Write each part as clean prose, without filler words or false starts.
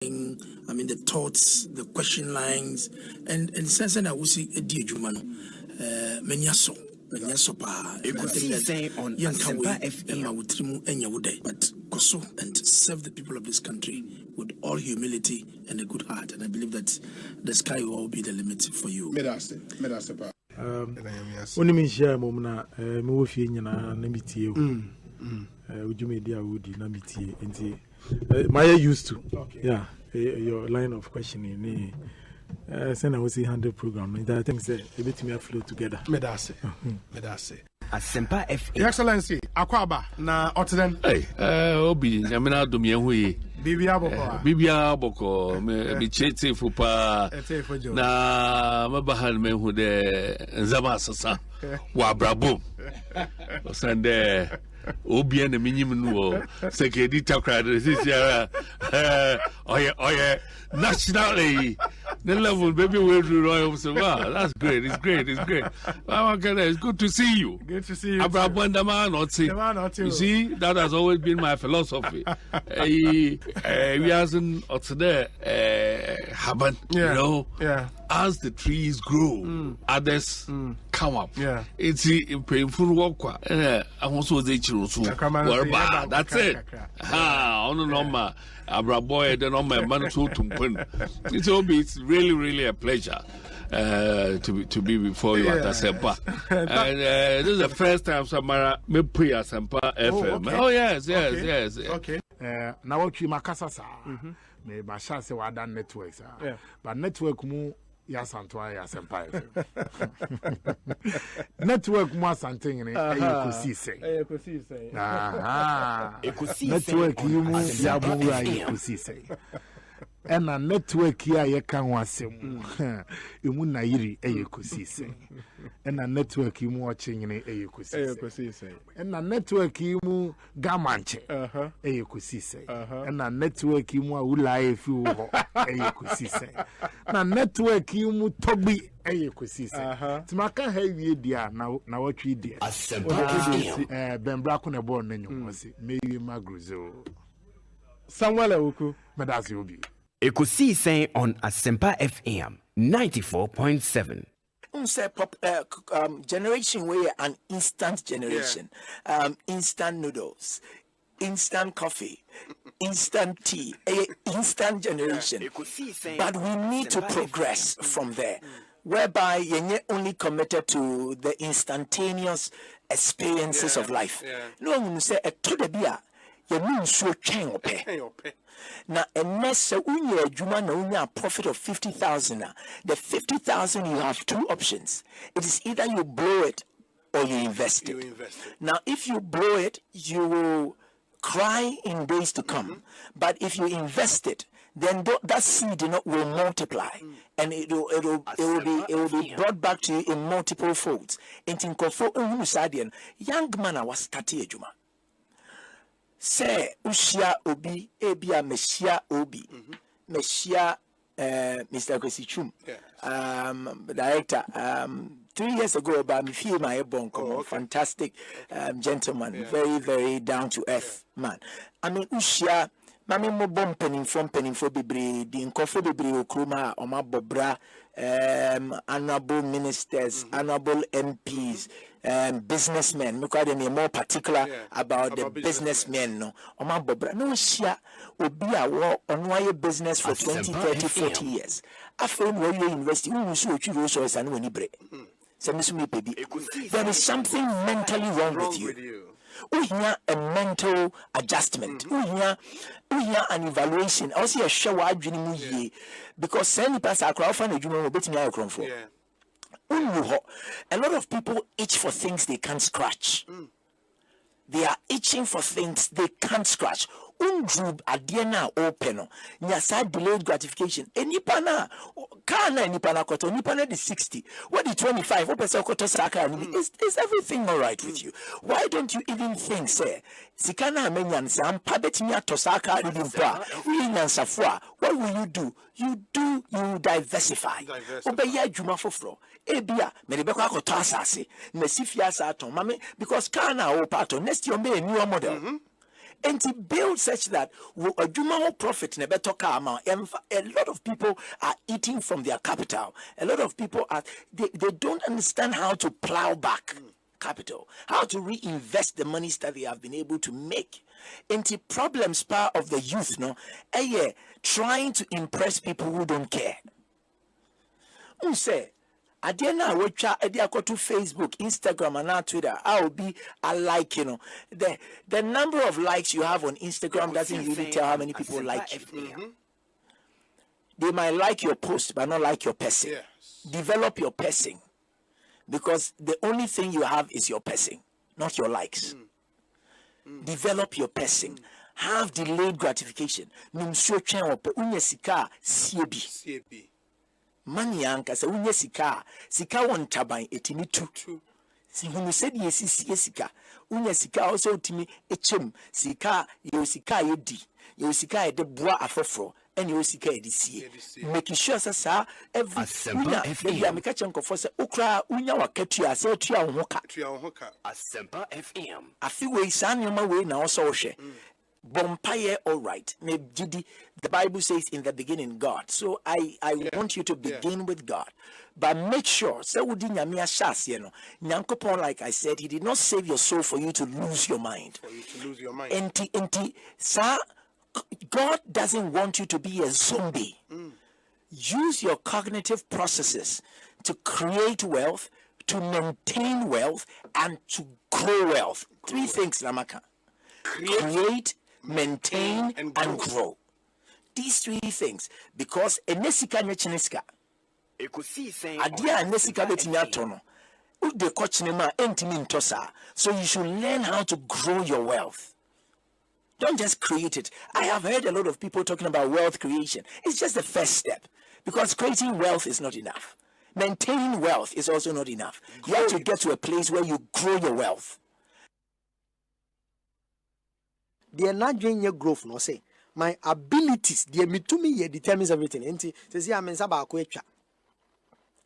I mean, the thoughts, the question lines, and sense that we see a dear Jumano, Menyaso, Ekosiisen On Asempa FM. But Koso and serve the people of this country with all humility and a good heart. And I believe that the sky will all be the limit for you. Medase. When you share Momna, Mofi na Namitie, would you make the Audi Namitie? And Maya used to, yeah, your line of questioning. Send I was 100 program. I think say a bit me flow together. Medase. Asempa FM. Your Excellency, Akwaba na Otten. Hey, Obi, Yamina Dumiahui. Bibia Boko, me chete fupa. Na mabahan me who de Zamasasa. Wabrabo. Sande. Obi and the minimum security takra this is nationally the level baby will do royal so wow that's great it's great it's good to see you you see that has always been my philosophy we hasn't there happen you know as the trees grow others come up it's painful work I also say that's it normal Abraboy the normal man so it's really a pleasure to be before you at Asempa. And this is the first time Samara me pre Asempa FM. Okay. Oh yes. Okay. Now what you makasa sa me ba sha se wa dan network sa but network mu ya santwa ya Asempa FM. Network mu asanten ni Ekosiisen. Network you mu ya bu ya Ekosiisen. And a network here, you can watch him. You mun na yiri Ekosiisen. And a network you watching in Ekosiisen. And a network you mu gamanche Ekosiisen. And a network you mu ulai few Ekosiisen. Na network you mu tobi Ekosiisen. Timaka heavy dia na what we did. Ben Braco na born nenyo wasi. Maybe magruzo. Samuel Awuku. Medasi obi. Ekosiisen On Asempa FM 94.7. Generation where an instant generation, instant noodles, instant coffee, instant tea, instant generation. But we need to progress from there, whereby you're only committed to the instantaneous experiences of life. No one say a to the beer, you mean so chain Now, unless a profit of 50,000, the 50,000 you have two options. It is either you blow it or you invest it. Now, if you blow it, you will cry in days to come. But if you invest it, then that seed will multiply, and it will be brought back to you in multiple folds. Young man, I was starting Juma. Say ushia obi ebia meshia obi meshia Mr. Kwesichum director 3 years ago about me feel my bonko fantastic gentleman, very down to earth man. I mean ushia mami mo bom penin for bebre di nkofo bebre okroma oma bobra honorable ministers, honorable MPs, businessmen. Because they are more particular about the businessmen. No, Oma Bobra. No, share will be a war on why business for 20, 30, 40 years. After when you invest, you so resources and when you break. There is something mentally wrong with you. We hear a mental adjustment. We hear an evaluation. Also, a show I dream ye because send pass a crowd for a bit me for. A lot of people itch for things they can't scratch. They are itching for things they can't scratch. Undrub adiena open. Nyasa delayed gratification. Enipana kana enipana koto enipana the 60. What the 25? What person koto saka? Is everything all right with you? Why don't you even think, say, sikana menyan sam pabetinya tosaka ridimpa. Uinyansafwa. What will you do? You diversify. Obeya juma fofro. Ebia medebeko akoto asase. Mesifia sa ton mame because kana o pato next year be a new model. and to build such that a human profit in a better karma. A lot of people are eating from their capital. A lot of people are they don't understand how to plow back capital, how to reinvest the monies that they have been able to make. Into problems part of the youth, trying to impress people who don't care. Say, I dare now watch to Facebook, Instagram, and Twitter. I like, the number of likes you have on Instagram doesn't really tell how many people like you. They might like your post, but not like your person. Yes. Develop your person, because the only thing you have is your person, not your likes. Develop your person. Have delayed gratification. Money anka se unye sika won taban etimi tu hunu said yes sika unye sika also utimi echem sika yedi yo sika e de boa afoforo ene yo sika e de sie make sure say every maybe ameka chenko for say okra unya wakatua say tua wo hoka Asempa FM afi we san yoma we na also wo hwe Bompaye, all right. The Bible says in the beginning, God. So I want you to begin with God. But make sure, like I said, He did not save your soul for you to lose your mind. God doesn't want you to be a zombie. Use your cognitive processes to create wealth, to maintain wealth, and to grow wealth. Three things, Lamaka. Create, maintain, and grow. These three things, because enesika nyechiniska adia enesika betinatono ude kochinema entimi ntosa. So you should learn how to grow your wealth. Don't just create it. I have heard a lot of people talking about wealth creation. It's just the first step, because creating wealth is not enough. Maintaining wealth is also not enough. You have to get to a place where you grow your wealth. They are not doing your growth, no say. My abilities, they me to me determines everything. Enti, say I'm in Saba Quecha.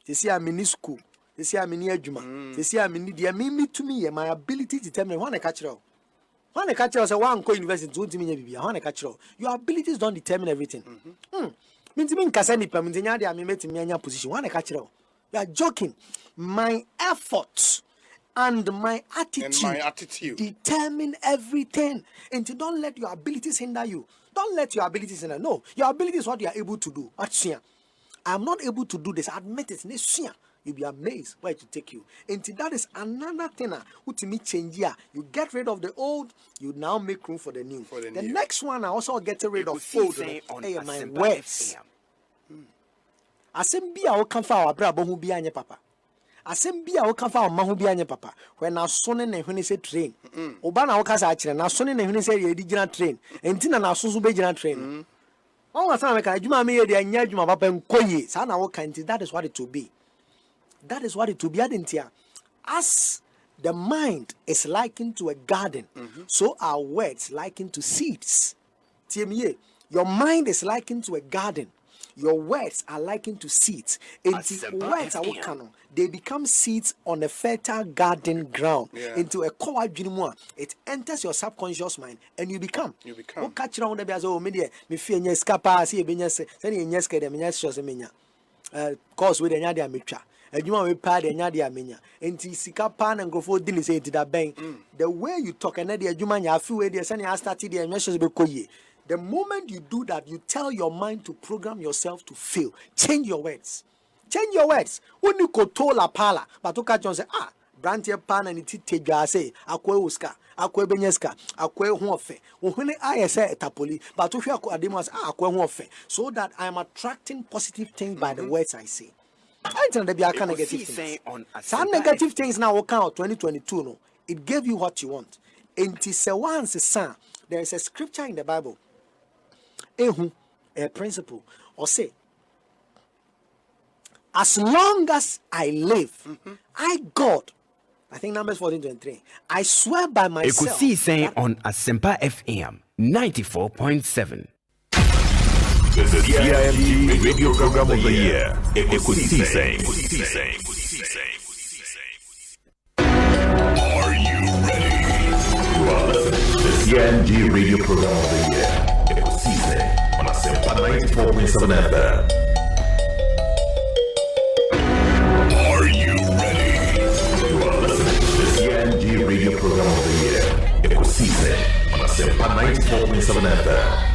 Say I'm in school. Say I'm in Yajuma. Say I'm in the me to me, my ability determine one a catcher. One a catcher, so one co university, don't mean you one a catcher. Your abilities don't determine everything. Means mean Cassani Pamina, I mean, met me in your position. One a catcher. You are joking. My efforts and my attitude determine everything. And you don't let your abilities hinder you. Don't let your abilities hinder. No, your ability is what you are able to do. I'm not able to do this. Admit it. You'll be amazed where it will take you. And that is another thing. Change here. You get rid of the old, you now make room for the new. The next one, I also get rid of old. My words. Asembi a okanfa wa brabo hu bia nye papa. Asembi a okanfa wa ma hu bia nye papa. When na sone na hwene se train. Oba na okasa a kire na sone na hwene se ye di gina train. Enti na na soso be gina train. On wa sana me ka adwuma me ye de anya adwuma papa nkoye. Sa na wo kan ti, that is what it will be. That is what it will be. Adentia. As the mind is likened to a garden, so are words likened to seeds. Tiemie, your mind is likened to a garden. Your words are likened to seeds. Words are what they become seeds on a fertile garden ground. Into a core dream. It enters your subconscious mind and you become. What catch around the bears? Oh, media, me fear yes, capa, see a business, sending yes, get a miniature. Course with another mitra. And you want to pay the Nadia Minya. And Sika Pan and go for dinner say to that bank. The way you talk, and the Jumania, a few ways, and I started the messages be. The moment you do that, you tell your mind to program yourself to fail. Change your words. Change your words. When you go to la pala, but to catch on say, Brantia pan and it teja say, Aqua Uska, Aqua Beneska, Aqua Hofe. When I say etapoli, but to hear Ademas Aqua Hofe, so that I am attracting positive things by the words I say. I tell them there are negative things. Some negative things now will count 2022. No, it gave you what you want. And there is a scripture in the Bible. A principle or say, as long as I live, God, I think Numbers 14:23, I swear by myself. Ekosiisen On Asempa FM 94.7. The CIMT Radio Program of the Year, Ekosiisen. Are you ready? The CNG radio program of the year, Ekosiisen on Asempa 94.7 FM. Are you ready? You are listening to the CNG radio program of the year, Ekosiisen on Asempa 94.7 FM.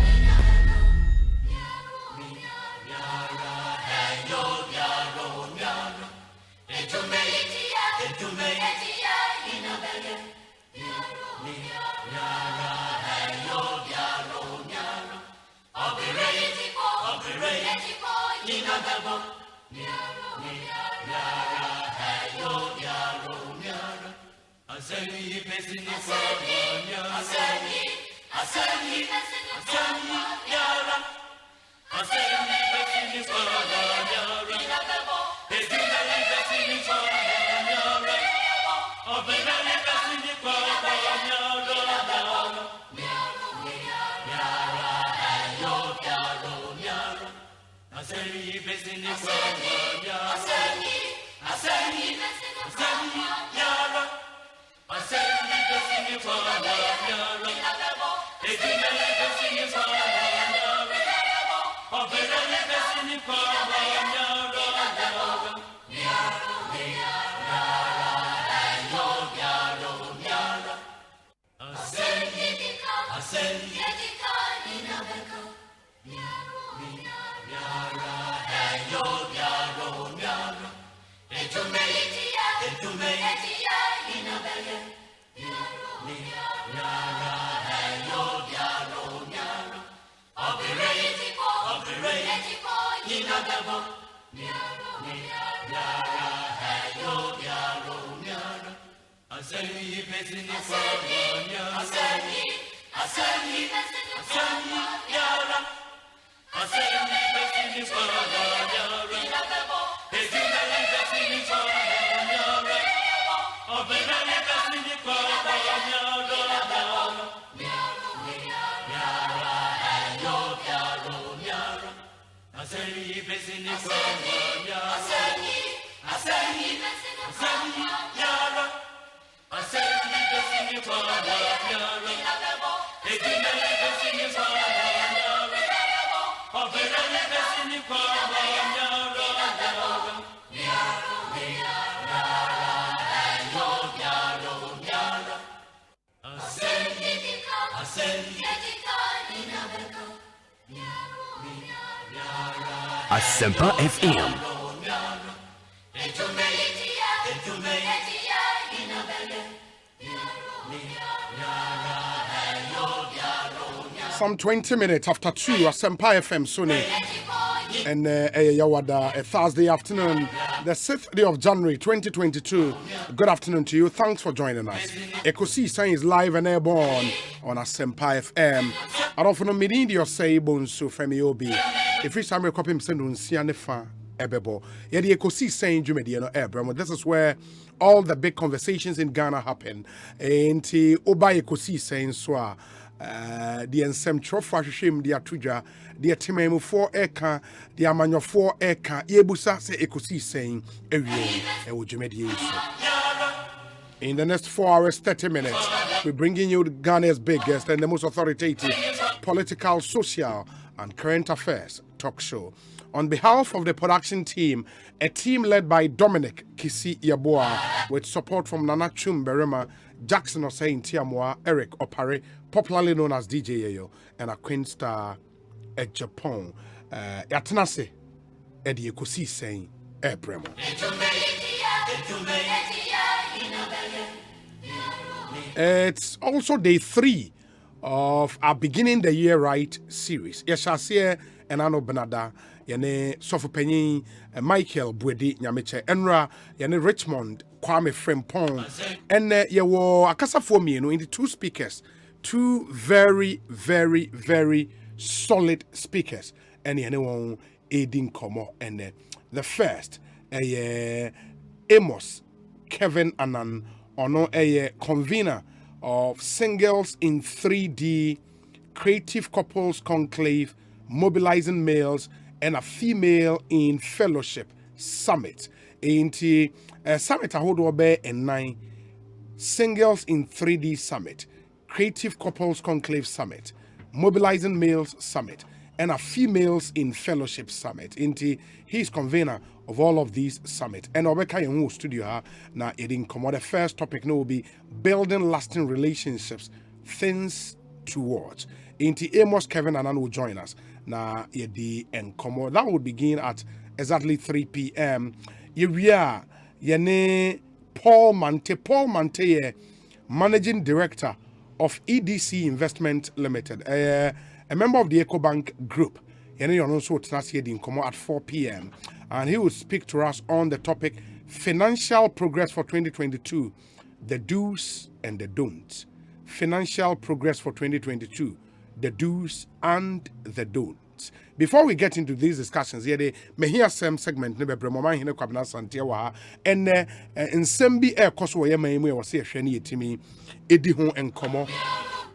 Asempa FM. Some 20 minutes after 2, Asempa FM Sony. And Yawada, a Thursday afternoon, the 6th day of January 2022. Good afternoon to you. Thanks for joining us. Ekosiisen is live and airborne on Asempa FM. I don't know media say bonso from Yobi. If we time copy him send Sianefa Ebebo. Yeah, the Ekosiisen Jumediano Airborne. This is where all the big conversations in Ghana happen. And Oba Ekosiisen Swa. The ensem trofa hwehwem de atoja de tememu 4 eka de amanyo 4 eka yebusa se Ekosiisen ewie e wodwumedie so. In the next 4 hours 30 minutes we're bringing you Ghana's biggest and the most authoritative political, social and current affairs talk show. On behalf of the production team, a team led by Dominic Kisi Yaboa with support from Nana Chumberema, Jackson Osain Tiamwa, Eric Opare, popularly known as DJ Yayo, and a Queen Star at Japan. Yatanase, Eddie Ekosiisen Ebremo. It's also day 3 of our Beginning the Year Right series. Yeshasye and Ano Benada, Yane Sofopenyi, Michael Bwedi Nyameche Enra, Yane Richmond, Kwame Frempong, and Yawo Akasa for me, in the 2 speakers, 2 very, very, very solid speakers, and anyone aiding Komo, and the first, Amos Kevin Anan, ono a convener of Singles in 3D Creative Couples Conclave, Mobilizing Males and a Female in Fellowship Summit. Summit a hold over and 9 Singles in 3D Summit. Creative Couples Conclave Summit, Mobilizing Males Summit, and a Females in Fellowship Summit. He's convener of all of these summits. And Obeka Yenwu studio na edin komo. The first topic will be building lasting relationships, things to watch. Amos Kevin Anan will join us. Na yedi and komo. That will begin at exactly 3 p.m. Yewia yene Paul Mante, Managing Director of EDC Investment Limited, a member of the Ecobank Group. Yene also come at 4 p.m. and he will speak to us on the topic financial progress for 2022, the do's and the don'ts. Financial progress for 2022, the do's and the don'ts. Before we get into these discussions, the Mehia Sem segment nebe bremoma hine kwabna santiawa and in sembi air koso ye maimu was a shani timi edi ho enkomo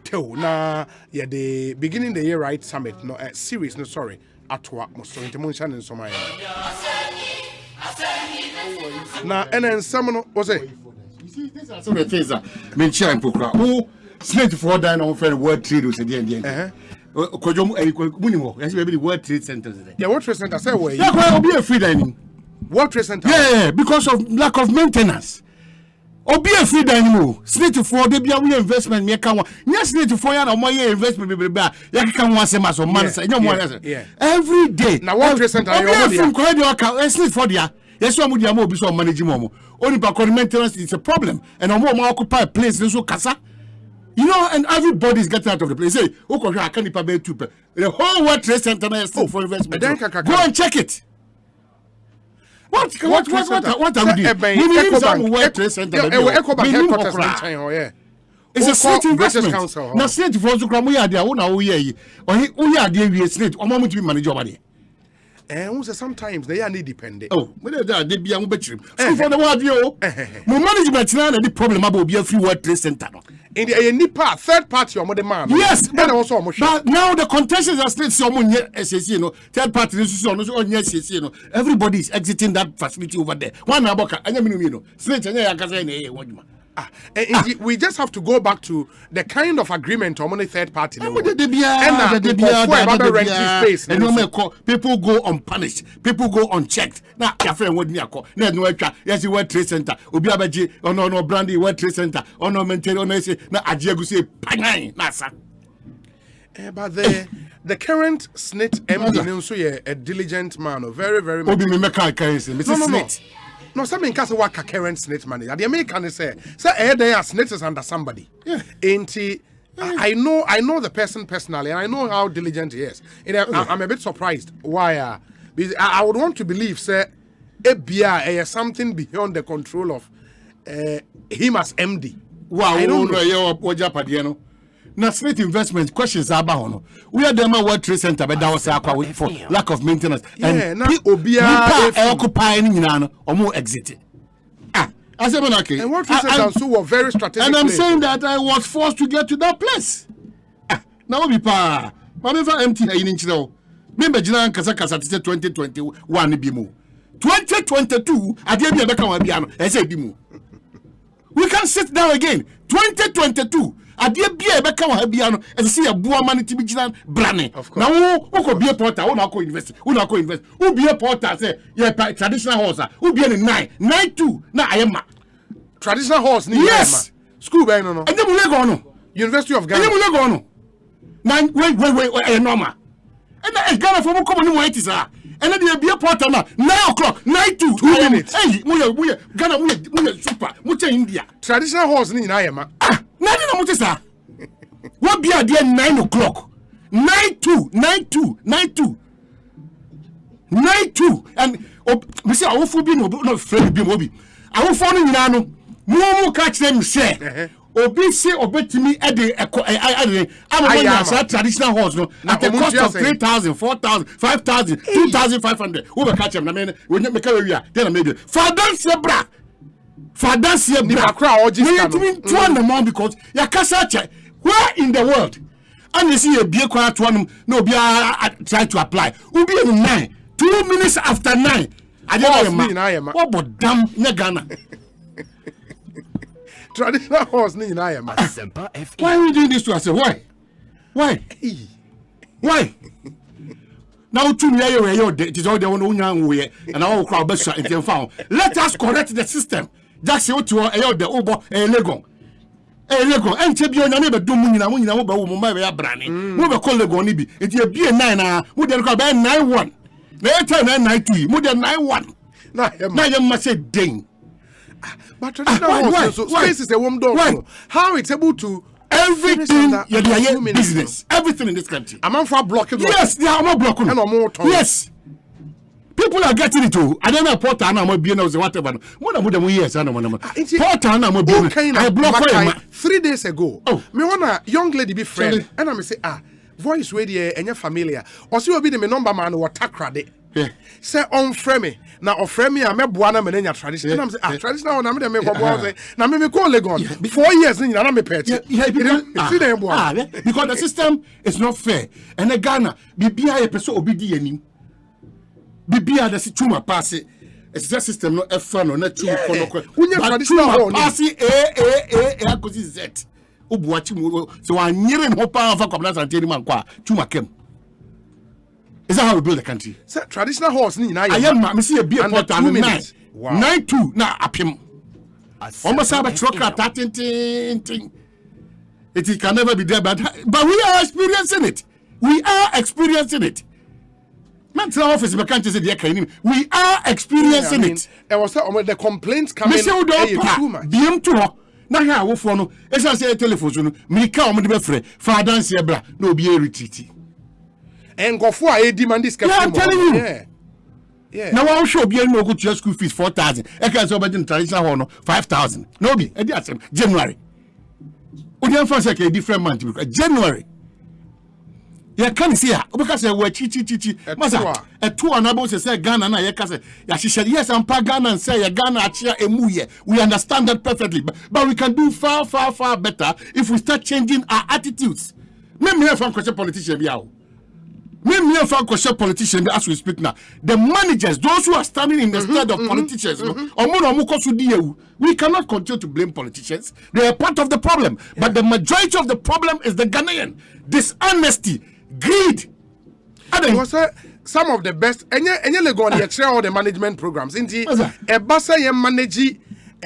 teo na ye the beginning the year right summit no series no sorry atwa most intermontion in Somalia. Na and some no was it? You see, these are some of the things that mention in Pokra. Who slate for down on fair word trade was at the end. Munimo, as maybe the World Trade Center. Yeah, World Trade Center say where? Yeah, will be a free dining. World Trade Center. Yeah, because of lack of maintenance. Or be a free dining. Slate for the be a investment. Me can yes, slate for ya my investment. Ya can want some as a man. Yeah. Every day. Now World Trade Center. Slate for the yes, one would be more so managing momo. Only because maintenance is a problem, and a more occupy place. So casa. You know, and everybody's getting out of the place. Say, okay, I can't pay two. The whole World Trade Center is still for investment. Go and check it. What are we doing? Ecobank World Trade Center. Ecobank headquarters in China. Yeah. It's a state investment. Now, state for the Kramuya, they are one away. Or he are the state. Or moment to be manager over there. And sometimes they are independent. Oh, they be young betray. So for the word you, my management now the problem about be a free World Trade Center. In the NIPA, third party or more man. Yes, but also but now the contestants are still someone SSC, you know, third party on yes, you know, everybody is exiting that facility over there. One aboka, I know, straight and we just have to go back to the kind of agreement on the third party. People go unpunished, people go unchecked. Now, your friend would near yes, you World Trade Center, Ubiabaji, or no Brandy World Trade Center, or no maintain on say, now Ajagu say, Panay, Nasa. But the current SNIT MD, a diligent man, very, very much. No, something can say what current SNIT manager. The American say they are SNIT is under somebody. Yeah. Ain't he? I know the person personally, and I know how diligent he is. I'm a bit surprised why. Because I would want to believe, say, is something beyond the control of him as MD. Wow, I don't know. Now, state investment questions are about we are the World Trade Center, but that was for lack of maintenance. And people occupying or more exiting. I said, okay. And World Trade Center also were very strategic. And I'm saying that I was forced to get to that place. Now, we pa, but never empty in inch now. Remember, Jilan Kasaka 2021 Bimu. 2022, I didn't be a piano. I said, Bimu. We can sit down again. 2022. Adie bia ebe ka wa bia no e se ya bua mani ti bi gina brane na wo ko bia porter wo na ko invest wo bia porter say ye traditional horse wo bia ni 92 na ayema traditional horse ni yes school by no enye mu lego no University of Ghana enye mu lego no na wait normal and Ghana for mo come ni mo 80s ah and the bia porter na 9 o'clock 92 2 minutes hey mo Ghana mo super mo che India traditional horse ni na ayema Nothing no mutisa. What be at 9 o'clock? 92. And we say I will be no friend be mobi. I will follow you now. No catch them say. Obi say obetimi e de I'm traditional horse no at the cost of 3,000, 4,000, 5,000, 2,500. Who will catch them? I mean, when you make a area, then I made it. Father Sebra. Father Sebra. Because ya kasa where in the world? And you see a beer quiet one no be try to apply. Will be in 9, 2 minutes after 9. I don't know what but damn Ghana. Traditional horse ni na yema. Asempa FM. Why are we doing this to ourselves? Why? Now to me it is all the one unya and all crowd best in found. Let us correct the system. Just say to the obo legon. Legon and chebio na be do munina mo ba wo mo ma be abrane. Mo be call legon ni bi. It e be 9 na mo dey call be 91. Na 992 mo dey 91. Na yem ma say den. But traditional horse so space is a warm door. How it's able to everything business, everything in this country. I'm for blocking. Yes, they are not blocking. Yes, people are getting it too. I don't know Porter and I'm being whatever. What about them years? I don't know. Porter and I'm being. I blocked 3 days ago. Oh, me wanna young lady be friend, and I'm say voice radio and your familiar. Or see will be the number man or takrade. Say on frame na oframe a meboa me nya tradition and I'm say traditional na me dem me go say na me call Legon 4 years ni na me pay because the system is not fair and the Ghana bibia ye person obi di anim bibia the tuma pass it's just system no efa no na tuma kono unya traditional pass akosi z obuachi mu so anyere no pa fa kwabna santeni man kwa tuma kem. Is that how we build the country? Sir, traditional horse ni na I am see a beer pot and 9-2 na apim. Almost have a truck at that thing. It can never be there, but we are experiencing it. We are experiencing it. Mental office we can't say we are experiencing it. There was the complaints coming too much. BM2 na here wo for no. Esa say telephone no. Me ka o me be frɛ. Fa dance ebra na obi e retreat. And go for a demand this. I'm telling you. Yeah. Now I'll show you no go to school fees 4,000. I can so in traditional honor 5,000. No be. January. We don't first a different month January. Yeah, can see her because we chi. Masa a 2 and about say Ghana na ye kase. Ya she said yes and Ghana and say Ghana achia emuye. We understand that perfectly. But we can do far better if we start changing our attitudes. Me here from politician biao. Me politicians as we speak now. The managers, those who are standing in the stead of politicians, we cannot continue to blame politicians. They are part of the problem. Yeah. But the majority of the problem is the Ghanaian. Dishonesty, greed. Some of the best. Any Legon, you share all the management programs. Indeed, a basa manage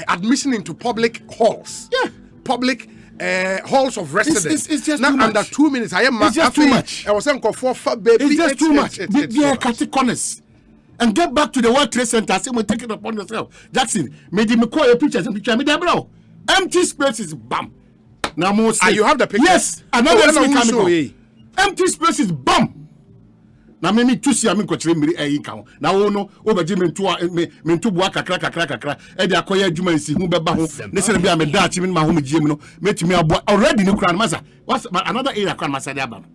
admission into public halls. Yeah. Public halls of residence. It's just not too under much. 2 minutes. It's just too much. I was saying for baby. It's just too much. They are cutting corners. And get back to the World Trade Center. Say, take it upon yourself. Jackson, maybe me call your pictures and picture me there, bro. Empty spaces, bam. Now more. You have the pictures. Yes. Another coming. Empty spaces, bam. Na me to see am nkochire mmiri ayi kan na wo no obaje me to bua kakra e de akoya adwuma nsi hu beba ho ne se bia me daachi me ma ho me giem no metumi abo already ne kura no masa another area kura masa de aba no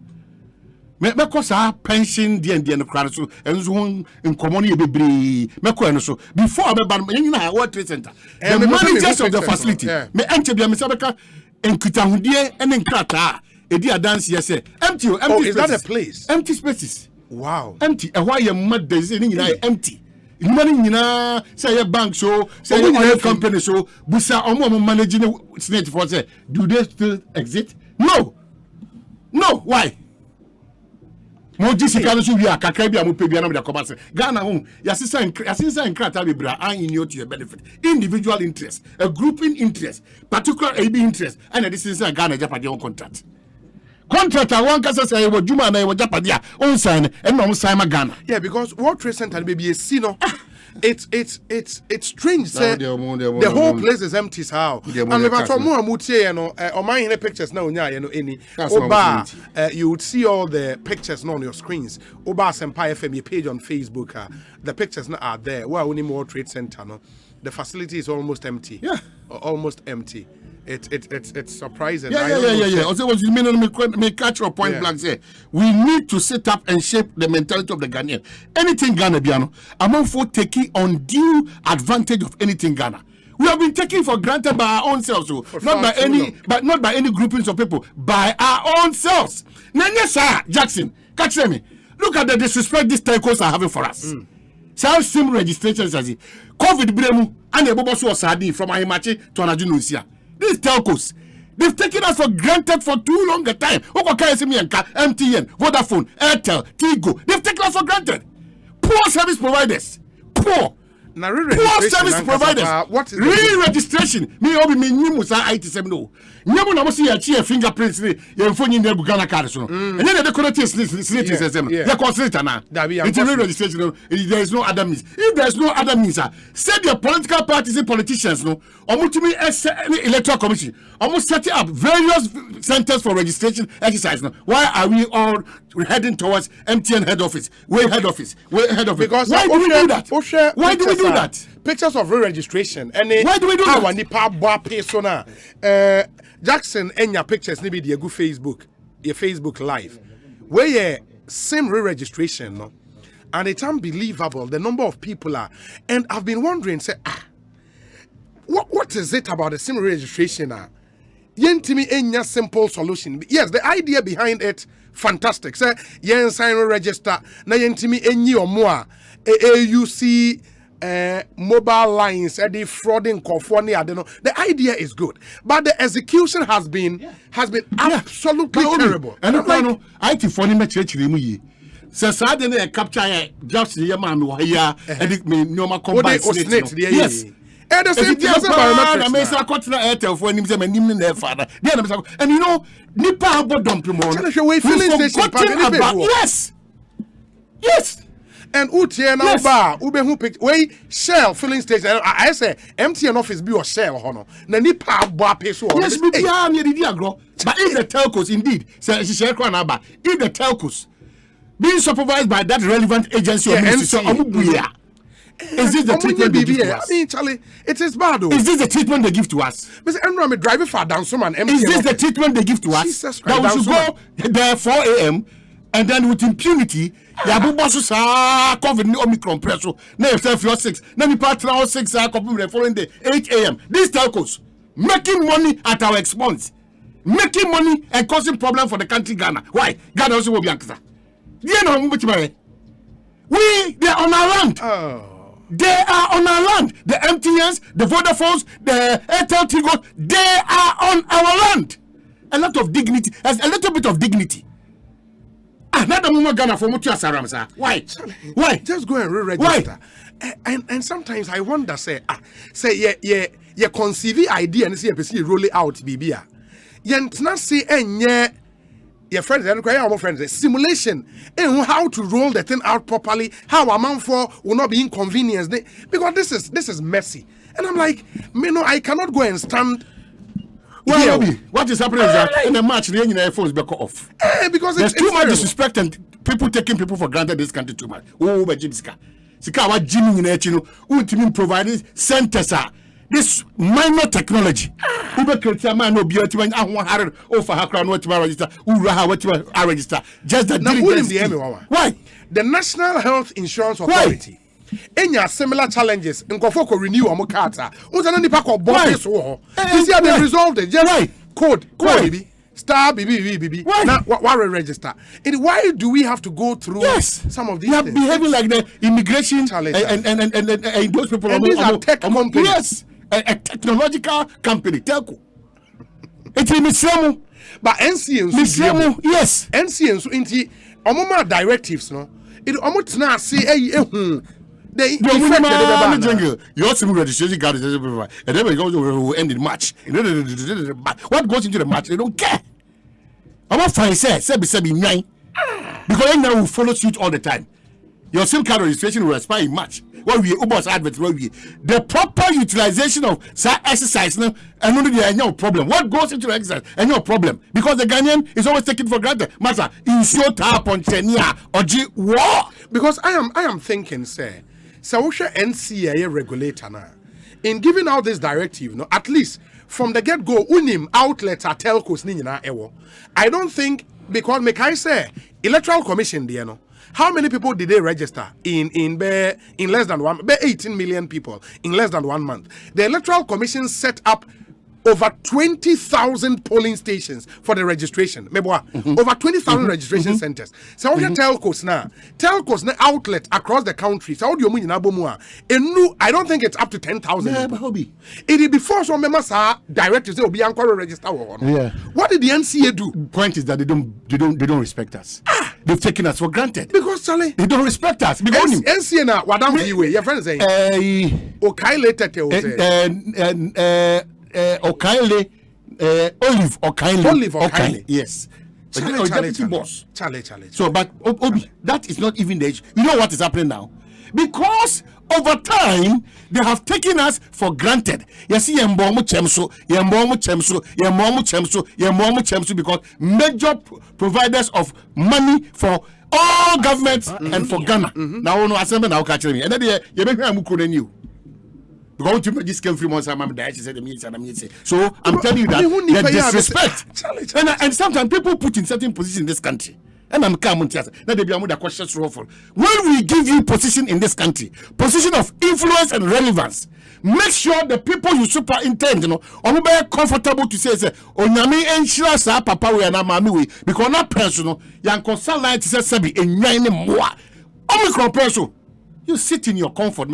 me ko sa pension de no kura so enzo ho nkomo no ye bebre me ko eno so before me ba no nyina World Trade Center the managers of the facility me enche bia me sabeka enkitahudie ene nkrata edi adanse ye say empty spaces. Is that a place? Empty spaces. Wow. Empty. Why your mad days empty. Money nina say your bank so say your oil company so busa omo managing snake for say do they still exist? No. Why? Mo jisika so wi akaka bia mo pebia na me come say Ghana home yasisa in krata be bra an in to your benefit. Individual interest, a grouping interest, particular AB interest, and this is a Ghana Japan contract. Contractor one kasa say wo juma na wo japadia on sign and no sign Ghana. Yeah, because World Trade Center be a sino. It's strange. Say, the whole place is empty. How? And if I talk more about on my pictures now, any Oba, you would see all the pictures now on your screens. Oba Asempa FM page on Facebook. The pictures now are there. Well, only World Trade Center. No, the facility is almost empty. Yeah, almost empty. It's surprising. Yeah. Also, what you mean? Me catch your point blank. Say we need to set up and shape the mentality of the Ghanaian. Anything Ghana, Biano, among for taking undue advantage of anything Ghana. We have been taken for granted by our own selves, so not by any groupings of people, by our own selves. Now, yes, sir, Jackson, catch me. Look at the disrespect these telcos are having for us. Self SIM registrations as it. COVID bremu and the bobo so sadi from Ahimachi to Anajunusia. These telcos, they've taken us for granted for too long a time. MTN, Vodafone, Airtel, Tigo, they've taken us for granted. Poor service providers. Poor. Now, Poor service providers. What is re-registration? Me obi me nyimu sa IT7 no. Nyamu na mo see ya fingerprints ni ye phone ni bu Ghana card so no. And then they decorate system. They consider na. It's re-registration. There is no other means. If there is no other means, say the political parties and politicians no. Omutimi electoral commission. Almost setting up various centers for registration exercise no. Why are we all heading towards MTN head office? Where head office? Because why do we do that? Why do we do that? Pictures of re-registration. Why do we do that? Jackson and your pictures maybe the good Facebook live. Where your same re-registration, no? And it's unbelievable the number of people are. And I've been wondering, say, what is it about the same re-registration? Yentimi enya simple solution. Yes, the idea behind it, fantastic. Say, yen sign register, na yentimi enyi omoa, AUC, mobile lines, the frauding conformity. I don't know. The idea is good, but the execution has been absolutely terrible. And like, IT for him church so suddenly capture just the man who here and me no ma combine yes. And the same thing as and you know, Nipa abodom yes. And Utie now bar, Ube who picked way Shell filling station. I say MTN office be or Shell hono. Na Nipa bar peso. Yes, but if the telcos indeed, if the telcos being supervised by that relevant agency or ministry, is this the treatment they give to us? I mean, Charlie, it is bad though. Is this the treatment they give to us? Mr. Enro, I'm driving far down some man. Is this the treatment they give to us? Jesus Christ, that we should go there 4 a.m. and then with impunity, Yabu bosses COVID Omicron press. Now if you're 6, then you part now 6 the following day 8 a.m. These telcos making money at our expense, making money and causing problem for the country Ghana. Why? Ghana also will be answer. You know they are on our land. Oh. They are on our land. The MTNs, the Vodafones, the Airtel Tigo, they are on our land. A lot of dignity, a little bit of dignity. Another moment Ghana for Mutu Asaram, sir. Why? Why? Just go and re-register. And sometimes I wonder, yeah, conceive the idea and see a roll it out, BBA. Yet not say your friends and our friends simulation and how to roll the thing out properly, how a man for will not be inconvenienced because this is messy. And I'm like, I cannot go and stand. Well, what is happening is that in the match the phones back off. Because there's too much disrespect and people taking people for granted this country too much. Oh, but Jimska. Sika wa Jimmy in Echino, ultimate providing centers are this minor technology. Ube create man no beauty when I want her over her crown what register, what register. Just that why? The National Health Insurance Authority. Any similar challenges in Kofoko renew a Mokata. Uzanani Pako Boris or this year they resolved it. Just code baby. Star BB. Why register? And why do we have to go through some of these things? They are behaving like the immigration and those people. And these are tech companies. Yes, a technological company, Telco. It's Misramu. But NCN, yes. NCN, inti omoma directives, no. It almost now say, they your civil registration card is and then it goes will end in March. What goes into the March? They don't care. I'm not fine, say because now will follow suit all the time. Your SIM card registration will expire in March. Where we Uber's advert, where we the proper utilization of exercise now and only there no problem. What goes into the exercise and no problem because the Ghanaian is always taken for granted. Master, in short tap on Chenia or G war because I am thinking, say. So we should NCA regulator now. In giving out this directive, no, at least from the get-go, unim outlets are telcos nina ewo. I don't think because make I say electoral commission there no. How many people did they register in less than 18 million people in less than 1 month? The electoral commission set up over 20,000 polling stations for the registration. Over 20,000 registration centers. So we telcos now. Telcos now outlet across the country. So audio money na bomua. I don't think it's up to 10,000. Yeah, but hobby. It is before some members are directed to be register. Yeah. What did the NCA do? Point is that they don't respect us. They've taken us for granted. Because Charlie, they don't respect us. Because NCA na wadam hiwe. Your friend saying okay later Okaile, Olive Okaile. Yes. Charlie, boss. Charlie. So, but Obi, that is not even the issue. You know what is happening now? Because over time, they have taken us for granted. You see, because major providers of money for all governments and for Ghana. Now, no Asempa now catching me. And then you make me you. Because you just came from one side, so I'm telling you that disrespect. And sometimes people put in certain positions in this country. And I'm coming to now they be the questions awful. When we give you position in this country, position of influence and relevance, make sure the people you superintend, are very comfortable to say, Onyame enshira sa papa we na mami we, because na person yan consultant say sabi enyan more. Omicron person. You sit in your comfort.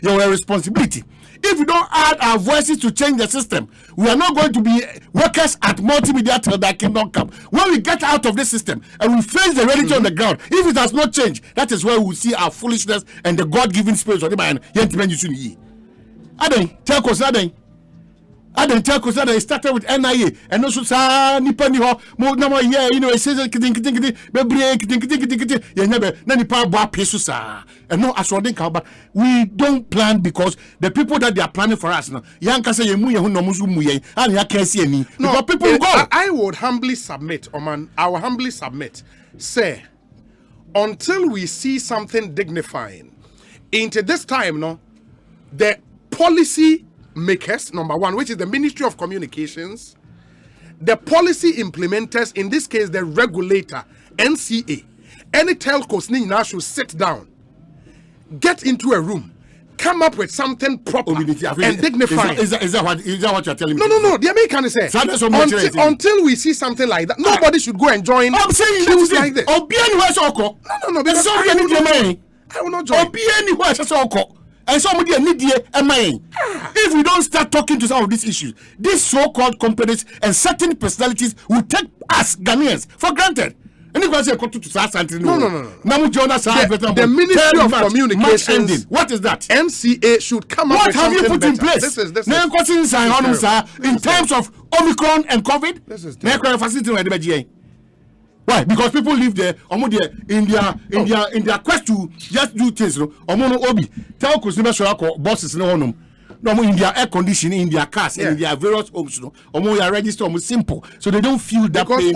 Your responsibility. If we don't add our voices to change the system, we are not going to be workers at multimedia till that kingdom come. When we get out of this system and we face the reality on the ground, if it has not changed, that is where we will see our foolishness and the God-given spirit of the man. Telco Telco started with NIA and also nipa ni ho mo na mo it says and no assureding but we don't plan because the people that they are planning for us because people go. I would humbly submit, Oman, I will humbly submit, say, until we see something dignifying into this time, the policy makers, number one, which is the Ministry of Communications, the policy implementers, in this case the regulator, NCA, any telcos now should sit down, get into a room, come up with something proper and dignified. Is that what you're telling me? No. The American say until we see something like that, nobody should go and join. I'm saying things like this. No. Because I will not join. And somebody need if we don't start talking to some of these issues, these so-called companies and certain personalities will take us Ghanaians for granted. And if I say to no. The Ministry of Communications. What is that? NCA should come up with something better. What have you put in place? This is in terms of Omicron and COVID? This is why? Because people live there, in their quest to just do things. Obi, telcos bosses in their air conditioning, in their cars, in their various homes. Are registered simple, so they don't feel that because pain.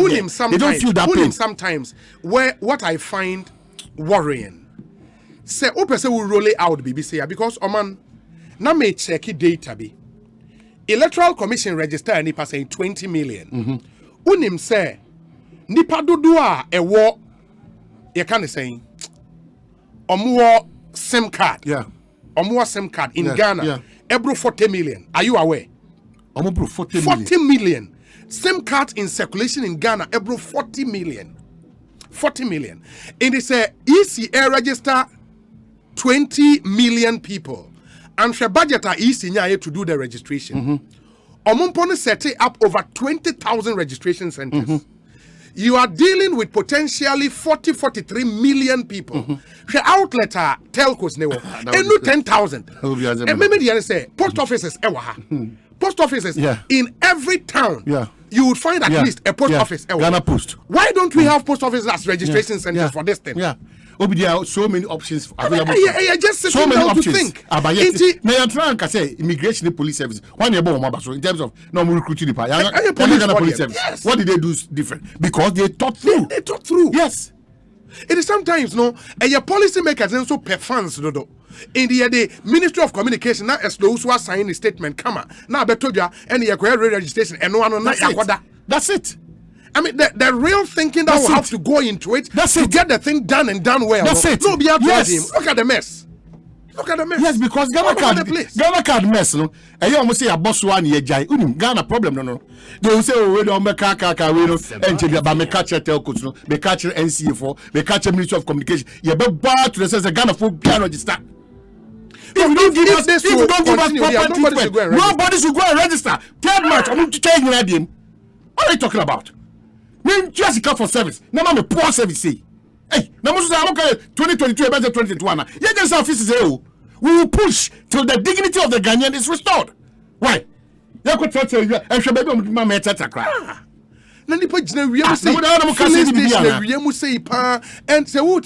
They don't feel that pain. Sometimes, what I find worrying, say, person will roll it out, BBC, because Oman, na me check data be. Electoral Commission register and nipa saying 20 million. Unim say. Nipa dodo a ewo ye can say omo SIM card. Yeah. Omo SIM card in Ghana. Yeah. Ebro 40 million. Are you aware? Omo bro 40 million. SIM card in circulation in Ghana ebro 40 million. 40 million. It is a ECA register 20 million people. And the budget are ECA to do the registration. Omo set up over 20,000 registration centers. You are dealing with potentially 43 million people. The outlet are telcos and 10,000. And maybe the say post offices post offices in every town. You would find at least a post office. Ghana Post. Why don't we have post offices as registration centers for this thing? There are so many options available. Just so many options to think. Now you're trying to say immigration and police service. One year in terms of normal recruiting the police service. Yes. What did they do different? Because they thought through. They thought through. Yes. It is sometimes and your policy makers also performs in the Ministry of Communication now as those who are signing the statement come on. Now better and your registration and no one that's it. I mean, the real thinking that will have to go into it to get the thing done and done well. That's it. No, be out him. Look at the mess. Look at the mess. Yes, because Ghana card mess, no. And you almost say a boss one year jai. Ghana problem, no. They will say, oh, we don't make car, we don't enter, but me catch a telco, no. Me catch an NCA4, me catch a Ministry of Communication. You better bar to the sense of Ghana for piano register. If you don't give us this, if you don't give us proper treatment, nobody should go and register. Third match, I'm going to change your name. What are you talking about? Me just come for service. Now I'm a poor service. Hey, now I'm 2022 about 2021. Yeah, just office say, oh, we will push till the dignity of the Ghanaian is restored. Why? You could tell you, and she baby my meta cry. Na nipa gina wiam say wiam say pa and say who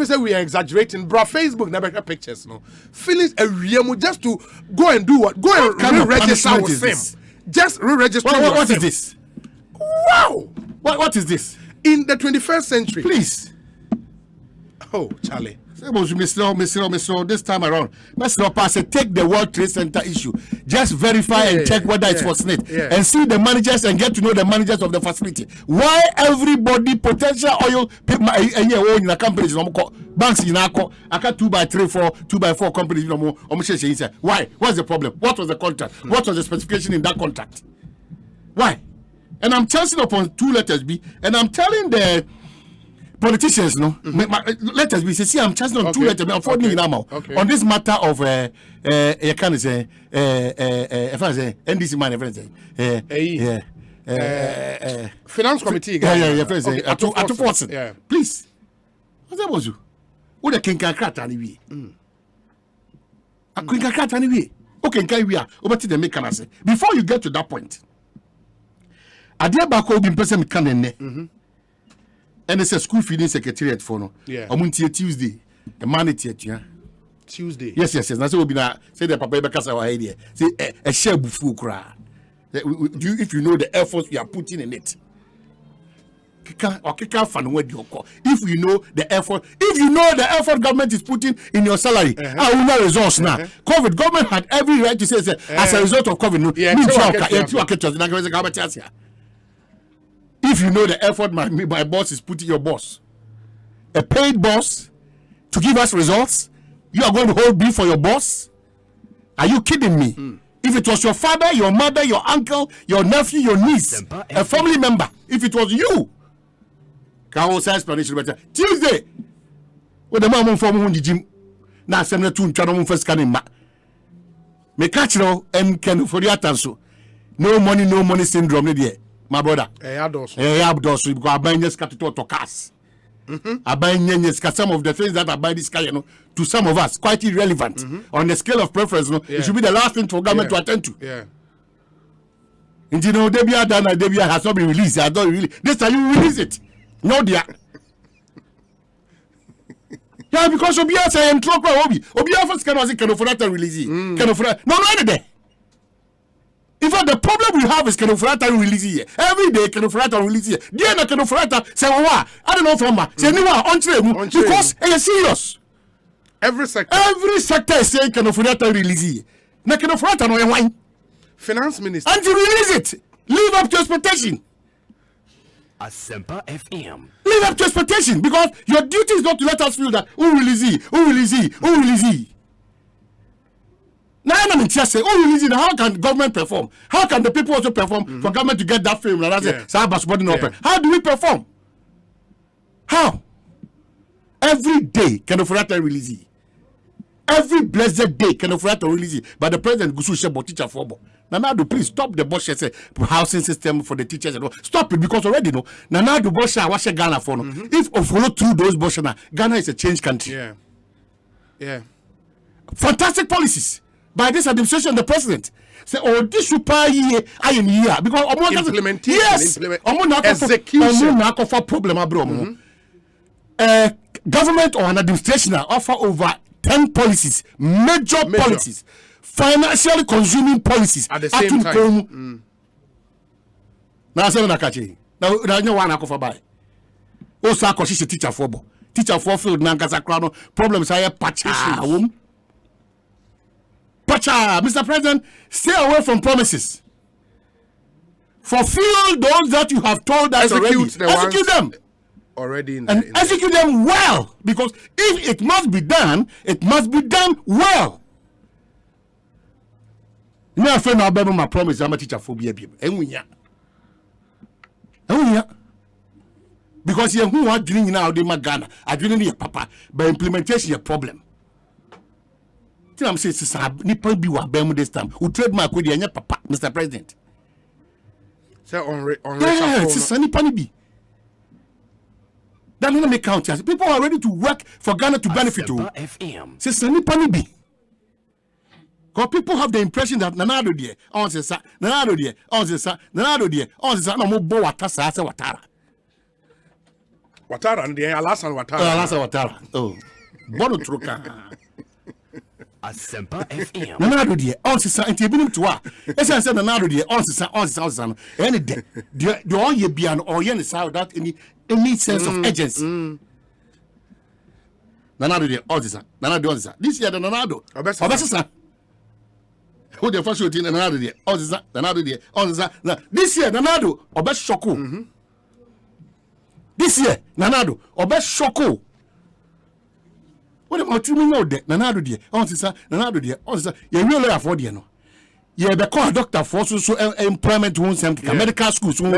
say we are exaggerating bro Facebook na better pictures no feelings a wiam just to go and do what go and register with him just re-register what is this wow what is this in the 21st century please oh Charlie Mr. This time around, Mr. Pastor, take the World Trade Center issue. Just verify and check whether it's for SNIT and see the managers and get to know the managers of the facility. Why everybody potential oil in the companies banks in Ako, I got 2x3, 2x4 companies. Why? What's the problem? What was the contract? What was the specification in that contract? Why? And I'm chancing upon 2 letters B, and I'm telling the politicians, no. Let us be. See, I'm just on 2 letters. I'm forwarding now on this matter of you can say NDC man, finance committee. Yeah. Please. What was you? What the king can crack anyway. A king can crack anyway. Okay, can we are over to the mechanism. Before you get to that point, I dare back home in person can. And it's a school feeding secretariat for no. Yeah. Tuesday. The money Tuesday. Yes. That's what we now say the papa Bekasa idea. Say a share bufu kra. If you know the efforts we are putting in it. If you know the effort government is putting in your salary, I will not resource now. COVID government had every right to say as a result of COVID. If you know the effort my boss is putting your boss, a paid boss, to give us results, you are going to hold beef for your boss? Are you kidding me? If it was your father, your mother, your uncle, your nephew, your niece, a family member, if it was you, can say explanation better. Tuesday, with the mom from the gym, now send the 2 channel first scanning ma. Me catch no and can for the attention. No money syndrome there. My brother, because I buy this capital to cast. I buy some of the things that I buy this car, to some of us, quite irrelevant. On the scale of preference, it should be the last thing for government to attend to. Yeah. And Debia has not been released. I don't really. This time you release it. No, dear. Yeah, because Obia say I'm trouble. Obia first can afford that release. Can afford no there. In fact, the problem we have is Kenofrata release here. Every day Kenofrata release here. Dear na Kenofrata say I don't know from say anyone on because it's serious. Every sector is saying Kenofrata release here. Na Kenofrata no wine. Finance minister. And you release it. Live up to expectation. Asempa FM. Live up to expectation because your duty is not to let us feel that who release he. Now I'm interested. How can government perform? How can the people also perform for government to get that fame? How do we perform? How? Every day can Ofurata release. Every blessed day can Ofurata release. But the president Gusu Shebo teacher for Nanado, please stop the Bosch housing system for the teachers. Stop it because already Nanado Bosch was a Ghana for If we follow through those Bosch, Ghana is a changed country. Yeah. Fantastic policies by this administration, the president say, "Oh, this should pay here, because implementation, execution, problem, government or an administration offer over 10 policies, major policies, financially consuming policies at the same time. Now, I say na kachi. Now, you want to buy. Also, I teacher for field Nankasa crown problems. I have Pacha, Mr. President, stay away from promises. Fulfill those that you have told us already. Execute them. already in and execute them well, because if it must be done well. Now, friend, I'll be my promise. I'm a teacher for BB. Because you who are doing now, they Ghana. I didn't need papa, but implementation a problem. I'm saying, Nippon be what Bemu this time. Who trademark with your papa, Mr. President? So on it's a Nippon be. That don't make count. People are ready to work for Ghana to benefit. Asempa FM. It's a Nippon be. Because people have the impression that Nanado dear, Nanado dear, Nanado dear, no more bo watasa watara. Watara and the Alasan Watara. Oh, Bono Truka. Asempa FM. Nanado dear, and Tibinum to her. As I said, Nanado dear, any day. Do all ye be an or yen is without any sense of agency. Nanado dear, Nanado. This year, the Nanado. Obesa. Who the first routine another day? Another day. This year, Nanado, or best shoko. This year, Nanado, or best shoko. What about 2 million de Nanado dear? Nanado dear. You really afford you know. You be call a doctor for so employment won't send medical schools. You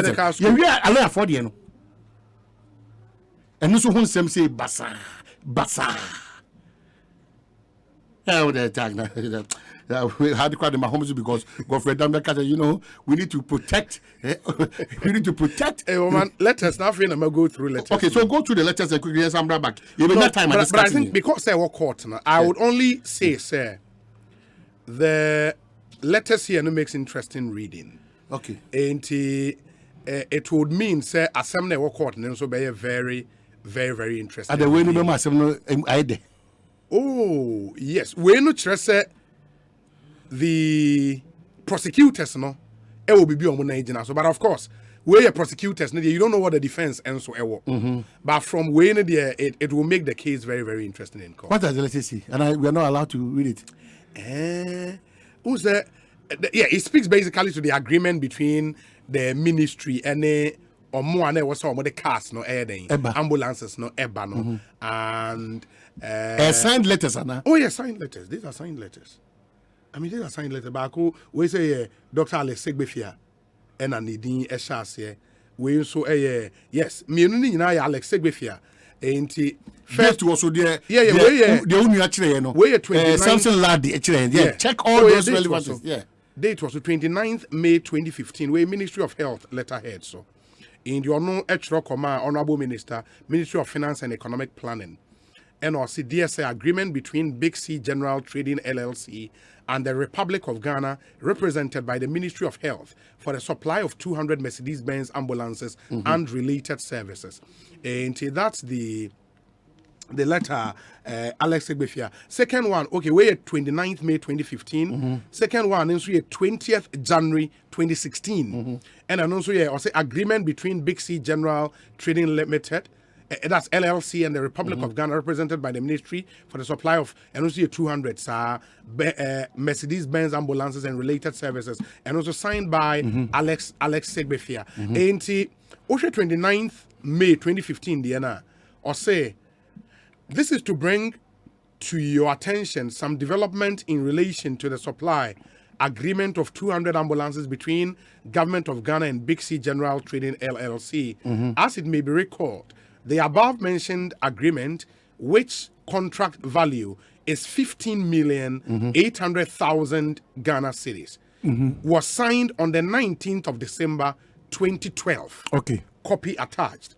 really afford you know. And this one say basa. How the tag now? We had to call them homes because Godfrey Damdaka, you know, we need to protect. We need to protect. Hey, woman, letters. Now, I'm gonna go through letters. Okay, so go through the letters and quickly. Yes, I'm right back. You know, that time but I think because they were court now, I would only say, sir, the letters here no makes interesting reading. Okay. And it would mean, sir, assembly were court and so be a very, very, very interesting. At the way you know, assembly, I oh yes, we no trust the prosecutors no it will be on agent so, but of course where prosecutors you don't know what the defense and so but from where it will make the case very, very interesting in court. What does the letter say? And we are not allowed to read it. Who's the yeah, it speaks basically to the agreement between the ministry and the or more and was some of the cars no air ambulances no eba no and signed letters, Anna. Oh yes, signed letters. These are signed letters. I mean, these are signed letters. But we say Dr. Alex Segbefia and Anidin Eshas. We so yes, me no Alex Segbefia. Ain't first also there. Yeah, the only actually no. We 29 Samson Lad actually. Yeah, check all those relevant. Yeah. Date was the 29th May 2015. We Ministry of Health letterhead so. In the Honorable Minister, Ministry of Finance and Economic Planning. NRC DSA agreement between Big C General Trading LLC and the Republic of Ghana, represented by the Ministry of Health, for the supply of 200 Mercedes-Benz ambulances and related services. And that's the letter, Alex Segbefia. Second one, okay, we're 29th May 2015. Second one, also 20th January 2016. And also, also agreement between Big C General Trading Limited, that's LLC, and the Republic of Ghana, represented by the Ministry, for the supply of and also 200 Mercedes-Benz ambulances and related services, and also signed by Alex Segbefia. And also 29th May 2015, Diana, or say, this is to bring to your attention some development in relation to the supply agreement of 200 ambulances between Government of Ghana and Big C General Trading LLC. As it may be recalled, the above mentioned agreement, which contract value is 15,800,000 Ghana cedis, was signed on the 19th of December 2012. Okay. Copy attached.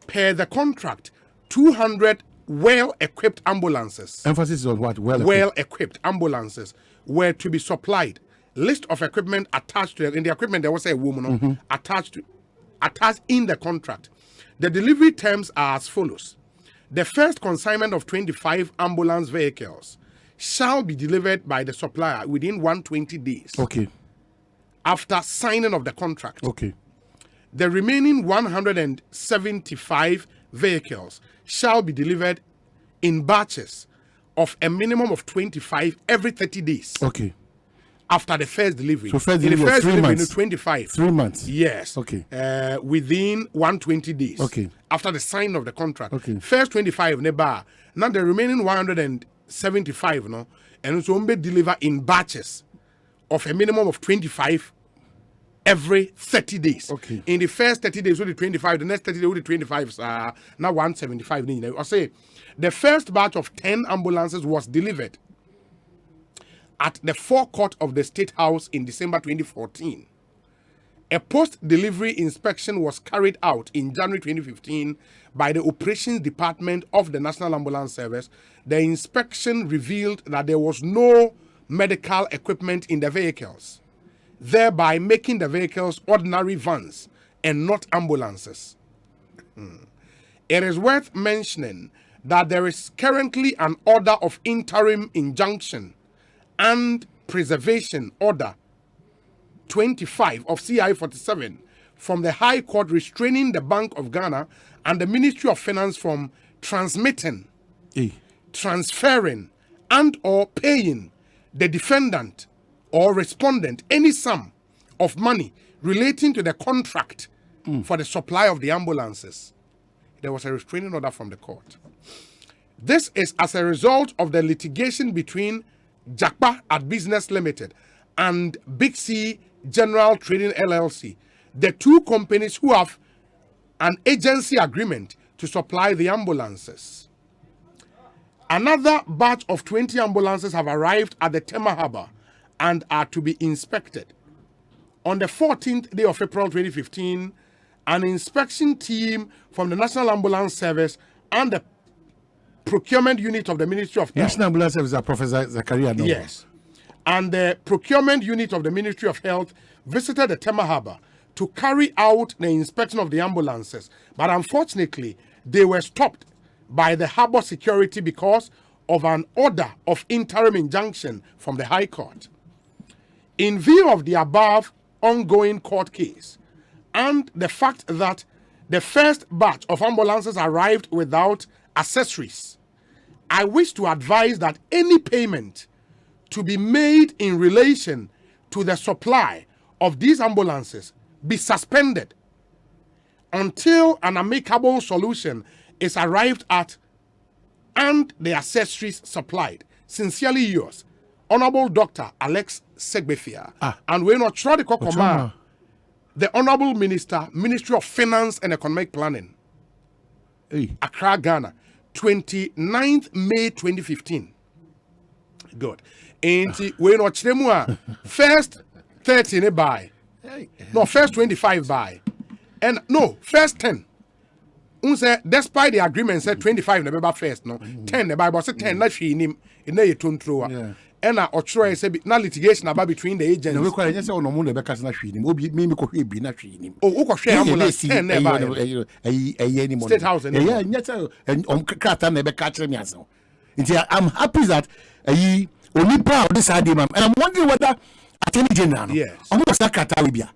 Per the contract, 200 well-equipped ambulances. Emphasis on what? Well-equipped ambulances were to be supplied. List of equipment attached to in the equipment there was a woman attached in the contract. The delivery terms are as follows. The first consignment of 25 ambulance vehicles shall be delivered by the supplier within 120 days. Okay. After signing of the contract. Okay. The remaining 175 vehicles shall be delivered in batches of a minimum of 25 every 30 days. Okay. after the first delivery. So first in the delivery first was 3 delivery, months. 25. 3 months. Yes. Okay. Within 120 days. Okay. After the signing of the contract. Okay. First 25 neba. Now the remaining 175 no, and so be deliver in batches of a minimum of 25 every 30 days. Okay. In the first 30 days, with the 25, the next 30 days, with the 25, now 175. I say the first batch of 10 ambulances was delivered at the forecourt of the State House in December 2014. A post-delivery inspection was carried out in January 2015 by the Operations Department of the National Ambulance Service. The inspection revealed that there was no medical equipment in the vehicles, thereby making the vehicles ordinary vans and not ambulances. It is worth mentioning that there is currently an order of interim injunction and preservation order 25 of CI 47 from the High Court restraining the Bank of Ghana and the Ministry of Finance from transmitting, transferring, and or paying the defendant or respondent any sum of money relating to the contract for the supply of the ambulances. There was a restraining order from the court. This is as a result of the litigation between Jakpa at Business Limited and Big C General Trading LLC, the two companies who have an agency agreement to supply the ambulances. Another batch of 20 ambulances have arrived at the Tema Harbour and are to be inspected. On the 14th day of April 2015, an inspection team from the National Ambulance Service and the procurement unit of the Ministry of Health. National Ambulance Service are Professor Zakaria. No? Yes. And the procurement unit of the Ministry of Health visited the Tema Harbour to carry out the inspection of the ambulances. But unfortunately, they were stopped by the harbour security because of an order of interim injunction from the High Court. In view of the above ongoing court case and the fact that the first batch of ambulances arrived without accessories, I wish to advise that any payment to be made in relation to the supply of these ambulances be suspended until an amicable solution is arrived at and the accessories supplied. Sincerely yours, Honorable Dr. Alex Segbefia. And we're not sure the Honorable Minister, Ministry of Finance and Economic Planning, Accra, Ghana, 29th May 2015. Good. And we're not sure first 30 buy. No, first 25 buy. And no, first 10. Despite the agreement said 25 never first, no. 10 the Bible said 10 not she him in a tuntrua. And I try say na litigation about between the agents. No, we just say no mo be cast na hwe him. Obi me ko hwe bi na hwe him. Oh, who share ambulance 10 never. State House. Yeah, nyata krata na be catch me aso. I'm happy that only proud this idea, and I'm wondering whether Attorney General, yes, I'm going to say Kataribia.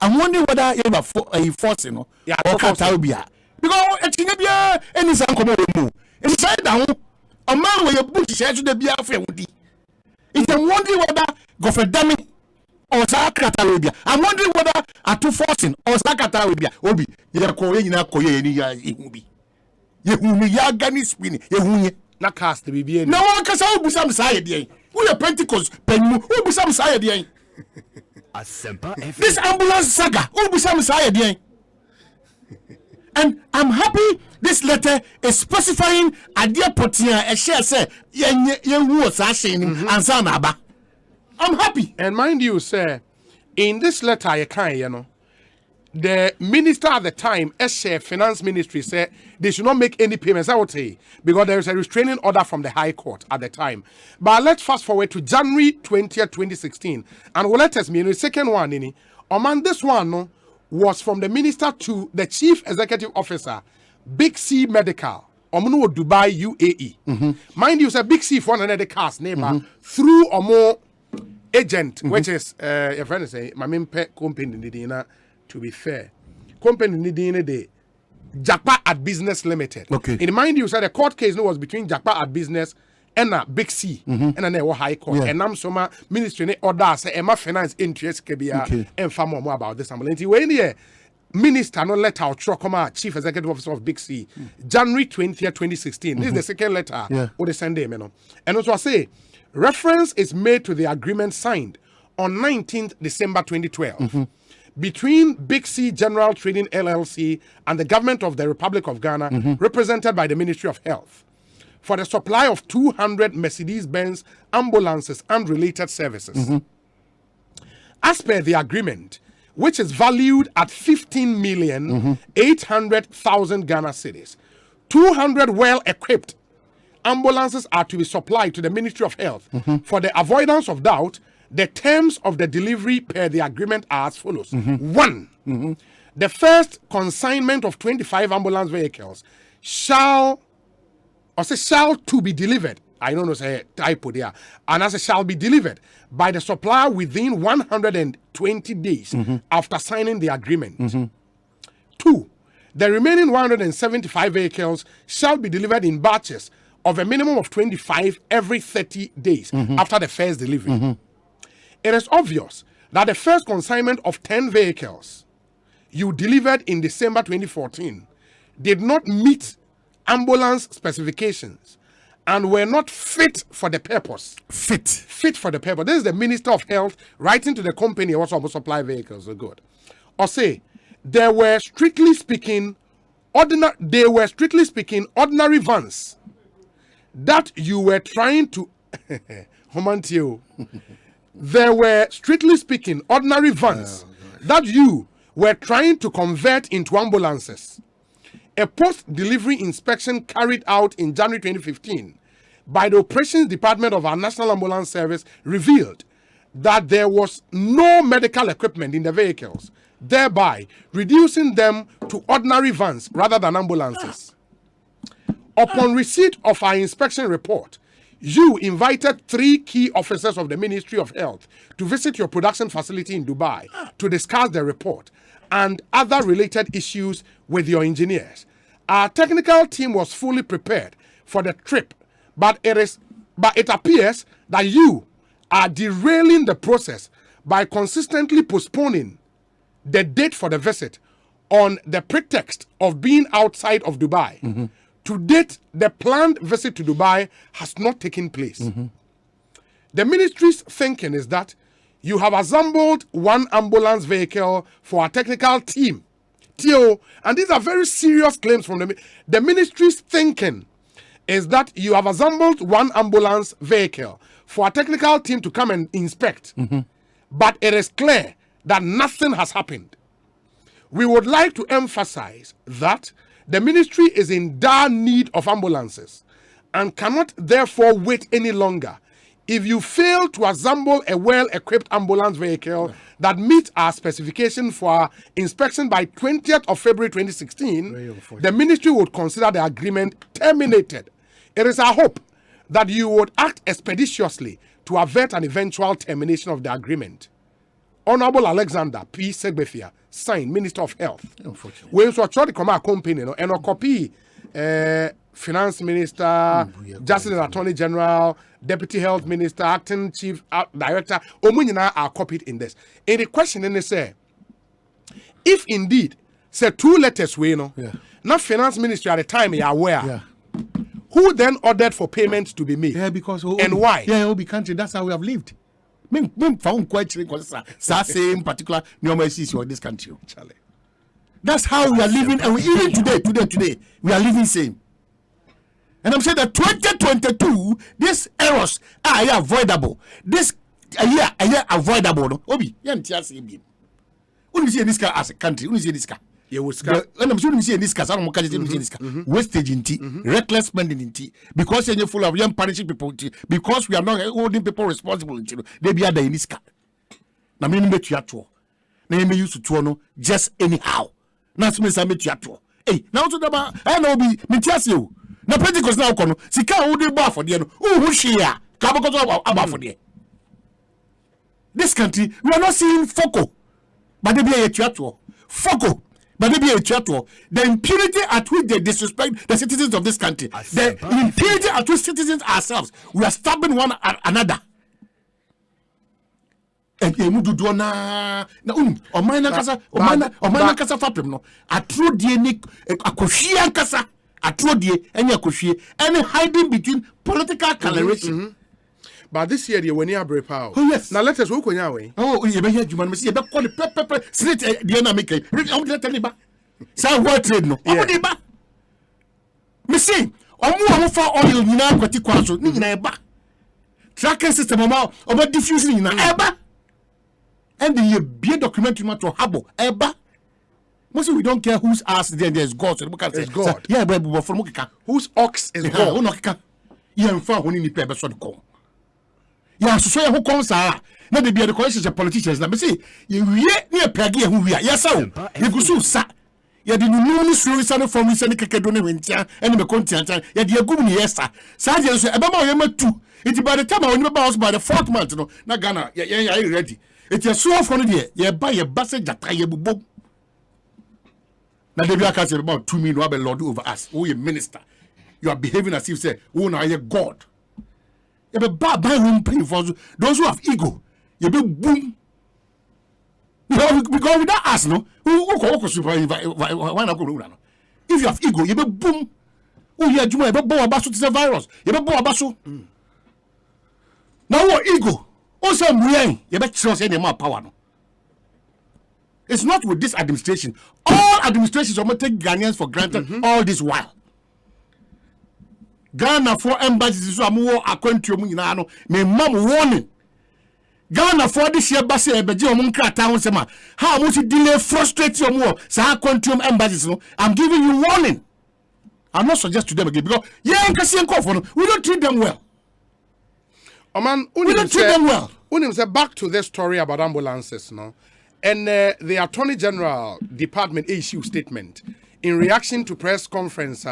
I'm wondering whether you have a force, you know, or Kataribia. Because it's going to be any some come over. It's said down a man with a bush says to the Bia Friend. It's I'm wondering whether go for dummy or Kataribia. I'm wondering whether are two forcing or Kataribia. Obi, you're calling na koye ni ya ihubi. Yehumi ya gani spini, yehunye. Na cast the BBN. No one can say Busam Sayed. We are Pentecost, Penmu, Busam Sayed. Asempa FM. This ambulance saga, Busam Sayed. And I'm happy this letter is specifying a dear Potia, a share say, Yen was ashing and Sanaba. I'm happy. And mind you, sir, in this letter, I can't, you know. The minister at the time, SC Finance Ministry, said they should not make any payments, I would say, because there is a restraining order from the High Court at the time. But let's fast forward to January 20th, 2016. And we'll let us mean the second one, this one no, was from the minister to the chief executive officer, Big C Medical, Omunu Dubai, UAE. Mind you, sir, Big C for another cast neighbor through a more agent, which is, your friend say, my main pet company, to be fair, company needing the Jakpa at Business Limited. Okay. In mind you said the court case was between Jakpa at Business ena big C ena na high court enam so ma ministry ne order say ema finance interest kebia emfa more about this ambulance we here minister no letter out come chief executive officer of big C January 20th 2016 this is the second letter what they send them you know and also I say reference is made to the agreement signed on 19th December 2012 between Big C General Trading LLC and the government of the Republic of Ghana represented by the Ministry of Health for the supply of 200 Mercedes-Benz ambulances and related services. As per the agreement, which is valued at 15,800,000 Ghana cedis, 200 well-equipped ambulances are to be supplied to the Ministry of Health. For the avoidance of doubt, the terms of the delivery per the agreement are as follows. 1. The first consignment of 25 ambulance vehicles shall to be delivered. I don't know, say typo there. And as it shall be delivered by the supplier within 120 days after signing the agreement. 2. The remaining 175 vehicles shall be delivered in batches of a minimum of 25 every 30 days after the first delivery. It is obvious that the first consignment of 10 vehicles you delivered in December 2014 did not meet ambulance specifications and were not fit for the purpose. Fit for the purpose. This is the Minister of Health writing to the company who also supply vehicles. So good. Or say, they were strictly speaking ordinary vans that you were trying to there were strictly speaking ordinary vans that you were trying to convert into ambulances. A post-delivery inspection carried out in January 2015 by the Operations Department of our National Ambulance Service revealed that there was no medical equipment in the vehicles, thereby reducing them to ordinary vans rather than ambulances. Upon receipt of our inspection report, you invited 3 key officers of the Ministry of Health to visit your production facility in Dubai to discuss the report and other related issues with your engineers. Our technical team was fully prepared for the trip, but it appears that you are derailing the process by consistently postponing the date for the visit on the pretext of being outside of Dubai. To date, the planned visit to Dubai has not taken place. The ministry's thinking is that you have assembled 1 ambulance vehicle for a technical team. And these are very serious claims from the ministry's thinking is that you have assembled 1 ambulance vehicle for a technical team to come and inspect. But it is clear that nothing has happened. We would like to emphasize that the ministry is in dire need of ambulances and cannot therefore wait any longer. If you fail to assemble a well-equipped ambulance vehicle that meets our specification for inspection by 20th of February 2016, the ministry would consider the agreement terminated. It is our hope that you would act expeditiously to avert an eventual termination of the agreement. Honorable Alexander P. Segbefia, signed, Minister of Health. We also try to come a company, and a copy Finance Minister, Justice and Attorney General, Deputy Health Minister, Acting Chief Director, Omunina are copied in this. And the question then they say, if indeed, say 2 letters we know, not Finance Ministry at the time you are aware, who then ordered for payments to be made? Because and why? Obi country, that's how we have lived. Found quite same particular issues in this country. That's how we are living, and even today, we are living same. And I'm saying that 2022, these errors are avoidable. This year avoidable. No, Obi, you see this car as a country. You see this car. And I'm sure you see this car. I'm this car. Wastage in tea, reckless spending in tea, because you're full of young punishing people. Because we are not holding people responsible. They be in this car. Now, me met you at all. Now, me used to no just anyhow. Now, me say met you at all. Hey, now to the bar. I know be me tell you. Na Pentecost now kono sika wo dey bar for there no who share ka because about for there. This country we are not seeing foco but they be a tuato foco But maybe a chatto, the impunity at which they disrespect the citizens of this country, the impunity at which citizens ourselves, we are stabbing one another. And Mudu Dona, or Mina Casa, or Mina Casa Fapim, no, a true DNA, a Koshia Casa, a true DNA, and a Koshia, and hiding between political coloration. But this year, when you are brave power. Oh, yes. Now let us walk on your way. Oh, you may hear you, man. You call the pepper, slit the dynamic. I'm going to tell you back. Say what trade no. I'm going to back. Me see, I'm for oil, you know, what you call so, never. Tracking system about diffusing in Eba. And the be documentary to Habo, Eba. Mostly we don't care whose ass there's God. So it's God. Yeah, but from Mokika. Whose ox is God? Who Nokika? You am far when you need paper so call. Yeah, so who comes are not the be the questions of politicians. Let me see. You near Peggy who we are. Yes, sir. You go so sat. You didn't know suicide from Mr. Kakadoni Winter and the content. You had your good yes, sir. Sergeant, about my two. It's by the time I remember us by the 4th month. No, not Ghana. Yeah, ready. It's a so funny year. You buy a basket that I boom. Now, the Biakas about 2 million lord over us. Oh, you minister. You are behaving as if you say, oh, now you're God. You be bad by room paying for those who have ego. You be boom. Because without us, no, who super why not go? If you have ego, you be boom. Oh, yeah, you be born about to virus. You be born about now what ego? Also, you be trust any more power. No, it's not with this administration. All administrations are going to take Ghanaians for granted all this while. Ghana for embassies so amu akwantuo mu nyina no me mam warning Ghana for this year basse ebeje omu nkrata ho sema how much delay frustrate you more sa akwantuo embassies no. I'm giving you warning. I'm not suggest to them again because we don't treat them well. Oh man, we don't treat them well. Back to this story about ambulances, no, and the Attorney General Department issued statement in reaction to press conference.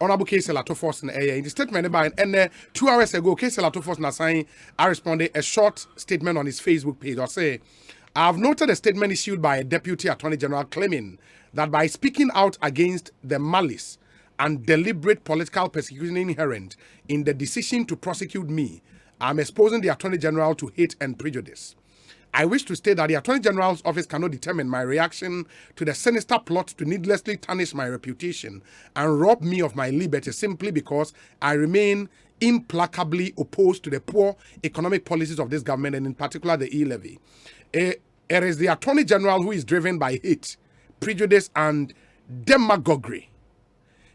Honorable Kesel Atofos in the statement about 2 hours ago, Kesel Atofos I responded a short statement on his Facebook page. I say, I have noted a statement issued by a Deputy Attorney General claiming that by speaking out against the malice and deliberate political persecution inherent in the decision to prosecute me, I am exposing the Attorney General to hate and prejudice. I wish to state that the Attorney General's office cannot determine my reaction to the sinister plot to needlessly tarnish my reputation and rob me of my liberty simply because I remain implacably opposed to the poor economic policies of this government and in particular the e-levy. It is the Attorney General who is driven by hate, prejudice and demagoguery.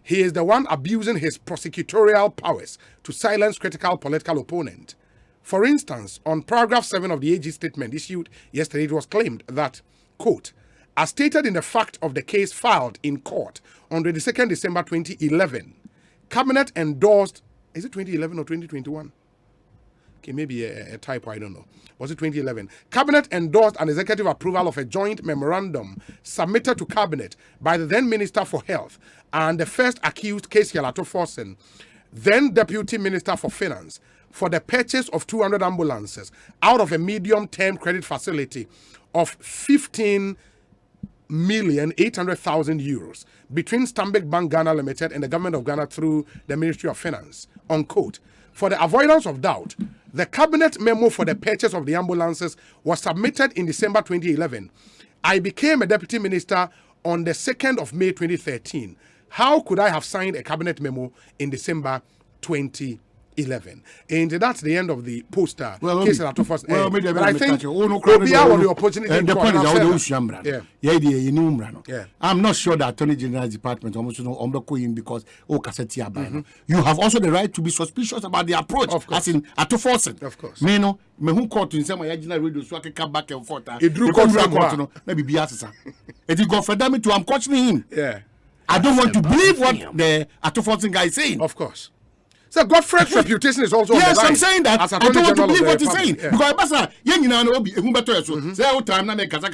He is the one abusing his prosecutorial powers to silence critical political opponent. For instance, on paragraph 7 of the AG statement issued yesterday, it was claimed that, quote, as stated in the fact of the case filed in court on 22nd December 2011, Cabinet endorsed, is it 2011 or 2021? Okay, maybe a typo, I don't know. Was it 2011? Cabinet endorsed an executive approval of a joint memorandum submitted to Cabinet by the then Minister for Health and the first accused, Kesel Atofos, then Deputy Minister for Finance, for the purchase of 200 ambulances out of a medium-term credit facility of 15,800,000 euros between Stanbic Bank Ghana Limited and the Government of Ghana through the Ministry of Finance, unquote. For the avoidance of doubt, the Cabinet memo for the purchase of the ambulances was submitted in December 2011. I became a Deputy Minister on the 2nd of May 2013. How could I have signed a Cabinet memo in December 2011? And that's the end of the poster. Well, but I think the opportunity. The point is, I'm not sure that Attorney General's Department almost because you have also the right to be suspicious about the approach, as in Atofos. Of course. Me who caught in some radio so I can come back and forth. It drew court. Maybe Biasa. It is God for them to I'm questioning him. Yeah. I don't want to believe what the Atofos guy is saying. Of course. So Godfrey's reputation is also yes, on the line. I'm saying that. I don't want to believe what he's saying. Yeah. Because Basa, you know, who better so say all time na make kasa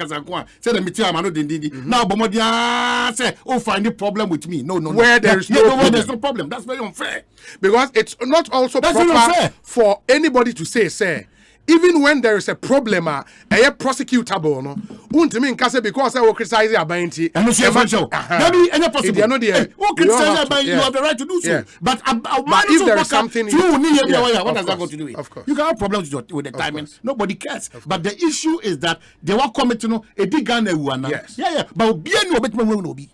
say the meeting am no dindi. Now Bomodia say, oh, find a problem with me. No. Where there is no problem. That's very unfair. Because it's not also proper for anybody to say, even when there is a problem, prosecutable, no. Untimi nkase because I will criticize Abanti. And no show. Maybe any possible. They are not there. Criticize Abanti, you have the right to do so. Yeah. But if there is something, what does that got to do with? Of course. You can have problems with the timing. Nobody cares. But the issue is that they were coming to know a big gun. Yes. Yeah. But bien no better will be.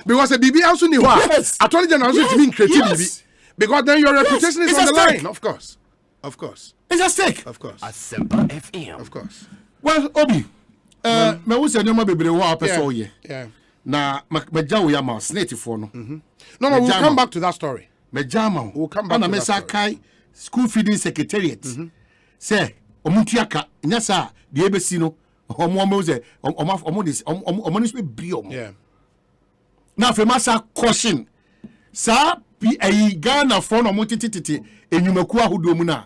Because a BB also knew what. Yes. Attorney General also mean creativity. Because then your reputation is on the line. Of course. It's a stake. Of course. Asempa FM. Of course. Well, Obi, me wo se nyoma bebre wo apeso ye. Yeah. Na meja wo ya ma snake for no. No, we'll come back to that story. Meja ma. We'll come back to that story. Kai school feeding secretariat. Say, omuntiaka nya sa de ebesi no. Omo ze omo ni bri omo. Yeah. Na fe masa caution. Sa Ghana for no motititi enyumaku ahodo mu na.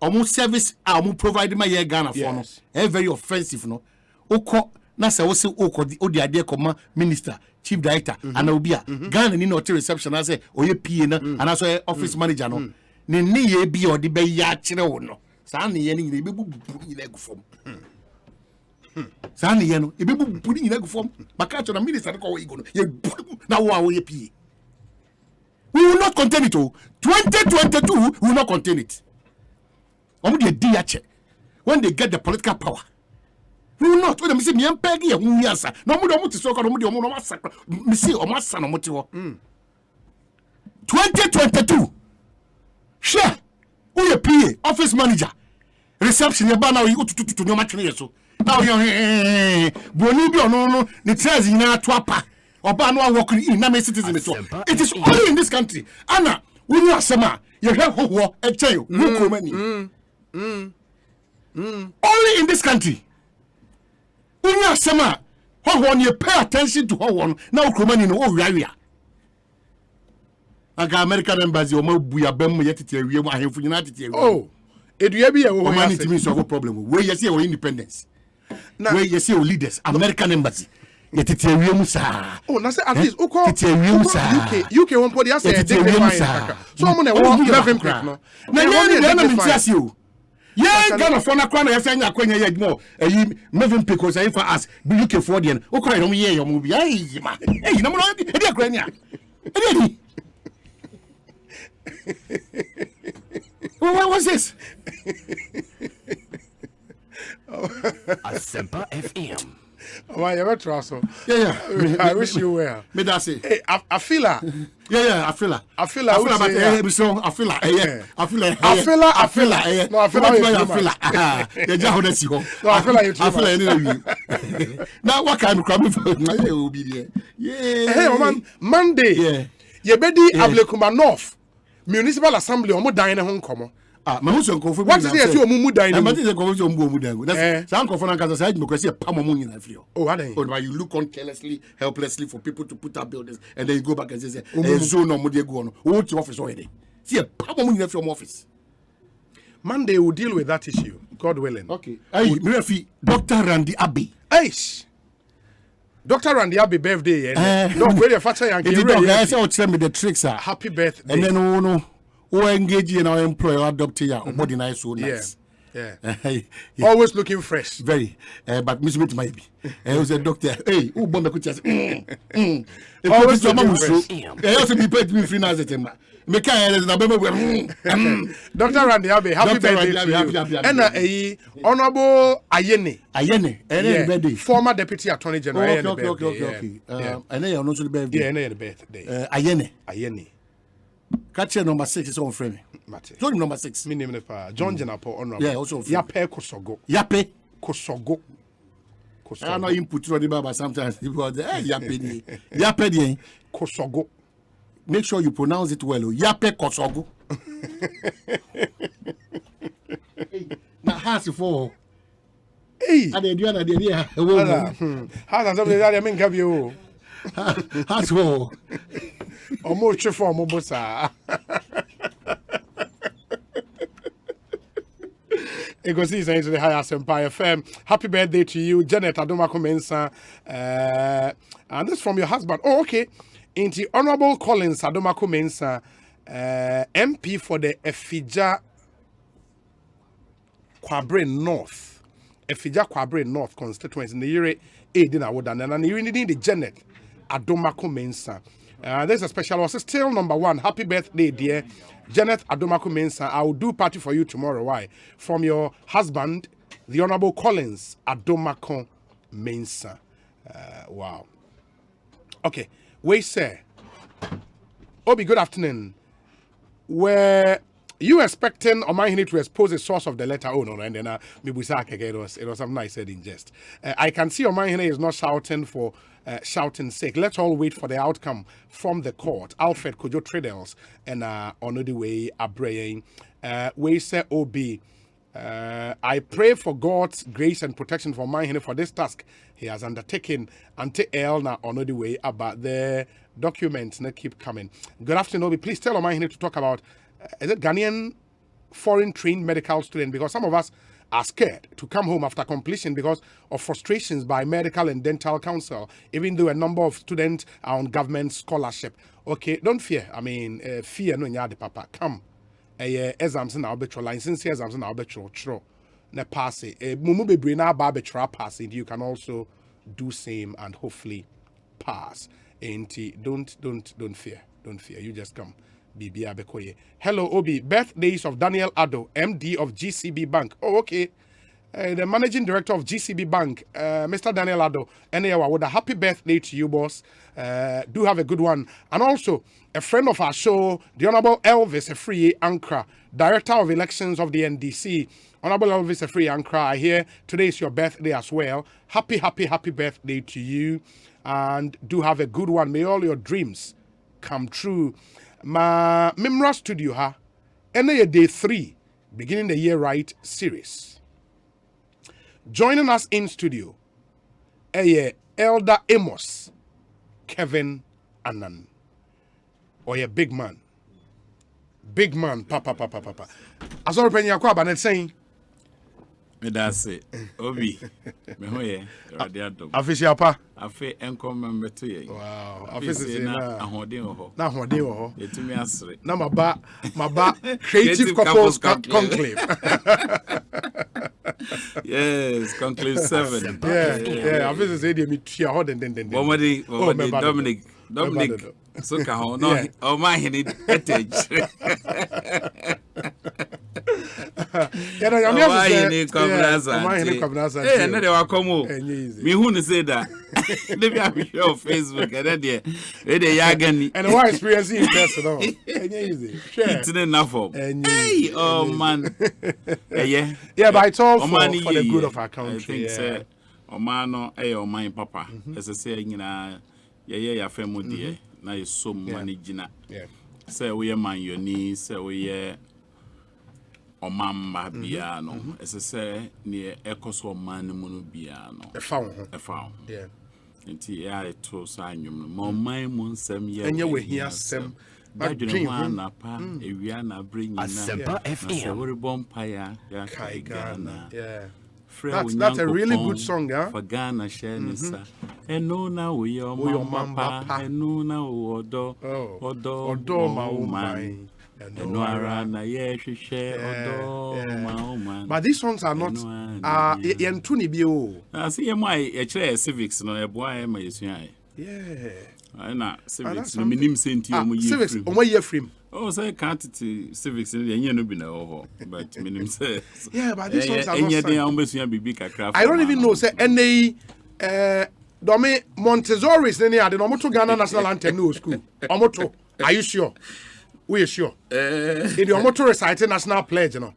Omo service omo provide my Ghana for no. Very offensive no. Oko na se wo se oko odi ade koma minister chief director ana obi a Ghana ni no reception na say oye PA na ana so office manager no. Ne ye bi odi be ya kire wo no. Sa ne ye ni be bu ni leg form. Sa ne ye no e be bu ni leg form. Maka cho na minister ko wo igo no. Ye na wo ye PA. We will not contain it. 2022, we will not contain it. When they get the political power, we will not. When they say, "Me am pegi ya uniyasa," no mo do mo ti so ko no mo di mo masakra. Me say o masa no mo ti wo. 2022. Sure. Who ye PA, office manager, reception ye ba na you tututu no ma twene yeso. Now you boni bi ono no ni trez nyina to apa. Oba no work in na citizen it is only in this country. Anna, when you asema, you have ho e cheyo, who many. Only in this country. When you asema, ho you pay attention to ho one, now kromani no area. Aga American embassy o ma buya bem yetete awie mu ahemfu nyina tete awie. Oh, edua bi e wo man it means of problem. We yes your independence. We yes your leaders, American embassy. Oh, na say at least UK won put the say so I'm going to walk 11 quick no. Na ye na mentias you. Ye Ghana for na kwa na yesa nya kwanya ye mo eyi Mevin Pecos ayi for us be UK for the o kwa no ye yo mo bi ayi ma eyi na mo no e dey akwanya e dey what was this? Asempa FM. Oh, you ever trust so? Yeah. I wish you were. Me that say. Hey, I feel her. Yeah, I feel her. I feel her. But I feel her. Yeah. I feel her. No, I feel her. You just hold us. No, I feel like you. I feel like now what kind of crime for my will be there? Yeah. Hey, man, Monday. Yeah. You better Ablekuma North Municipal Assembly. Omo dine home come. What is it? Mumu dine. What is it? That's some confound because I because Pamamuni in Frio. Oh, why you look on carelessly, helplessly for people to put up buildings and then you go back and say, "So no more go on. What's your office already?" See a Pamamuni from office. Monday will deal with that issue, God willing. Okay. Hey, Dr. Randy Abbey. Aish. Dr. Randy Abbey birthday. No, where your father and I say, tell me the tricks are happy birthday. And then no. Who engage in our employer adopt ya body nice so nice. Yeah. Always looking fresh. Very. But Miss Smith might be. Was a doctor. Hey, who bomb could just always looking fresh. I also be paid me free now at him. Dr. Randy Abbey, happy birthday to you. And Honorable Ayene, former Deputy Attorney General. Okay. And then also the birthday. Yeah, and the birthday. Ayene. Catcher number 6 is on frame. John number 6. Me name John Jenapo Honorable. Yeah, also Yape Kosogo. I know input to the Baba sometimes because Yape Kosogo. Make sure you pronounce it well. Yape Kosogo. Now has for. Hey. I did you idea. How does somebody mean give you? Has for. Almost for Mobosa. Ekosiisen into the high Asempa FM. Happy birthday to you, Janet Adomako Mensa. And this from your husband. Oh, okay. Into Honorable Collins Adomako Mensa, MP for the Efija Kwabre North. Efija Kwabre North constituency in the year Edin Awodan and you need the Janet Adomako Mensa. There's a special also still number 1. Happy birthday, dear Janet Adomako Mensa. I will do party for you tomorrow. Why? From your husband, the Honorable Collins Adomako Mensa. Wow. Okay. Wait, sir. Obi, good afternoon. Were you expecting Omahini to expose the source of the letter? Oh, no, and then it was something I said in jest. I can see Omahini is not shouting for shouting's sake. Let's all wait for the outcome from the court. Alfred Kojo Tradels and on the way Abraying. We say Obi. I pray for God's grace and protection for Omahini for this task he has undertaken until Elna on the way about the documents that keep coming. Good afternoon, Obi. Please tell Omahini to talk about is it Ghanaian foreign trained medical student, because some of us are scared to come home after completion because of frustrations by medical and dental council, even though a number of students are on government scholarship. Okay, don't fear. I mean, fear no nyade papa. Come. Exams na obetro license exams na obetro chro na pass it. Mumu bebre na ba betro pass it. You can also do same and hopefully pass. Don't fear. Don't fear. You just come. Hello, Obi. Birthdays of Daniel Addo, MD of GCB Bank. Oh, okay. The managing director of GCB Bank, Mr. Daniel Addo. Anyway, with a happy birthday to you, boss. Do have a good one. And also, a friend of our show, the Honorable Elvis Efree Ankra, Director of Elections of the NDC. Honorable Elvis Efree Ankra, I hear today is your birthday as well. Happy birthday to you. And do have a good one. May all your dreams come true. Ma Mimra Studio ha. Day 3, beginning the year right series. Joining us in studio, Elder Amos Kevin Annan. Or a big man. Big man, papa. As all penny akwa banet saying. Me that's it. Obi. Me hoye. Radiato. Official pa. Afe enkom membeto ye. Wow. Official na ahoden ho. Na ahoden ho. Yetumi asre. Na maba creative couples conclave. Yes, conclave 7. Yeah. Official say dey me tua ho den. Bomadi Dominic. So ka ho no o ma hini etage. Yeah, no, I'm here Hey, no, they were come. Me who say that. They be on Facebook and then they yagan. And why experiencing in person? Easy. It's enough for. Hey, oh man. Yeah, but it's all for the good of our country. I think say, oh man, no, oh my papa. As I say, you know, yeah, family dear. Now you so money, Gina. Yeah. Say we are man your knees. Say we are. Omamba biano, as I say, near Ecoso man mono biano. A found. Yeah. Until I told Sanyum, more my moon some year, and you will hear some. But you know, Napa, Ariana bring Asempa FM. Very bonfire, Ghana. Yeah. That's a really good song, huh? For Ghana, Shenisa. And no, now we are Mamba, and no, now, Odo, my. But these songs are not Yantuni bio. I see my civics no a boy my yeah. I na civics no minim senti civics on year frame. Oh, say can't civics no be na but minim say. Yeah, but these songs are not. I don't even know say any Domi Montessori's any are the Omoto Ghana National Anthem no school. Omoto, are you sure? We are sure. In the Omoto reciting national pledge, you know.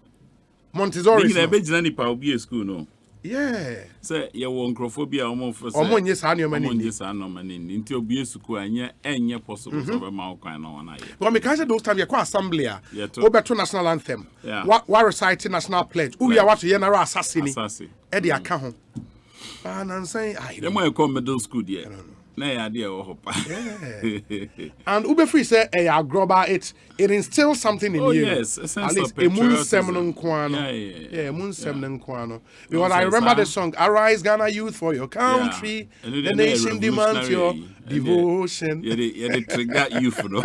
Montessori. You be jina ni pa obi school no. Yeah. Say you won crophobia omo for say. Omo nyesa no mani. Omo nyesa no mani. Nti obi school anya enye possible so be ma okwan na wona ye. But me can say those time you kwa assembly a. Obeto national anthem. What reciting national pledge. Who you what you na assassin. E dey aka ho. And I'm saying I. Dem come middle school there. Na idea hopa. And Ubefree said, "Hey, Agroba, it instills something in you." Yes, a sense at least of patriotism. Because I remember the song, "Arise, Ghana youth, for your country. The nation demands your devotion." Yeah, they trigger you for no.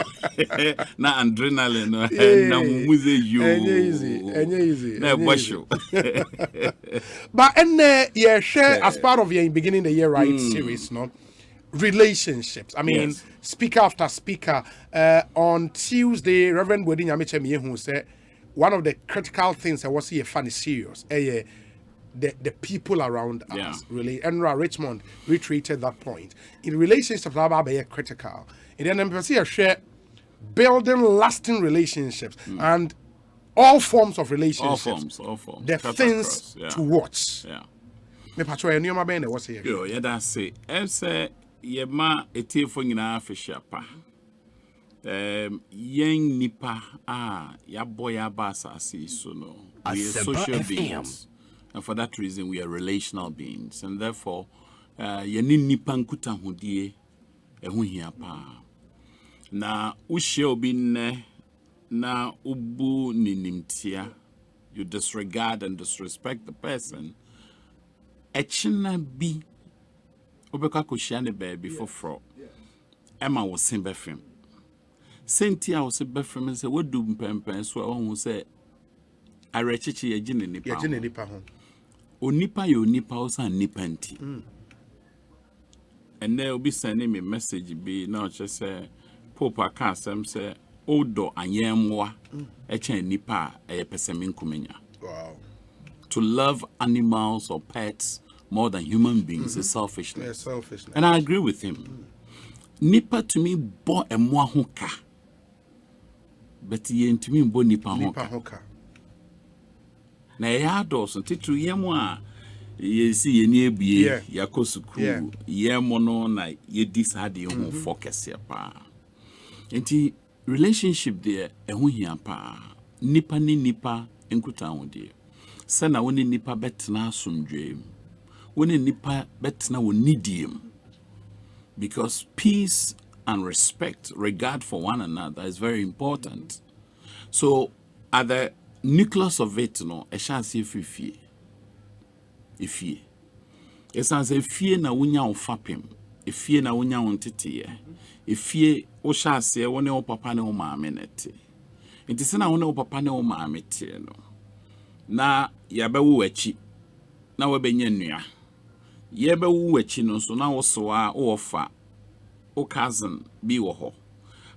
Na adrenaline, no. Na mumuze you. Easy. Na basho. But yeah, share as part of your beginning the year right series, no. Relationships. I mean, speaker after speaker. On Tuesday, Reverend Wedin Yamiche who said one of the critical things I was here funny serious. The people around us really. Enra Richmond retreated that point. In relationships, are critical. And then I'm share building lasting relationships and all forms of relationships. All forms. The things to watch. Yeah. Me patro enuma ben what's here. Yo, yeah, that's it. Say yema etifo nyina afisha pa. Yen nipa ya boy abasasi so no. We are social beings. And for that reason we are relational beings. And therefore yeni nipa nkuta hodie ehu hia pa. Na uhye obi ne na ubu ninimtia. You disregard and disrespect the person. Echina bi obeka ko hia ne baby foforo Emma was in befim Sentia was befim say we do mpempen so won say arechichi ye gine nipa ho onipa ye onipa o san nipa nti and there obi send me message bi na o say pope aka asem say odo anyemwa echen nipa e pesemi nkumenya. Wow. To love animals or pets more than human beings is selfishness. Yeah, selfishness. And I agree with him. Nipa to me bo emwa hoka. But ye to me bo nipa hoka. Na ya dos ntitu yemu a ye si ye ni ebie yakosuku yemu no na ye disade ho focus ya pa. Enti relationship there ehu hia pa. Nipa ni nipa enkuta ho de. Sana woni nipa betna asomdwe woni nipa betna wonidiem because peace and respect, regard for one another is very important. So at the nucleus of it no e sha se fifie esan se fie na wonya wo fapem efie na wonya wo ntete efie wo sha se woni wo papa ne wo maame nete nti se na woni wo papa ne wo maame te no na yabewu wachi na wabenya nnua yabewu wachi no so na wosoa ofa o cousin bi wo ho.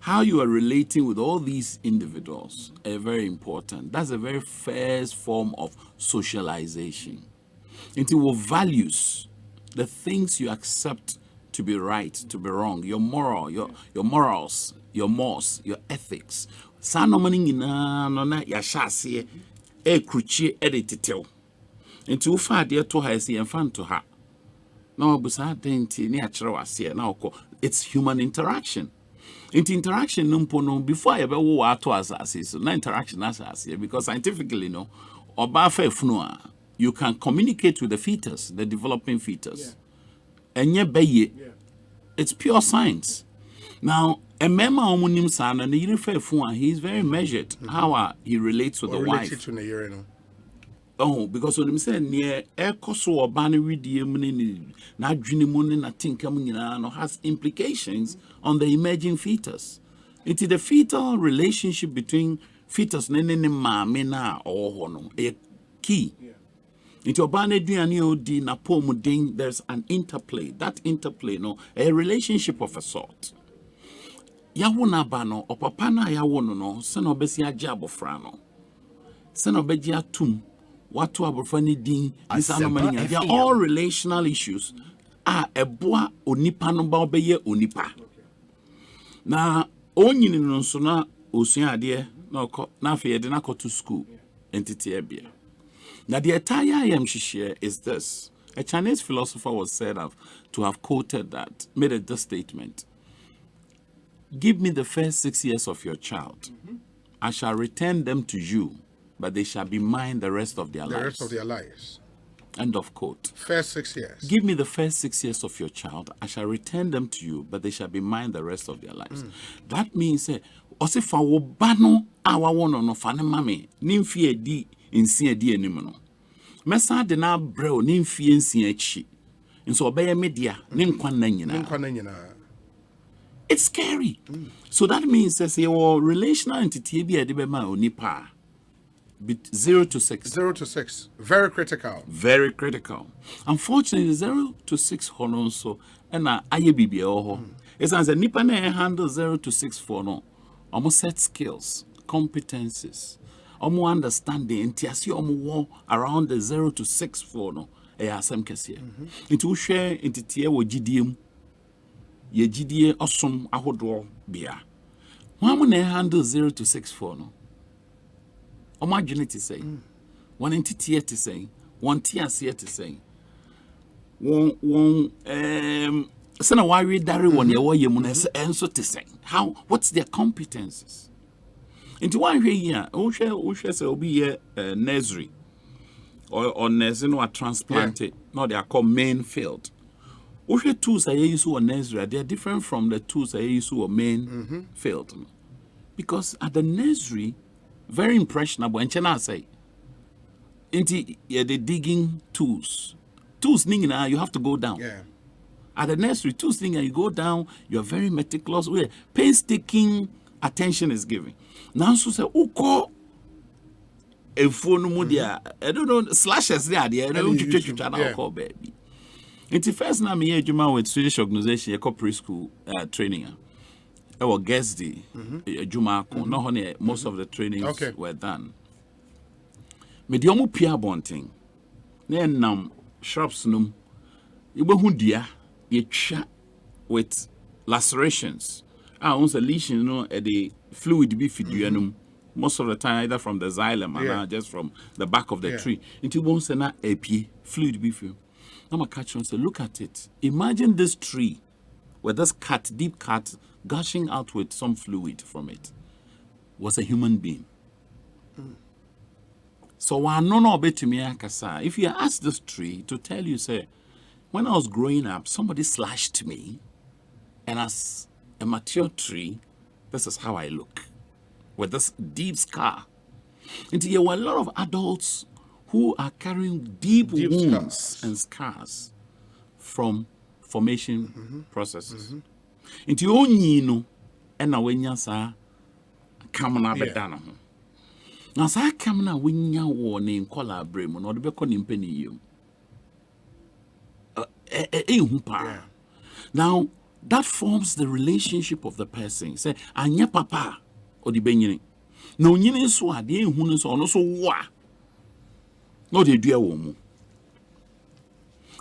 How you are relating with all these individuals are very important. That's the very first form of socialization. Into your values, the things you accept to be right, to be wrong, your moral, your morals, your mores, your ethics. Sanomani ina no na ya shase e kruchi editetel. Into ufa de to ha esi enfan to ha. Na obusa denti ni akere wase na okọ. It's human interaction. Into interaction no before I ever wo ato asase so na interaction asase because scientifically no oba fa funu a you can communicate with the fetus, the developing fetus. Enye beye. It's pure science. Now a mema omunim sana na yiri fa funu he's very measured how he relates with the wife. To the Oh, because when him say near ekoso oba ne widie mu ne na adwene mu ne na tinkam nyina no has implications on the emerging fetus. It is the fetal relationship between fetus ne maame na oho no a key. Into oba ne duane odi na pomuden there's an interplay. That interplay no a relationship of a sort. Yawo na ba no opapa na yawo no se na obesi agye abofra no. Se na obeji atum what din they are all relational issues. Eboa onipa no ba obeye onipa. Na onyini no so na osua ade na okọ na afa ye de na to school entity ebia. Now the entire share is this. A Chinese philosopher was said to have quoted that, made this statement. Give me the first 6 years of your child. I shall return them to you, but they shall be mine the rest of their lives. The rest of their lives. End of quote. First 6 years. Give me the first 6 years of your child. I shall return them to you, but they shall be mine the rest of their lives. That means, Osifa wobano awa wono no fane mame nimfie di nsia di anim no. Mesa de na brɛ nimfie nsia akyi. Nso obeye media ne nkwa na nyina. It's scary. So that means your relational entity bi ade be ma onipa 0 to 6. 0 to 6. Very critical. Very critical. Unfortunately, 0 to 6 hono so na aye bibia ho. It's as a nipa na handle 0 to 6 for no. Almost set skills, competencies, almost understanding, entiasi almost around the 0 to 6 for no. Asem kese. Into share entity wo GDM. Ye GDA osom ahodo bia. One na handle 0 to 6 for no. Imagine to say, one entity to say, one TSC to say, one Sana why read that one year and so to say how what's their competences? Into one here, Usha say will be a nursery or nursing or transplanted, no, they are called main field. Usha tools I use to a nursery, they are different from the tools I use to a main field. Because at the nursery, very impressionable, and China say, into the digging tools. Tools ningina, you have to go down. Yeah. At the nursery, tools ningina, you go down, you're very meticulous. Painstaking attention is given. Now, so say, Uko, a phone media, I don't know, slashes there, I don't you call baby. It's the first time I hear with Swedish organization, a preschool training. I was guest the Juma, no honey, most of the trainings were done. Mediomu Pia Bonting, then shrubs num, you hundia, you chat with lacerations. I also lesion, the fluid be fiduanum, most of the time either from the xylem or just from the back of the tree. Until once and a fluid be filled. I'm a catch on say, look at it. Imagine this tree with this cut, deep cut, gushing out with some fluid from it. Was a human being. So if you ask this tree to tell you, say, when I was growing up, somebody slashed me, and as a mature tree, this is how I look, with this deep scar. And there were a lot of adults who are carrying deep wounds and scars from formation processes. Into your own, and now when you say, come on, bedana. Now, say, come now when you warning collaborate, or the becon in penny you. Now, that forms the relationship of the person. Say, Anya papa or the beginning. No, you know, so I didn't who so no so what. No, they do a woman.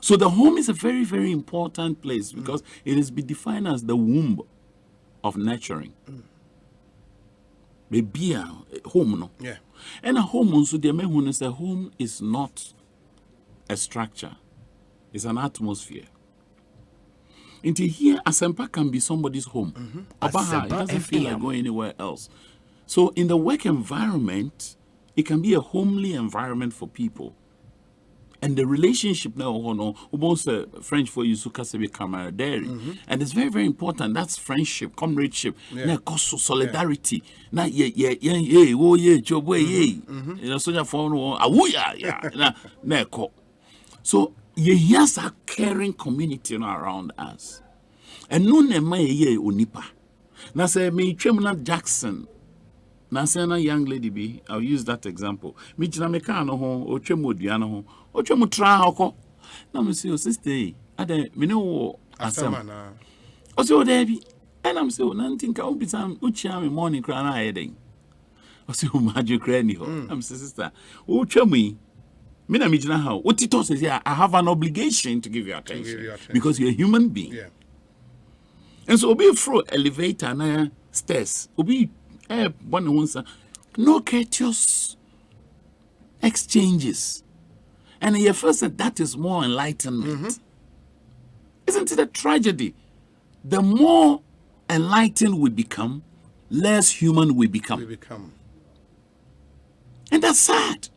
So the home is a very, very important place because it is be defined as the womb of nurturing. Maybe a home, no. Yeah. And a home also the main is the home is not a structure; it's an atmosphere. Into here, Asempa can be somebody's home. Abaha, it doesn't feel like going anywhere else. So in the work environment, it can be a homely environment for people. And the relationship now, almost French for you, camaraderie. And it's very, very important. That's friendship, comradeship, solidarity. So, here's a caring community around us. And no name unipa. Now, say, me, Tremona Jackson. Nasana young lady be, I'll use that example. Mijina mekano ho, ochemu diano ho, ochemu tra hoko. Na me say, sister, ade me no asem. Oso debi, and I'm so nantin ka obi sam uchia me morning kra na heden. Oso maju kra ni ho. I'm sister, ochemu me na mijina ha. Otito says, I have an obligation to give you attention because you're a human being. Yeah. And so obi through elevator na stairs, obi no courteous exchanges. And you first said that is more enlightenment. Isn't it a tragedy? The more enlightened we become, less human we become. And that's sad.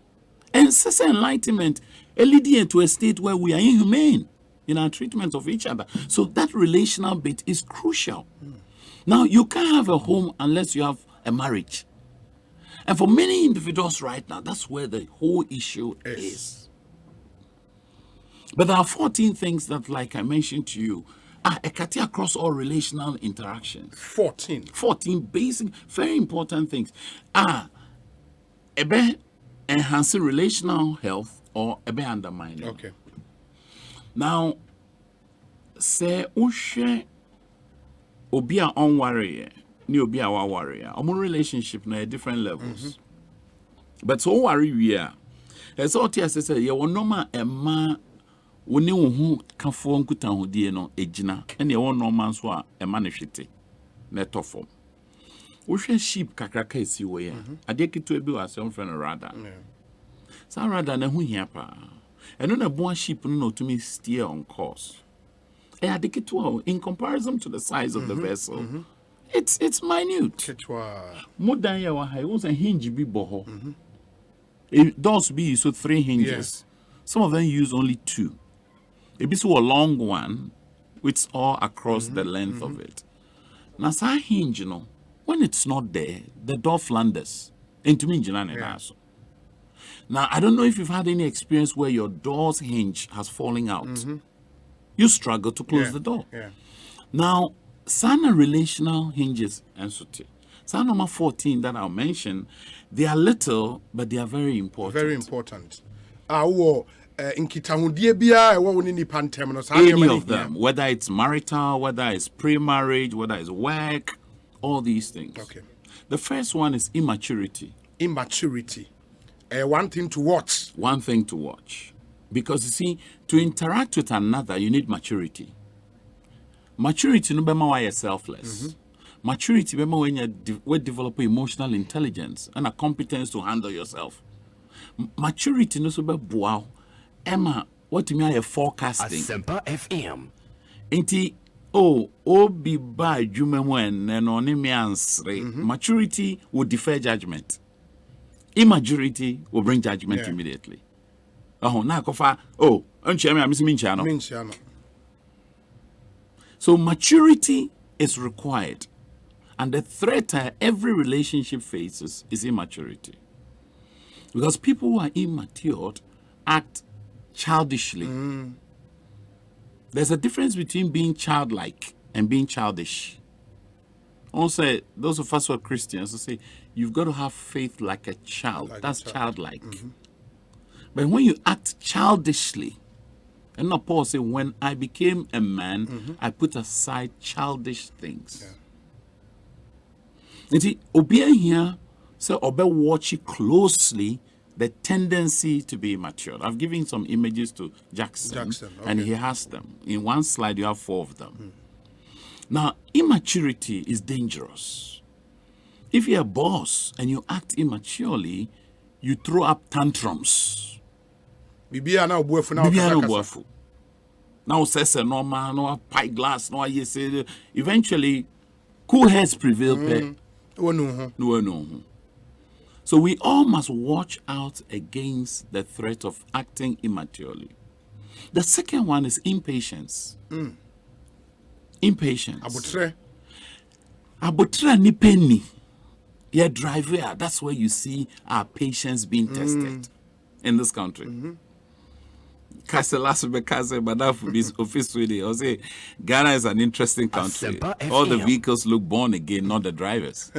And such enlightenment, leading into a state where we are inhumane in our treatment of each other. So that relational bit is crucial. Now, you can't have a home unless you have a marriage. And for many individuals right now, that's where the whole issue is. But there are 14 things that, like I mentioned to you, are ekati across all relational interactions. 14 basic, very important things. Ebe enhancing relational health or ebe undermining. Okay. Now, say ushe obi a on worry, ni obi a wa worry. Our relationship na different levels. But so worry we are. As all TS say, you will normal emma woni wo hu kafo nkuta hodie no ejina ene ye won normal so a emma ne hwete na tofom. Wo hwe sheep kakraka esi wo ye. Ade kitu bi wa some friend rather. Sa rather na hu hia pa. Eno na bon sheep no to me steer on course. Ade kitu in comparison to the size of the vessel. It's minute. Modan ya wa hai won say hinge bi boho. Those be so 3 hinges. Some of them use only 2. It be so a long one, which is all across the length of it. Now, sa hinge, when it's not there, the door flanders. And to me, now, I don't know if you've had any experience where your door's hinge has fallen out. You struggle to close the door. Now, sana relational hinges and so on. Sana number 14 that I'll mention, they are little, but they are very important. Very important. Any of them, whether it's marital, whether it's pre-marriage, whether it's work, all these things. Okay. The first one is immaturity. Immaturity. One thing to watch. One thing to watch. Because you see, to interact with another, you need maturity. Maturity no be why you're selfless. Maturity be when you develop emotional intelligence and a competence to handle yourself. Maturity no so be wow. Emma, what do you mean forecasting? Asempa FM. Enti obi ba adwuma mu en no ne me ansre. Maturity will defer judgment. Immaturity will bring judgment immediately. Na kofa anche me amisi mincha no. So maturity is required. And the threat every relationship faces is immaturity. Because people who are immature act childishly. There's a difference between being childlike and being childish. Also, those of us who are Christians will say, you've got to have faith like a child. That's childlike. But when you act childishly, and not Paul say, when I became a man, I put aside childish things. You see, obey here, so obey watch it closely, the tendency to be immature. I've given some images to Jackson and he has them. In one slide, you have 4 of them. Now, immaturity is dangerous. If you're a boss and you act immaturely, you throw up tantrums. Now, says a normal, no pie glass, no, you say, eventually, cool heads prevail. No. So we all must watch out against the threat of acting immaturely. The second one is impatience. Impatience. Abotre ni penny. Yeah, driver. That's where you see our patience being tested in this country. Ghana is an interesting country. All the vehicles look born again, not the drivers.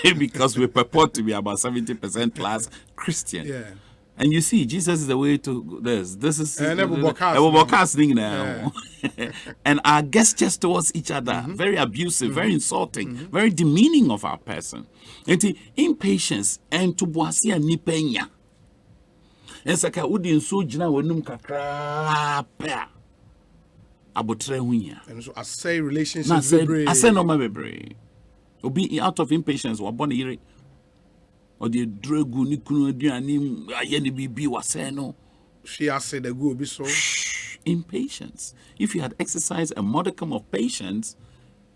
Because we purport to be about 70% plus Christian. And you see, Jesus is the way to this. This is now. And our gestures towards each other, very abusive, very insulting, very demeaning of our person. And impatience and to boasia nipenya. And saka udi nso jina wenum kakra pa. Abotre hunya. And so I say relationships. I say no bebre. Obi out of impatience wa born ire. Or the dragu ni kunu aduani aye ni bibi wa say no. She has said the go be so. Impatience. If you had exercised a modicum of patience,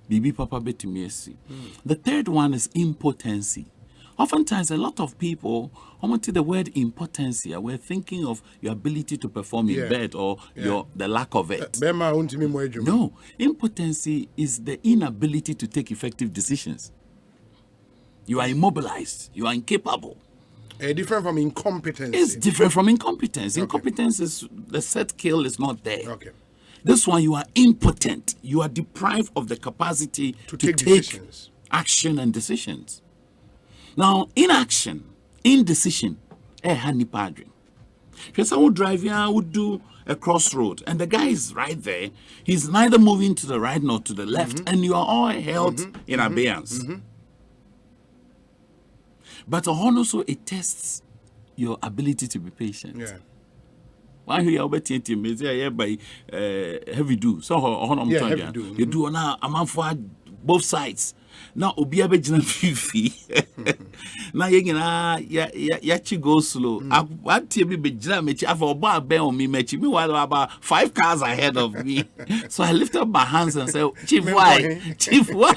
bibi papa betimiesi. The third one is impotency. Oftentimes, a lot of people, to the word impotency, we're thinking of your ability to perform in bed or the lack of it. No, impotency is the inability to take effective decisions. You are immobilized. You are incapable. Different from incompetence. It's different from incompetence. Okay. Incompetence is the set kill is not there. Okay. This one, you are impotent. You are deprived of the capacity to take decisions. Action and decisions. Now, inaction, indecision, honey padre. Someone would drive here, would do a crossroad, and the guy is right there. He's neither moving to the right nor to the left, and you are all held in abeyance. But also, it tests your ability to be patient. Yeah. Why you are by heavy do so heavy do. You do now I'm for both sides. Now obi abegina fifi. Now ya chi go slow. I tie be begina mechi afa obo aben on me mechi. Meanwhile about 5 cars ahead of me. So I lift up my hands and say, Chief, why? Chief, why?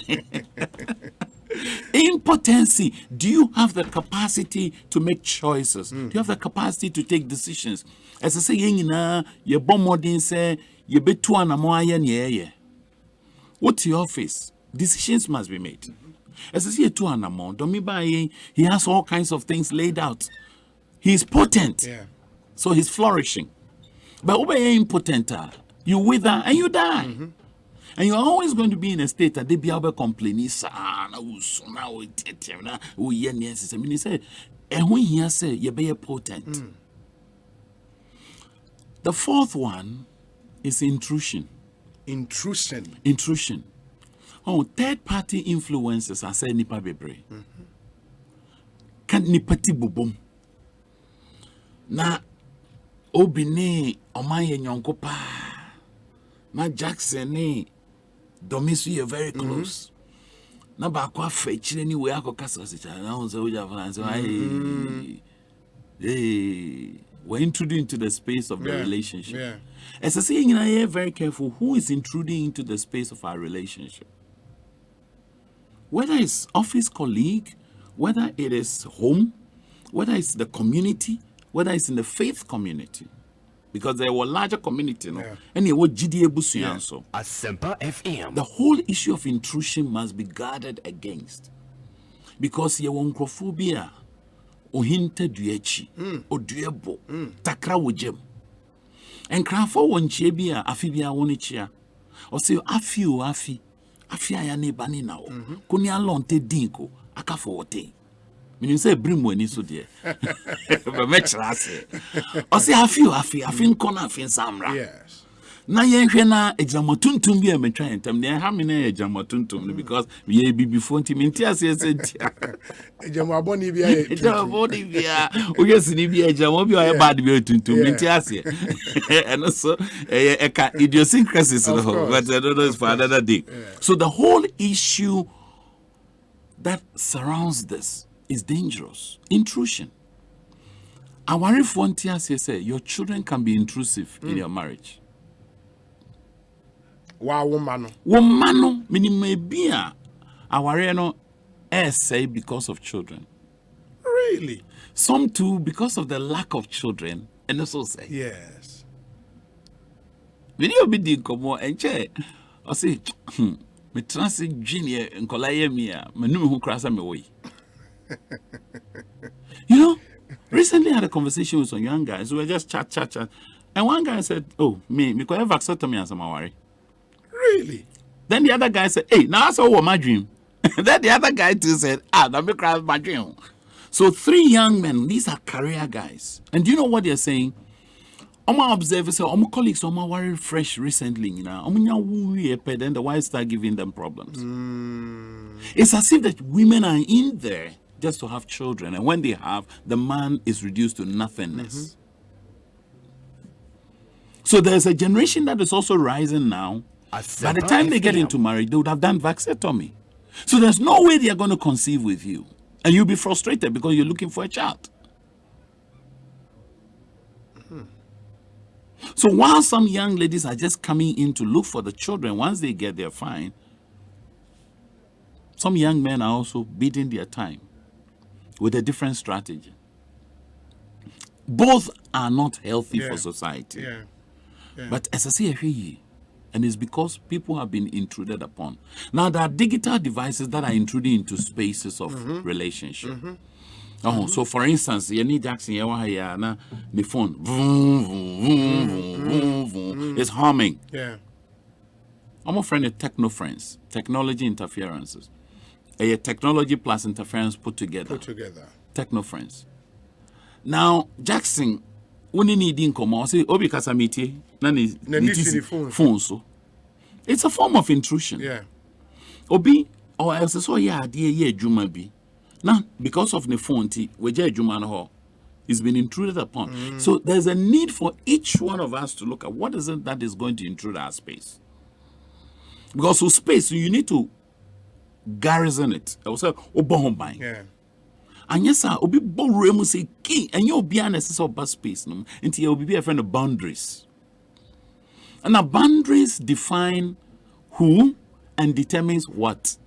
Impotency. Do you have the capacity to make choices? Do you have the capacity to take decisions? As I say, you bomb modern say you be 2 and more yen. What's your office? Decisions must be made. As I say, 2 and more. Don't me buy. He has all kinds of things laid out. He's potent, so he's flourishing. But over impotent, you wither and you die. And you're always going to be in a state that they be able to complain. He said, and when he say you be potent. The fourth one is intrusion. Intrusion. Oh, third party influences are saying nipa bebre. Can't nipati bubum. Na obine omaye nyonko pa. Na Jackson ni Domisu you're very close. Na ba kwa fetchire ni we akokasa sicha na unse uja France. Hey, we're intruding into the space of the relationship. As I say, you're very careful who is intruding into the space of our relationship. Whether it's office colleague, whether it is home, whether it's the community, whether it's in the faith community. Because there were larger community, and they were GDA so. Asempa FM. The whole issue of intrusion must be guarded against. Because you want crophobia, ohinte duechi, oduebo, takra wojem. And crafo won chebia, afibia wonichia. Or say, afi ayane bani now. Kunya lonte dinko, akafote. Meaning say brim when so dear. But much less. Or say afi corner fin samra. Yes. Na yenhwe na ejamotuntum bi me try entam na ha me na ejamotuntum because we be before ntim nti ase ntia. Ejamaboni bia ye. Ejamaboni bia. O yes ni bia ejamo bi o ye bad bi tuntum nti ase. And also idiosyncrasies but I don't know it's for another day. So the whole issue that surrounds this is dangerous. Intrusion. Our frontier say your children can be intrusive in your marriage. Wow, woman, meaning maybe our say because of children. Really? Some too because of the lack of children, and also say yes. When you be the come and che, I say, me transit junior and colaya mia, me no who cross me way. You know, recently I had a conversation with some young guys. We were just chat. And one guy said, oh, me could have accepted me as a worry. Really? Then the other guy said, hey, now that's all my dream. Then the other guy too said, that me cry my dream. So 3 young men, these are career guys. And do you know what they're saying? My observers say, my colleagues, my worry fresh recently, you know. Then the wives start giving them problems. It's as if that women are in there just to have children, and when they have, the man is reduced to nothingness. So there's a generation that is also rising now. By the time they get into marriage, they would have done vasectomy. So there's no way they are going to conceive with you, and you'll be frustrated because you're looking for a child. So while some young ladies are just coming in to look for the children, once they get there, fine. Some young men are also bidding their time. with a different strategy. Both are not healthy for society. But as I say, and it's because people have been intruded upon. Now, there are digital devices that are intruding into spaces of relationship. So for instance, you need Jackson, the phone, it's humming. I'm a friend of techno-friends, technology interferences. A technology plus interference put together. Techno-friends. Now, Jackson, when you need income, say, Obi Kasamiti, phone. So it's a form of intrusion. Obi, or else, so dear, Juma be. Now, because of the phone, it's been intruded upon. So there's a need for each one of us to look at what is it that is going to intrude our space. Because with space, you need to garrison it. I will say, and yes, sir, obi boremu say key, and you'll be unnecessary about space, no, until you'll be a friend of boundaries. And the boundaries define who and determines what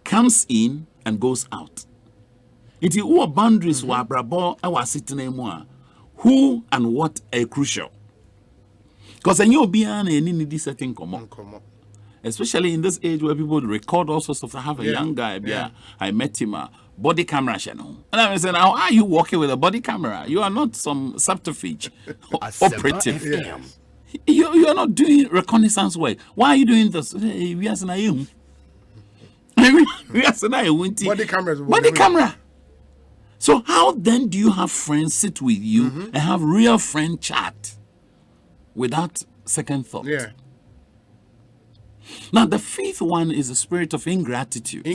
comes in and goes out. It is who boundaries were brabo our sitting anymore. Who and what are crucial. Because then you'll be an any setting common. Especially in this age where people record all sorts of stuff. I have a young guy, I met him, body camera channel. And I said, how are you working with a body camera? You are not some subterfuge operative. You are not doing reconnaissance work. Why are you doing this? Body camera. So how then do you have friends sit with you and have real friend chat without second thought? Now, the fifth one is the spirit of ingratitude.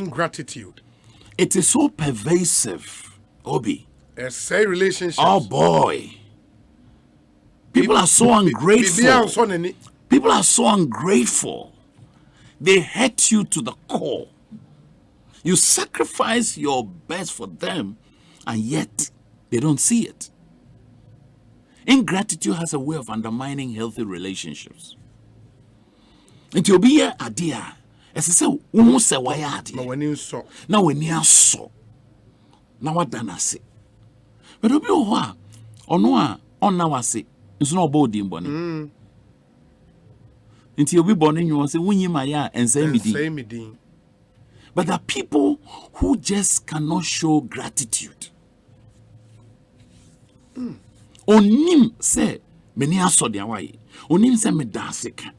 It is so pervasive, Obi. Say relationships. Oh, boy. People are so ungrateful. People are so ungrateful. They hurt you to the core. You sacrifice your best for them, and yet they don't see it. Ingratitude has a way of undermining healthy relationships. It will be a idea. As I say, who say why idea? Now when you saw, now what done I say? But it'll be what? Or no, on now I say, it's not about him, Bonnie. Until you'll be born in you and say, when you my and say me. But there are people who just cannot show gratitude. Onim say, many are so their way. Onim say, me dasika.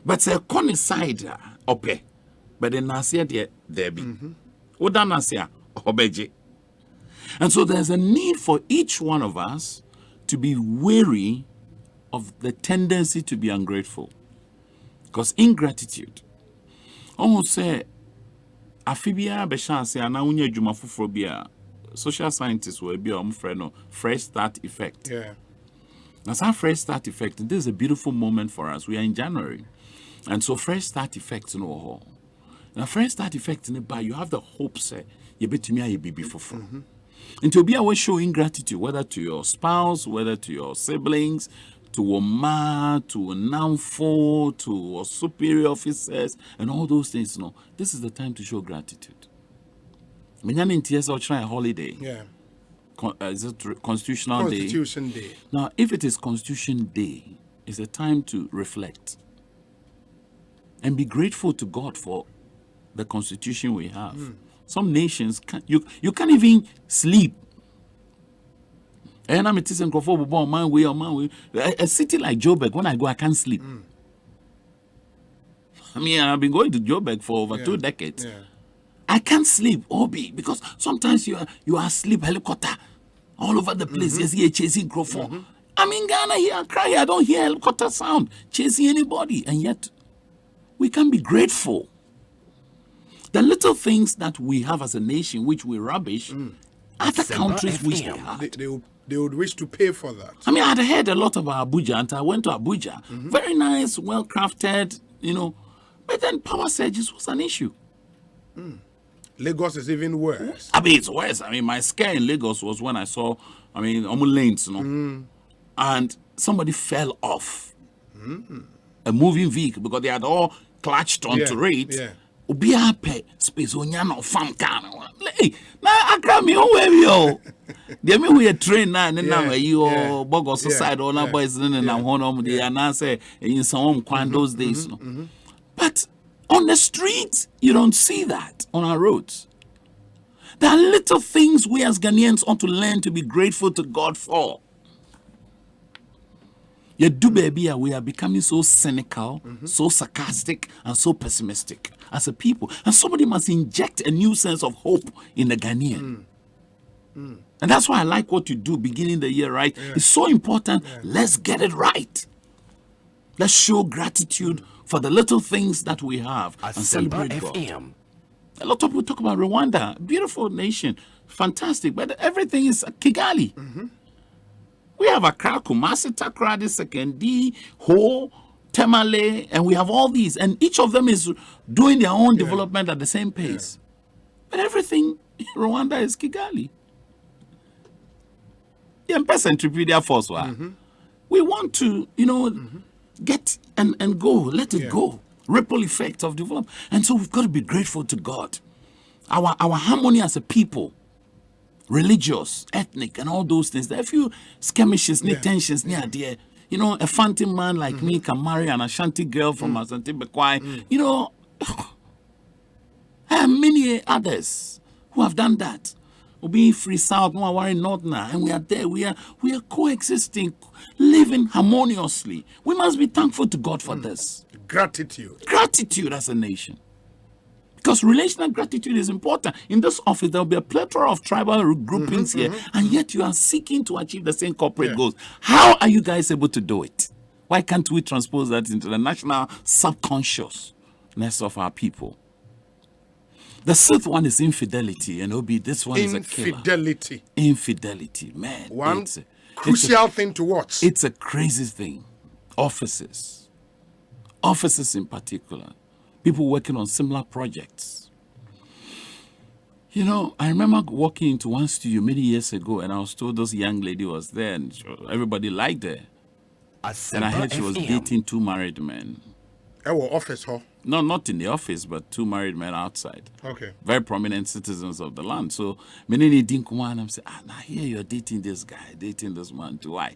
But say, coincide, ope. But then I say, there be. Oda nasia, obeje. And so there's a need for each one of us to be wary of the tendency to be ungrateful. Because ingratitude, almost say, Afibia Beshansi, and now Jumafuphobia, social scientists will be on friend fresh start effect. That's our fresh start effect. This is a beautiful moment for us. We are in January. And so fresh start effect in all. Now fresh start effect in the bar, you have the hope say you bet me a baby for fun. And to be always showing gratitude, whether to your spouse, whether to your siblings, to a ma, to a namfo, to a superior officers, and all those things. No, this is the time to show gratitude. When you're in TS or try a holiday, is it Constitution Day? Now, if it is Constitution Day, it's a time to reflect and be grateful to God for the Constitution we have. Some nations you can't even sleep. And I'm a city like Joburg, when I go, I can't sleep. I mean, I've been going to Joburg for over 2 decades. I can't sleep, Obi, because sometimes you are asleep, helicopter, all over the place. Yes, you're chasing Crawford. I'm in Ghana here, I cry, I don't hear helicopter sound, chasing anybody. And yet, we can be grateful. The little things that we have as a nation, which we rubbish, other countries wish they had. They would wish to pay for that. I mean, I had heard a lot about Abuja, and I went to Abuja. Very nice, well-crafted, But then power surges was an issue. Lagos is even worse. I mean, it's worse. I mean, my scare in Lagos was when I saw, lanes, and somebody fell off a moving vehicle because they had all clutched onto it. Obi ape space onya no fam kan. Hey, na akra me o we yo. Dey me we train na na you Bogos side all our boys na hono dey announce in some kwan those days no. But on the street, you don't see that on our roads. There are little things we as Ghanaians ought to learn to be grateful to God for. Yet, baby, we are becoming so cynical, so sarcastic, and so pessimistic as a people. And somebody must inject a new sense of hope in the Ghanaian. And that's why I like what you do beginning the year, right? It's so important. Let's get it right. Let's show gratitude for the little things that we have and celebrate God. A lot of people talk about Rwanda, beautiful nation, fantastic, but everything is Kigali. We have Accra, Kumasi, Takrady, Sekendi, Ho, Temale, and we have all these, and each of them is doing their own development at the same pace. But everything in Rwanda is Kigali. Yeah, centripetal force. We want to, get and go, let it go. Ripple effect of development. And so we've got to be grateful to God. Our harmony as a people, religious, ethnic, and all those things. There are a few skirmishes, tensions near there. A phantom man like me can marry an Ashanti girl from Asante Bekwai. And many others who have done that. We'll be free south, no worry north now, and we are there. We are coexisting, living harmoniously. We must be thankful to God for this. Gratitude as a nation. Because relational gratitude is important. In this office, there will be a plethora of tribal groupings here, and yet you are seeking to achieve the same corporate goals. How are you guys able to do it? Why can't we transpose that into the national subconsciousness of our people? The sixth one is infidelity, and Obi, this one is a killer. Infidelity, man. One crucial thing to watch. It's a crazy thing. Offices in particular, people working on similar projects. I remember walking into one studio many years ago, and I was told this young lady was there, and everybody liked her. And I heard she was dating two married men. Our office, huh? No, not in the office, but two married men outside. Okay. Very prominent citizens of the land. So, many didn't come on and say, now here you're dating this guy, dating this man too. Why?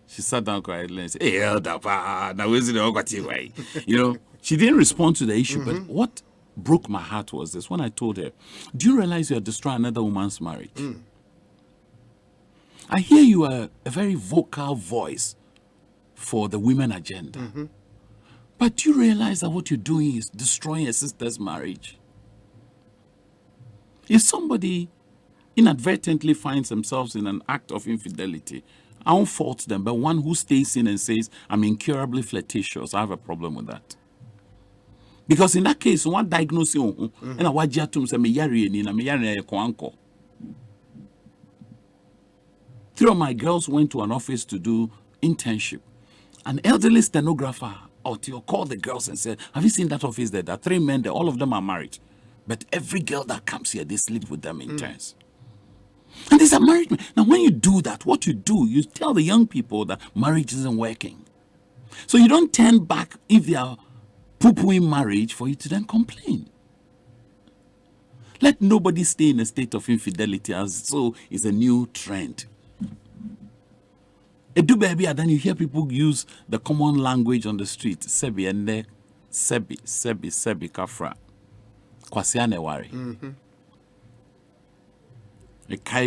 She sat down quietly and said, hey, elder, now is it way? She didn't respond to the issue, but what broke my heart was this. When I told her, do you realize you are destroying another woman's marriage? I hear you are a very vocal voice for the women agenda. But do you realize that what you're doing is destroying a sister's marriage? If somebody inadvertently finds themselves in an act of infidelity, I won't fault them, but one who stays in and says, I'm incurably flirtatious, I have a problem with that. Because in that case, one diagnosis, and I watch you say, me yari ni na me yari ko anko. Three of my girls went to an office to do internship. An elderly stenographer called the girls and said, have you seen that office there? There are three men there, all of them are married. But every girl that comes here, they sleep with them in turns. And these are married men. Now, when you do that, what you do, you tell the young people that marriage isn't working. So you don't turn back if they are poo-pooing marriage for you to then complain. Let nobody stay in a state of infidelity as so is a new trend. Edu baby, and then you hear people use the common language on the street. Sebi ende, sebi kafra. Kwasiane wari.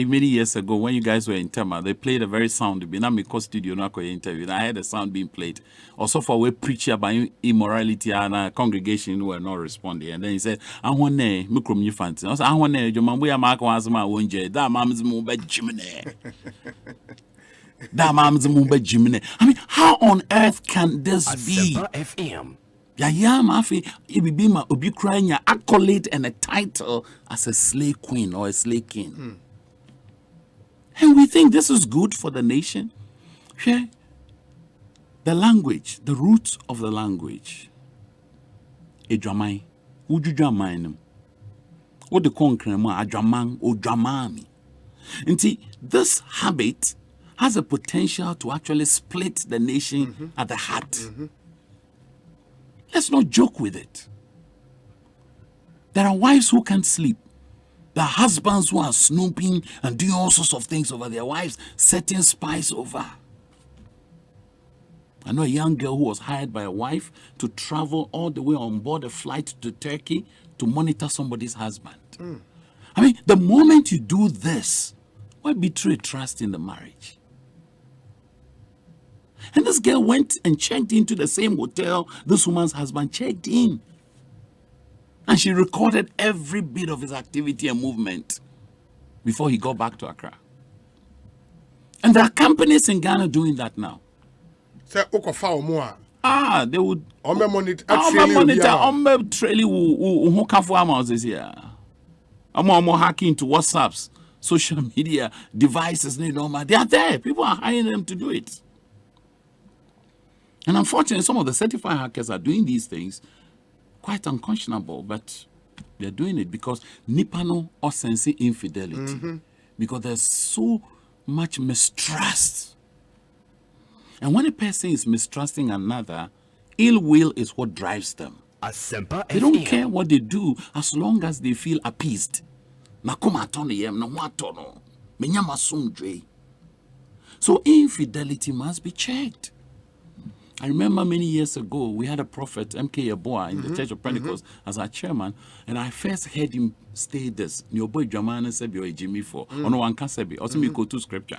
Many years ago, when you guys were in Tema, they played a very sound. Binamiko studio na ko interview. And I heard the sound being played. Also for we preach about immorality and a congregation were not responding. And then he said, "I want ne mikrom you fancy." I said, "I want ne jomambu ya mako azma wonje. Da mam's mumba jimene." I mean, how on earth can this be? Asempa FM. Yeah, Mafi, Ibibima, Obi crying your accolade and a title as a slave queen or a slave king. And we think this is good for the nation. Yeah. The language, the roots of the language. Ejamai. Ujujamai. What the concrema, Ajamang, Ojamami. And see, this habit has a potential to actually split the nation at the heart. Let's not joke with it. There are wives who can't sleep. There are husbands who are snooping and doing all sorts of things over their wives, setting spies over. I know a young girl who was hired by a wife to travel all the way on board a flight to Turkey to monitor somebody's husband. I mean, the moment you do this, why betray trust in the marriage? And this girl went and checked into the same hotel this woman's husband checked in. And she recorded every bit of his activity and movement before he got back to Accra. And there are companies in Ghana doing that now. Say, they would monitor hacking into WhatsApps, social media devices. They are there. People are hiring them to do it. And unfortunately, some of the certified hackers are doing these things quite unconscionable, but they're doing it because Nipano or sense infidelity. Because there's so much mistrust. And when a person is mistrusting another, ill will is what drives them. Asempa They don't care what they do as long as they feel appeased. So infidelity must be checked. I remember many years ago, we had a prophet, M.K. Yeboah, in the Church of Pentecost as our chairman, and I first heard him say this, your boy Jamana Sebi or Jimmy for, or no one can Sebi, also me go to scripture.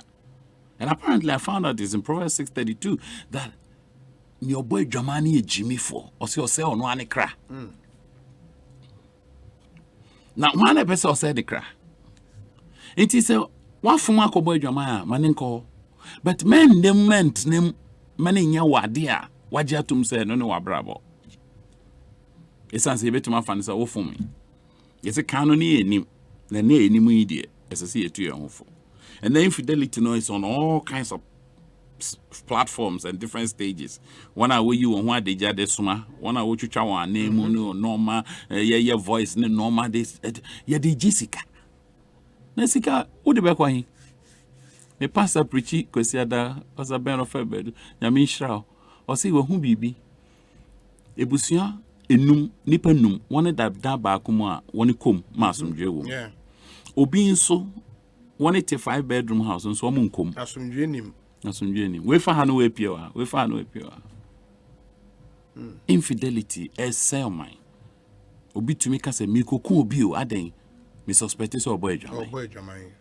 And apparently I found out this in Proverbs 6:32 that your boy Jamani Jimmy for, or say on one cra. Now one person said the cra. It is a one from my boy Jamaya, maninko, but men them meant name. Many nya wadia wajia tum say no wabrabo. Esan se betuma fan say wo fun me. Yese kan no ne enim na ne enim idie ese se etu ye hofo. And the infidelity no is on all kinds of platforms and different stages. One hour you on one deja de suma, one hour chucha wan name no normal ye voice ne normal this ye de Jessica. Na sika wo de be kwa hin. Me pastor preachy kwesiada pastor Ben of Febed nyame nhyira o se wo hu bibi ebusia enum nipa num woni da ba ko mu a woni kom ma asomdwe wo obi nso woni te 5 bedroom house nso wo mu kom asomdwe nim we fa ha no we pie wa infidelity is selmine obi tumi ka se mi kokun obi o aden me suspect so boy adwaman.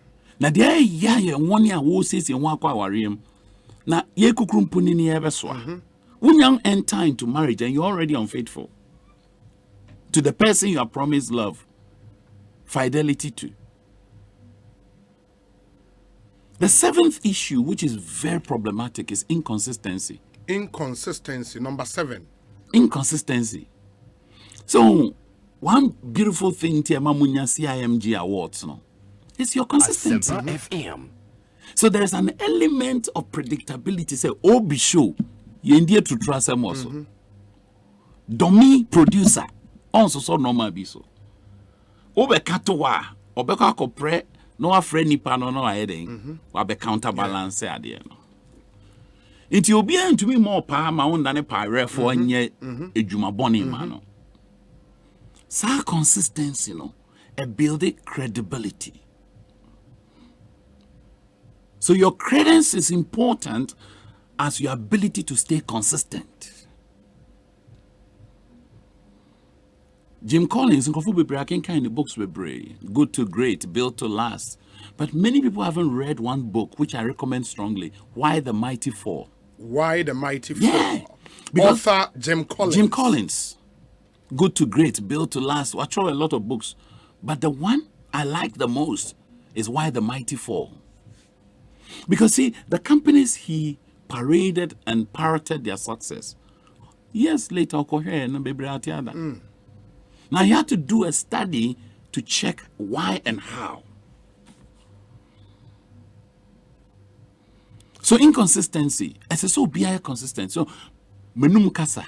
Na there ya one ya wo sesi ho akwa awarem na ye kukrumpu ni ebe so a wonya enter into marriage and you're already unfaithful to the person you have promised love, fidelity to. The seventh issue, which is very problematic, is inconsistency. Number 7. Inconsistency. So one beautiful thing to Mamunya CIMG Awards no, it's your consistency. FM. So there's an element of predictability. Say, oh, be sure you need to trust them also. Domi producer also so normal be so. Obe katowa, obe kako pre no afre nipa no aheden. Obe counterbalance ade no. It will be to me more power ma on than a pyre for nye ejuma boni man. Sa consistency no, a building credibility. So your credence is important as your ability to stay consistent. Jim Collins, I can kind of books were Good to Great, Built to Last. But many people haven't read one book, which I recommend strongly, Why the Mighty Fall. Why the Mighty Fall? Yeah. Because author Jim Collins. Jim Collins. Good to Great, Built to Last. I tried a lot of books. But the one I like the most is Why the Mighty Fall. Because see, the companies he paraded and parroted their success, years later, now he had to do a study to check why and how. So inconsistency, as a so be consistent. So menum kasa,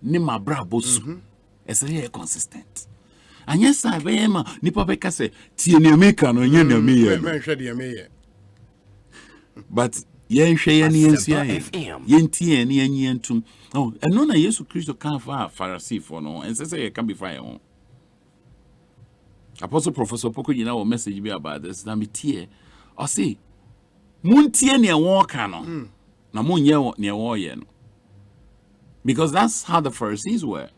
ni mabra bosu, as a consistent. And yes, I am nipa beka se tie ne meka no nye ne me. But yen hwe yen yensia yen tie ne yen yentum. Oh, and no na Yesu Christo kan fa Pharisee for no, and say you can be fire on. Apostle Professor Poko, you know, message me about this. Na me tie. I say, muntie ne walk no. Na munye ne wo ye no. Because that's how the Pharisees were.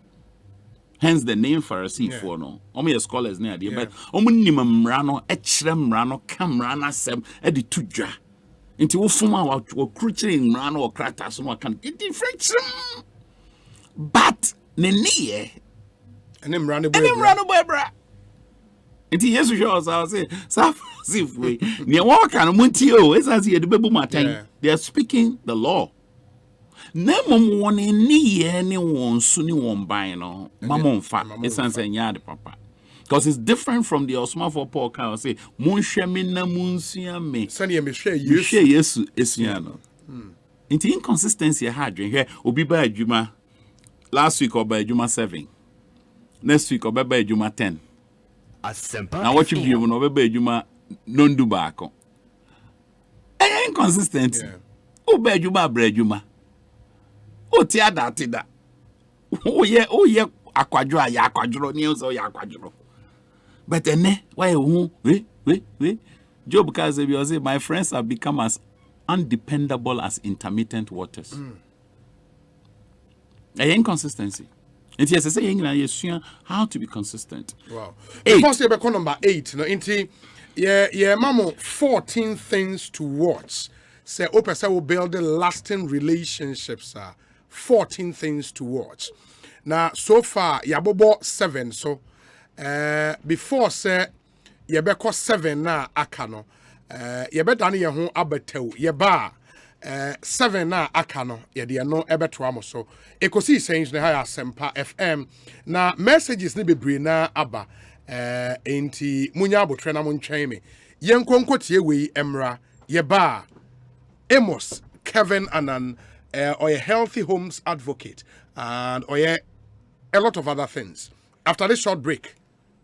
Hence the name Pharisee for no. Omo scholars na dey, but omo nim mra no, echrem mra no, kamra na sem e di tudwa. Nti wo fuma wa kruchiri mra no krata so no kan different. But ne niye ene mra no boybra. Nti Yesu shows I say, if we ne walk no munti o, esa say de bebu matan. They are speaking the law. Nemom won niye ni won su ni won ban no. Mamon fa esa say nya de papa. Because it's different from the Osman for Paul can say, Munhwe me na munsia me. Sani me hwe Yesu esua no. Inti inconsistency ha dwen hwe obi ba adwuma last week oba adwuma 7. Next week oba ba adwuma 10. Asempa. Na what you be no ba adwuma nondu baako. Inconsistent. Oba adwuma bra adwuma. O ti adate da. O ye akwadwo aya akwadwo ni o so ya akwadwo. But then, why wait. Job can say, my friends have become as undependable as intermittent waters. Inconsistency. And yes, I say, how to be consistent. Wow. Because you become number 8. No, mamo 14 things to watch. Say, Opesa will build lasting relationships. 14 things to watch. Now, so far, yabobo 7. So, before say yebeko 7 na akano yebedane ye ho abetew yeba 7 na akano yede no ebeto amo so Ekosiisen na ha Asempa FM na messages ne bebre na aba enti munya abotre na montwen me yenkonkotie wei emra yeba Amos Kevin Anan or a healthy homes advocate and or a lot of other things. After this short break,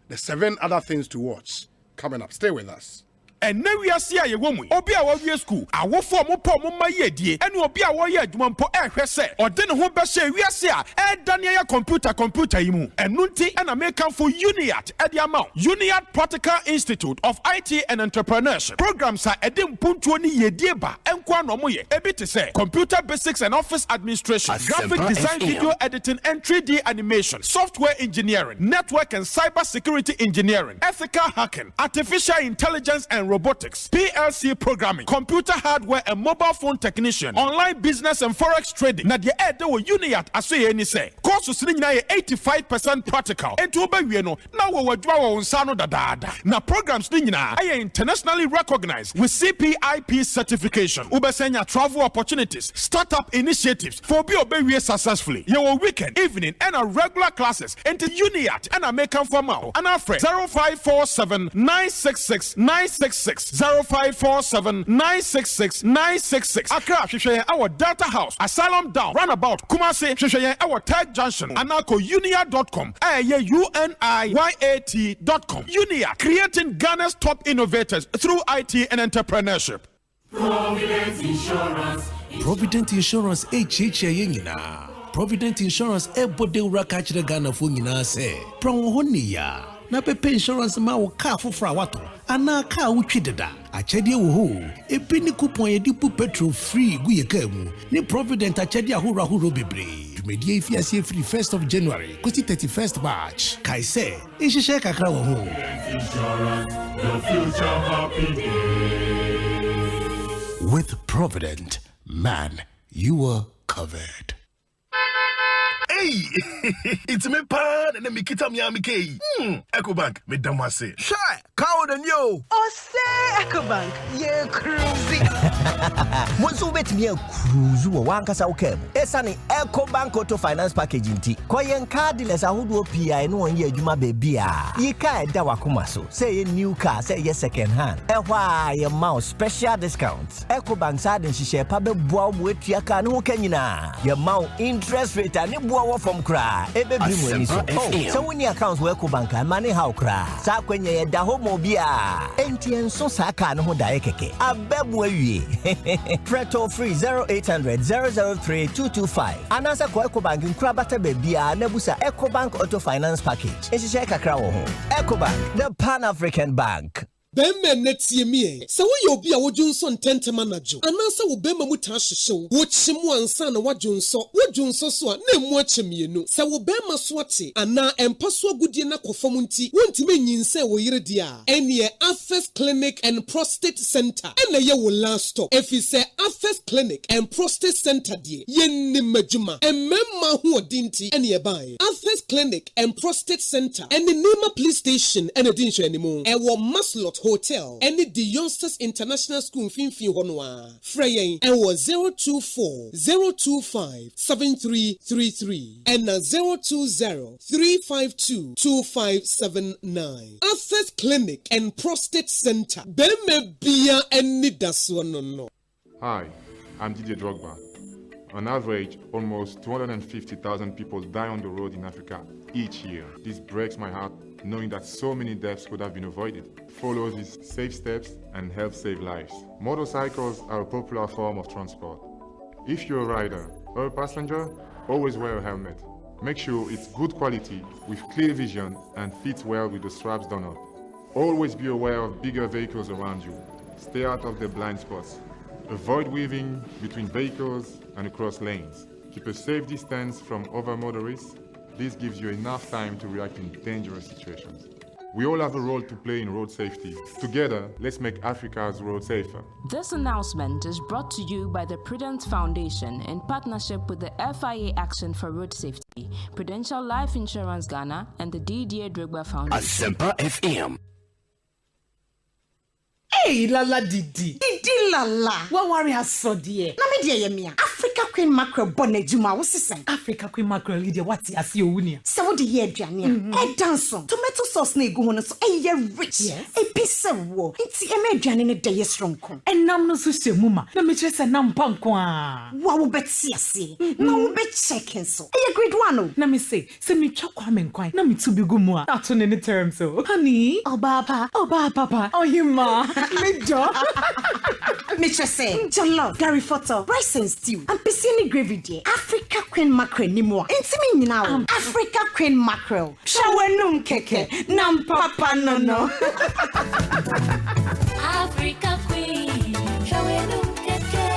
the 7 other things to watch coming up. Stay with us. And now we are seeing a woman. Obia wa we school. I will form a poem on my yedie. And obia wa ye adwuma mpo ehwese. Or then ho be she we see a Daniel computer imu. And nunti and American for Uniat at the amount. Uniat Practical Institute of IT and Entrepreneurship. Programs are edim puntu ni yedie ba. Enkwa no moye. Ebi te say computer basics and office administration, graphic design, video editing and 3D animation, software engineering, network and cyber security engineering, ethical hacking, artificial intelligence and robotics, PLC programming, computer hardware and mobile phone technician, online business and forex trading. Na de ede wo Uniat aso ye ni say. Courses ni na 85% practical. Enti obawie no na wo wadwa wo nsa no dadaada. Na programs ni nyina ay internationally recognized with CPIP certification. Ubesenya travel opportunities, startup initiatives for be obawie successfully. Your weekend, evening and a regular classes. Enti Uniat and American formal. And our friend 0547 966 966 0547 966 966. Accra hwehwe our data house, Asylum Down, Runabout, Kumasi hwehwe our Tag Junction, anako unia.com, UNIYAT.com. Unia, creating Ghana's top innovators through IT and entrepreneurship. Provident Insurance HHA nyina. Provident Insurance ebode ura ka kire Ghana fo nyina se. Pron ho niya. Na pepe insurance ma wo car fofra wato ana car wutwi deda achede wo ho ebi ni coupon ye di pu petrol free gu ye ka mu ni Provident achede ahoro bebre dwumedi efiase free 1st of January kosi 31st March kai se ihihye kakra wo ho insurance the future happy day. With Provident, man, you are covered. Hey, it's me pan and me kita mi amike. Ecobank me damase. Shy, cow than you. Oh say Ecobank, ye cruising. Monso bet me cruise wo wankasa wokem. Esane Ecobank auto finance package nti. Koyen cardless ahodo PI no won ye adwuma ba bia. Yi ka eda wakoma so. Say ye new car, say ye second hand. Ehwa ye mouse special discounts. Ecobank sa den hihye pa be boa mo etua ka no ho kanyina. Ye mouse interest rate ani boa wo from kra ebe bi mu ani so so when your accounts work bank money how kra sa kwenye ye da ho mo bia enti enso sa ka no ho da keke abebu awie preto free 0800 003 225 anasa ko Ecobank nkra bata be bia na busa Ecobank auto finance package ehihye kakra wo ho Ecobank, the Pan-African Bank. Bema netie mie se wo ye obi a wodwunso ntentema najo anasa wo bema muta hyehyew wo kyemu ansa na wodwunso so a na emu akyemienu se wo bema so ate ana empaso agudie na kofam nti wontime nyinse wo yire dia ene Access Clinic and Prostate Center ene ye wo last stop efi se Access Clinic and Prostate Center die yenni majuma ememma ho odinti ene ye ban Access Clinic and Prostate Center ene Nima Police Station ene dinhwe animu ewo Maslot Hotel any the Youngsters International School Finfi Honwa Freyen and was 024-025-7333 and 020-352-2579 Access Clinic and Prostate Center Beme Bia and Nidaswano. Hi, I'm Didier Drogba. On average, almost 250,000 people die on the road in Africa each year. This breaks my heart knowing that so many deaths could have been avoided. Follow these safe steps and help save lives. Motorcycles are a popular form of transport. If you're a rider or a passenger, always wear a helmet. Make sure it's good quality with clear vision and fits well with the straps done up. Always be aware of bigger vehicles around you. Stay out of the blind spots. Avoid weaving between vehicles and across lanes. Keep a safe distance from other motorists. This gives you enough time to react in dangerous situations. We all have a role to play in road safety. Together, let's make Africa's road safer. This announcement is brought to you by the Prudence Foundation in partnership with the FIA Action for Road Safety, Prudential Life Insurance Ghana, and the Didier Drogba Foundation. Asempa FM. Hey, Lala Didi. Didi Lala. What worry has so dear? Na me dear yemia. Africa Queen Mackerel bonnet juma wo sisen. Africa Queen Mackerel leader what as you wunia. So what the year aduane a. E danson. Tomato sauce na egu ho no so e rich. Yes. E piece wo. Nti e me aduane ne dey strong kon. E nam no so hye muma. Na me kire se nam panko a. Wa wo beti ase. Na wo be check so. E grade 1 o. Na me say me twa kwa me nkwan. Na me tu bi gu mu a. Ato ne term so. Honey, oba papa. Oh you ma. Major. Mitch say, jollof, Gary photo, rice and stew, and piscine gravy dear. Africa Queen Mackerel ni mo. Intimi now. Africa Queen Mackerel. Shawenum keke, nam papa no. Africa Queen, shawenum keke.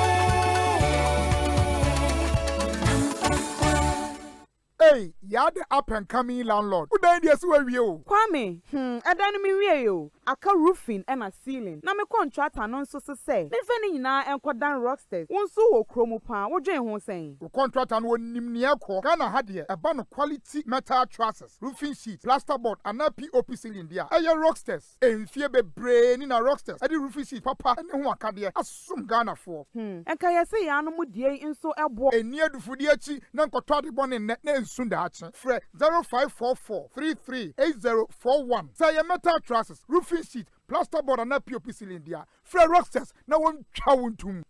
Hey, you're the up and coming landlord. Who died yes where you? Kwame, I don't mean you. I can roofing and a ceiling. Na me contract anon so say. Me feni nyina enko dan rocksters. Wonso wo kromo pan. Wo dwen ho sen. The contract an wo nimni ekọ. Ghana ha de e ba no quality metal trusses, roofing sheet, plasterboard and na POP ceiling dia. Eye rocksters. Enfie bebre ni na rocksters. E di roofing sheet papa ne ho aka de asum Ghana for. Enka ye say ya no mu die nso ebo. Eni adufudi achi na nkoto ade bone ne nsunda achi. Fre 0544 338041. Say metal trusses, roofing sheet, plasterboard and POP cylinder. Fred Rocksters, now one chawuntum.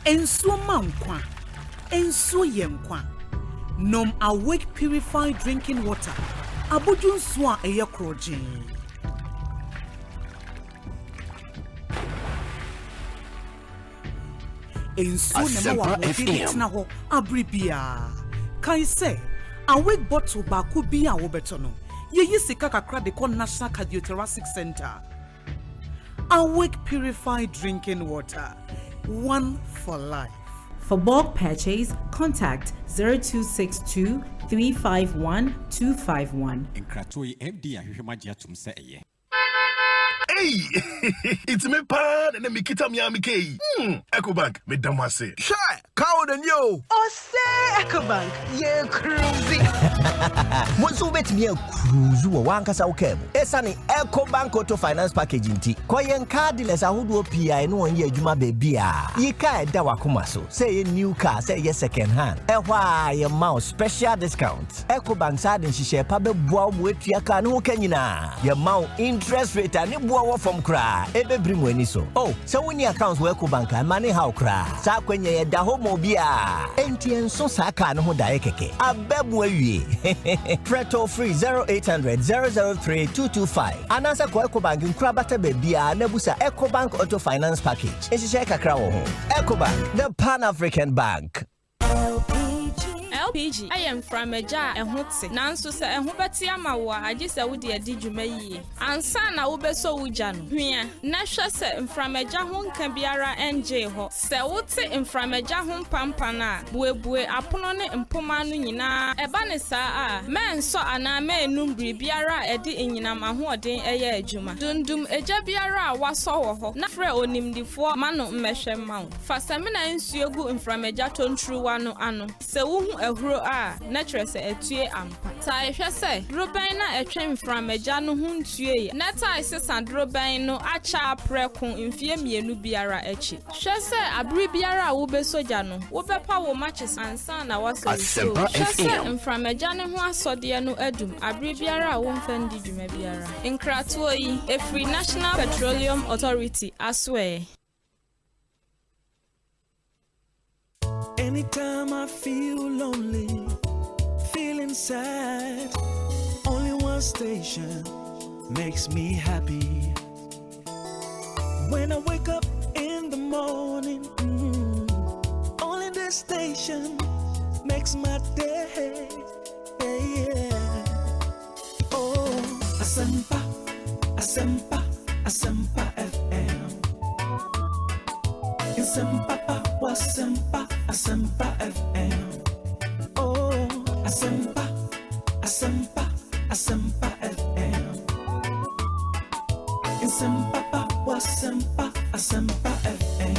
Enso mankwa, enso yenkwa. Nom awake purified drinking water. Abudun swa eye krojin. Asempa FM. Abribia. Kai say, awake bottle baku bi a wo beto no. Ye sika kakra de call National Cardiothoracic Center. Awake purified drinking water. One for life. For bulk purchase, contact 0262 351 251. Enkratoi FD ahwehwemagia tumse eye. Hey, it's me pan and me kita miami kei. Ecobank, me damase. Shy, cow and yo. Oh, say Ecobank, yeah, cruising. Monso bet me a cruise wo wankasa wo kem. Esane Ecobank Auto Finance Package nti. Koyen car dealers ahodo PI no won ye adwuma baby a. Yi car da wakoma so. Say a new car, say ye second hand. Ehwa ye mouse special discount. Ecobank side nhihye pa be boa wo atua car no ho kanyina. Ye mau interest rate ani boa wo from kra. Ebebri mu ani so. Oh, so woni accounts wo Ecobank money how kra. Sa kwanya ye da ho mo bia. Enti enso sa car no ho da ye keke. Abebu awie. Preto free 0800 003 225. Anasa ko Ecobank nkura bata bebia na busa Ecobank Auto Finance Package. Ehihye kakra wo ho. Ecobank, the Pan-African Bank. LPG I am from a jar and hotse. Nanso se ehubeti amawa agise wo de adi dwuma yie. Ansa na wo beso wuja no. Hwea na hwe se mframeja ho nka biara NJ ho. Se wote mframeja ho pampa na buebue apono ne mpoma no nyina eba ne saa a menso ana menum biara edi enyinam ahoden eye adwuma. Dundum eja biara waso wo ho. Na frɛ onimdifo mano mmehwe mawo. Fasamina nsuogu mframeja tontruwa no ano. Se wo ehuro a natural se etue ampa ta ehwe se droban na etwe mframeja no hu ntue na ta isesa droban no acha preko mfie mienu biara echi hwe se abri biara wo be soja no wo bepa wo matches ansa na waso Asempa FM mframeja ne ho asode no adum abri biara wo mfandi dwuma biara nkratoyi efri National Petroleum Authority aswe. Anytime I feel lonely, feeling sad, only one station makes me happy. When I wake up in the morning, only this station makes my day. Yeah. Oh, Asempa, Asempa, Asempa FM. Asempa, Asempa. Asempa FM. Oh, Asempa, Asempa, Asempa FM. Asempa, Asempa, Asempa FM.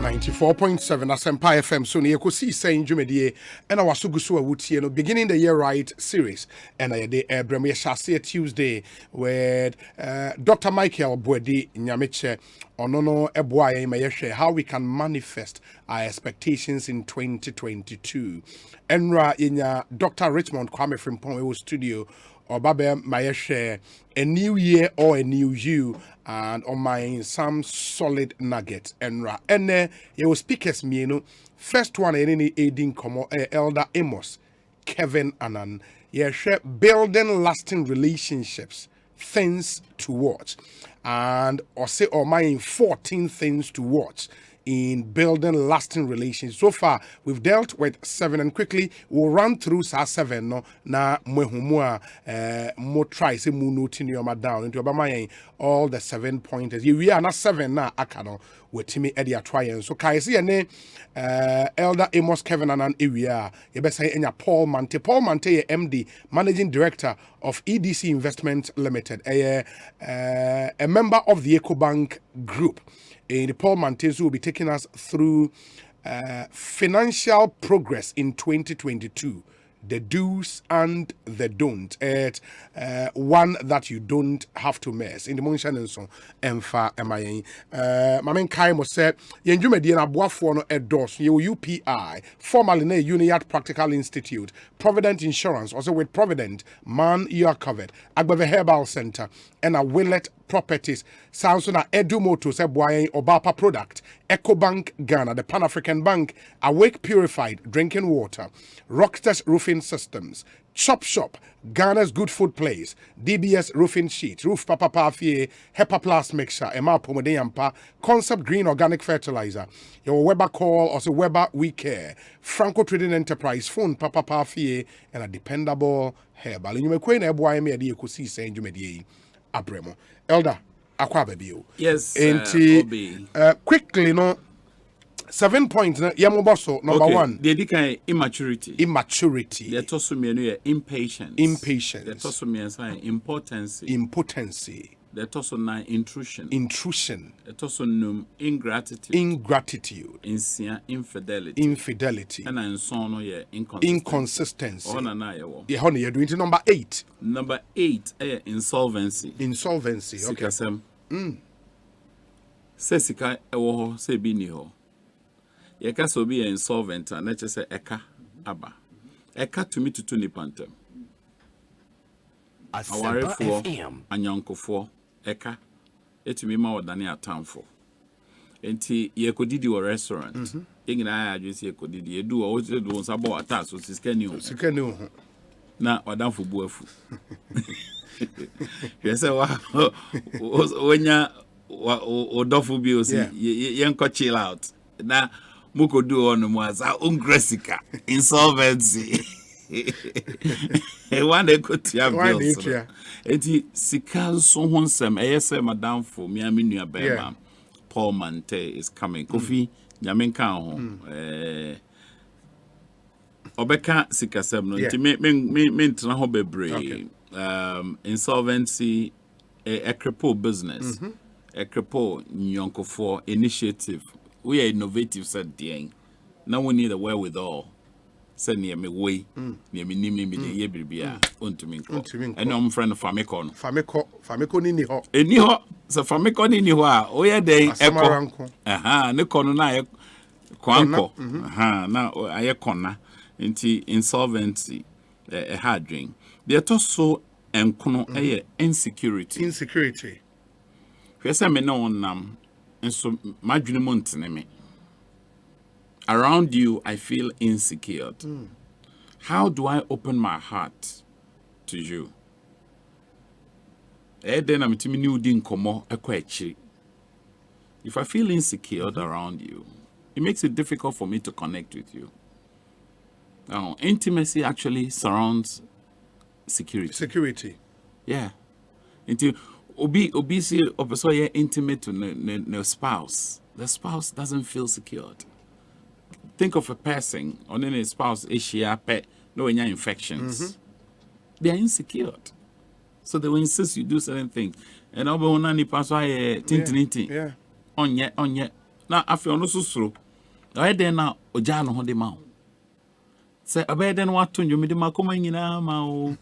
94.7 Asempa FM. So near Ekosiise Jumedie and our Sugusu Wutie no beginning the year right series. And I day Bremia Shasi Tuesday with Dr. Michael Bwedi Nyamiche Onono Ebwaye Mayeshe how we can manifest our expectations in 2022. Enra inya Dr. Richmond Kwame Frimpong studio or Babe Mayeshe a new year or a new you. And on my some solid nuggets and you speakers me you know first one any aiding como Elder Amos Kevin Anan share building lasting relationships things to watch and or say or my 14 things to watch in building lasting relations. So far, we've dealt with 7 and quickly we'll run through 7 no na mwehumua mo try say mu note in your down into obama all the 7 pointers. We are not 7 na akano with me Eddie try so kai see ne Elder Amos Kevin Anan area you best say enya Paul Mante MD Managing Director of EDC Investment Limited a member of the Ecobank group. And Paul Mantezu will be taking us through financial progress in 2022, the do's and the don't. One that you don't have to miss. In the motion and so, Emfa MIA. Mamen Kaimo said, Yenjumedi na Boafono Edos, UPI, formerly Uniad Practical Institute, Provident Insurance, also with Provident, man, you are covered. Agbeve Herbal Center, and a Willet Properties, sounds on a Edumoto, Sebwaye, Obapa product, Ecobank Ghana, the Pan-African Bank, Awake Purified Drinking Water, Rocksters Roofing Systems, Chop Shop, Ghana's Good Food Place, DBS Roofing Sheet, Roof Papa Pafie, Hepa Plus Mixture, Emma Pomodeyampa, Concept Green Organic Fertilizer, your Weber Call, also Weber We Care, Franco Trading Enterprise, Phone Papa Pafie, and a dependable herbal. You may queen Ebwayme at the Ekosiise On Asempa Abremo. Elder, Aqua Baby. Yes, quickly, no. 7 points. Yamoboso, number okay. 1. The kind immaturity. Immaturity. The tosso me impatience. Impatience. The tosso me impotency. Impotency. The toso na intrusion. The toso num ingratitude. Insia infidelity. And in sono ye inconsistency. Oh na yewo. Ye hono ye doing to number 8. Number 8 insolvency. Okay. Sikasem. Se sika ewo ho se bi ni ho. Ye ka so bi insolvent na che se eka aba. Eka to me to ni pantem. Asempa FM. Anyankofo eka etumi ma odane atamfo. Enti ye kodidi wo restaurant. Engina ya adwesi ye kodidi edu wo do nsabo ata so sikani ho. Na odamfo buafu. Yese wa onya odofo bi o si ye nko chill out. Na mukodu onu mu asa ungresika insolvency. One equity bills. Eti sika so honsem eyese madam for me nua bema Paul Mante is coming. Kofi nyamenka ho obeka sika sem no nti me ntena ho bebre. Insolvency a business. A nyonkofo initiative. We are innovative said the now we need a wherewithal. Send near me way, near me name me the year bibia, untumi nko. And I'm friend of Fameko ni ho. Ni ho, so Fameko ni ho a, oya dey eko. Ne kono na ye kwanko. Na aye kona. Nti insolvency hard drink. They are so enkono insecurity. Hwese me na onam, enso madwene mo ntene me. Around you, I feel insecure. How do I open my heart to you? If I feel insecure around you, it makes it difficult for me to connect with you. Now, intimacy actually surrounds security. Yeah. Until obisi opeso intimate to no spouse. The spouse doesn't feel secured. Think of a person on a spouse, pet, no infections. They are insecure. So they will insist you do certain things. And I'll be on any pass tintinity. Yeah. On yet. Now, I feel no so. I then now, Ojano on the mouth. Say, I bet then what to you, Midima coming in our mouth.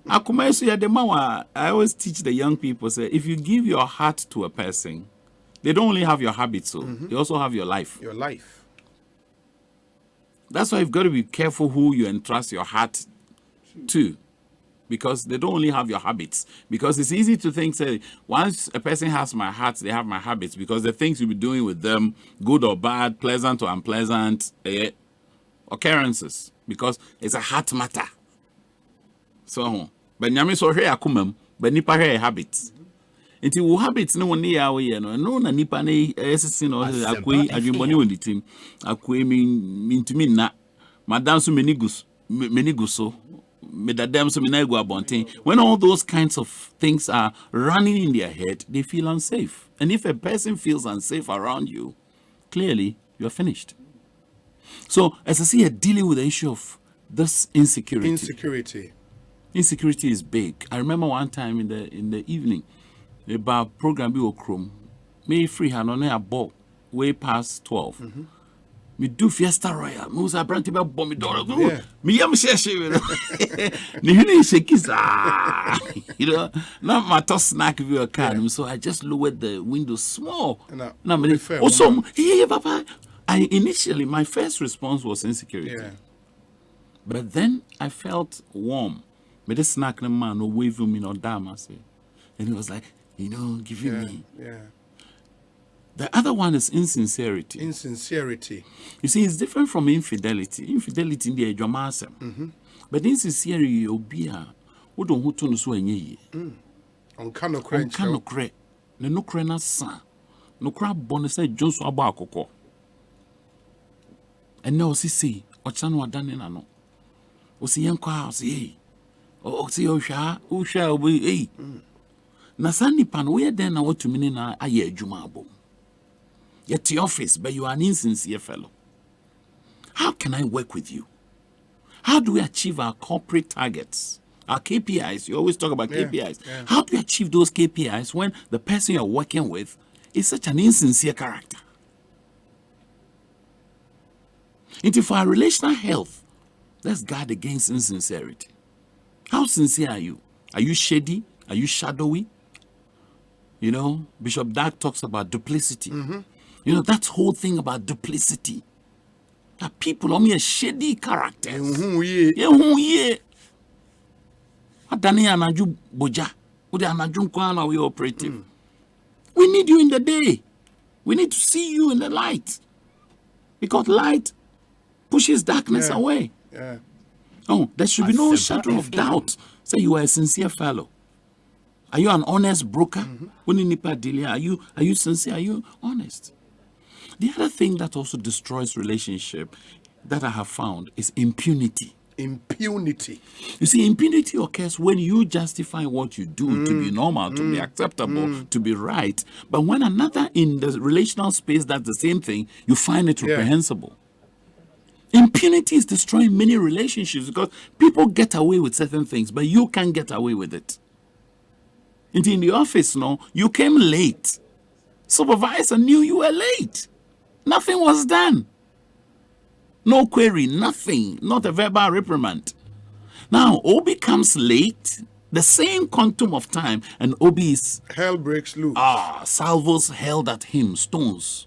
I come see at the mawa. I always teach the young people, say, if you give your heart to a person, they don't only have your habits, so they also have your life. Your life. That's why you've got to be careful who you entrust your heart to, because they don't only have your habits. Because it's easy to think, say, once a person has my heart, they have my habits, because the things you'll be doing with them, good or bad, pleasant or unpleasant, occurrences, because it's a heart matter. So, but nyame so here akumam, but nipa here habits. Nti wo habits no woni ya we no na nipa na esisi no akoi adwumboni woni tim akoi mi ntumi na madam so meniguso me dadam so me gu abonten. When all those kinds of things are running in their head, they feel unsafe. And if a person feels unsafe around you, clearly you're finished. So as I see you're dealing with the issue of this insecurity is big. I remember one time in the evening about program be okrom me free hand on a ball way past 12. Me do fiesta royal me was a brand be bomb me door me yam share ni hini shekisa now my toss snack view a can so I just lowered the window small now me also hey papa initially my first response was insecurity, but then I felt warm. But this snack man no wave me no damn I say, and he was like, giving me. The other one is insincerity. You see, it's different from infidelity. Infidelity in the Ejomasem. But insincerity obia who don't want to so any. On canocre. No crena sa. No crab bonus Jones Abakoko. And now see, Ochano done in ano. O see young cows, o see Osha, we, Nasani pan, where then I want to mean a year Jumabo. Yet the office, but you are an insincere fellow. How can I work with you? How do we achieve our corporate targets Our KPIs, you always talk about KPIs. How do you achieve those KPIs when the person you're working with is such an insincere character? And for our relational health, let's guard against insincerity. How sincere are you? Are you shady? Are you shadowy? You know, Bishop Dag talks about duplicity. You know, that whole thing about duplicity. That people are mere shady characters. We need you in the day. We need to see you in the light. Because light pushes darkness away. Oh, there should be no shadow of doubt. Say you are a sincere fellow. Are you an honest broker? Are you sincere? Are you honest? The other thing that also destroys relationship that I have found is impunity. Impunity. You see, impunity occurs when you justify what you do to be normal, to be acceptable, to be right. But when another in the relational space does the same thing, you find it reprehensible. Impunity is destroying many relationships because people get away with certain things, but you can't get away with it. And in the office, no, you came late. Supervisor knew you were late. Nothing was done. No query, nothing, not a verbal reprimand. Now, Obi comes late, the same quantum of time, and Obi is... Hell breaks loose. Salvos held at him, stones.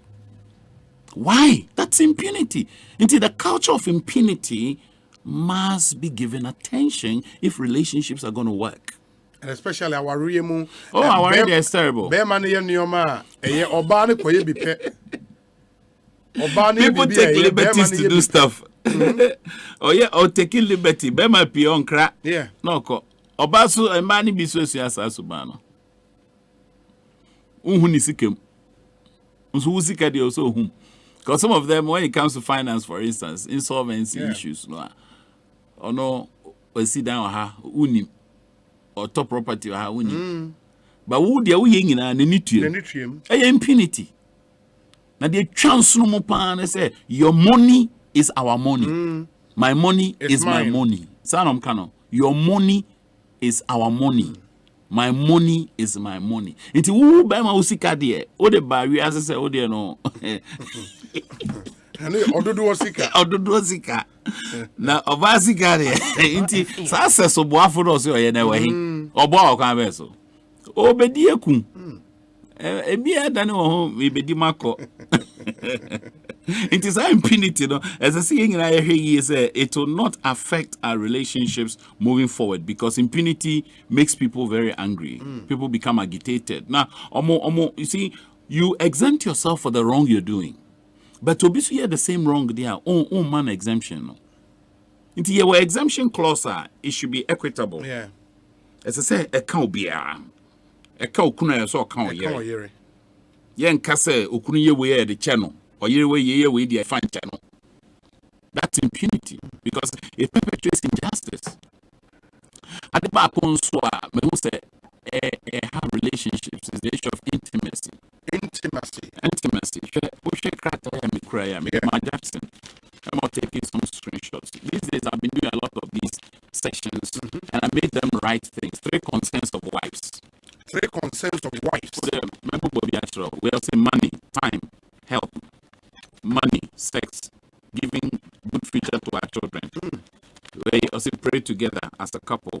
Why? That's impunity. Indeed, the culture of impunity must be given attention if relationships are going to work. And especially our Riemu. Our area is terrible. People take liberties to do stuff. Or taking liberty. Bema pion crack. No, Obasu and Mani Bisosia Sasubano. Unisikim. Ususika de also whom. Because some of them, when it comes to finance, for instance, insolvency issues, or no, or sit down her unim, or top property or her unim. But who they are ying and the impunity. Now the chance no more pan say your money is our money. My money is my money. Sanom kano. Your money is our money. My money is my money. Inti who buy my usika there. O de barrier as I say o de no. Ododo osika. Na obasika there. Inti success oboafo do so ye na wahi. Obo akwan be so. Obedi ekun. Ebia dane wo ho ebedi mako. It is our impunity, no. As I say, it will not affect our relationships moving forward because impunity makes people very angry. People become agitated. Now, you see, you exempt yourself for the wrong you're doing, but to be the same wrong there, man exemption. No. Into your exemption clause, it should be equitable. Yeah. As I say, a cow beer, a cow kuna so cow yere. Yen kase okunu ye the channel. Or you the fine channel. That's impunity because it perpetuates injustice. At the back on me who say have relationships is the issue of intimacy. Intimacy. We should cry my Jackson. I'm not taking some screenshots. These days I've been doing a lot of these sections and I made them write things. 3 consents of wives. 3 consents of wives. We have say money, time, help. Money, sex, giving good future to our children. We also pray together as a couple,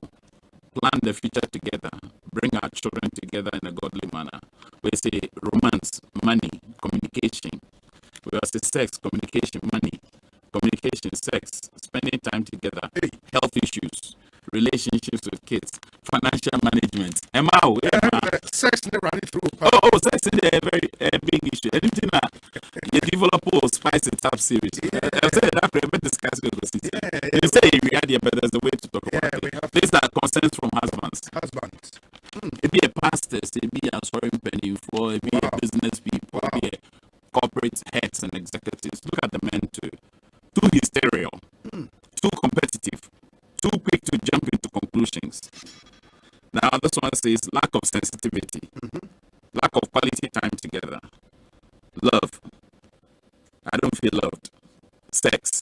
plan the future together, bring our children together in a godly manner. We say romance, money, communication. We also say sex, communication, money, communication, sex, spending time together, health issues, relationships with kids, financial management. Sex never running through. Sex is a very big issue. Anything that you develop or spice it up series. I said that we discuss with the city. You say we had here, but there's a way to talk about it. These are concerns from husbands. It be a pastors, it be a sovereign penny for, it be a business people, it be a corporate heads and executives. Look at the men too. Too hysterical, too competitive, too quick to jump into conclusions. Now, this one says lack of sensitivity, lack of quality time together, love. I don't feel loved. Sex,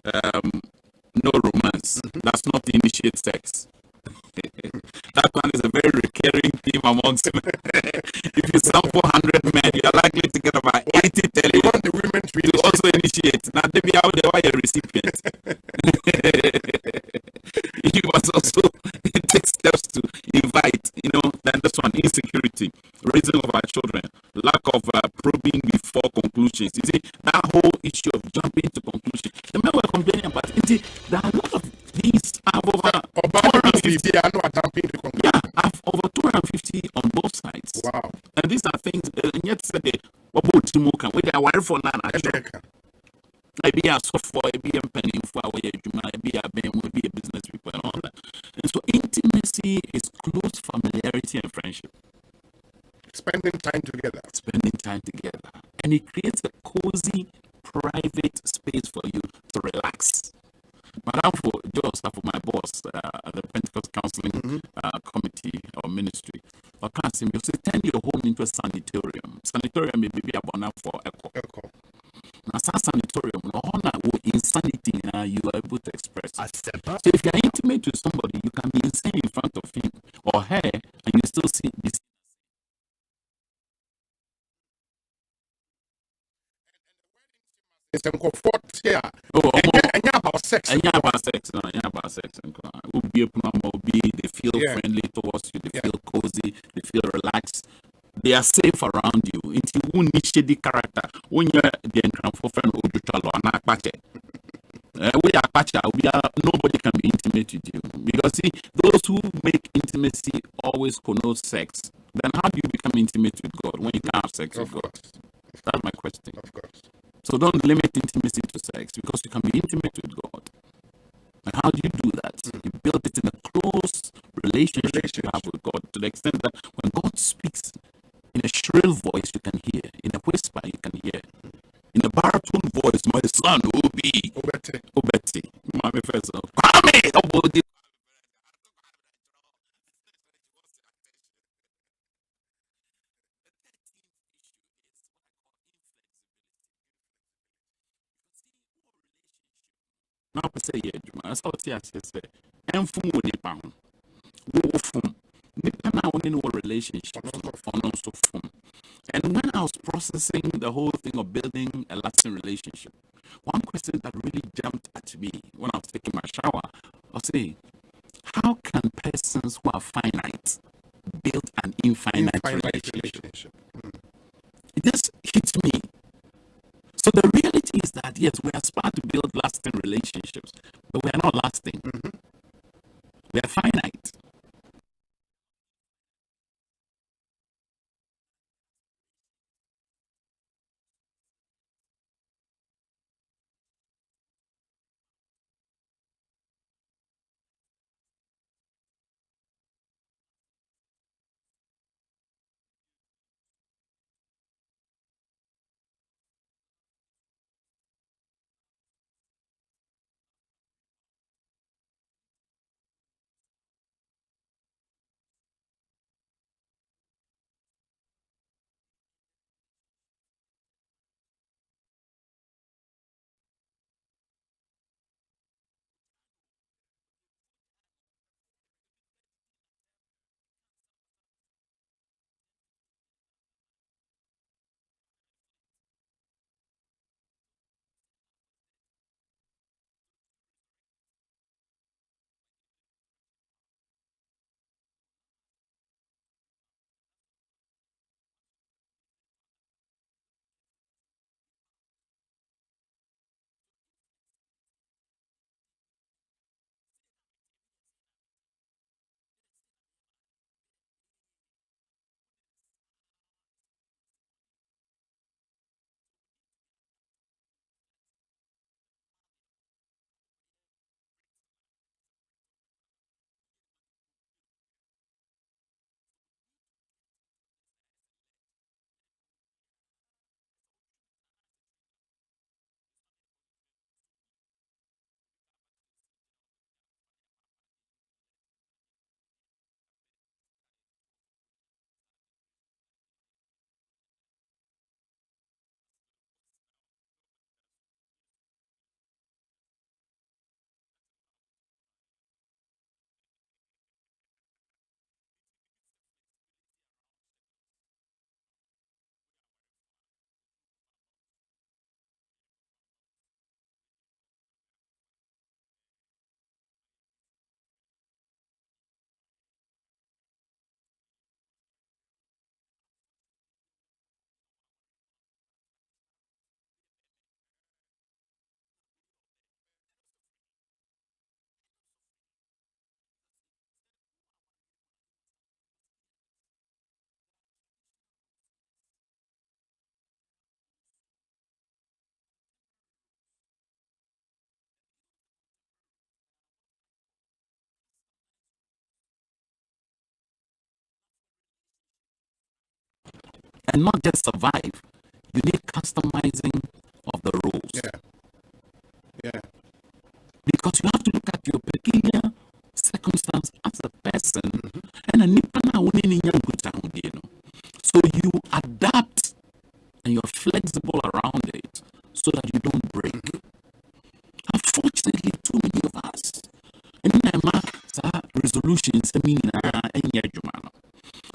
no romance. That's not initiate sex. amongst men. If you sample 100 men, you're likely to get about 80 telling you want the women to also initiate. Now, they be out there, why a recipient. You must also take steps to invite, then this one, insecurity, raising of our children, lack of probing before conclusions. You see, that whole issue of jumping to conclusions. The men were complaining about it. You see, there are a lot of these. I have over 250. Yeah, I have over 250 on both sides. Wow. And these are things, and yet said, where they are wired for now. Maybe a software, maybe a penny for maybe a business people and all that. And so intimacy is close familiarity and friendship. Spending time together. And it creates a cozy, private space for you to relax. Madam for my boss at the Pentecost Counseling Committee or Ministry, I can't say, you turn your home into a sanatorium. Sanatorium may be a bonus for Eco. Now, sanatorium, no insanity, you are able to express. So, if you are intimate with somebody, you can be insane in front of him or her, and you still see this. It's comfort here. And about sex. And about sex. They feel friendly towards you, they feel cozy, they feel relaxed. They are safe around you. Into one niche character. When you're the encounter friend or nobody can be intimate with you. Because see, those who make intimacy always connote sex. Then how do you become intimate with God when you can't have sex with God? That's my question. Of course. So don't limit intimacy to sex, because you can be intimate with God. And how do you do that? You build it in a close relationship you have with God, to the extent that when God speaks in a shrill voice, you can hear. In a whisper, you can hear. In a baritone voice, my son, Obi. Obeti. Mami first. Kwame! Obodi. Now, I say, I saw say, and from nipa ho. Wo from nipa na one in a relationship on also from. And when I was processing the whole thing of building a lasting relationship, one question that really jumped at me when I was taking my shower, I was saying, how can persons who are finite build an infinite relationship? It just hit me. So the reality is that, yes, we aspire to build lasting relationships, but we are not lasting. We are finite. and not just survive. You need customizing of the rules. Yeah. Because you have to look at your peculiar circumstance as a person, and a nipa na woni ni nyam. So you adapt and you're flexible around it so that you don't break. Unfortunately, too many of us, and resolutions,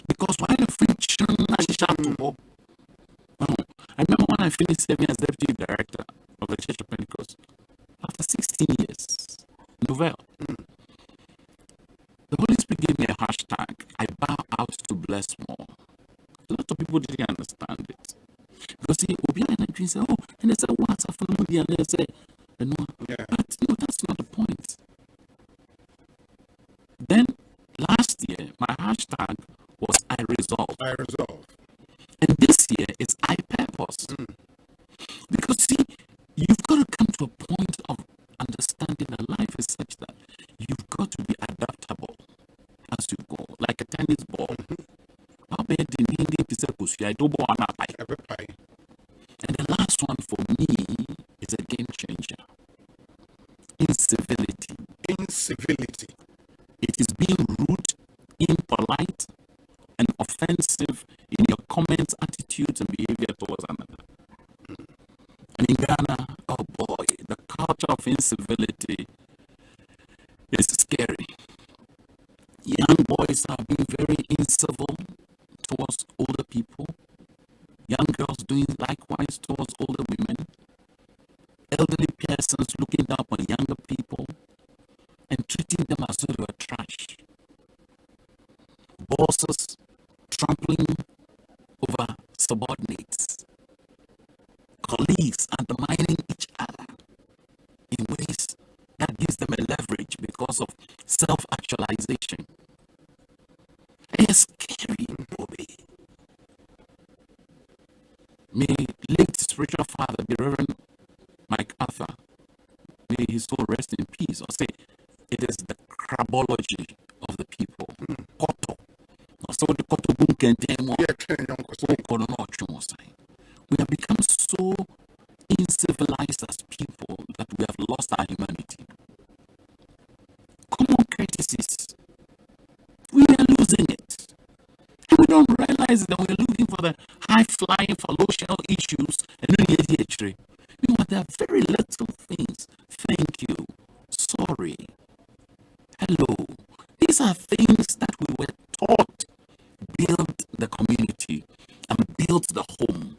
because why the friction? I remember when I finished serving as deputy director of the Church of Pentecost after 16 years. Novel. The Holy Spirit gave me a hashtag. I bow out to bless more. A lot of people didn't understand it. Because see, Obi say, oh, and they say, what's up for the and they say, no, but no, that's not the point. Then last year, my hashtag was I resolve. I resolve. And this year it's I purpose. Because see, you've got to come to a point of understanding that life is such that you've got to be adaptable as you go, like a tennis ball. And the last one for me is a game changer. Incivility. Incivility. It is being rude, impolite, and offensive in your comments, attitudes, and behavior towards another. And in Ghana, oh boy, the culture of incivility is scary. Young boys are being very incivil towards older people. Young girls doing likewise towards older women. Elderly persons looking down on younger people and treating them as though they were trash. Bosses trampling over subordinates. Colleagues undermining each other in ways that gives them a leverage because of self-actualization. It's scary, Bobby. May late spiritual father, the Reverend Mike Arthur, may his soul rest in peace, or say it is the crabology of the people. Koto. So the koto boom can we have become so incivilized as people that we have lost our humanity. Common courtesies, we are losing it. And we don't realize that we're looking for the high-flying philosophical issues and there are very little things. Thank you. Sorry. Hello. These are things that we were taught build the community and build the home.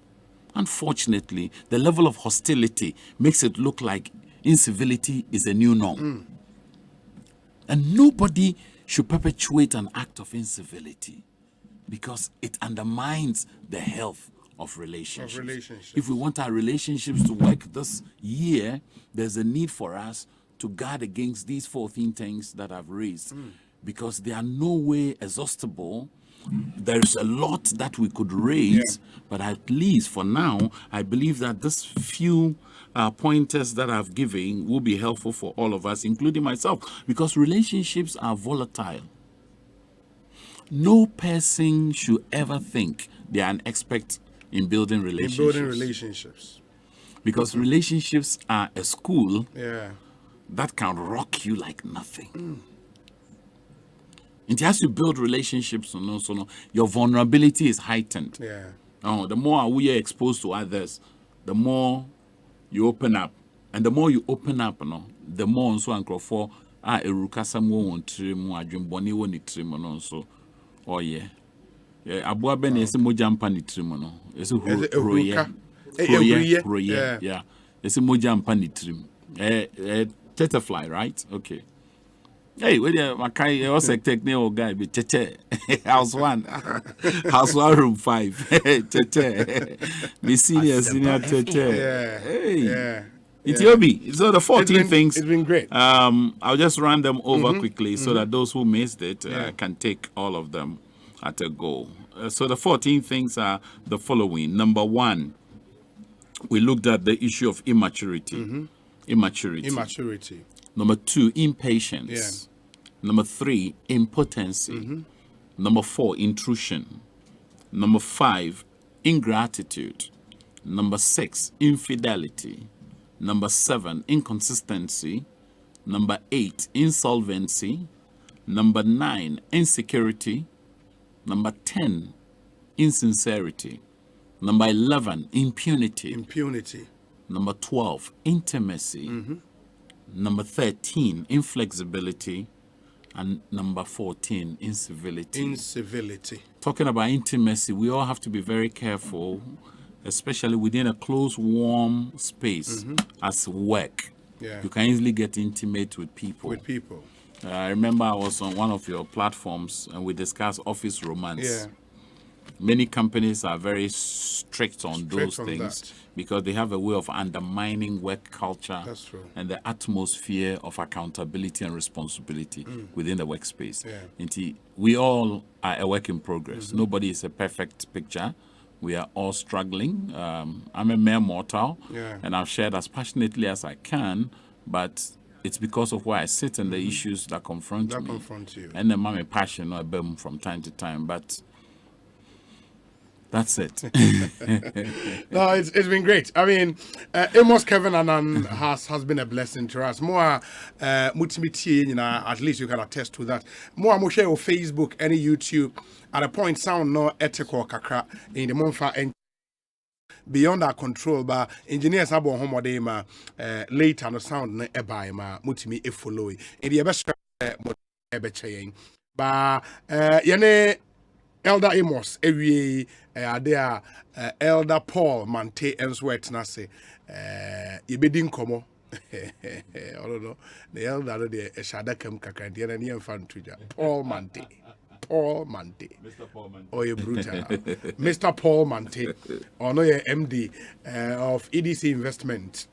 Unfortunately, the level of hostility makes it look like incivility is a new norm. And nobody should perpetuate an act of incivility because it undermines the health of relationships. If we want our relationships to work this year, there's a need for us to guard against these 14 things that I've raised because they are no way exhaustible. There's a lot that we could raise, but at least for now, I believe that this few pointers that I've given will be helpful for all of us, including myself, because relationships are volatile. No person should ever think they are an expert in building relationships. Because relationships are a school that can rock you like nothing. And as you build relationships, your vulnerability is heightened. The more we are exposed to others, the more you open up. And the more you open up, the more so and for erukasamo on trim, adjumboni woni trim so. Oh yeah. Abua ben is mojampa ni trim no. It's roya. Yeah. It's mojampa ni trim. Tetafly, right? Okay. Hey, where the Makai also technical guy be tete. House 1. House 1 room 5. Tete. Me senior tete. Hey. Ethiopia. So the 14 things. It's been great. I'll just run them over quickly so that those who missed it can take all of them at a go. So the 14 things are the following. Number 1, we looked at the issue of immaturity. Immaturity. Number 2, impatience. Number 3, impotency. Number 4, intrusion. Number 5, ingratitude. Number 6, infidelity. Number 7, inconsistency. Number 8, insolvency. Number 9, insecurity. Number 10, insincerity. Number 11, impunity. Impunity. Number 12, intimacy. Number 13, inflexibility. And number 14, incivility. Incivility. Talking about intimacy, we all have to be very careful, especially within a close, warm space as work. Yeah. You can easily get intimate with people. I remember I was on one of your platforms and we discussed office romance. Yeah. Many companies are very strict on those on things that. because they have a way of undermining work culture That's true. and the atmosphere of accountability and responsibility within the workspace. Yeah. Indeed, we all are a work in progress. Nobody is a perfect picture. We are all struggling. I'm a mere mortal, and I've shared as passionately as I can, but it's because of where I sit and the issues that confront me. Confront you. And then I'm a passion or a boom from time to time, but that's it. No, it's been great. I mean, Amos Kevin Annan has been a blessing to us. More multimedia, at least you can attest to that. More share on Facebook, any YouTube. At a point, sound no ethical kakra in the monfa and beyond our control. But engineers have on home day ma later no sound ne eba ma multimedia e follow. In the best ebe chain. But yene Elder Amos, ewie there Elder Paul Mante Ensworth Nase, Yebedin Komo. I don't know. The elder the Shadakam Kakandian and Infant Paul Mante. Paul Mante. Mr. Paul Mante. Oh, you brutal. Mr. Paul Mante. Or no, MD of EDC Investment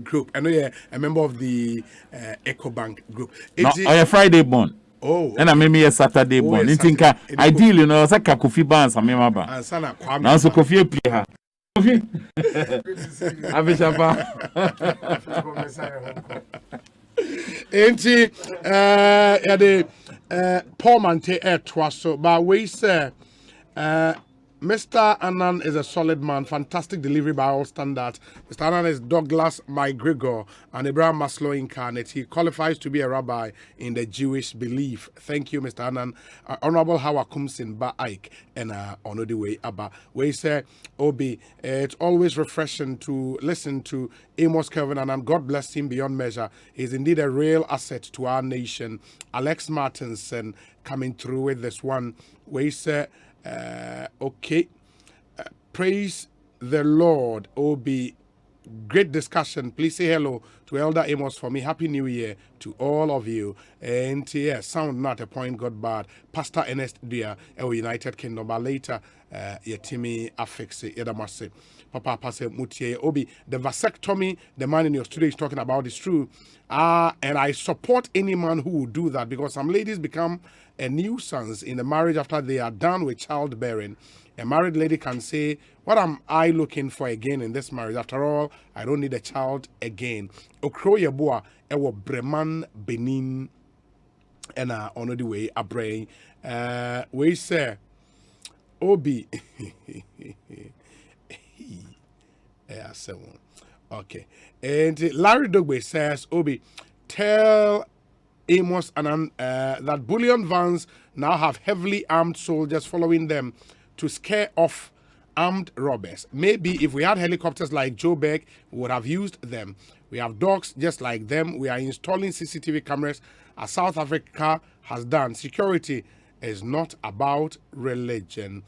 Group. I know you're a member of the Ecobank Group. No, a Friday born. Oh, and I made me a Saturday born. You think ideally, you know, it's like Kofi Bands. I mean, now so Kofi play her. Kofi, Enti, Paul Mante Twaso, but we say, Mr. Annan is a solid man, fantastic delivery by all standards. Mr. Annan is Douglas McGregor and Abraham Maslow incarnate. He qualifies to be a rabbi in the Jewish belief. Thank you, Mr. Annan. Honorable Hawa Kumsin Ba Ike and on the way Abba. We say, Obi, it's always refreshing to listen to Amos Kelvin Annan. God bless him beyond measure. He's indeed a real asset to our nation. Alex Martinson coming through with this one. We say, okay. Praise the Lord. Obi, great discussion. Please say hello to Elder Amos for me. Happy New Year to all of you. And yes, sound not a point got bad. Pastor Ernest Dia, United Kingdom, but later, Yetimi Afexe, Yedamase. Papa Pase Mutie Obi. The vasectomy the man in your studio is talking about is true. And I support any man who will do that because some ladies become a nuisance in the marriage after they are done with childbearing. A married lady can say, what am I looking for again in this marriage? After all, I don't need a child again. Okroye boa ewo Breman Benin and on the way a brain. We say Obi okay. And Larry Dogbe says, Obi, tell Amos and that bullion vans now have heavily armed soldiers following them to scare off armed robbers. Maybe if we had helicopters like Joburg, we would have used them. We have dogs just like them. We are installing CCTV cameras as South Africa has done. Security is not about religion.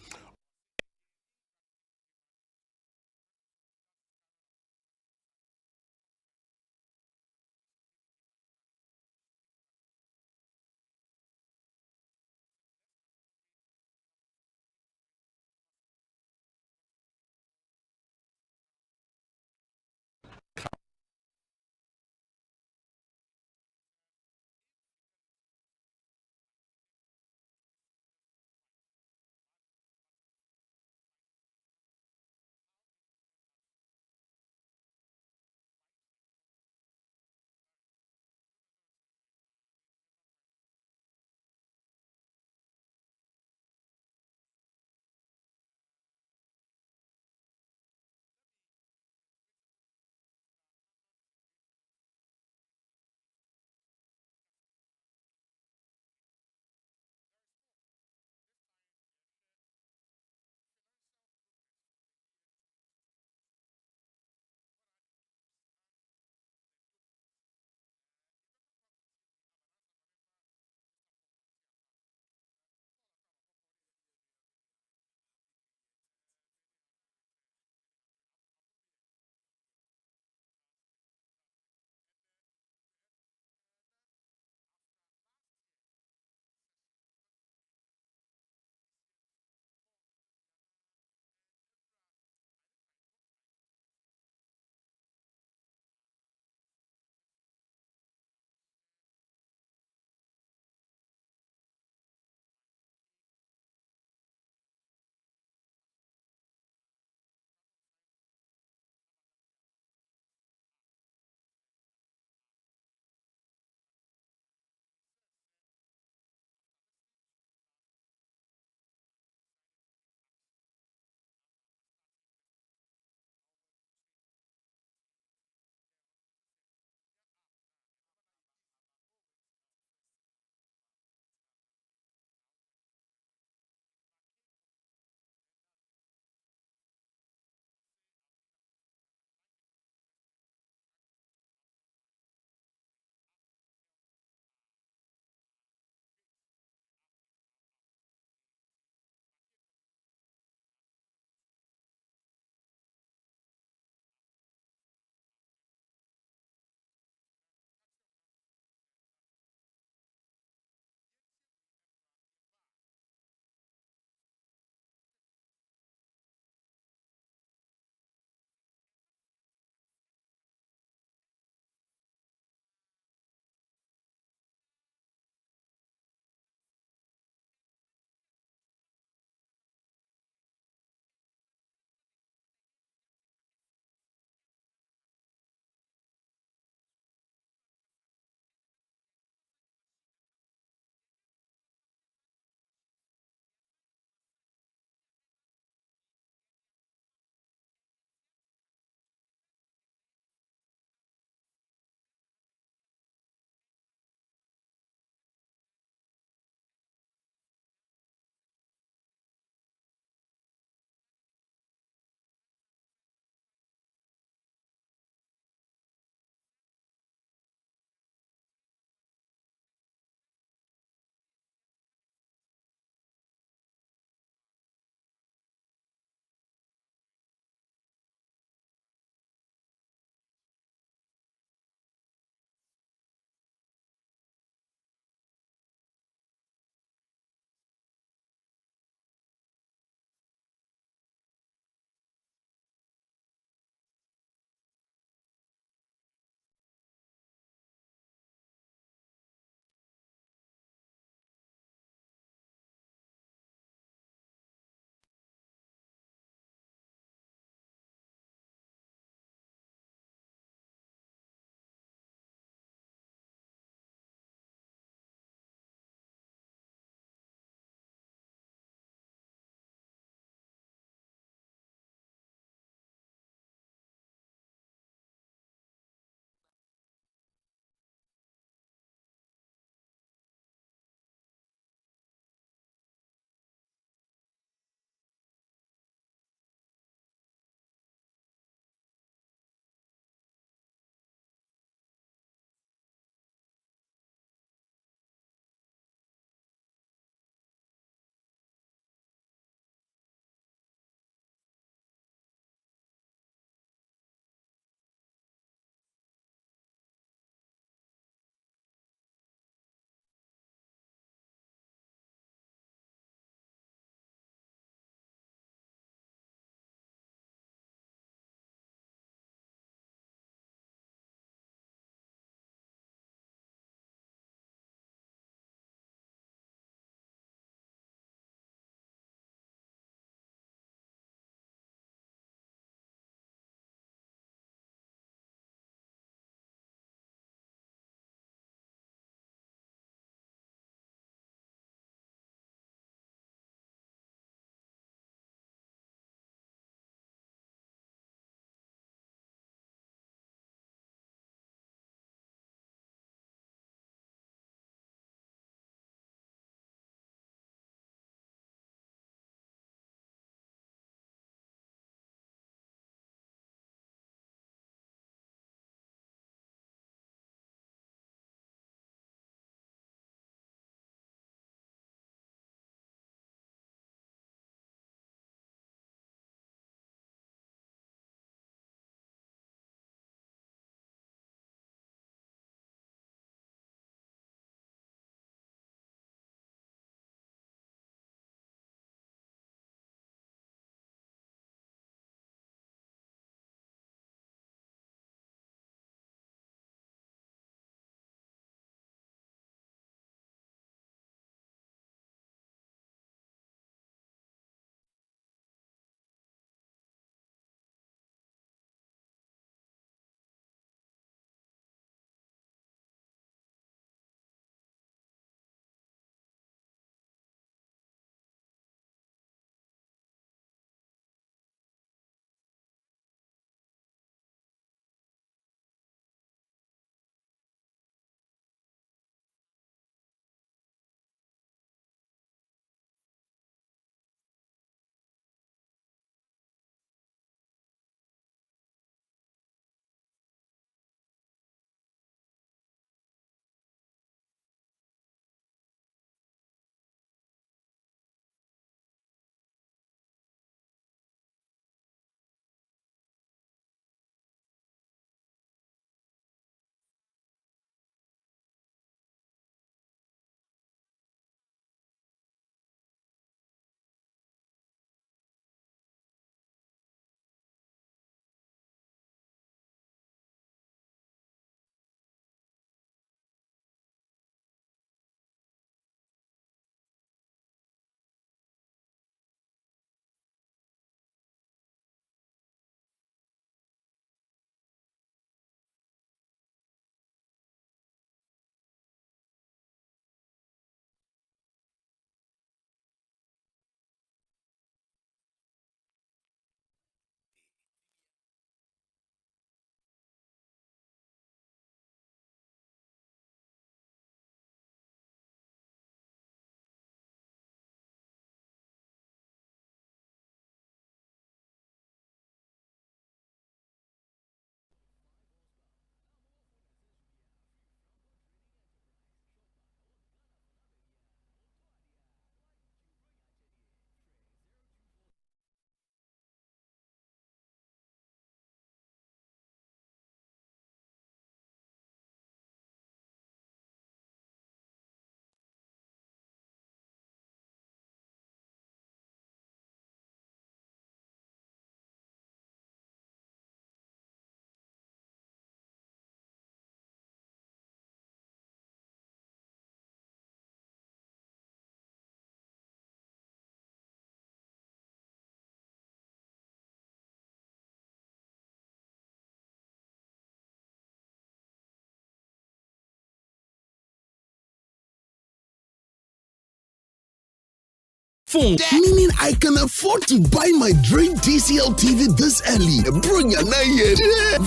phone, meaning I can afford to buy my dream TCL TV this early. Bring your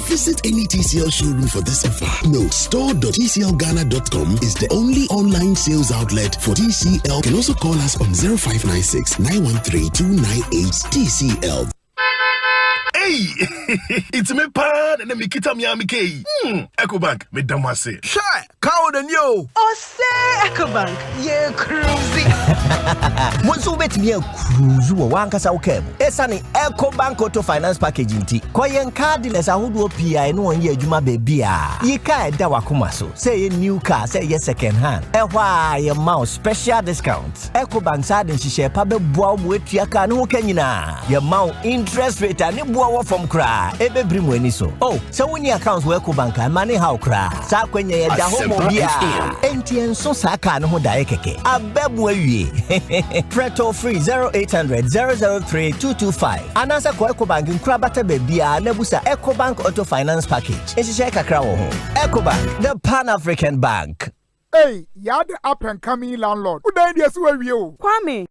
Visit any TCL showroom for this offer. No, store.tclghana.com is the only online sales outlet for TCL. You can also call us on 0596 913 298 TCL. Hey, it's me pan and me kita mi amike. Ecobank, me damase. Shy, cow the new. Oh, say Ecobank, yeah, cruising. Once you bet me a cruise, one casa okay. Esani Ecobank Auto Finance Package inti. Koyen cardless a hudu PI no one year juma baby. Ye ka da wakumaso. Say a new car, say yes second hand. Why your mouse special discounts. Ecobank side and she share pabe boa with your can who can you na. Your mount interest rate and from cry, ebe brim weni so. Oh, so when your accounts work Ecobank and money how cry. Sa kwenye ya homo bia. NTN so saka no dae keke. Abebu ewie. Preto free 0800 003 225. Anasa kwa Ecobank nkra bata bebia nebusa Ecobank Auto Finance Package. Enshishe kakra wo ho. Ecobank, the Pan-African Bank. Hey, you're the up and coming landlord. Who died yes where you? Kwame.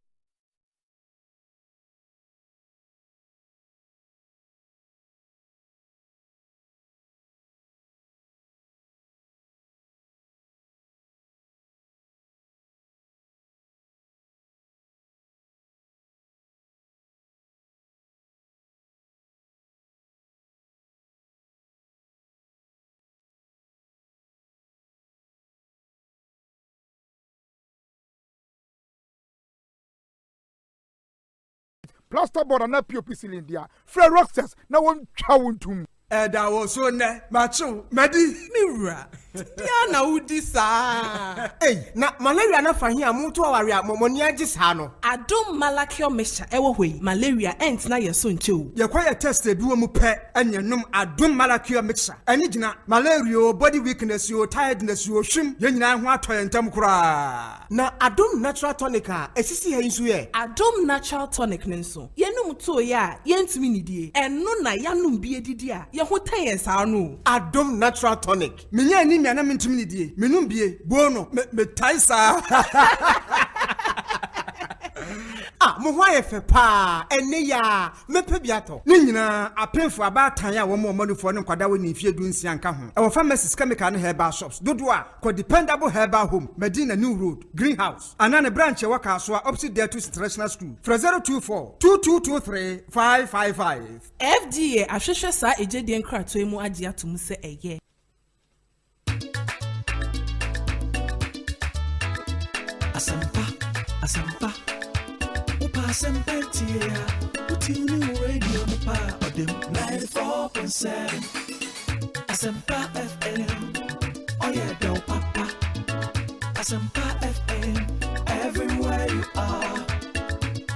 Plaster board and POP cylinder. Fred Roxas, now one chawuntum. That was so ne, macho, Medi, Mira. Yana Udisa. Hey, na malaria na fahia mutu awaria momonia jisano. Adom malakio mesha ewo malaria ent na yeso nchew. Ye kwa ye tested wo mu pe enye num adom malakio mixture. Eni gina malaria body weakness yo tiredness yo hwim ye nyina ho atoye ntam kura. Na adom natural tonic a esisi he nso ye. Adom natural tonic nso. Ye num to ye a ye ntimi nidie. Eno na yanum bi edidi a ye ho taye sa no. Adom natural tonic. Minya ni na mentimi nidie. Menum bie bono me taisa. Ah, mo hwa ye fe pa ene ya mepe biato ni nyina apemfo abatan ya wo mo manufo ne kwada woni fie du nsia nka ho e wo pharmacies chemical ne herbal shops dodo a ko dependable herbal home Medina New Road Greenhouse anane branch e waka so opposite there to Relational School 024 2223 555 FDA ahwehwe sa ejedi nkrato emu age atum se eye Asempa Upa Asempa tia Utini radio Upa Odem 94.7 Asempa FM Oh yeah, do papa Asempa FM Everywhere you are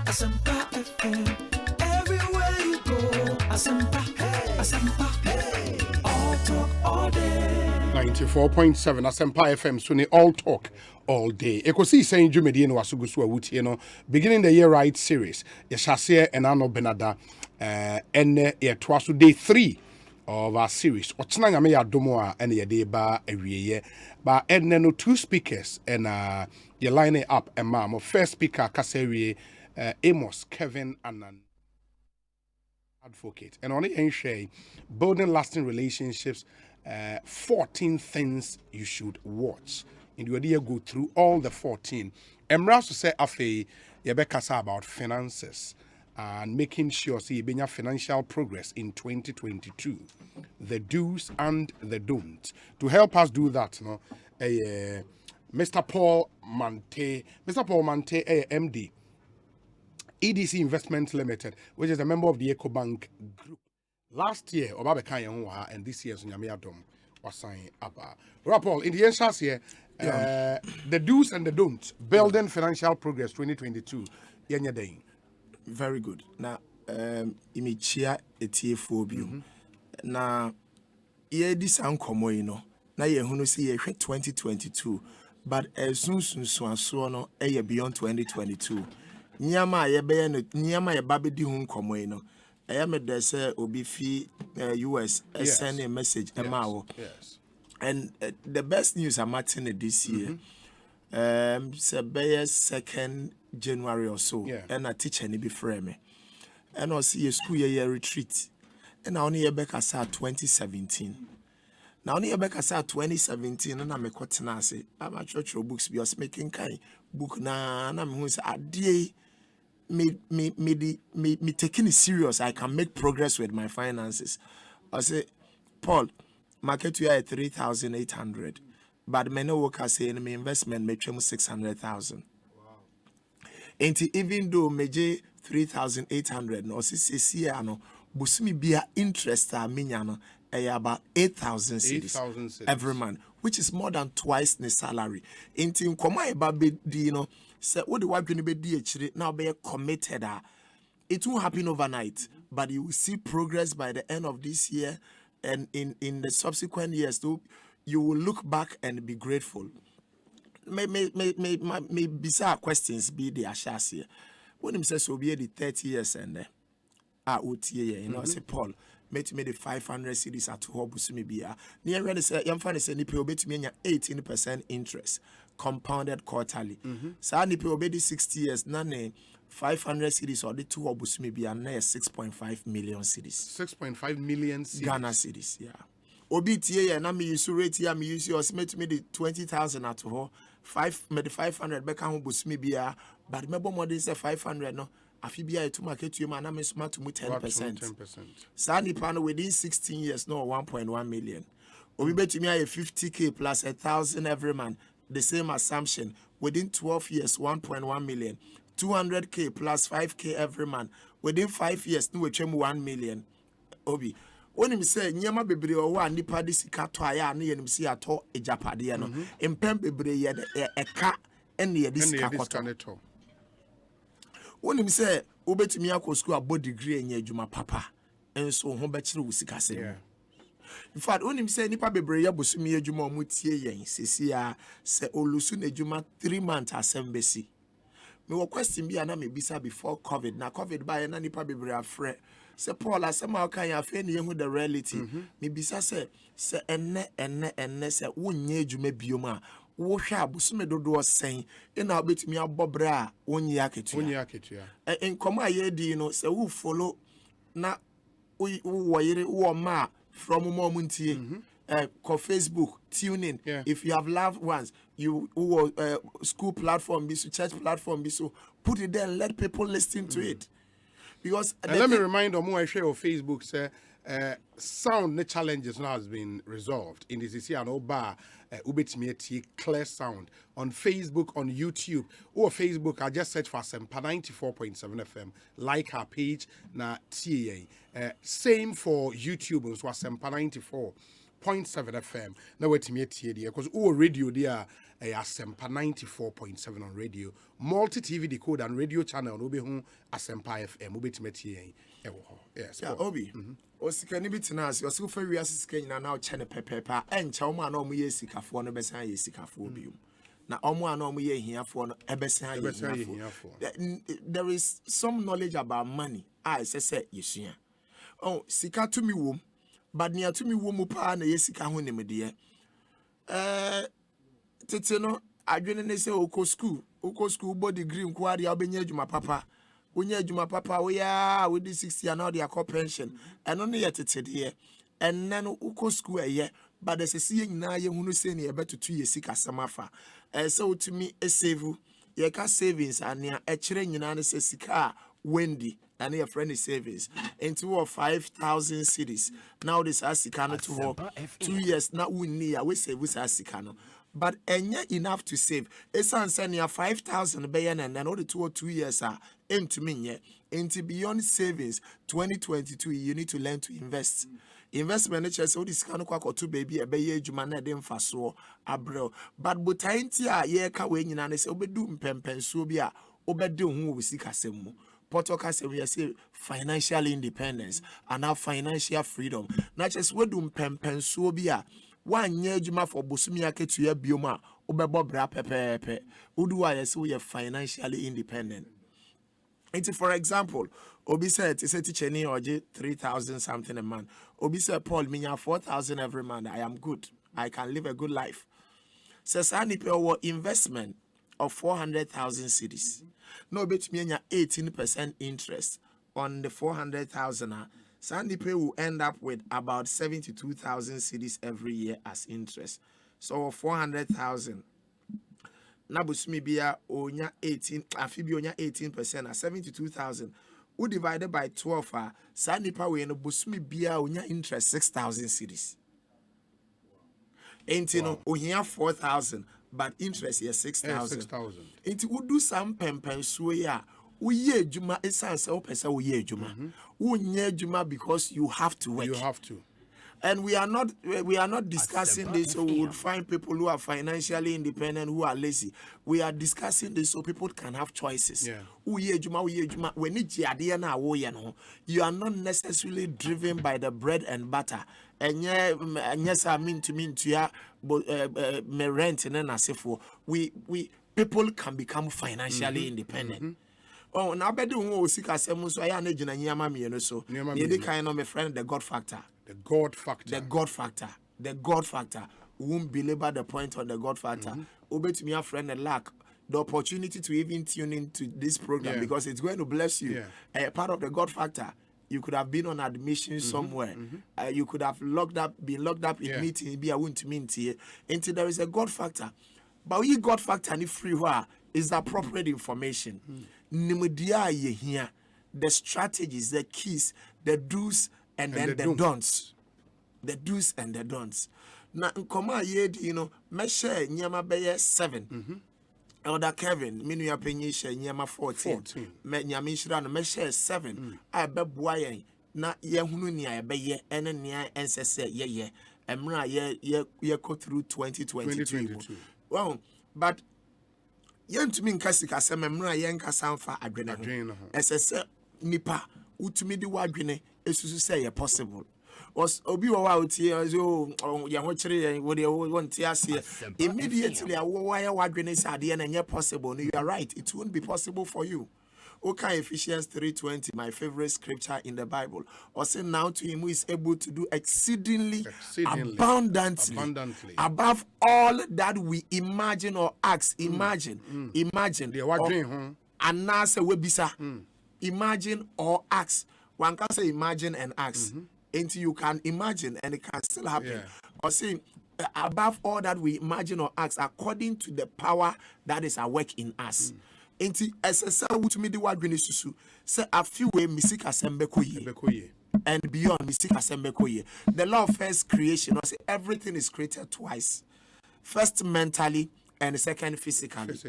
Asempa FM Everywhere you go Asempa Hey Asempa Hey All talk all day 94.7 Asempa FM Suni all talk all day. Ekosiisen Jumedi no wasugusu awutie no beginning the year right series. Yeshase enano benada ene ye twaso day 3 of our series. Otena nyame ya domo a ene ye de ba awieye. Ba ene no two speakers and ye line it up and ma first speaker kasewie Amos Kevin Anan advocate. And on it share building lasting relationships 14 things you should watch. And you will go through all the 14. Emra to say afe yebekasa about finances and making sure see you financial progress in 2022. The do's and the don'ts. To help us do that, Mr. Paul Mante, MD, EDC Investment Limited, which is a member of the Ecobank group. Last year, and this year, was signed up. Paul, in the answers here, the do's and the don'ts, building financial progress 2022. Very good. Now, imichia etie phobia. Na ye this ankomo na ye hunu see ye 2022, but as soon so no beyond 2022. Nyama ye be no nyama ye babedi hu nkomo no. I am a say obi fi US send a message yes. And the best news I'm attending this year say be second January or so, and a teacher ni be frame. And I see a school year retreat. And I only back as 2017. Now only back as 2017, and I'm a cotinase. I'm a church books be us making kind book na and I'm who's a day me taking it serious. I can make progress with my finances. I say, Paul, market you at 3,800, but many workers say in my investment make 600,000. And even though meje 3,800 no see no busumi bia interest minya about 8,000 cedis every month, which is more than twice the salary. Inti nkoma eba be di no say what the wife be di echire now be committed. It won't happen overnight, but you will see progress by the end of this year, and in the subsequent years too, you will look back and be grateful. May bizarre questions be the ashas here. When him says so be the 30 years and you know, I say Paul, made the 500 cities at Hobusumi Bia. Near ready say young fan say nipi obey me 18% interest compounded quarterly. So nipi obey the 60 years nane 500 cities or the 2 Hobusumi Bia na 6.5 million cities. 6.5 million cities. Ghana cities, yeah. Obi tie na me use rate ya me use your smith me the 20,000 at ho 500 back home busumi bia but me more than say 500 no afi bia to market you man na me smart to 10%. Sa nipa no within 16 years no 1.1 million. Obi betumi aye 50k plus 1,000 every month. The same assumption within 12 years 1.1 million. 200k plus 5k every month. Within 5 years no we 1 million. Obi when him say nyama bebre o wa nipa de sika to aya na yenim si ato ejapade no empem bebre ye eka ene ye de sika kwato when him say obetumi akọ school abo degree enya adwuma papa enso ho be kire wo sika se in fact when him say nipa bebre ye bosumi adwuma o mutie yen sesia se olusu na adwuma 3 months asembesi me wo question bi ana me bisa before covid na covid ba ye na nipa bebre afre se Paul asema kan ya fe ne hu the reality me bisa se enne se wonye adwuma biom a wo hwe abosome dodo sen ina obetumi abobre a wonye aketua enkomo aye di no se wo follow na wo yire wo ma from momuntie ko Facebook tune in if you have loved ones you school platform be so church platform be so put it there and let people listen to it. Because and let me remind them I share on Facebook say sound challenges now has been resolved in this year and oba ubetimi clear sound on Facebook, on YouTube or Facebook. I just search for Asempa 94.7 FM, like our page na TA. Same for YouTube, so Asempa 94.7 FM. Now wait me TA because radio there Asempa 94.7 on radio, multi TV decode and radio channel no be home Asempa FM ubetimi TA. Yes, yeah, Obi. Osikani bitina as you for we asike na now chene pepepa encha omo ana omo ye sikafo no besan ye sikafo bium na omo ana omo ye hiafo no ebesan ye hiafo. There is some knowledge about money I say yesua oh sika to me wom but near to me wom pa na ye sika ho nem de tete no adwene ne say oko school body degree nko ade obenya adwuma papa Unya juma papa we ya with the 60 and all their pension and only yet it's here and then uko school but there's a seeing na ye hunu say ni ebe to 2 years sika samafa so to me a save ye ka savings and near a chere nyina ne sika Wendy and your friendly savings into 5,000 cities now this asika no to 2 years now we near we save this asika no. But enough to save. It's answer 5,000 bayan and then only 2 or 2 years are aim to mean into beyond savings 2022 you need to learn to invest. Investment nature so this can or 2 baby a bay jumana dem faso abro. But butaintia ye ka we nyina say obedu mpempen so bia obedu hu we sika semu. Potoka say we say financial independence and now financial freedom. Not just we do mpempen so bia one year juma for busumi aketua bioma obebo bra pepepe uduwa yes we are financially independent. It's for example obi said teacher ni oje 3,000 something a month. Obi said Paul minya 4,000 every month. I am good. I can live a good life. Says any people investment of 400,000 cedis. No bet me 18% interest on the 400,000. Sandy Pay will end up with about 72,000 cedis every year as interest. So 400,000. Nabusumi bia onya 18, afibi onya 18% at 72,000. Who divided by 12 Sandy Pay we no busumi bia onya interest 6,000 cedis. Ain't no ohia 4,000 but interest here 6,000. 6,000. Ain't we do some so ya. Uye juma esanse opesa uye juma. Unye juma because you have to work. You have to. And we are not discussing this so we would find people who are financially independent who are lazy. We are discussing this so people can have choices. Yeah. Uye juma when you are not necessarily driven by the bread and butter. And yes, I mean to ya me rent and then we people can become financially independent. Oh, now bedu who seek asemu so ya na gina nyama me no so. Ye kind of my friend the God factor. The God factor. The God factor. The God factor. We won't belabor the point on the God factor. Obey to me, a friend, and lack the opportunity to even tune into this program because it's going to bless you. Part of the God factor. You could have been on admission somewhere. You could have been locked up in meeting. Be a wouldn't mean to you. Until there is a God factor. But we God factor and free is the appropriate information. Nimudia ye here. The strategies, the keys, the do's and then the don'ts. The do's and the don'ts. Now, nkoma ye me share nyama beye 7. Elder Kevin, minu ya penye share nyama 14. Me nyama shira no me share 7. I be boye na ye hunu ni ya beye ene ni ya ensese ye. Emra ye go through 2022. Well, but yen to me nkasika se memra ye nkasa mfa adwene ho. Esese nipa utumi di wadwene esusu say ye possible. Was obi wa utie so ye ho kire ye wo de won tie ase immediately awo ya wadwene say ade na nye possible. You are right, it won't be possible for you. Okay, Ephesians 3:20, my favorite scripture in the Bible. Or say now to him who is able to do exceedingly abundantly above all that we imagine or ask. Imagine. And now say we bisa. Imagine or ask. One can say imagine and ask. Until you can imagine and it can still happen. Or say above all that we imagine or ask, according to the power that is at work in us. Enti SSL wutumi di wadwene susu say afiwe misik asembekoye and beyond misik asembekoye. The law of first creation say everything is created twice. First mentally and second physically.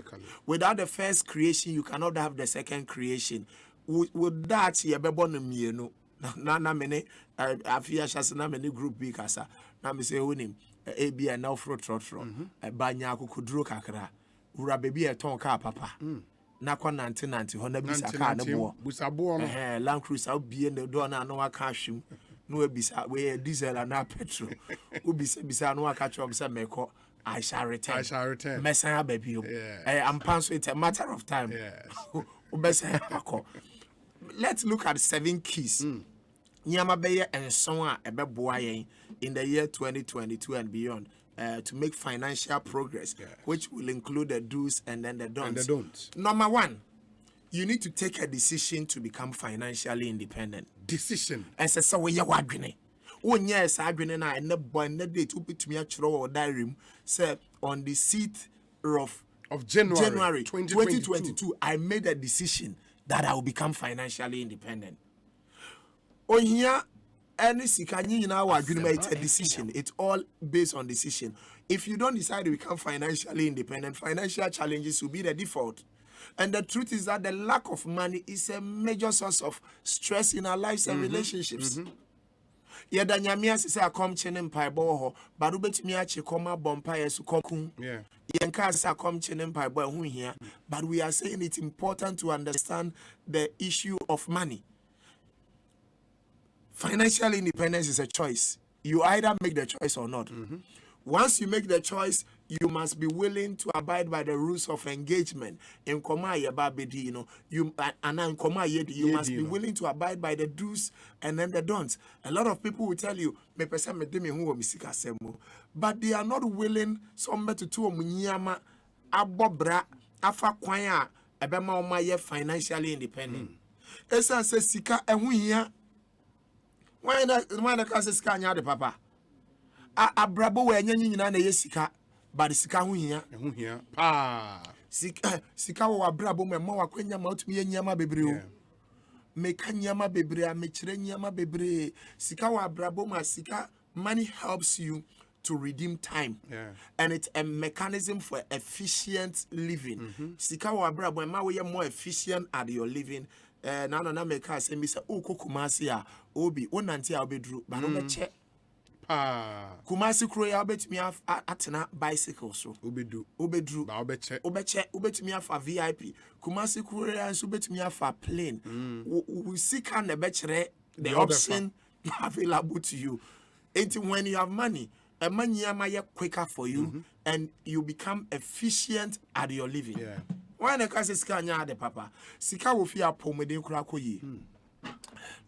Without the first creation you cannot have the second creation. With that you be born mienu na mene afia shase na mene group bi kasa na me say wonim ebia na ofro trotro banya akukuduro kakra wura bebi e ton ka papa na kwa nanti ho na bisa ka ne bo busabo no Land Cruiser bie ne do na no aka hwem no ebisa we diesel na petrol ubisa no aka chom se meko I shall return. Messiah baby. I'm passing it a matter of time. Let's look at 7 keys. Nyama beye and so on in the year 2022 and beyond to make financial progress, which will include the do's and then the don'ts. Number 1, you need to take a decision to become financially independent. Decision. And so we are wadwene. Oh yes, adwene na and the boy na date will be to me a or diary say on the 6th of January 2022 I made a decision that I will become financially independent. Oh here any sikanyi na wadwene make a decision. It's all based on decision. If you don't decide to become financially independent, financial challenges will be the default. And the truth is that the lack of money is a major source of stress in our lives and relationships. Yeah, the nyamia say I come chenem pai bo but ubetumi achi koma bompa yesu kokun. Yeah. Yenka say come chenem pai bo hu here, but we are saying it's important to understand the issue of money. Financial independence is a choice. You either make the choice or not. Once you make the choice, you must be willing to abide by the rules of engagement. In Komaya Babedi, you must be willing to abide by the do's and then the don'ts. A lot of people will tell you, but they are not willing somebody to munyama abobra afa kwan a ebema oma ye financially independent esa se sika ehu hia why na ka se sika anya de papa abrabo we anya nyina na ye sika but sika hu hia sika wo abrabo me ma wakwanya ma otumi ye nyama bebre o meka nyama bebre a mekire nyama bebre sika wo abrabo ma sika money helps you to redeem time and it's a mechanism for efficient living sika wo abrabo ma we more efficient at your living na make us say me say Kumasi a obi wonante a obedru ba no be che Kumasi kro ya obetumi atena bicycle so obedru ba obetumi afa VIP Kumasi kro ya so obetumi afa plane we sika na be kire the option available to you and when you have money a money am quicker for you and you become efficient at your living why na ka sika anya de papa sika wo fi apomeden kura koyi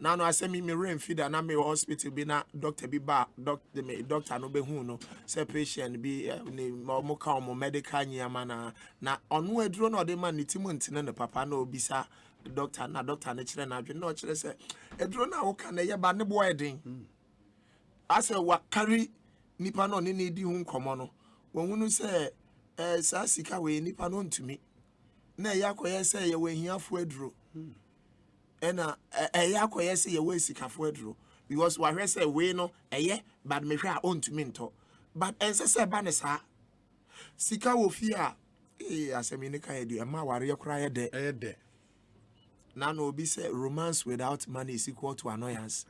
now no asemi me rain feeder na me hospital bi na doctor bi ba doctor no be hu no say patient bi ni mo ka mo medical nyama na onu aduro na de man nitimu ntine ne papa na obisa doctor na kire na adwe na o kire say aduro na wo ka na ye ba ne boy den ase wa carry nipa no ne di hu nkomo no wo hunu say sa sika we nipa no ntumi na yakoye say ye wahiafo aduro ena yakoye say ye wasikafo aduro because wa hwe say we no eye but me hwe a ontumi nto but ense say ba ne sa sika wo fi a asemi ne kan edu ma ware yakura ye de na no obi say romance without money is equal to annoyance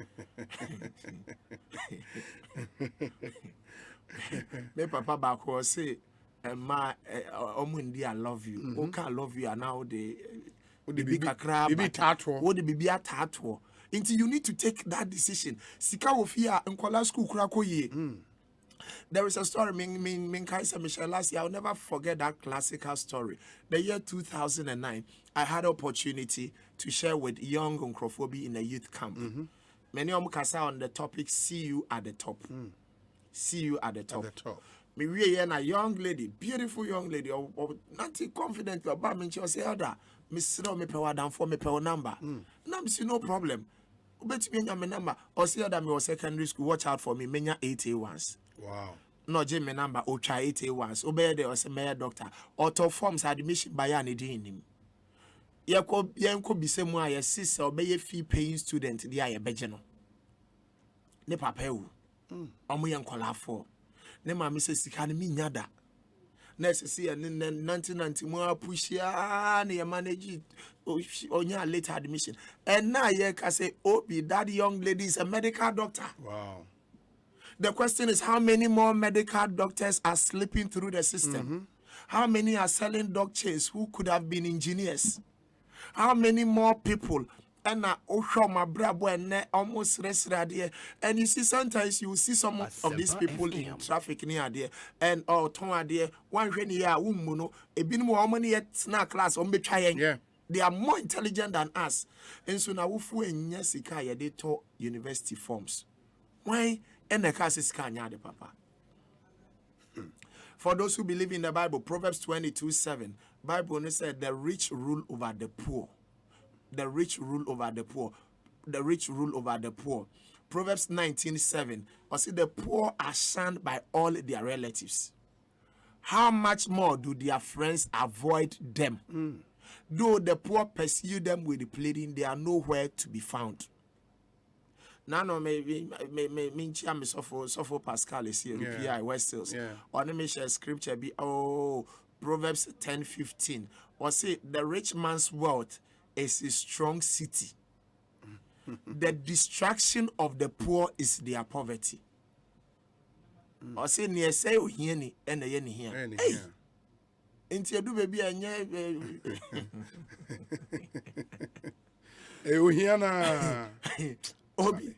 me papa ba ko say ma omundi I love you okay I love you and now the big crab bibi tato what the bibi tato until you need to take that decision sika wo fia nkola school kura koye there is a story min Kaisa Michelle last year I'll never forget that classical story the year 2009 I had the opportunity to share with young Nkrofo in a youth camp many omukasa on the topic see you at the top see you at the top. Me we a young lady, beautiful young lady, or not confident about me. She was elder. Me sit me power down for me power number. Now me see no problem. Bet me my number. Or see that me was secondary school. Watch out for me. Menya 81s. Wow. No Jimmy number. O try 81s. Obey the or say doctor. Auto forms admission by any din. Yanko be same way. Sister obey fee paying student. The aye bejeno. Ne papa u. Omo yankola for. Ne mama say sika ne mi nyada na sese ne 1990 mo apushia na manage onya late admission and now ye ka say obi that young lady is a medical doctor. Wow. The question is how many more medical doctors are slipping through the system? How many are selling doctors who could have been engineers? How many more people and my brabo and almost rest there. And you see, sometimes you see some of these people in traffic near there and ton there one year umuno a bit more money at snack class on be trying. They are more intelligent than us. And so now if we in Yesika they taught university forms. Why and the class is kanya the papa. For those who believe in the Bible, Proverbs 22:7, Bible said the rich rule over the poor. The rich rule over the poor. The rich rule over the poor. Proverbs 19:7. Or see the poor are shunned by all their relatives. How much more do their friends avoid them? Though the poor pursue them with the pleading, they are nowhere to be found. Now, no, maybe so Pascal is here. PI West Hills. Or let me share scripture. Be Proverbs 10:15. Or say the rich man's wealth is a strong city. The distraction of the poor is their poverty. Or say near say ohini and the yen here. Hey, into do baby and Obi.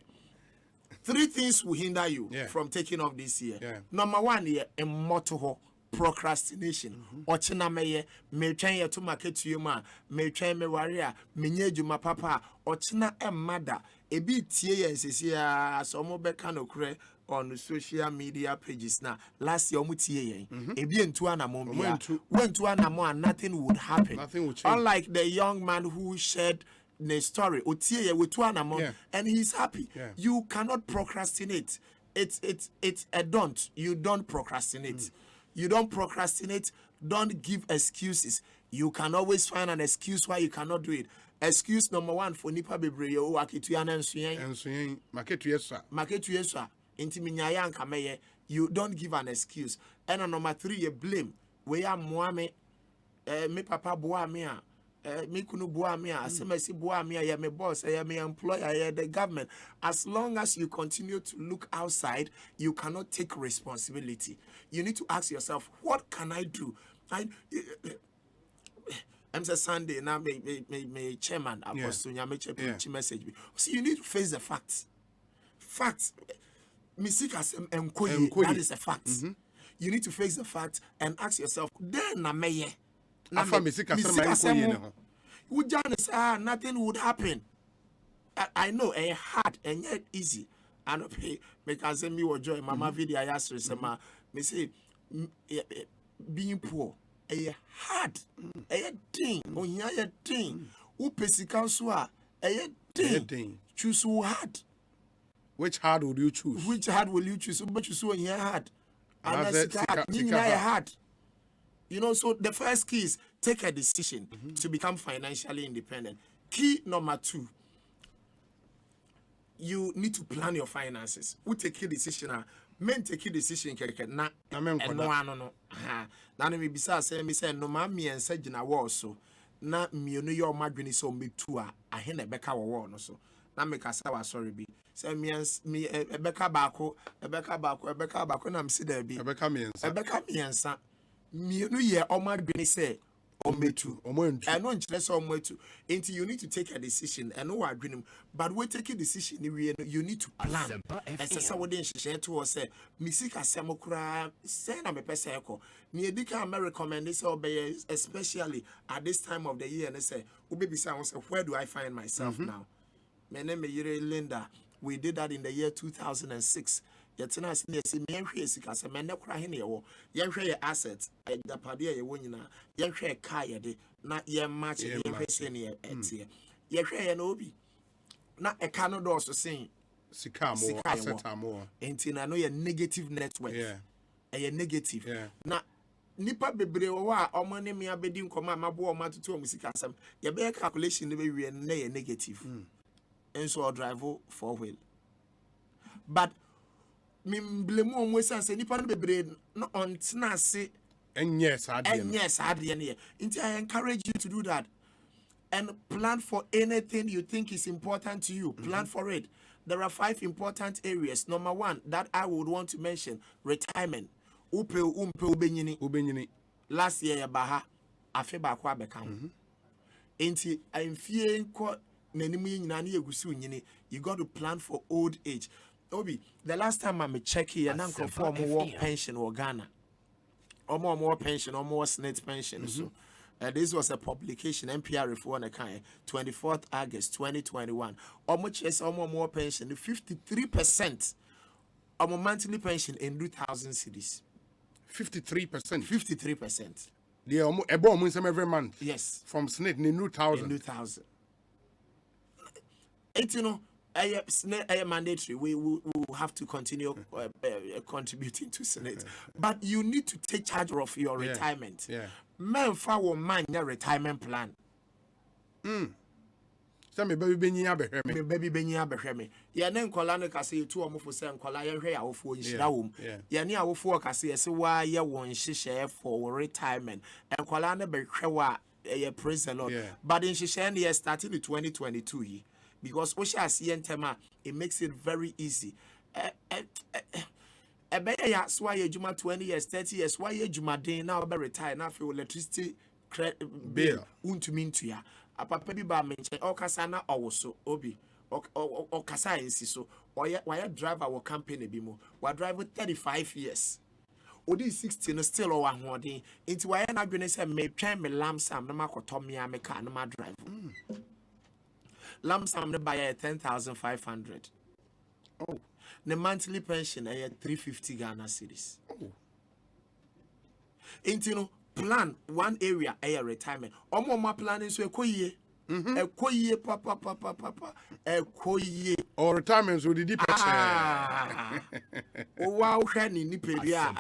3 things will hinder you from taking off this year. Number 1, immortal procrastination. Ochina meye me twen ye to market to you ma me twen me warrior me nyejuma papa ochina mother ebi tie ye sisi a so mo be kan okre on social media pages now. Last year, went to Anamon, and nothing would happen. Nothing would change. Unlike the young man who shared the story, Otiye with Anamon, and he's happy. Yeah. You cannot procrastinate. It's a don't. You don't procrastinate. You don't procrastinate. Don't give excuses. You can always find an excuse why you cannot do it. Excuse number one for nipa bebre yo akituya ensuyen market yesa inti minyaya anka meye. You don't give an excuse. And number 3 you blame. We are moame me papa boa me a me kunu boa me a asemesi boa me a ya me boss ya me employer ya the government. As long as you continue to look outside, you cannot take responsibility. You need to ask yourself, what can I do? I'm saying Sunday now. Me chairman apostle nyame message. So you need to face the facts. Facts. That is a fact. You need to face the fact and ask yourself. Then na meye. Nothing would happen. I know a hard and yet easy. And okay, because me will join mama video. I asked her, me say being poor. A hard, a thing, or a thing. Who pesikanswa, a thing. Choose who hard. Which hard would you choose? Which hard will you choose? But you saw here hard. And that's hard. You know, so the first key is take a decision to become financially independent. Key number 2, you need to plan your finances. Who take a decision? Men take a decision. No. Now me bisa say me say no mami and say jina wo so na me no your madwene so me tu a ahene beka wo no so na me kasa wa sorry bi say me ebeka baako na me si da bi ebeka me ensa me no ye o madwene say ometu I know nkyere say ometu until you need to take a decision and no adwene but we take a decision you need to plan and say we dey nhye to say me sika sem kura say na me pese eko me edika me recommend say obey especially at this time of the year and say obebi say where do I find myself now. My name is Linda. We did that in the year 2006. Yetina senior see me hwe sika se me ne kura he ne wo ye hwe ye assets the pade ye wo nyina ye hwe car ye de na ye match ye hwe se ne etie ye hwe ye na obi na e ka no do so sen sika mo asset mo enti na no ye negative network ye negative na nipa bebre wo a omo ne me abedi nkoma mabo o matoto o musika asem ye be calculation ne be wie na ye negative and so drive 4-wheel but me blame on we say nipa no bebre no on tenase and yes hard ne until I encourage you to do that and plan for anything you think is important to you. Plan for it. There are 5 important areas. Number 1 that I would want to mention: retirement. Ubenyini. Last year baha afe ba kwa beka ho enti amfie nko nanimu nyina na yegusu nyini. You got to plan for old age. Obi, the last time I check here na nko more pension or Ghana more pension or more SNET pension. So this was a publication NPR reform account 24th August 2021. Almost yes more pension 53% of monthly pension in 2,000 cities. 53%. Yeah, about every month. Yes. From SNET in 2,000. It's I mandatory. We will have to continue contributing to Senate, but you need to take charge of your retirement. Men for man your retirement plan. So me baby benyi abehwe me. Ya ne nkola ne kase etu omo fo se nkola ye hwe awofo nhira wom. Ya ne awofo kase yese wa ye won hihye for retirement. Nkola ne behwe wa ye praise the Lord. But in hihye ne starting in 2022 yi. Because it makes it very easy. Ya so ye juma 20 years, 30 years, why ye juma day now be retire now for electricity bill untumi ntua. Apapa bi ba menche okasa na owoso obi okasa ensi so why driver our company bi mo wa drive 35 years. Odi 16 still o ahoden nti why na dwene say me twan me lamsam na makoto me a me car na ma drive. Lump sum to buy 10,500. Oh, The monthly pension is 350 Ghana cedis. Intino plan one area a retirement. Omo planning so ekoye. Ekoye papa. Ekoye. Or retirements with the deep. Wow, shiny niperia.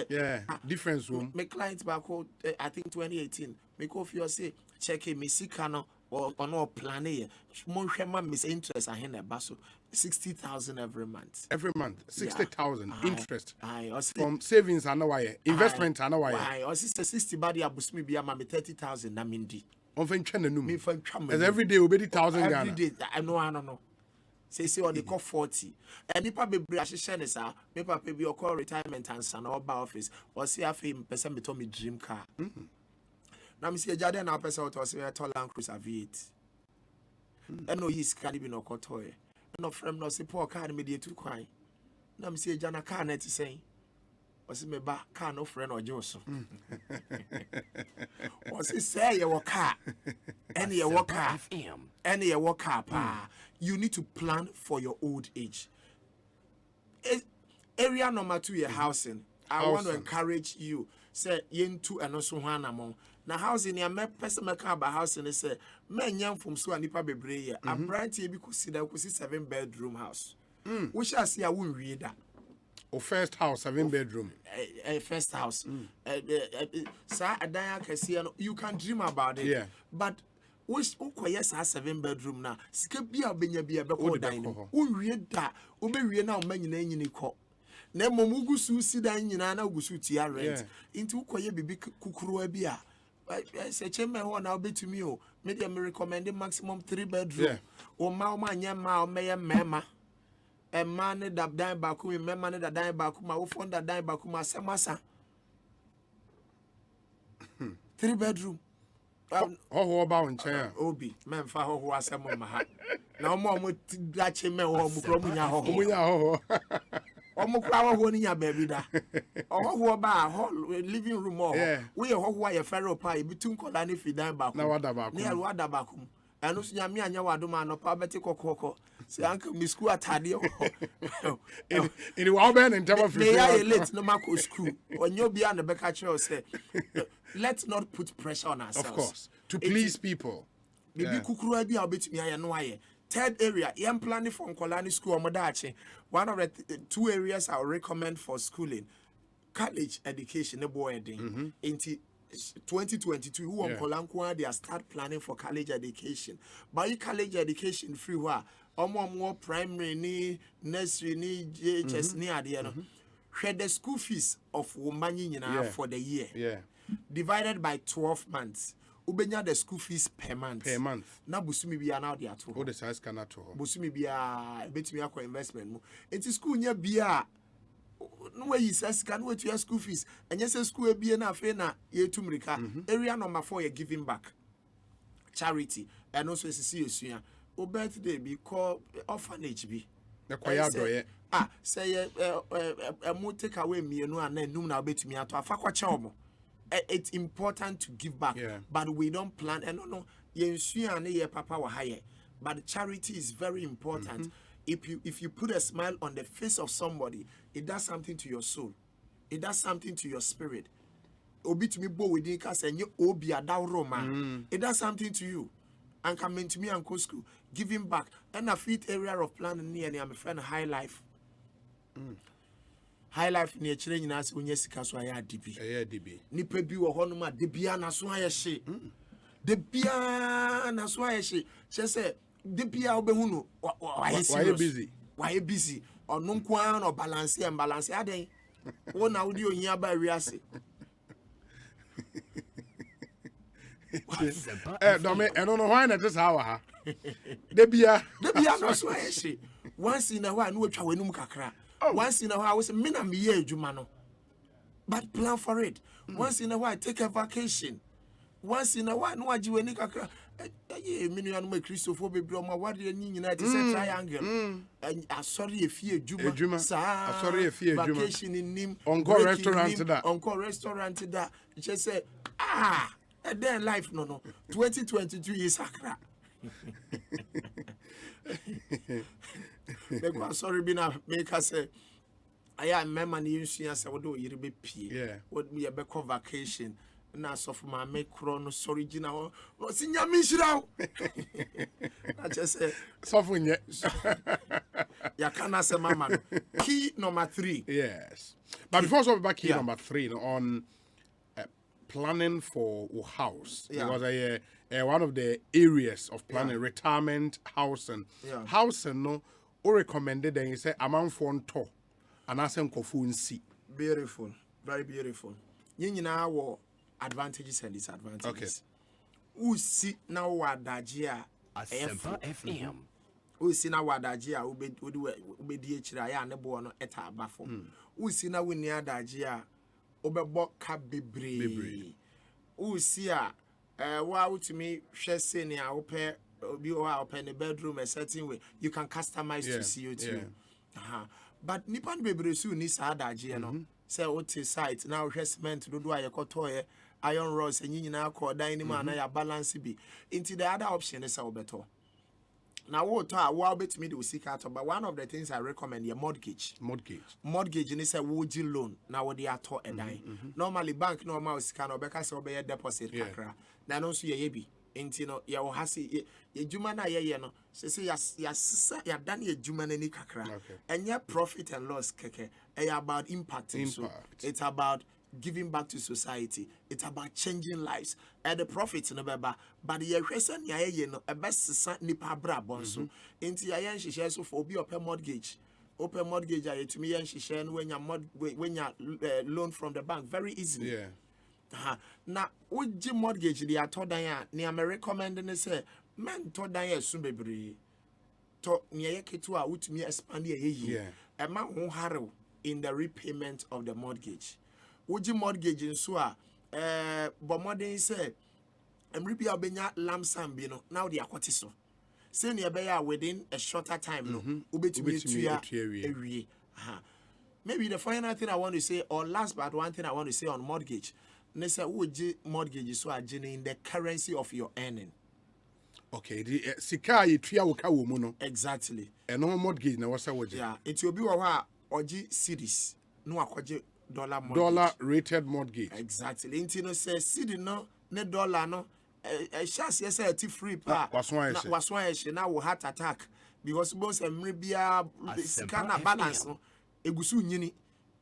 Yeah, difference room. My clients back home, I think 2018. Me go for you say check me sikano or no plan here. Monshema miss interest I hand a basso 60,000 every month. Every month, 60,000 interest. From savings and why investment and why. I also 60 body abus me be 30,000 namindi. On venture no me for every day will be 1,000 Ghana. Every day I know. Say on the call 40. And if I be brashy sir, me papa be your call retirement and son or office or see a fame person be told me dream car. Now me see a Jordan now person to say a tall Land Cruiser V8. And no he's can't be no toy. No friend no say poor car immediate to cry. Now me see a Jana car net saying. Was me ba car no friend or Joseph. Was he say your car? Any your car? Any your car pa. You need to plan for your old age. Area number 2 your housing. I want to encourage you. Say yen two and also one among. Now housing ya me person make about housing is say men young from so nipa bebre. A bright ye because see that 7-bedroom house. We shall see I won't read that. Or first house, 7-bedroom. First house. Sir, you can dream about it. Yeah. But which yes, 7-bedroom now. Skip be a before dining. Read that. Ube now many in call. Nemo mugusu si dan nyina na gusu tia rent. Into koye bibi kukuru abia. Say cheme ho na obetumi o. Me dey recommend maximum 3-bedroom. O ma nya ma o meye mema. E man ne da dan ba ku mema ne da dan ba ku ma wo fon da dan ba ku ma semasa. 3-bedroom. Ho about nchen. Obi, memfa ho asemo ma ha. Na omo da cheme ho mu kro mu nya ho. Mu nya ho. Omo kwa ho ni nya baby da. Ho ba ho living room ho. We ho ya fero pa e bitum kola ne fidan ba ku. Na wada ba ku. Ne wada ba ku. Anu so nya me anya wado ma no pa beti kokoko. Se anka mi school atade ho. In wa ben in term of me ya late no ma ko school. Onyo bia na beka kire say let's not put pressure on ourselves. Of course, to please people. Maybe kukuru abi obetumi aye no aye. Third area, I'm planning for Nkolani school Omodachi. One of the 2 areas I would recommend for schooling, college education. In 2022, who Nkolanko they start planning for college education. But college education free wa, more primary ni nursery ni JHS ni adiano. Share the school fees of woman for the year. Yeah. Divided by 12 months. Ubenya the school fees per month. Na busumi bia na ode ato. O the size cannot to. Busumi bia betumi akọ investment mu. Enti school nya bia no way says can wait to your school fees. And yes school bia na afa na ye tumrika. Area number 4 you giving back. Charity and also see you o birthday be call orphanage bi. Na kwaya doye. Say mo take away mienu and num na betumi ato afa kwa cha omo. It's important to give back, but we don't plan. And no, papa wa higher. But charity is very important. If you put a smile on the face of somebody, it does something to your soul. It does something to your spirit. Obi to me bo within cast and you obi adawroma. It does something to you. And coming to me and school, giving back. And a 5th area of planning near me, I'm a friend High Life. High Life near training us when you see Caswaya DB. Nipe bi wo hono ma de bia na so ayehye. De bia na so ayehye. She say de bia obehu no why busy. Why busy? Ono nko an no balance and balance aden. Wo na wo di ohia ba wiase. Dome I don't know why na this how De bia no so ayehye. Once in a while no atwa wenum kakra. Once in a while, I was me na me ye jumano. But plan for it. Once in a while, take a vacation. Once in a while, no aji weni kakra. Me no ma Christopher be bro ma wade ni nyina te say triangle. Sorry if ye juma. Sorry if ye juma. Vacation in nim. Encore restaurant that. Encore restaurant that. Just say and then life no. 2022 is sakra. Because sorry, be na make us say. I am member ni nsua say wodo yiri be pie. Yeah. Would be a back vacation. Na so for my make chrono sorry gina no sinya mi shira. I just say so for nye. Ya kana say mama. Key number 3. Yes. But before so back key number 3 on planning for a house. Because one of the areas of planning retirement housing. Housing no or recommended and you say amount for to and asem kofu nsi. Beautiful. Very beautiful. Nyina wo advantages and disadvantages. Okay. Usi na wadaji a Asempa FM. Usi na wadaji a ubedi echira ya ne bo no eta aba fom. Usi na woni adaji a obebo ka bebre. Usi a wa utimi hwe se ne a ope obi o a open the bedroom a certain way you can customize to CO2. But nipan bebre su ni sa adaji no. Say what site now cement do I kotoye iron rods and nyina ko dan ni ma na ya balance bi into the other option is our better. Now what wa bet me do seek out but one of the things I recommend your mortgage is a woji loan now what they are taught and normally bank normal scan or because of a deposit kakra na no so ye bi into no ya hasi ye juma na ye no say ya done ye juma na ni kakra and your profit and loss keke about impact. So it's about giving back to society. It's about changing lives. And the profits no beba, but the reason ya no a best nipa bra bonso. Into ya yen she so for be open mortgage. Open mortgage ya to me yen she share when you loan from the bank very easily. Yeah. Now would mortgage the atodan ya ni am recommending say men to dan ya sumbebre. To ni ketu a wutumi expand ye ye. E ma ho haro in the repayment of the mortgage. Would you mortgage in Sua? But modern say, and repair benya lamb sam bino. Now the aquatiso. Send your bear within a shorter time. No, maybe the final thing I want to say, or last but one thing I want to say on mortgage. Nessa would you mortgage so in the currency of your earning. Okay, the Sikai Tria Womono. Exactly. And no mortgage now what's a yeah, it will be a OG series. No akwaje dollar rated mortgage. Exactly. Intino says city no ne dollar no chance yes a free pa was why she now will heart attack because most emribia scanner balance no egusu nyini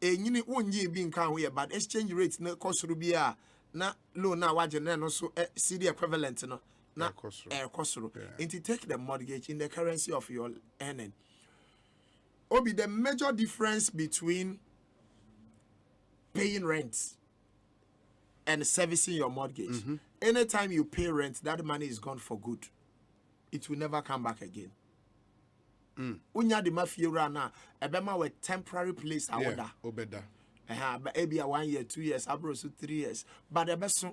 nyini wonye bi nkan ho ye but exchange rate na kosuru bia na loan na waje na no so city equivalent no na kosuru into take the mortgage in the currency of your earning. Obi the major difference between paying rent and servicing your mortgage. Anytime you pay rent, that money is gone for good. It will never come back again. Unya de mafia rana, ebema we temporary place awoda. Obeda. But maybe 1 year, 2 years, abro so 3 years. But the best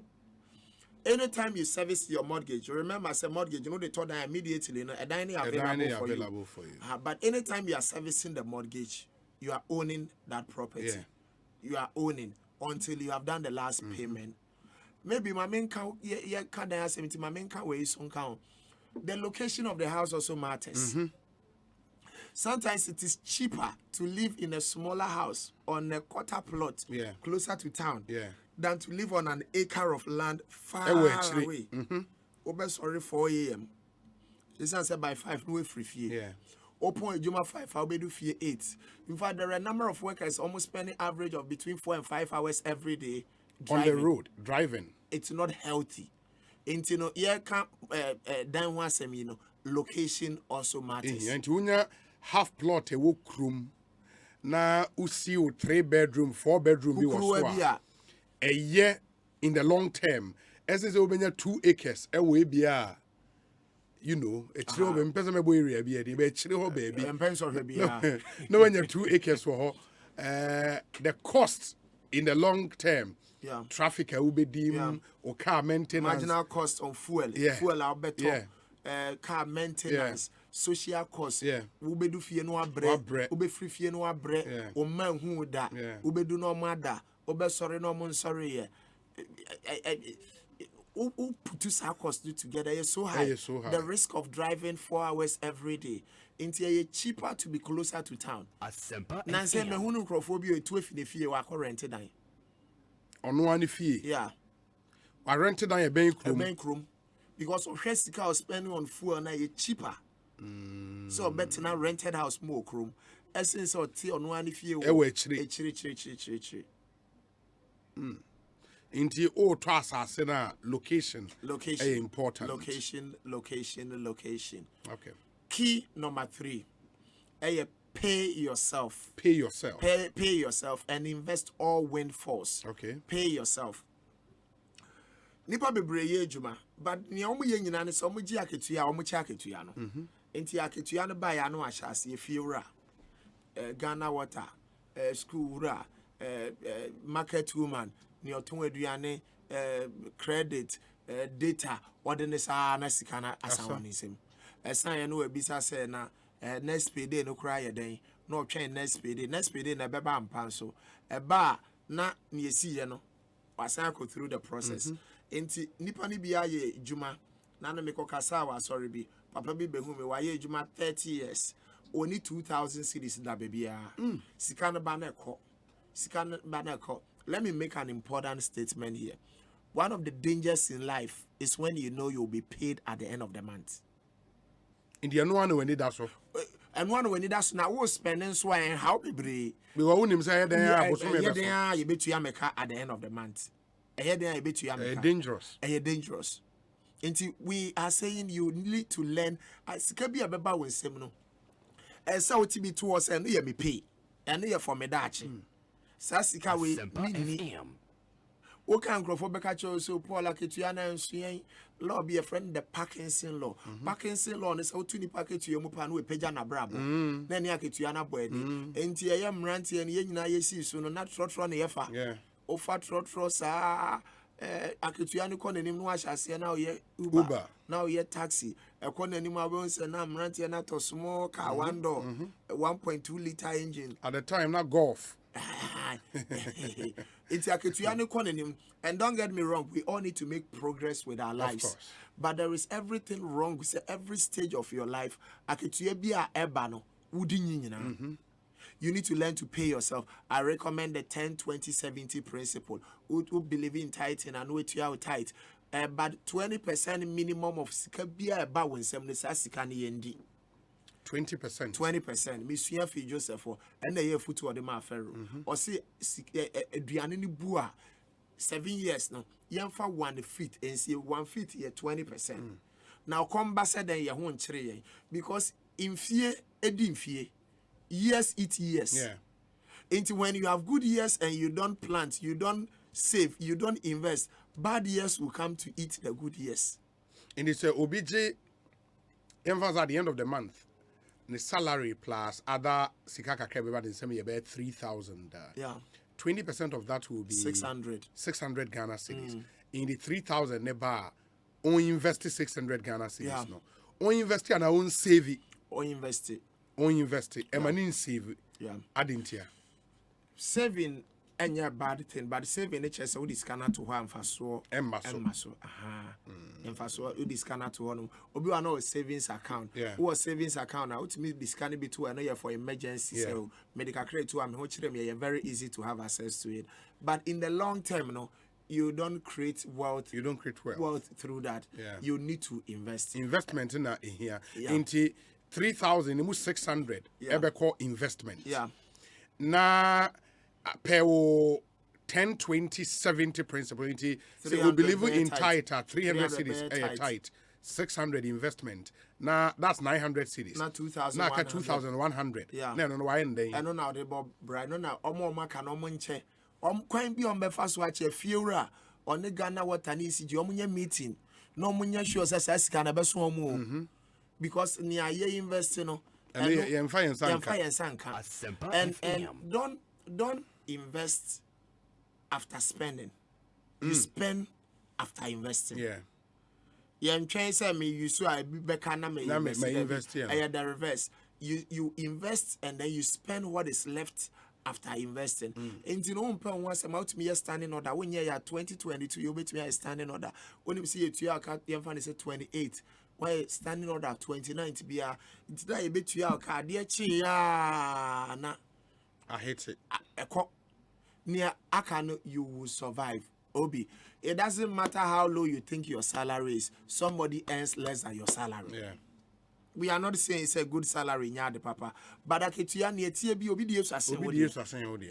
anytime you service your mortgage, remember I said mortgage, you know they told that immediately, a dining available for you. But anytime you are servicing the mortgage, you are owning that property. You are owning until you have done the last payment. Maybe my main count, my main count way is on count. The location of the house also matters. Sometimes it is cheaper to live in a smaller house on a quarter plot closer to town than to live on an acre of land far away. Sorry 4 a.m. This answer by 5 no free. Open a Juma 5, I'll be do 8. In fact, there are a number of workers almost spending average of between 4 and 5 hours every day driving. On the road, driving. It's not healthy. Into no can't dan one semi location also matters. And you half plot a work room. Na usi 3 bedroom, 4 bedroom you was a year in the long term. As is over 2 acres, a way be you know, it's no area be baby. No, when you're 2 acres for her, the cost in the long term, traffic will be dim or car maintenance. Marginal cost on fuel, fuel are better. Car maintenance, social costs. We be do fee no bread, we be free fee no bread. O man who that, we be do no matter. We be sorry no man sorry. Who put two costs together is so high. The risk of driving 4 hours every day. It's cheaper to be closer to town. Asempa Nancy me hunu crofobia to if the fee wa rented down. On one fee. Yeah. I rented down a bank room. Because of Hesika was spending on food and cheaper. So better now rented house more room. Essence or tea on one fee. Chiri. Into all trust location. Important. Location. Okay. Key number 3. Pay yourself. Pay yourself. Pay yourself and invest all windfalls. Okay. Pay yourself. Nipa bebre ye adwuma, but ne omo ye nyina ne so omo gi aketua omo chi aketua no. Enti aketua no ba ya no ahyase efiewura. Ghana water, school wura, market woman, ne oton aduane, credit, data, ordinary sa na sika na asawanisem. Esan ye no ebisa say na next payday no cry ye den. No twen next payday na beba ampa so. Eba na ne esi ye no. Wasan go through the process. Enti nipa ni bia ye juma na no meko kasa wa sorry bi papa bi behu me wa ye juma 30 years only 2000 cedis da bebia sika no ba naeko. Let me make an important statement here. One of the dangers in life is when you know you'll be paid at the end of the month. In the one when it so and one when it does now was spending so and how be won't him say you bet you make at the end of the month. Dangerous. Dangerous. Until we are saying you need to learn as Kabi Ababa when Semino. And so to be towards and me pay. And here for me dachi. Sassika we what can grow for Becacho so Paul Akituana and Sien law be a friend the Parkinson law. Parkinson law is how to the packet to your mupan with Pejana Brabo. Then Yakituana Boyd. And I am ranty and Yena Yesi soon not trot from the effort. Yeah. Ofa trot sa aketuano kone nim no ahase na ye Uber now ye taxi ekone nim abon se na mrantie na to small car one door 1.2 liter engine at the time not golf. It's aketuano kone nim, and don't get me wrong, we all need to make progress with our lives, but there is everything wrong with every stage of your life. Aketua bia eba no wudi nyina. You need to learn to pay yourself. I recommend the 10-20-70 principle. Who believe in tithing and wait to tithe. But 20% minimum of sikabia about when some sikani yendi. 20%. 20%. Miss Yafi Joseph and the year foot to the mafero. Or see Adrianini Bua 7 years now. Yamfa 1 feet and see 1 feet here 20%. Now come back then you won't trade because in fear edin fear. Years eat years. Yeah. Until when you have good years and you don't plant, you don't save, you don't invest, bad years will come to eat the good years. And it's a OBJ emphasis at the end of the month. The salary plus other sikaka kebeba in semi about 3,000. Yeah. 20% of that will be 600 Ghana cedis. In the 3,000 neba, on invest 600 Ghana cedis. Yeah. No, on invest and own save it. On invest it. On invest it. Emanin save. Yeah. Adding here. Saving any bad thing, but saving HS would scanner to one for so Emmaso. Aha. And for so you scanner to one. Obi no savings account. Yeah. Who savings account now to me the scanning be to another for emergency. Yeah. So medical credit to which very easy to have access to it. But in the long term, no, you don't create wealth. You don't create wealth through that. Yeah. You need to invest. Investment in here. Yeah. Into 3,000, 600. Yeah. Ebe call investment. Yeah. Na per 10, 20, 70 principle. So we believe in tight at 300 cities tight. 600 investment. Now that's 900 cities. Now 2,000. Now 2,100. Yeah. No, why and they? I know now the Bob Brian. No, now omo maka no monche. Quite be on Befa Swatch a Fiora on the Ghana water nisi Jomunya meeting. No munya sure says can a best one because near ye investing no and don't invest after spending. You spend after investing. Yeah. I'm trying to say me you so I be back and I invest. I had the reverse. You invest and then you spend what is left after investing. And you know, once I'm out to me a standing order. When you're 2022, you'll be to me a standing order. When you see it, you account the say 28. why standing order 29 to be a it's that a bit to your car, dear chia. Na, I hate it. Near Akano, you will survive. Obi, it doesn't matter how low you think your salary is, somebody earns less than your salary. Yeah. We are not saying it's a good salary, nyade papa. But aketua ne tie bi obi die so asen odi.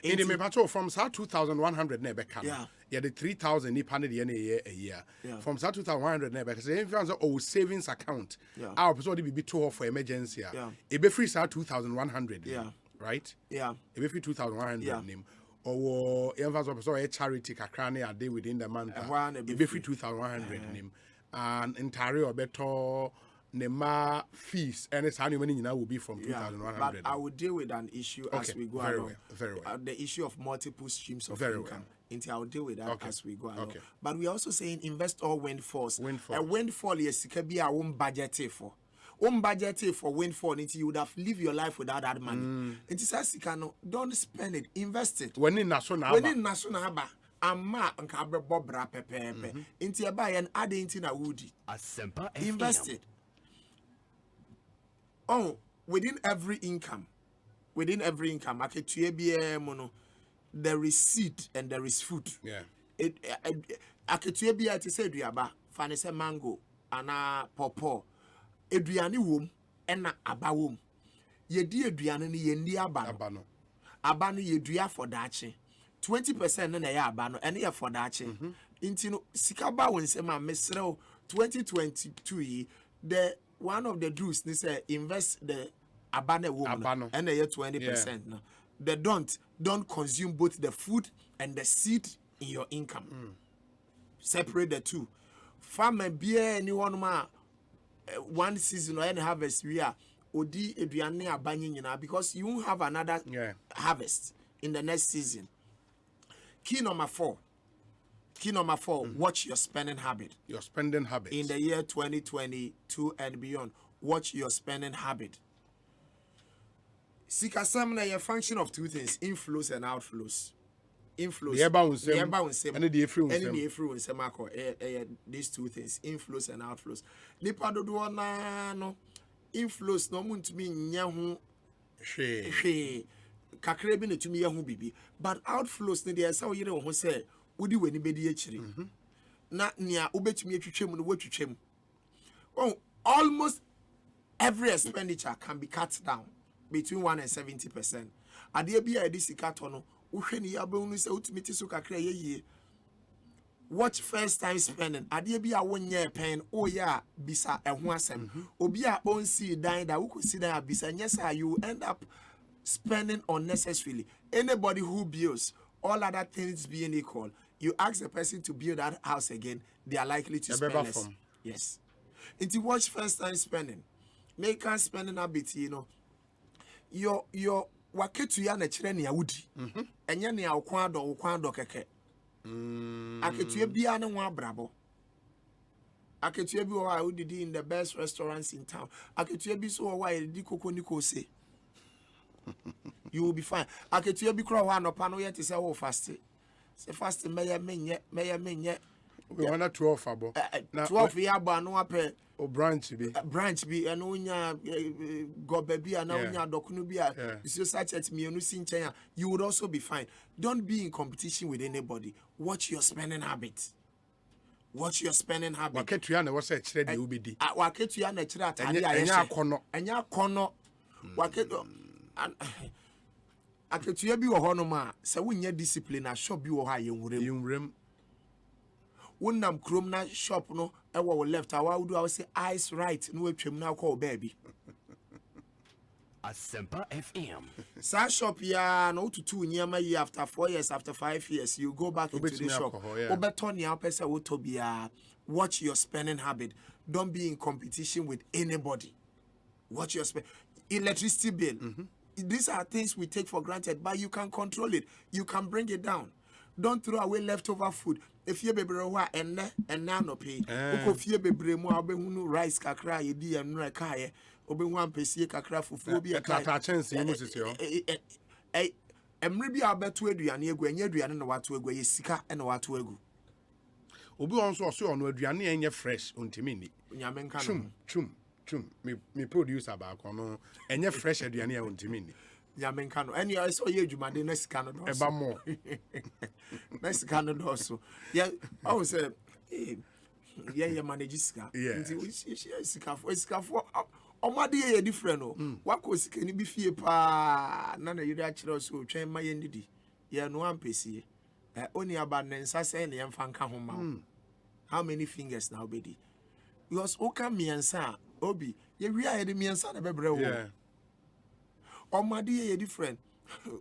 In the mepacho from 2,100 na beka. Yeah, the 3,000 ni pane de na a year. From 2,100 na beka. Say if you have savings account, our person be to for emergency. E be free 2,100. Yeah. Right? Yeah. E be free 2,100 name. Or if a charity kakrane a day within the month. E be free 2,100 name. And entire or better Nema fees and it's how many will be from 2,100. But I will deal with an issue as we go along. Very well. The issue of multiple streams of income. Until I will deal with that as we go along. But we are also saying invest all windfalls. A windfall is be our own budget for. Budget for windfall until you would have lived your life without that money. It is as don't spend it, invest it. When in national Amma and Cabra Bobra Pepe. Into a buy and add into a woody. Asempa invest it. Oh, within every income, I can mono. There is seed and there is food. Yeah. I can to say duaba, fanise mango, ana popo, eduani wom, ena aba wom. Ye di eduani ni yendi abano. Abano ye duya for dachi. 20% na ya abano, and ya for dachi. Intino sikaba when se ma mesreo 2022 the one of the rules they say invest the abane woman and they 20%. No, they don't consume both the food and the seed in your income. Separate the two. Farmer beer anyone ma one season or any harvest we are odi eduane abanye nyina because you won't have another harvest in the next season. Key number 4, watch your spending habit. Your spending habit. In the year 2022 and beyond, watch your spending habit. Sikasam na a function of two things, inflows and outflows. Inflows. These two things, inflows and outflows. Nipa dodo na no inflows no mun tumi nya ho hwe kakra bi na tumi ya ho bibi, but outflows ne dey say oyire ho say udi weni bedi akiri na nia ubetumi atwetwem no watwetwem. Oh, almost every expenditure can be cut down between 1 and 70%. Ade bia edi sika to no uhwe ni yabonu say utumi ti so kakra ye. Watch first time spending. Ade bia wonye pen o ya bisa eho asem. Obi a on see dan da wo see dan bisa nyesa you end up spending unnecessarily. Anybody who builds, all other things being equal, you ask the person to build that house again, they are likely to spend less. Yes. Into watch first time spending. Make us spending a bit, you know. Your waketu ya na chire ni awudi. Enye ni ukwado keke. Aketu bia ne ho abrabo. Aketu bi wa awudi in the best restaurants in town. Aketu bi so wa di koko niko se. You will be fine. Aketu bi kro wa no pa no yet say wo fast. Say fast menye. We want 12 abo. 12 ya ba no ape o branch bi and onya go baby and onya dokunu bi so such at me no sinchen you would also be fine. Don't be in competition with anybody. Watch your spending habit. Waketu ya na wo say kire de ubidi. Waketu ya na kire atade aye. Enya kono. Waketu aketu ya bi wo hono ma se wonya discipline a shop bi wo ha yenwurem. Wonam krom na shop no e wo left awa would I say eyes right no atwam na call baby. Asempa FM. Sa shop ya no to nyama year after 4 years, after 5 years, you go back into the shop. Obeton ya pesa wotobia. Watch your spending habit. Don't be in competition with anybody. Watch your electricity bill. These are things we take for granted, but you can control it. You can bring it down. Don't throw away leftover food. If you be brewa and no pay, if you be bremo, abehunu rice kakra yedi and rekaye, obewan pesi kakra fufu bi a chance you must say. Emribi abetu aduane egu enye aduane na watu egu ye sika na watu egu. Obi won so no aduane enye fresh ontimi ni. Chum. Me producer back on any fresh aduane ya untimi ni. Nyamenka no. And I saw you jumade next can do. Eba more. Next can do also. Yeah, I was yeah manage sika. Sika for omade ye different no. Wako sika ni bi fie pa na na yiri a kire so twen ma ye ndidi. Ye no ampesi. Oni aba nensa say na yemfa nka ho ma. How many fingers now bedi? Because oka miensa obi ye wi a ye de miensa na bebre wo. Yeah. Omade ye different.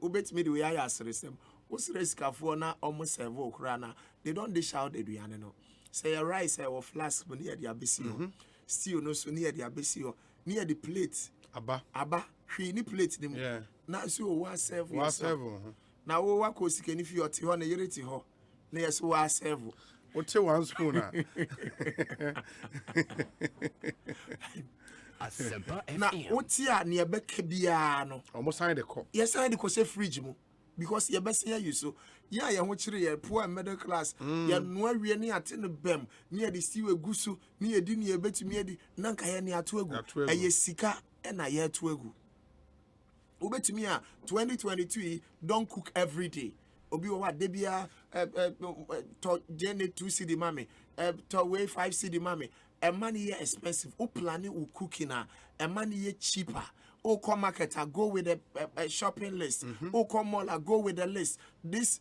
Ubetimi the way I asresem. Usresikafo na omo serve okra na. They don't dish out aduane no. Say rice or flask near the abesi. Still no so near the abesi near the plate. Aba. Hwe ni plate nim. Yeah. Na so wa serve. Wa serve. Na wo wa ko sika ni fi oti ho na yere ti ho. Na yes wa serve. Ote one spoon na. Asempa FM. Na oti a ne ebeka bia no. Almost sign the call. Yes, sign the call say fridge mu. Because ye best hear you so. Yeah, ye ho chire ye poor middle class. Ye no awie ni ate no bem. Ni ye de siwe gusu, ni ye di ni ye betumi edi. Na nka ye ni ato egu. Eye sika e na ye ato egu. Ubetumi a 2022 don't cook every day. Obi wa de bia to jene 2 cedi mame. To weigh 5 cedi mame. A money is expensive. O planning o cooking a money cheaper. O come market go with a shopping list. O come mall go with a list. This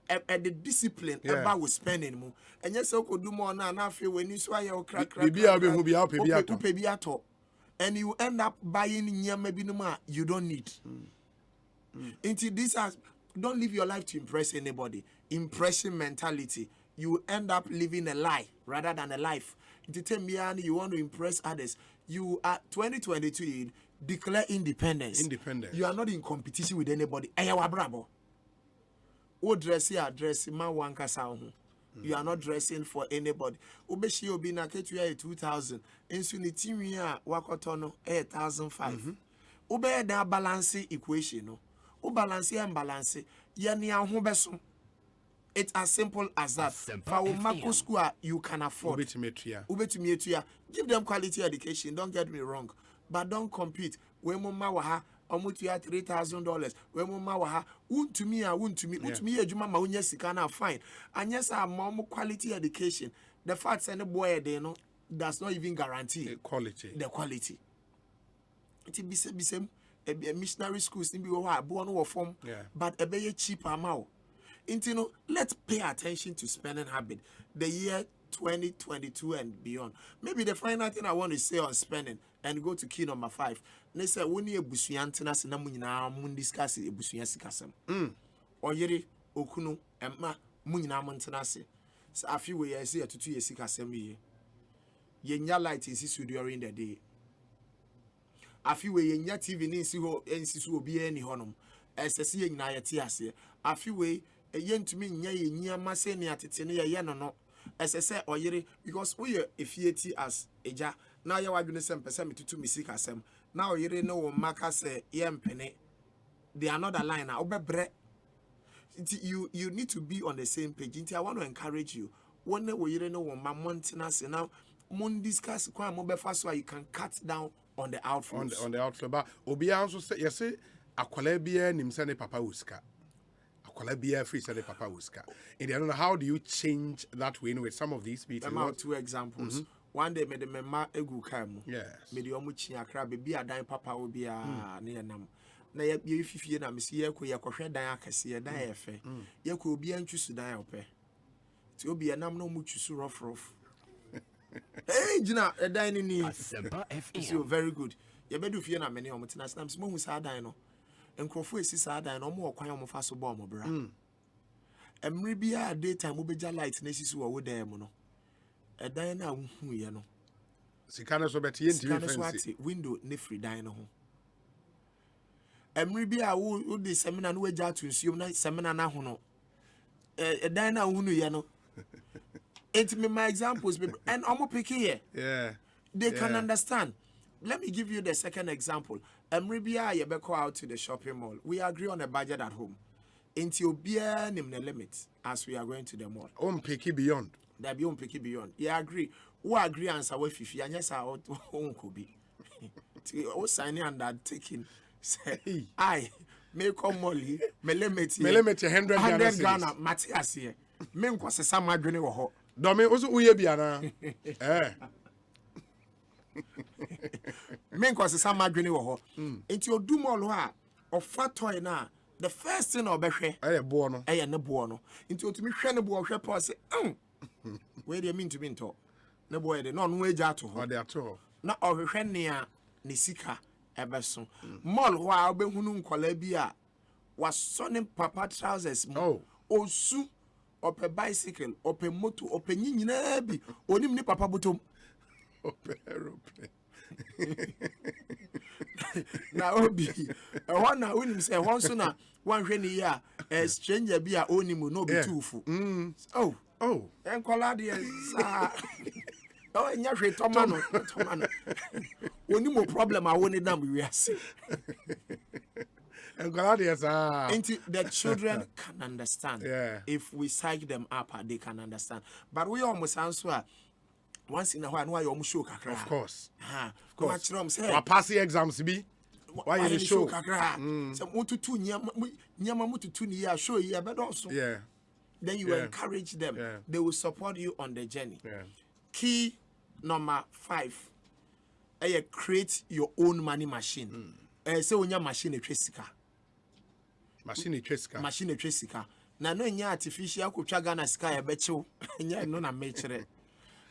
the discipline about we spending more. And yes, I could do more now. Feel when you swear your crack. And you end up buying maybe no more you don't need. Until this has don't live your life to impress anybody. Impression mentality. You end up living a lie rather than a life. You want to impress others. You are 2022. Declare independence. You are not in competition with anybody. Bravo. O dress here, dress man wanka sound. You are not dressing for anybody. Obeshi obi na ketu ya 2000. Insuniti mi ya wakotono 1005. Obe da balance equation no. O balance and balance. Yani ahu beso. It's as simple as that. For Marco Square, you can afford. Give them quality education. Don't get me wrong, but don't compete. When mama waha, omutuya $3,000. When mama waha, won't to me. A juma maunya sikana fine. And yes, our mom quality education. The fact that the boy they know does not even guarantee the quality. It be same. A missionary schools in be born or form, but a very cheap amount. Let's pay attention to spending habit. The year 2022 and beyond. Maybe the final thing I want to say on spending and go to key number 5. They say when you busuyantina sinamuna mun discuss it busuyansikasem. Oyere okunu emma munina montanase. So a few years here to 2 years sikasem ye. Yenya light in sisu during the day. A few way yenya TV ni siho ensisu obi any honum. SSC in Ayatias. A few way a yen to me near Masseni at it in a yano. As I say, or yere, because we are a fiat as a jar. Now you are going to send percent to Missikasem. Now you know, Maka say, yam penny. They are not a line. You need to be on the same page. I want to encourage you. One day we know my mountainous and now moon discuss quite mobile fast so you can cut down on the outflows. On the outflow. But Obi also say, yes, a colabia nimsane papa uska. Colabia free said papa uska. And I don't know how do you change that win with some of these people? About 2 examples. One day made the mema egu kamu. Yes. Made the omuchi akra baby a dying papa will be a near nam. Na ye fifi na misi ye ko ye kohwe dan akase ye dan ye fe. Ye ko obi antwusu dan ope. Ti obi enam no mu twusu rough. Hey, Gina, a dining ni. Asempa FM. So very good. Ye bedu fie na meni omutina snam mo hu sa dan no. Enkrofo esi sa dan no mo okwan omofa so bo mo bra. Emre bia daytime obeja light na esisu wo dan mu no. A dan na hu ye no. Sikana so beti ye ndiri fancy. Window ne free dan no ho. Emre bia wo di seminar no waja to nsuom na seminar na ho no. A dan na hu ye no. It's me my examples and I'm picky here. Yeah. They can understand. Let me give you the second example. Emribia yebeko out to the shopping mall. We agree on a budget at home. Until beer nim the limit as we are going to the mall. Picky beyond. That be picky beyond. Yeah, agree. who agree answer we fifi anya sa wonko bi o sign undertaking say I me come molly me limit 100 Ghana Matthias here me nko sesa madwene wo ho do me oso uye bia na me nko sesa madwene wo ho enti odumolo a ofa toy na the first thing obehwe eye bo no eye ne bo no enti otumi hwe ne bo hwe pa say we dey mean to be into ne boy de no no eja ato ho de ato na ohwehwe ne a ne sika ebeso mall ho a obehunu nkola bi a wasone papa trousers mo osu ope bicycle ope moto ope nyinyina bi onim ni papa botom ope aeroplane na obi ehwa na unim se ehwa so na wanhwe ne ya stranger bi a onim no obi tufu enkola de sa nya hwe tomano onim problem a woni dam wi ase the children can understand if we psych them up they can understand but we almost answer once in a while why you show kakra of course say pass exams bi why you show kakra say mututu nyama mututu ni ya show ya bedoso then you encourage them they will support you on the journey key number 5 create your own money machine say onya machine etwesika machine etwesika na no nya artificial kotwa Ghana sika ya bechew nya no na mechere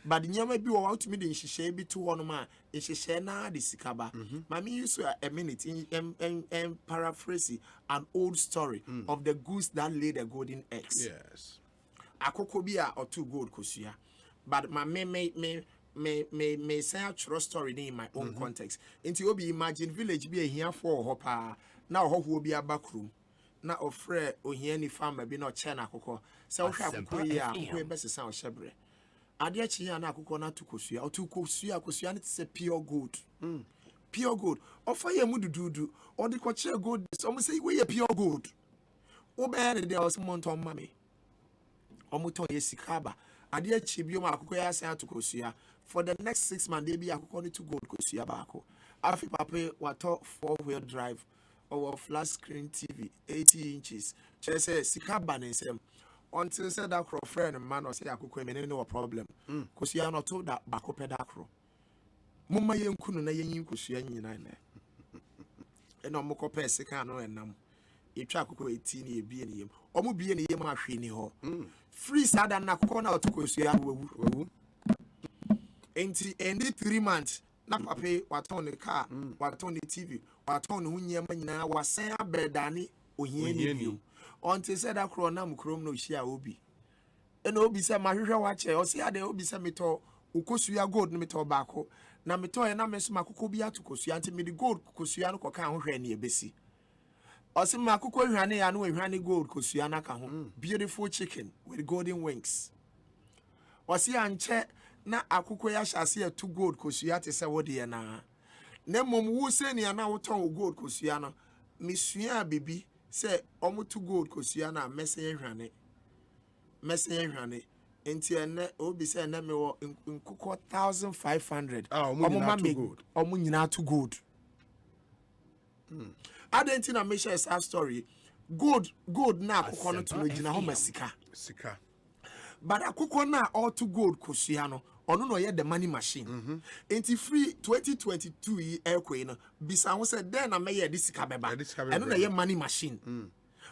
but nyama bi wo out me de nhihye bi to hono ma nhihye na de sika ba mama use a minute in paraphrase an old story of the goose that laid the golden eggs akoko bi a or two gold kosua but my me say a true story in my own context into obi imagine village be a here for hopa na ho obi abakrum na ofre ohia ni farmer bi na che na akoko se wo hwa akoko ya akoko be sesa o hyebre ade achi ya na akoko na tukosua o tukosua kosua ne se pure gold pure gold ofa ye mudududu o de ko che gold so mo say we pure gold wo be ne de o se monton mame o muton ye sikaba ade achi bi o ma akoko ya san tukosua for the next 6 months they be akoko to gold kosua baako afi papa wato 4-wheel drive or flat screen TV 80 inches just say sika banisem until said that crow friend man or say akoko me no problem kosua no to that baako pedakro mumma yenkunu na yenyin kosua nyina na eno moko pe sika no enam etwa akoko 18 na ebie ne yem omo bie ne yem ahwe ni ho free sada na akoko na otokosua wawu enti end 3 months na pape waton the car waton the TV waton no nyema nyina wasan abedane ohia ni bio until said that crow na mukrom no hia obi ena obi se mahwehwe wache o se ade obi se meto ukosua gold no meto baako na meto e na meso makoko bi atokosua anti me the gold kokosua no koka ho hwe ne ebesi o se makoko hwane ya no hwane gold kosua na ka ho beautiful chicken with golden wings o se anche na akoko ya hyase ya to gold kosua te se wode ye na mom wu se ne na woton gold kosua no misua bibi se omo to gold kosua na mese hwane enti ene obi se na me wo nkoko 1500 omo ma me omo nyina to gold adenti na me share sa story gold na akoko no to gina ho masika but akoko na all to gold kosua no ono no ye the money machine enti free 2022 yi ekwe no bisa ho say then na me ye this sika beba eno na ye money machine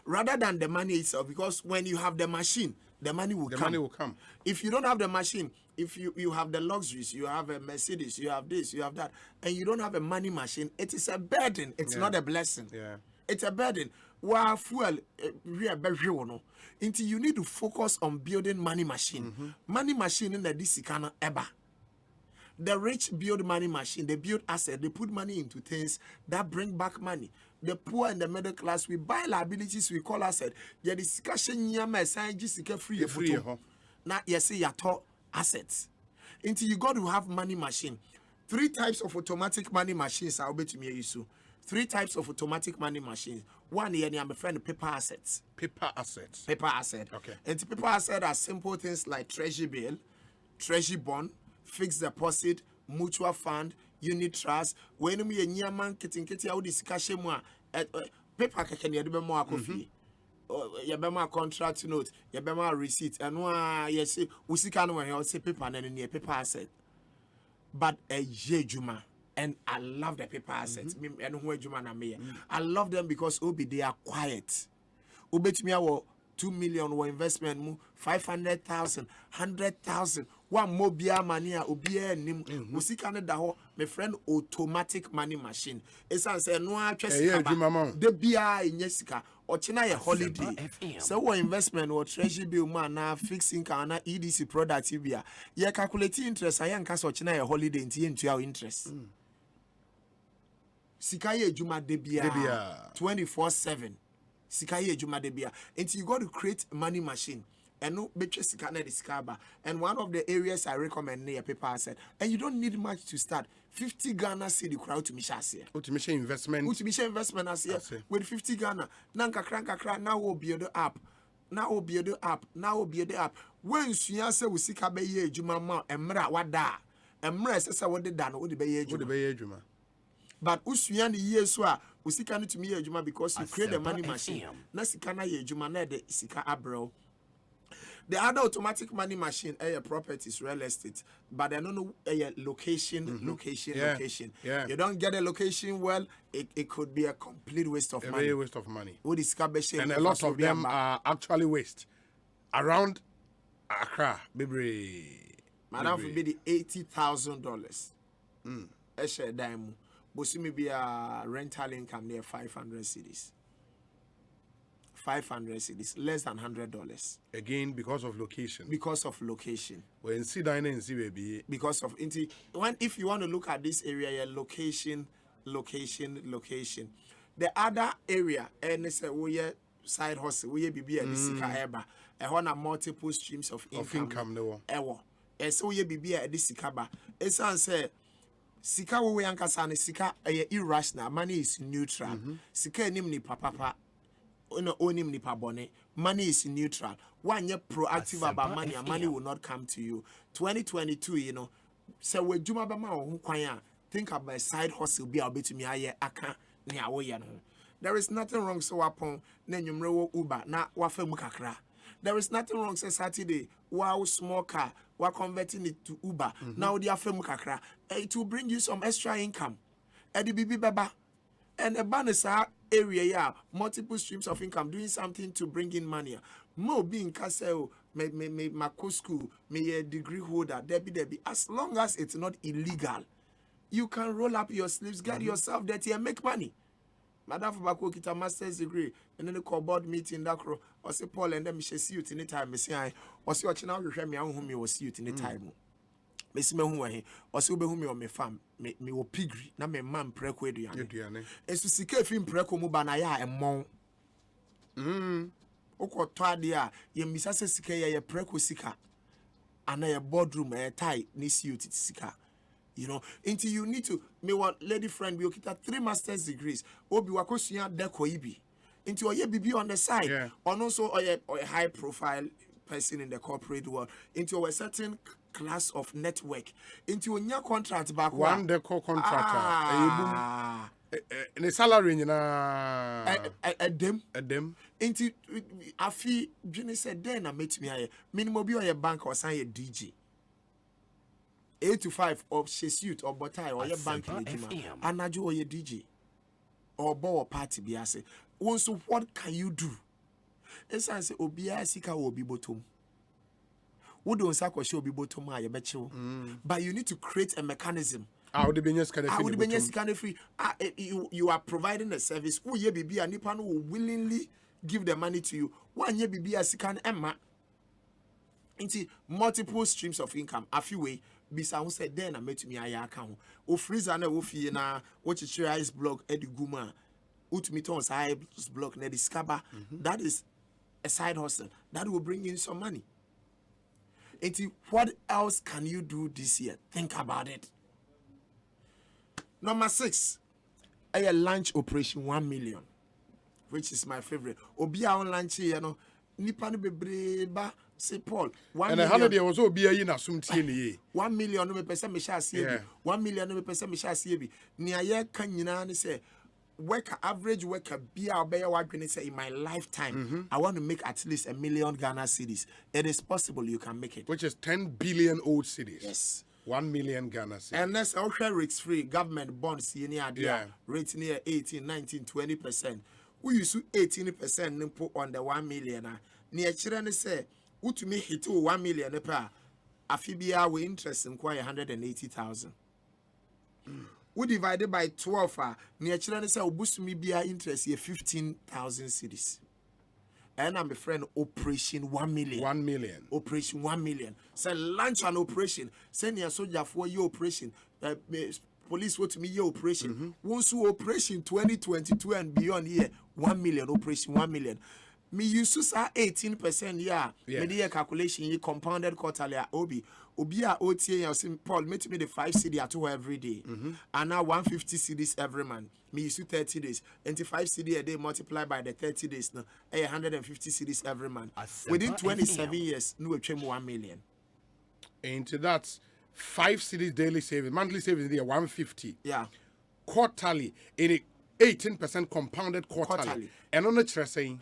rather than the money itself, because when you have the machine the money will come. If you don't have the machine, if you have the luxuries, you have a Mercedes, you have this, you have that, and you don't have a money machine, it is a burden. It's not a blessing. It's a burden. Fuel until you need to focus on building money machine. Money machine in the DC kana eba. The rich build money machine, they build assets, they put money into things that bring back money. The poor and the middle class, we buy liabilities, we call assets. Yeah, the discussion yama sign just free. Now you see your top assets. Until you got to have money machine. 3 types of automatic money machines I'll bet to me issue. 3 types of automatic money machines. One here, I'm a friend of paper assets. Paper assets. Paper asset. Okay. And the paper asset are simple things like treasury bill, treasury bond, fixed deposit, mutual fund, unit trust. When we a near man kitty out this cash more paper can you be more coffee? Yabema contract note, Yabema receipt, and yes, we see can when you say paper and near paper asset. But a juma, and I love the paper assets. And who juma na me, I love them because Obi they are quiet. Obi to me our 2 million or investment 500,000, 100,000. One more beer money obia nim. We see Canada ho my friend automatic money machine. It's say no the beer in Jessica or China a holiday. So what investment or treasury bill man na fixed income na EDC product beer. You calculate interest I can so China a holiday into our interest. Sikaye juma de beer 24/7. Sikaye juma de beer. Until you got to create money machine. And no betray sikana discover. And one of the areas I recommend near paper asset. And you don't need much to start. 50 Ghana cedi crowd to Mishase. Ultimate investment. Ultimate investment as here with 50 Ghana. Nanka kranka now will be the app. Now will be the app. Now will be the app. When you say we sika be ye juma ma emra wada. Emra sesa what the dan wo de be ye juma. But usuyan the year so we sika to me ye juma because you create the money machine. Na sika na ye juma na de sika abro. The other automatic money machine, properties, real estate, but I don't know location. Yeah. You don't get a location well, it could be a complete waste of money. Waste of money. And a lot of them are actually waste. Around Accra, baby. Madam, for be the $80,000. I share dime. But see me be a rental income near 500 cedis. 500 cedis, less than $100. Again, because of location. Because of location. When see dining and see baby. Because of if you want to look at this area, location. The other area, and it's a side hustle, we be a sika eba. A one multiple streams of income. No. Ewo. So we be a disikaba. It's answer. Sika we ankasa sika irrational. Money is neutral. Sika nimni papa. Onim nipa bone. Money is neutral. When you're proactive about money, and money will not come to you. 2022, so we juma bama o kwanya. Think about side hustle be a bit to me aye aka ni awoye no. There is nothing wrong so upon na nyumre Uber na wafa mu kakra. There is nothing wrong say Saturday wow small car we converting it to Uber. Now the afa mu kakra. It will bring you some extra income. Edi bibi baba. And a banner area, multiple streams of income, doing something to bring in money. Mo being castle, me school, me a degree holder, Debbie. As long as it's not illegal, you can roll up your sleeves, get yourself dirty and make money. Madam Fabako kita master's degree, and then the call board meeting that crow, or say Paul and then me see you in the time, me say I was watching out you me whom you will see you in the time. Messi me who he or so be whom you me fam me wo pigri na me man preko eduane esu sika fi preko mu ba na ya emon okoto ade a ye misa se sika ye preko sika ana ye boardroom tie ni suit sika until you need to me one lady friend be okita 3 master's degrees obi wakosua Telco ibi into oye bibi on the side and also oye high profile person in the corporate world into a certain class of network into a contract back one Telco contractor the salary na them into afi Juni said then I met me minimum be a bank or sign a DJ 8 to 5 or suit or botai or your bank anaju or your DJ or bow party be ase so what can you do? It's say obia sika obi bottom. Who don't sako show obi bottom I bet you. But you need to create a mechanism. You are providing a service. Who ye be a nipan will willingly give the money to you. One ye be a sikan emma into multiple streams of income. A few way bisa who said then I met me I account. O freezer na o fie na what you share ice block edi guma. Utmiton side block na discover that is a side hustle that will bring in some money. And what else can you do this year? Think about it. Number 6, a lunch operation 1 million, which is my favorite. Obia on lunch, nipa no bebreba say Paul 1 and million. 100 there was obi ayi na sum tie ne 1 million no me pese me sha sie bi 1 million no me pese me sha sie bi nia ye ka nyina ne say worker average worker be obey what say in my lifetime I want to make at least 1 million Ghana cedis. It is possible you can make it, which is 10 billion old cedis. Yes, 1 million Ghana cedis. And that's also risk free government bonds rate near 18 19 20%. We use 18% put on the 1 million near children say to me hit 1 million a per afibia we interest in quite 180,000. We divided by 12 near children say boost me be interest here 15,000 cedis. And I'm a friend operation 1 million. 1 million. Operation 1 million. Say launch an operation. Send your soldier for your operation. Police what me your operation. Once you operation 2022 and beyond here 1 million operation 1 million. Me use 18% yeah. Me calculation ye compounded quarterly obi OTA you say Paul make me the 5 CD at every day. And now 150 CDs every month. Me use 30 days. And 5 CD a day multiplied by the 30 days now 150 CDs every month. Within 27 years no we change 1 million. Into that's 5 CDs daily savings, monthly savings there 150. Yeah. Quarterly in it 18% compounded quarterly. And on the saying,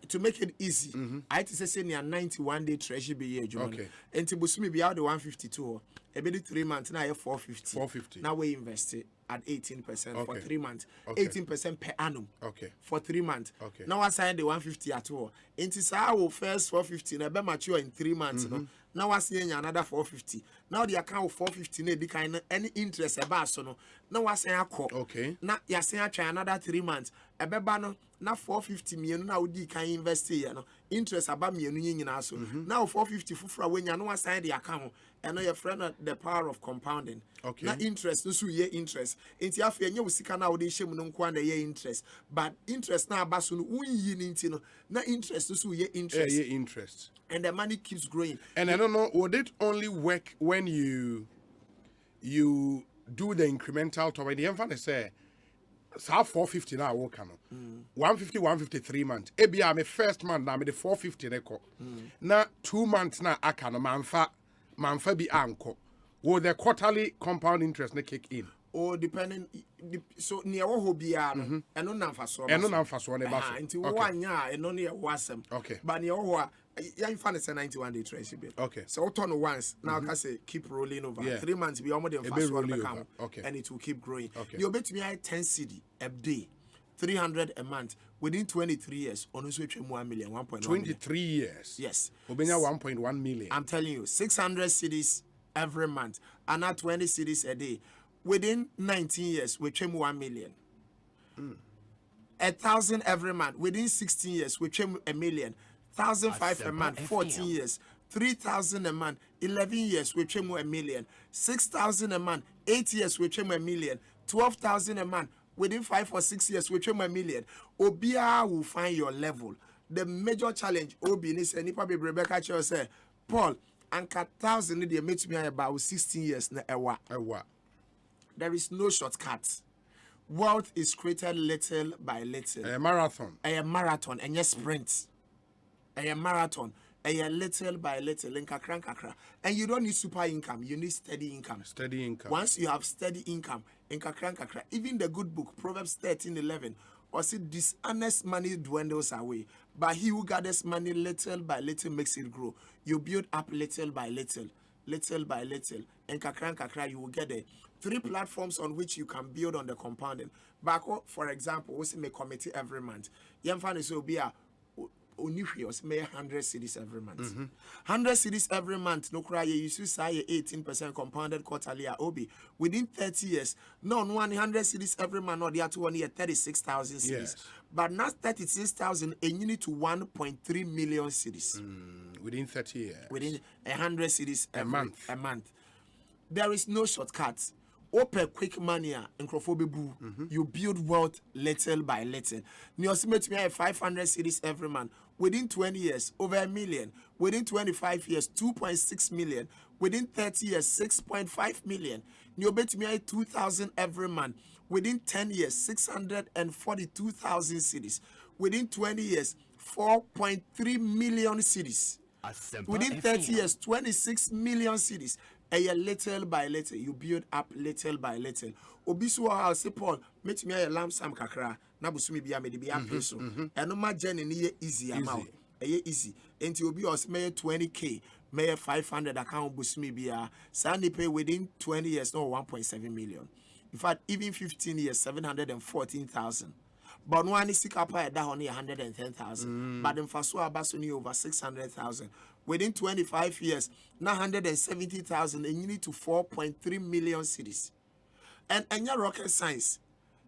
to make it easy, I to say near 91 day treasury be year. Okay. And to boost me be out the 152. Every 3 months now you 450. 450. Now we invest it at 18% for 3 months. 18% per annum. Okay. For 3 months. Okay. Now I sign the 150 at all. Into our first 450 na be mature in 3 months. No? Now I see another 450. Now the account 450 the kind any interest about so no. Now I say I call. Okay. Now you say I try another 3 months. Ebeba no na 450 million na odi kan invest here no. Interest about me nyina so. Now 450 fufra when you know I sign the account and your friend the power of compounding. Okay. Na interest no so ye interest. Enti afi enye usika na odi hye mu no nko na ye interest. But interest na aba so no unyi ni nti no na interest no so ye interest. Yeah, interest. And the money keeps growing. And I don't know, would it only work when you do the incremental top? The emphasis say, half 450 now work 150, 153 months. Ebi I'm a first month now, me the 450 record. Now 2 months now I can manfa be anko. Will the quarterly compound interest kick in? Or depending, so near what be and no number so. And no number so. Into 1 year and only a wasm. Okay. But near you find it's a 91 day treasury bill. Okay. So turn once now can say keep rolling over. 3 months be almost the first one account. Okay. And it will keep growing. Okay. You bet me I 10 CD a day, 300 a month. Within 23 years, on us 1 million, 1.1 23 years. Yes. Obenya 1.1 million. I'm telling you, 600 CDs every month, and not 20 CDs a day. Within 19 years, we change 1 million. 1,000 every month. Within 16 years, we change 1 million. 1,005 a month, 14 years. 3,000 a month, 11 years, we change 1 million. 6,000 a month, 8 years, we change 1 million. 12,000 a month, within 5 or 6 years, we change 1 million. Obia will find your level. The major challenge, Obi, is any probably Rebecca Cho say, Paul, and 1,000 they made me about 16 years na ewa. There is no shortcut. Wealth is created little by little. A marathon. A marathon and yes sprint. A marathon. A little by little. And you don't need super income. You need steady income. Steady income. Once you have steady income, even the good book, Proverbs 13:11, or see dishonest money dwindles away. But he who gathers money little by little makes it grow. You build up little by little. Little by little, and kakra, you will get there. 3 platforms on which you can build on the compounding. Back, for example, we make committee every month. Yamfan is will be a may 100 cities every month. 100 cities every month. No cry, you should say 18% compounded quarterly obi. Within 30 years, no 100 cities every month, or the other 1 year 36,000 cities. Yes. But not 36,000, and you need to 1.3 million cities. Within 30 years. Within 100 cities a month. There is no shortcut. Open quick money and crofobie you build wealth little by little. You estimate me 500 cities every month. Within 20 years, over 1 million. Within 25 years, 2.6 million. Within 30 years, 6.5 million. You bet me 2,000 every month. Within 10 years, 642,000 cities. within 20 years, 4.3 million cities. Within 30 years, 26 million cities. And little by little, you build up little by little. Obisu I'll say, Paul, meet me a lamb sam kakra, Nabusumi be a medium person. And no my journey near easy amount. Easy. And you be us may 20K, may 500 account busumi be a Sandy pay within 20 years, no 1.7 million. In fact, even 15 years, 714,000. But one is sick up at only 110,000. But in Fasua Basuni over 600,000. Within 25 years, 970,000, and you need to 4.3 million cities. And your rocket science,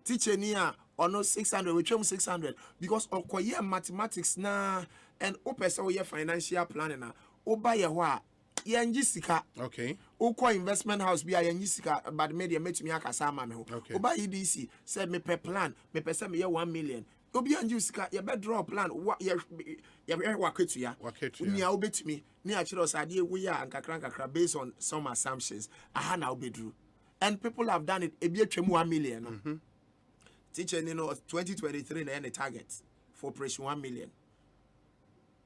teacher near or no 600, we chose 600 because of your mathematics na and open so your financial planning na oba yewa yanjisika. Okay. Oko investment house be a yanjisika, but media met me akasama me. Okay. Oba EDC said me per plan, me per se me 1 million. Obi anjisika, you better draw a plan. What you waketu ya? Uni ya ubet me. Ni achiro sadie we are and kakra based on some assumptions. Aha na ubedru. And people have done it. Ebi etwemu 1 million. Teacher, you know, 2023 na the target for operation 1 million.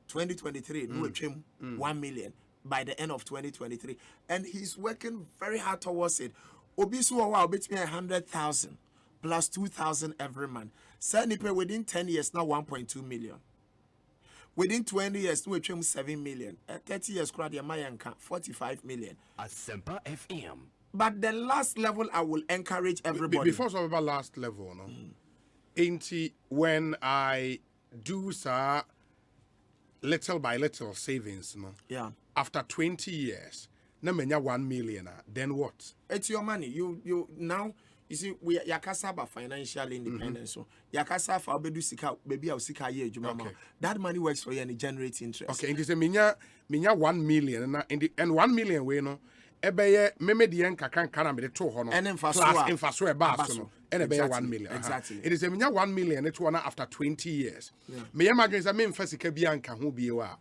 2023, no etwemu 1 million by the end of 2023, and he's working very hard towards it. Obisu wa obet me 100,000 plus 2,000 every month. Send it within 10 years now 1.2 million. Within 20 years, no etwemu 7 million. 30 years, crowd ya mayanka 45 million. Asempa FM. But the last level, I will encourage everybody. Before we about last level, no. Ain't when I do little by little savings, no. Yeah. After 20 years, na menya 1 million. Then what? It's your money. You now. You see, we are yakasa financial independence. So yakasa for bedu sika baby of sika ye jumama. That money works for you and it generates interest. Okay, it is a minya 1 million and 1 million we no. Ebeye memedian kakan kana me de to ho no. And plus infaso e ba so no. And ebeye 1 million. Exactly. It is a minya 1 million it one after 20 years. Me imagine say me mfasika bia nka ho bie wa.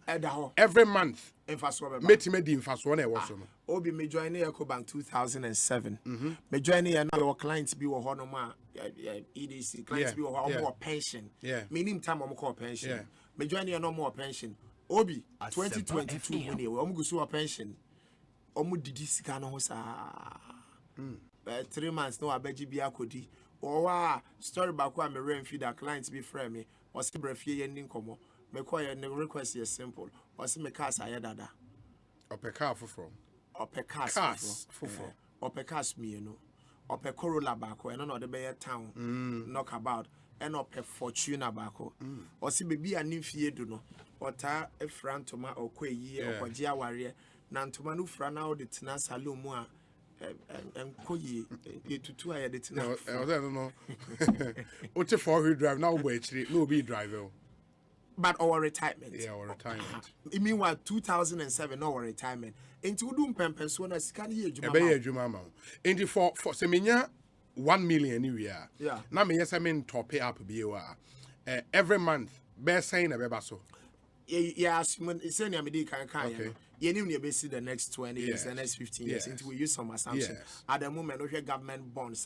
Every month infaso be ba. Metime di infaso na e wo so no. Obi me join Ecobank 2007. Me join here now your clients be wo ho no ma EDC clients be wo ho more pension. Meaning time am call pension. Me join here no more pension. Obi 2022 money we am go so pension. Omu didi sika no sa 3 months no abeji bia kodi owa story back wa me rent feed that clients be frame me o se brafie ye ni nkomo me call your request is simple o se me cars aye dada ope car foforo ope cars foforo ope cars me no ope Corolla back e no de be town knock about and ope Fortuna back o se bebi ani fie do no ota e frantoma okwayi okwaji aware na ntoma no fra na de tena salon mu a enkoyi etutu a de tena no ote for drive now bo actually no be driver but our retirement our retirement it mean what 2007 our retirement enti udum pempen so na sika na ye adwuma ma be adwuma ma enti for semenya 1 million anywhere na me yes I mean top up be wa every month be saying na be ba so say na me dey kan you need to the next 20 years, the next 15 years, until we use some assumptions. At the moment, we have government bonds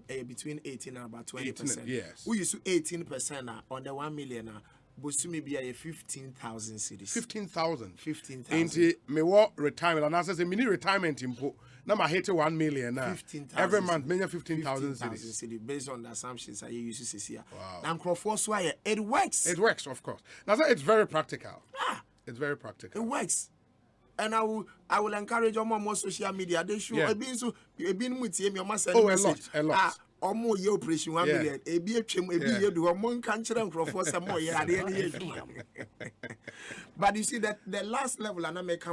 between 18 and about 20%. We use 18% on the 1 million. Busumi be a 15,000 cities. 15,000. 15,000. Into me what retirement and I say mini retirement input. Now I hit 1 million. 15,000 every month, many 15,000 cities. Based on the assumptions I use to see here. Wow. And Crawford's why it works. It works, of course. Now it's very practical. It's very practical. It works. And I will encourage more social media. They should have been with him. Your master. A lot. Almost your operation 1 million. A BHM, do a monk country and for some more. But you see that the last level, and I make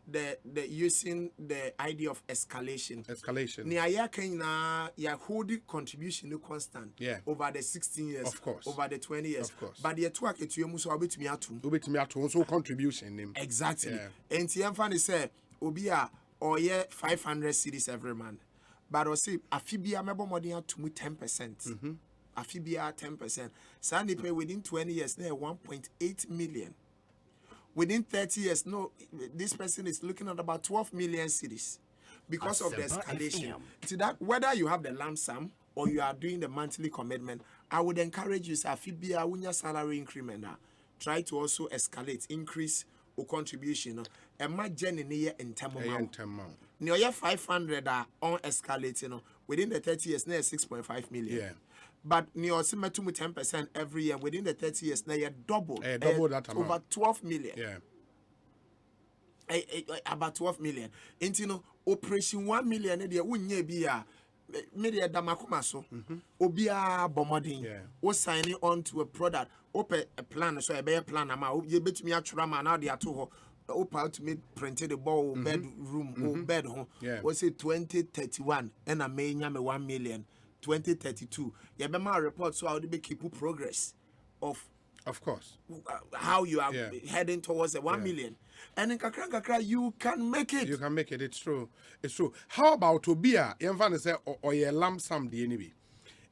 the using the idea of escalation. Niaya Kenya, ya hold contribution constant over the 16 years, of course, over the 20 years, of course. But the work at you must obey me at so contribution. Exactly. And Tiamfani say, Obia or 500 cities every month. But I say, Afibia mebo more than 10%. Afibia 10%. Sandy pay within 20 years, there 1.8 million. Within 30 years, this person is looking at about 12 million cities because of the escalation. See that whether you have the lump sum or you are doing the monthly commitment, I would encourage you, sir, Fibia, when your salary increment, try to also escalate, increase or contribution. And my journey near in term near 500 are on escalating within the 30 years, near 6.5 million. Yeah. But near 10% every year within the 30 years, near double that amount. Over 12 million. Yeah. About 12 million. And you know, operation 1 million, there wouldn't be a media damakumaso. Obia bomodin. Or signing on to a product, open a plan, so a bear plan. You bet me a trauma now, they are too. Opa to me printed the ball bedroom or bed home. Was it 2031 and I may nyame 1 million 2032. Yeah, but my report so I would be keep progress of course how you are heading towards the 1 million. And in kakra you can make it. You can make it. It's true. It's true. How about Obia? Even say or a lump sum the enemy.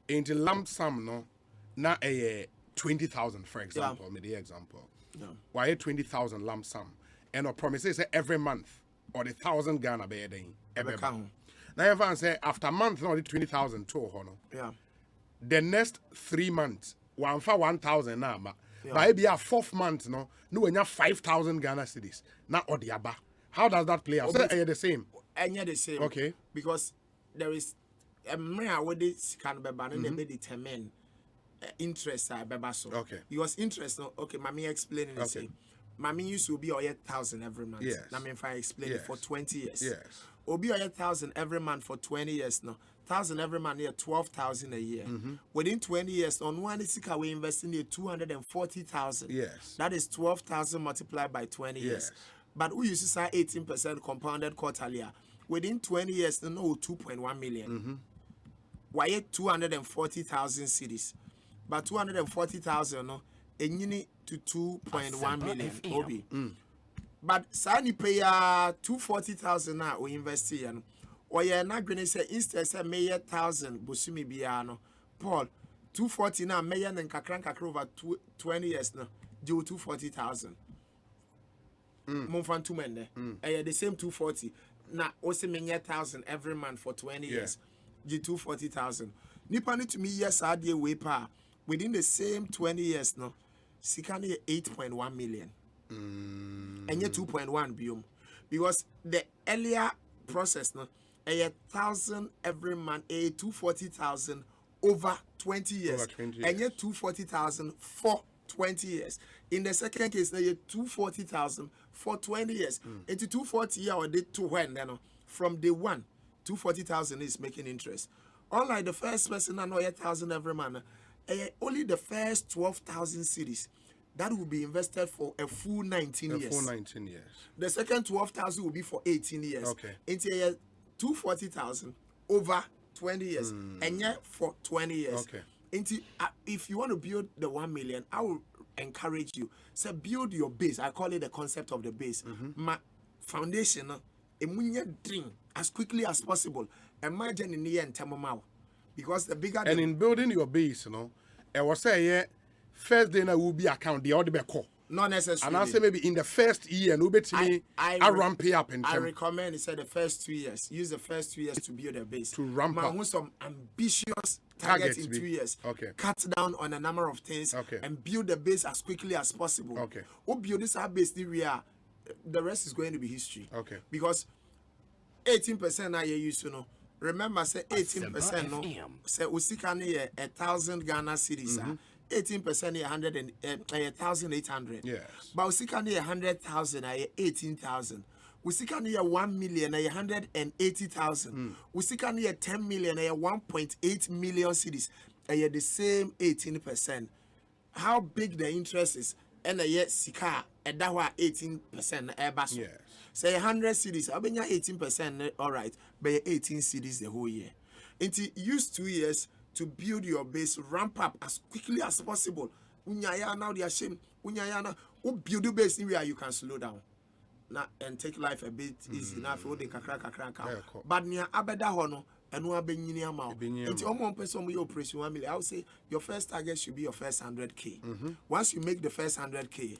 Ain't a lump sum no na a 20,000 for example. Me the example. Why 20,000 lump sum? And our promises every month or the 1,000 Ghana be then every month. Now everyone say after month no the 20,000 to hono. Yeah. The next 3 months 1,000 now, but be a 4th month no when you 5,000 Ghana cedis. Now or the aba. How does that play out? Are you the same? And you're the same. Okay. Because there is a mere way this can be banned and they determine interest bebaso. Okay. Because interest no okay, mommy explaining the same. Mammy used to be 1,000 every month. Yes. I mean, if I explain it for 20 years. Yes. Or be 1,000 every month for 20 years now. 1,000 every month, 12,000 a year. Within 20 years, on one we invest in 240,000. Yes. That is 12,000 multiplied by 20 years. But we used to say 18% compounded quarterly. Within 20 years, no 2.1 million. Why 240,000 cities? But 240,000 no. And to 2.1 million Obi. But Sani pay 240,000 now we invest in. Or you're not going to say instead say may 1,000 Busumi Biano. Paul 240 now mayor and kakranka over 20 years now. Do 240,000. Monfan 2 men there. The same 240. Now also may 1,000 every month for 20 years. Do 240,000. Nipani to me yes I dear way pa. Within the same 20 years now. Sikani 8.1 million. And yet 2.1 biome. Because the earlier process no 1,000 every month, 240,000 over 20 years. And yet 240,000 for 20 years. In the second case, now 240,000 for 20 years. Into 240 year or day to when then from day one, 240,000 is making interest. Unlike the first person I know 1,000 every month. Only the first 12,000 cities that will be invested for a full 19 years. Full 19 years. The second 12,000 will be for 18 years. Okay. Into 240,000 over 20 years, and yet for 20 years. Okay. Into if you want to build the 1 million, I will encourage you. So build your base. I call it the concept of the base. My foundation, a dream as quickly as possible. Imagine in the end, Tamamau. Because the bigger and in building your base, I was saying, first day I will be account the other call. Not necessarily. And I say maybe in the first year, and I ramp it up. I recommend the first 2 years. Use the first 2 years to build a base. To ramp up. Want some ambitious targets in 2 years. Okay. Cut down on a number of things. Okay. And build the base as quickly as possible. Okay. Or build this base the rest is going to be history. Okay. Because 18% I used to know. Remember, say 18% no. Say usikani 1,000 Ghana cedis. 18% 1,800. Yes. But usikani 100,000 18,000. Usikani 1 million 180,000. Usikani 10 million 1.8 million cedis. The same 18%. How big the interest is? And yet sika that was 18% airbus. Yes. Say 100 cities, I've been 18%, all right, but 18 cities the whole year. Until use 2 years to build your base, ramp up as quickly as possible. Unyaya now the shame. Unyaya now, build the base where you can slow down. Now and take life a bit easy enough for the kakra. But near abeda hono and no abenyini amount. It's almost person with operation 1 million. I would say your first target should be your first 100K. Once you make the first 100K,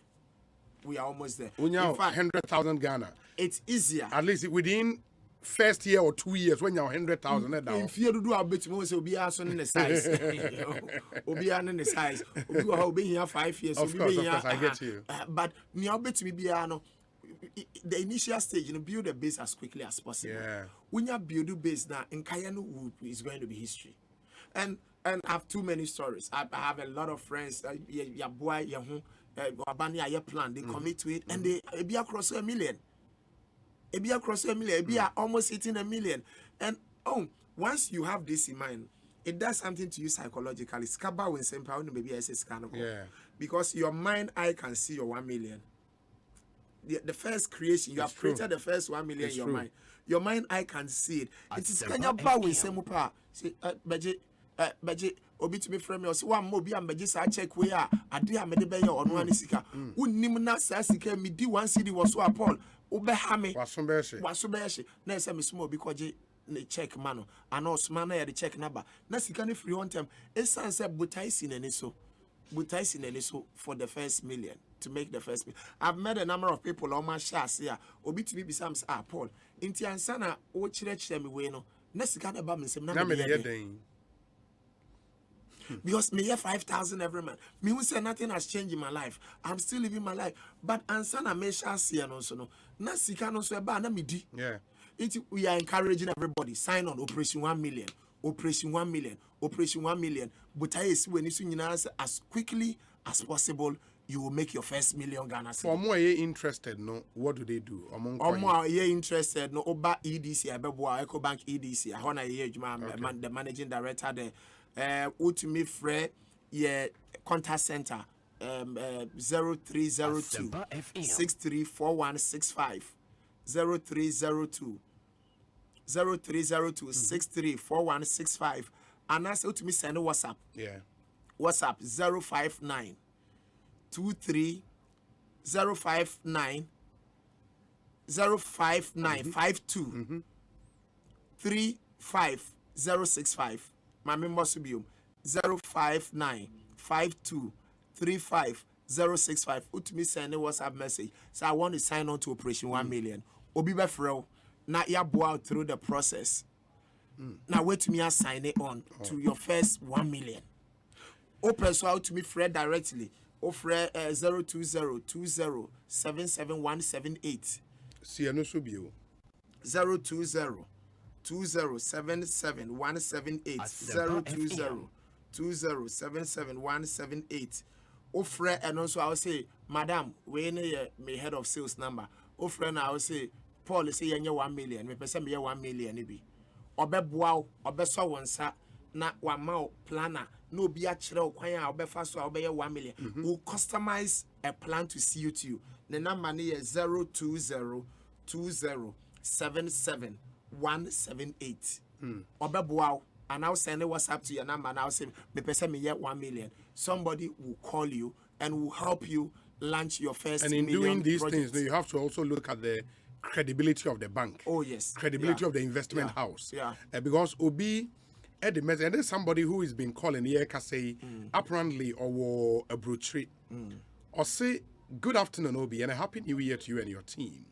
we are almost there. In fact, 100,000 Ghana. It's easier. At least within first year or 2 years when you're 100,000 down. In fear to do a bit more, so be also in the size. Obi in the size. Obi will be here 5 years. Of course, I get you. But me bet me be the initial stage, build a base as quickly as possible. Yeah. When you build a base now, in Kayanu is going to be history. And I have too many stories. I have a lot of friends. Your boy, your plan. They commit to it, and they be across a million. It be across a million. It be almost hitting a million. And once you have this in mind, it does something to you psychologically. Skaba when simple, maybe I say scannable. Yeah. Because your mind eye can see your 1 million. The first creation, you have created the first 1 million in your mind. Your mind eye can see it. It is kind of bad when simple. Say, Beji, obi to me frame me. So one more be Beji sa check where I do have me be your on one sika. Unimna sa sika me di 1 CD was so appall. Obe hame. Wasumbeshi. Na say me small because ne check mano. Ano smana ya the check number. Na sika ne free on time. Esan say butai in so for the first million. To make the first million. I've met a number of people on my shares here. Obi to be some Paul. Inti ansana o chire me we no. Na sika na ba me sem na me. Because me have 5,000 every month. Me who say nothing has changed in my life. I'm still living my life. But ansana me shall see and also no. Na sika no so ba na me di. Yeah. We are encouraging everybody. Sign on Operation 1 million. Operation 1 million. Operation 1 million. But I see when you as quickly as possible, you will make your first million Ghana cedi. For more interested, no, what do they do? More interested, no, Oba EDC, Abeboa, Ecobank EDC, Hona the managing director there. Ultimate Frey, contact center 0302 634165 0302 634165 and that's ultimate send a WhatsApp. WhatsApp 059 23 059 05952 35065. My members will be 05952 35065. Ultimate send a WhatsApp message. So I want to sign on to Operation 1 million. Obi Befro. Now you go out through the process. Now wait to me and sign it on to your first 1 million. Open so out to me Fred directly. Offer 02020777178. See no subio. 02020777178. 02020777178. Offer and also I will say, Madam, we need my head of sales number. Offer now I will say. Paul say you 1 million. Me pese me 1 million bi. Obeboa obeso wonsa na wama planner no bi a kire okwan a obefa so a obeye 1 million. We customize a plan to see you to you. The number is 02020777178. Obeboa and I'll send a WhatsApp to your number and I'll say me pese me 1 million. Somebody will call you and will help you launch your first and in doing these project. things you have to also look at the credibility of the bank. Oh yes. Credibility of the investment house. Yeah. Because Obi at the message and there's somebody who has been calling here can say apparently or a brutary or say good afternoon Obi and a happy new year to you and your team.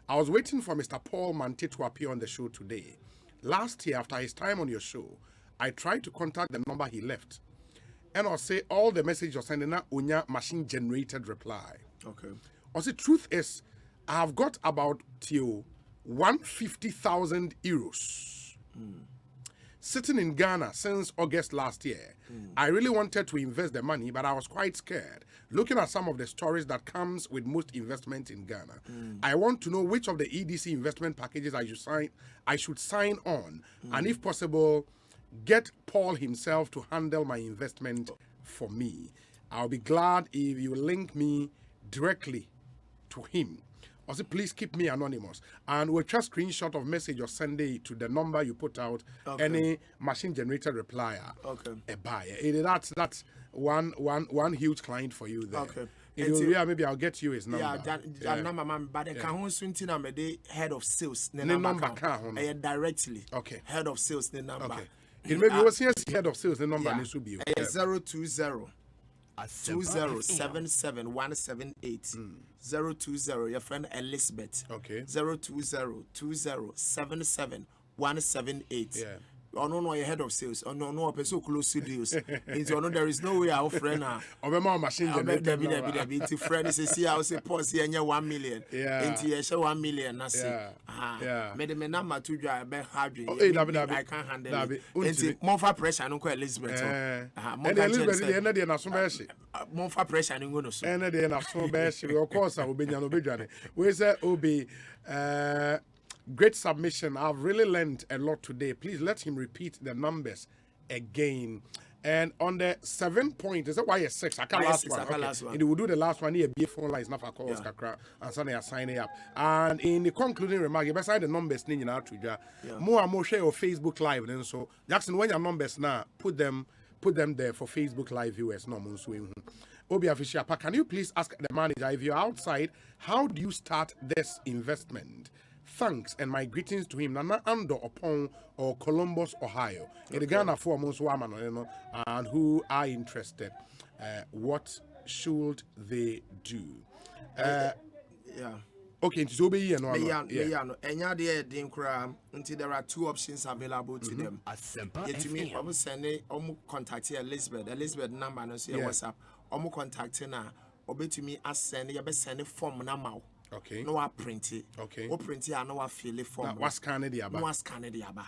I was waiting for Mr. Paul Mante to appear on the show today. Last year after his time on your show, I tried to contact the number he left. And I'll say all the messages you're sending out unya machine generated reply. Okay. Or the truth is I have got about 150,000 euros sitting in Ghana since August last year. I really wanted to invest the money, but I was quite scared. Looking at some of the stories that comes with most investments in Ghana, I want to know which of the EDC investment packages I should sign on, and if possible, get Paul himself to handle my investment for me. I'll be glad if you link me directly to him. Also, please keep me anonymous. And we'll just screenshot of message or send it to the number you put out. Okay. Any machine generated replier. Okay. A buyer. That's one huge client for you there. Okay. Maybe I'll get you his number. Yeah, that number, man. But the can swinting am the head of sales. The number can directly. Okay. Head of sales. The number. Okay. It may be head of sales. The number needs to be 020 2077178 020 your friend Elizabeth. Okay. 02020777178. Yeah. Oh no, your head of sales. Oh no, person close to deals. Into no, there is no way our friend machine. Into friend is see I say pause here 1 million. Yeah. Into you show 1 million. I say. Yeah. Made me number to drive hard. I can't handle it. Into more for pressure. No quite Elizabeth. Elizabeth, na so be more for pressure. No go so. Na so be of course, I will be no be journey. We say Obi. Great submission. I've really learned a lot today. Please let him repeat the numbers again. And on the 7 point, is that why it's 6? I can't last one. Okay. And we will do the last one here. Be phone lines, not for calls, and Sunday signing up. And in the concluding remark, you beside the numbers, more and more share your Facebook Live. And so, Jackson, when your numbers now, put them there for Facebook Live viewers. No, Obi Afishiapa, can you please ask the manager if you're outside, how do you start this investment? Thanks and my greetings to him. Nana Ando upon or Columbus, Ohio. In the Ghana for most women, and who are interested. What should they do? Okay, so be here. Until there are 2 options available to them. To me, I'm sending contact Elizabeth. Elizabeth number no say WhatsApp. I'm contacting her. Obe to me as send you be send form now. Okay. No, I print it. Okay. O print it, I know I fill it form. What's scan the aba? No, scan the aba.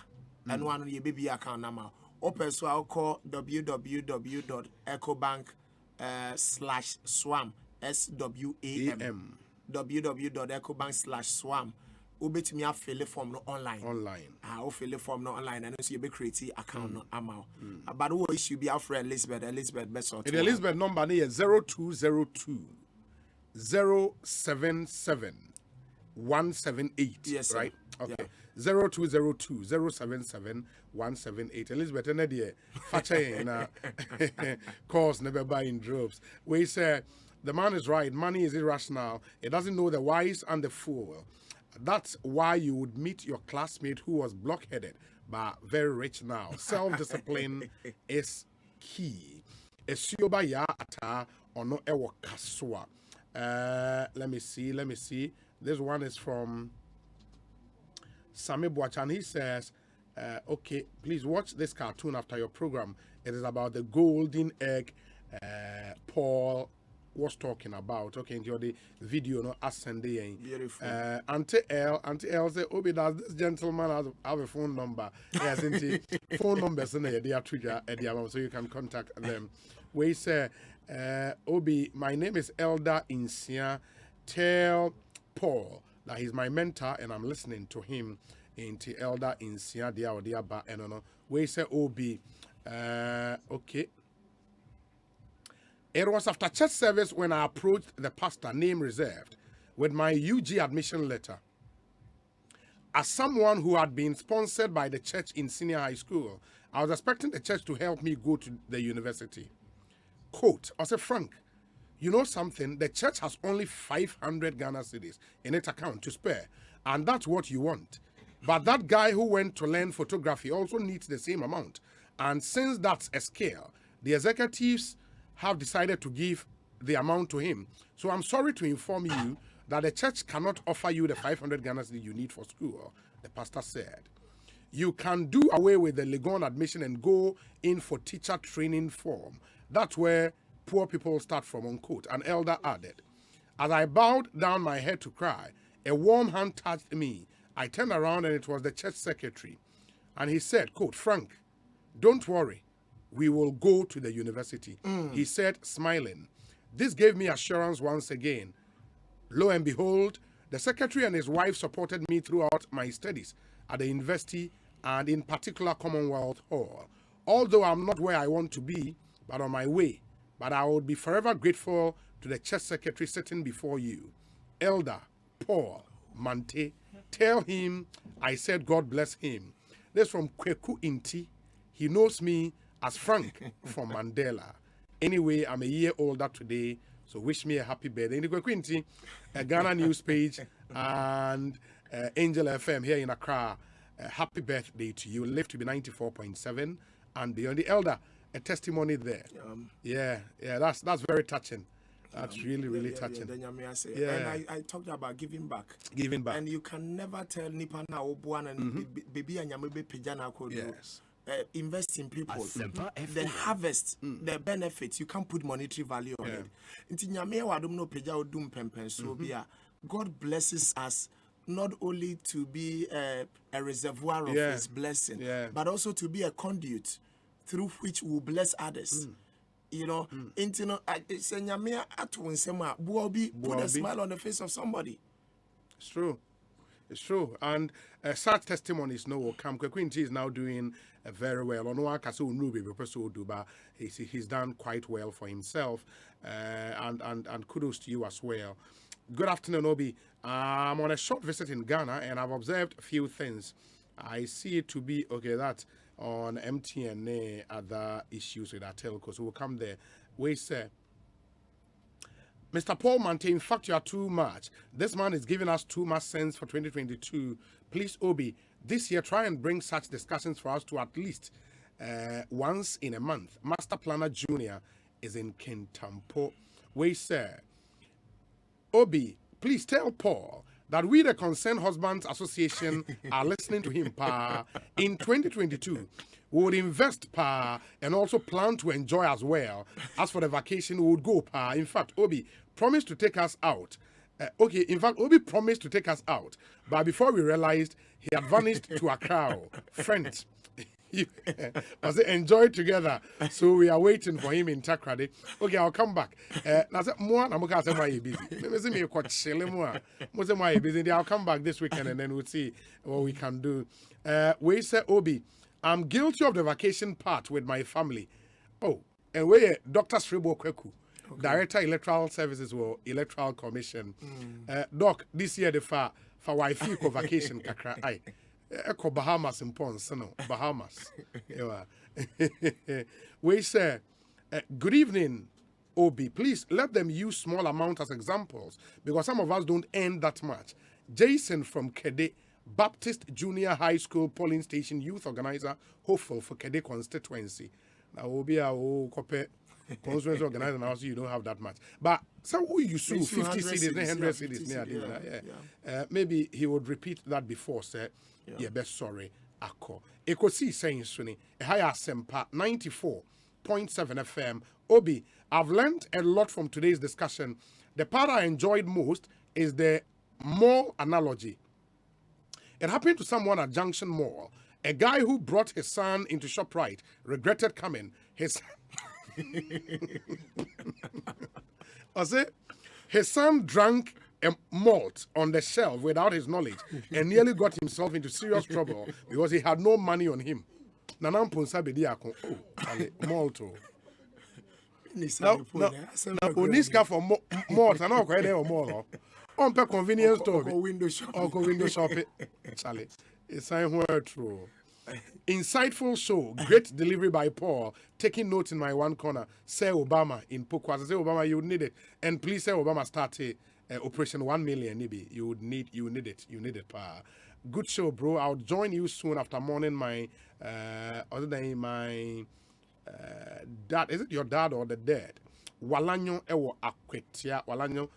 And one your baby account number. Open so I'll call www.ecobank/swam SWAM www.ecobank/swam. Obet me a fill the form no online. I'll fill the form no online and so you be create account no amount. But what issue be our friend Elizabeth best sort. The Elizabeth number is 0202 077-178. Yes, right? Okay. Yeah. 0202 077-178. Elizabeth, and the Facha calls never buy in droves. We say the man is right. Money is irrational. It doesn't know the wise and the fool. That's why you would meet your classmate who was blockheaded but very rich now. Self-discipline is key. Esioba ya ata ono ewo kaswa. Let me see. This one is from Sami Boachan. He says, okay, please watch this cartoon after your program. It is about the golden egg Paul was talking about. Okay, enjoy the video, no ascending. Beautiful. Auntie L said, Obi, does this gentleman have a phone number? Yes, phone numbers in there, they are trigger at the amount, so you can contact them. We say, Obi, my name is Elder Insia. Tell Paul that he's my mentor and I'm listening to him into Elder Insia dia or dia ba and no. We say Obi, okay. It was after church service when I approached the pastor, name reserved, with my UG admission letter. As someone who had been sponsored by the church in senior high school, I was expecting the church to help me go to the university. Quote, I said, Frank, you know something? The church has only 500 Ghana cedis in its account to spare, and that's what you want. But that guy who went to learn photography also needs the same amount. And since that's a scale, the executives have decided to give the amount to him. So I'm sorry to inform you that the church cannot offer you the 500 Ghana cedis you need for school, the pastor said. You can do away with the Legon admission and go in for teacher training form. That's where poor people start from, unquote. An elder added. As I bowed down my head to cry, a warm hand touched me. I turned around and it was the church secretary. And he said, quote, Frank, don't worry. We will go to the university. He said, smiling. This gave me assurance once again. Lo and behold, the secretary and his wife supported me throughout my studies at the university and in particular Commonwealth Hall. Although I'm not where I want to be, but on my way. But I would be forever grateful to the church secretary sitting before you. Elder Paul Mante, tell him I said God bless him. This from Kweku Inti. He knows me as Frank from Mandela. Anyway, I'm a year older today, so wish me a happy birthday. In the Kweku Inti, a Ghana news page and Angel FM here in Accra. Happy birthday to you. Live to be 94.7 and beyond. The elder a testimony there. Yeah, that's very touching. That's really touching. Yeah. And I talked about giving back. Giving back. And you can never tell Nipa na obuan and baby and yamebe pijana kodo. Yes. Invest in people. The harvest, the benefits, you can't put monetary value on it. Inti nyame wadum no peja odum pempen so bia. God blesses us not only to be a reservoir of his blessing, but also to be a conduit through which we will bless others. You know, put a smile on the face of somebody. It's true. It's true. And such testimonies will come. Quinty is now doing very well. He's done quite well for himself. And kudos to you as well. Good afternoon, Obi. I'm on a short visit in Ghana and I've observed a few things. I see it to be, that on MTN, other issues with our telco. So we'll come there. We say, Mr. Paul Mante, in fact, you are too much. This man is giving us too much sense for 2022. Please, Obi, this year try and bring such discussions for us to at least once in a month. Master Planner Junior is in Kintampo. We say, Obi, please tell Paul that we, the Concerned Husbands Association, are listening to him, Pa. In 2022, we would invest, Pa, and also plan to enjoy as well. As for the vacation, we would go, Pa. In fact, Obi promised to take us out. Obi promised to take us out. But before we realized, he had vanished to Accra. Friends. Was it enjoy together? So we are waiting for him in Takrady. Okay, I'll come back. Now, why you busy? I'll come back this weekend and then we'll see what we can do. We say, Obi, I'm guilty of the vacation part with my family. Oh, and we Dr. Sribo Kweku, Director Electoral Services or Electoral Commission. Doc, this year the for wife vacation kakra. Aye. Echo Bahamas in Pons, no, Bahamas. We say, good evening, Obi. Please let them use small amount as examples because some of us don't earn that much. Jason from Kede, Baptist Junior High School Polling Station Youth Organizer, hopeful for Kede constituency. Now, Obi, constituency organizer now, so you don't have that much. But some who you sue 50 cities, 100 cities, maybe he would repeat that before, sir. Yeah, best sorry. Ako. Ekosiisen On Asempa 94.7 FM. Obi, I've learned a lot from today's discussion. The part I enjoyed most is the mall analogy. It happened to someone at Junction Mall. A guy who brought his son into ShopRite regretted coming. His son drank a malt on the shelf without his knowledge and nearly got himself into serious trouble because he had no money on him. Nanam punsa bediako. Malt. Now, Uniska for malt, and all quite more. On per convenience store. Or window shop. Charlie. It's a word true. Insightful show. Great delivery by Paul. Taking notes in my one corner. Say Obama in Pokwa. Say Obama, you need it. And please say Obama started. Operation 1 million, maybe you need it. Pa. Good show, bro. I'll join you soon after morning. My other than my dad, is it your dad or the dad? Walanyo ewo akwetia. Walanyo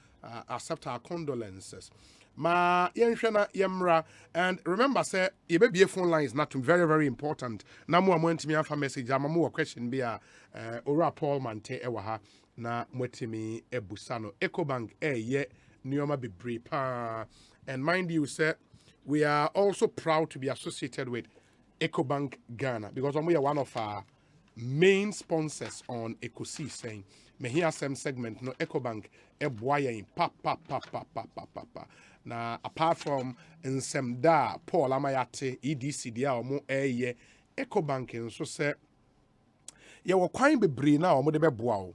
accept our condolences. Ma yenshana yemra, and remember, say your baby phone line is not very, very important. Namu amwenti mi afa message. Amamu question be ora Paul Mante ewaha. Na mwetimi ebusano Ecobank ye nioma bebre pa. And mind you, sir, we are also proud to be associated with Ecobank Ghana because we are one of our main sponsors on Ekosiisen. Me hear some segment no Ecobank eboya in pa. Na apart from Nsemda Paul Amayate EDC dia omo ye Ecobank nso se ye wo kwan bebre na omo de beboa o.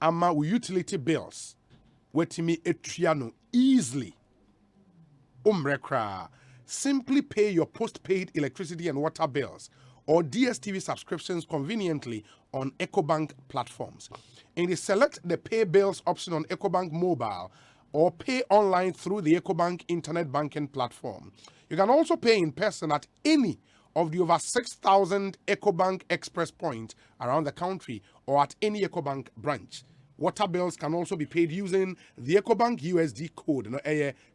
Ama utility bills wetimi etuano easily umrekra. Simply pay your postpaid electricity and water bills or DSTV subscriptions conveniently on Ecobank platforms. And you select the pay bills option on Ecobank mobile or pay online through the Ecobank internet banking platform. You can also pay in person at any of the over 6,000 Ecobank Express points around the country or at any Ecobank branch. Water bills can also be paid using the Ecobank USD code,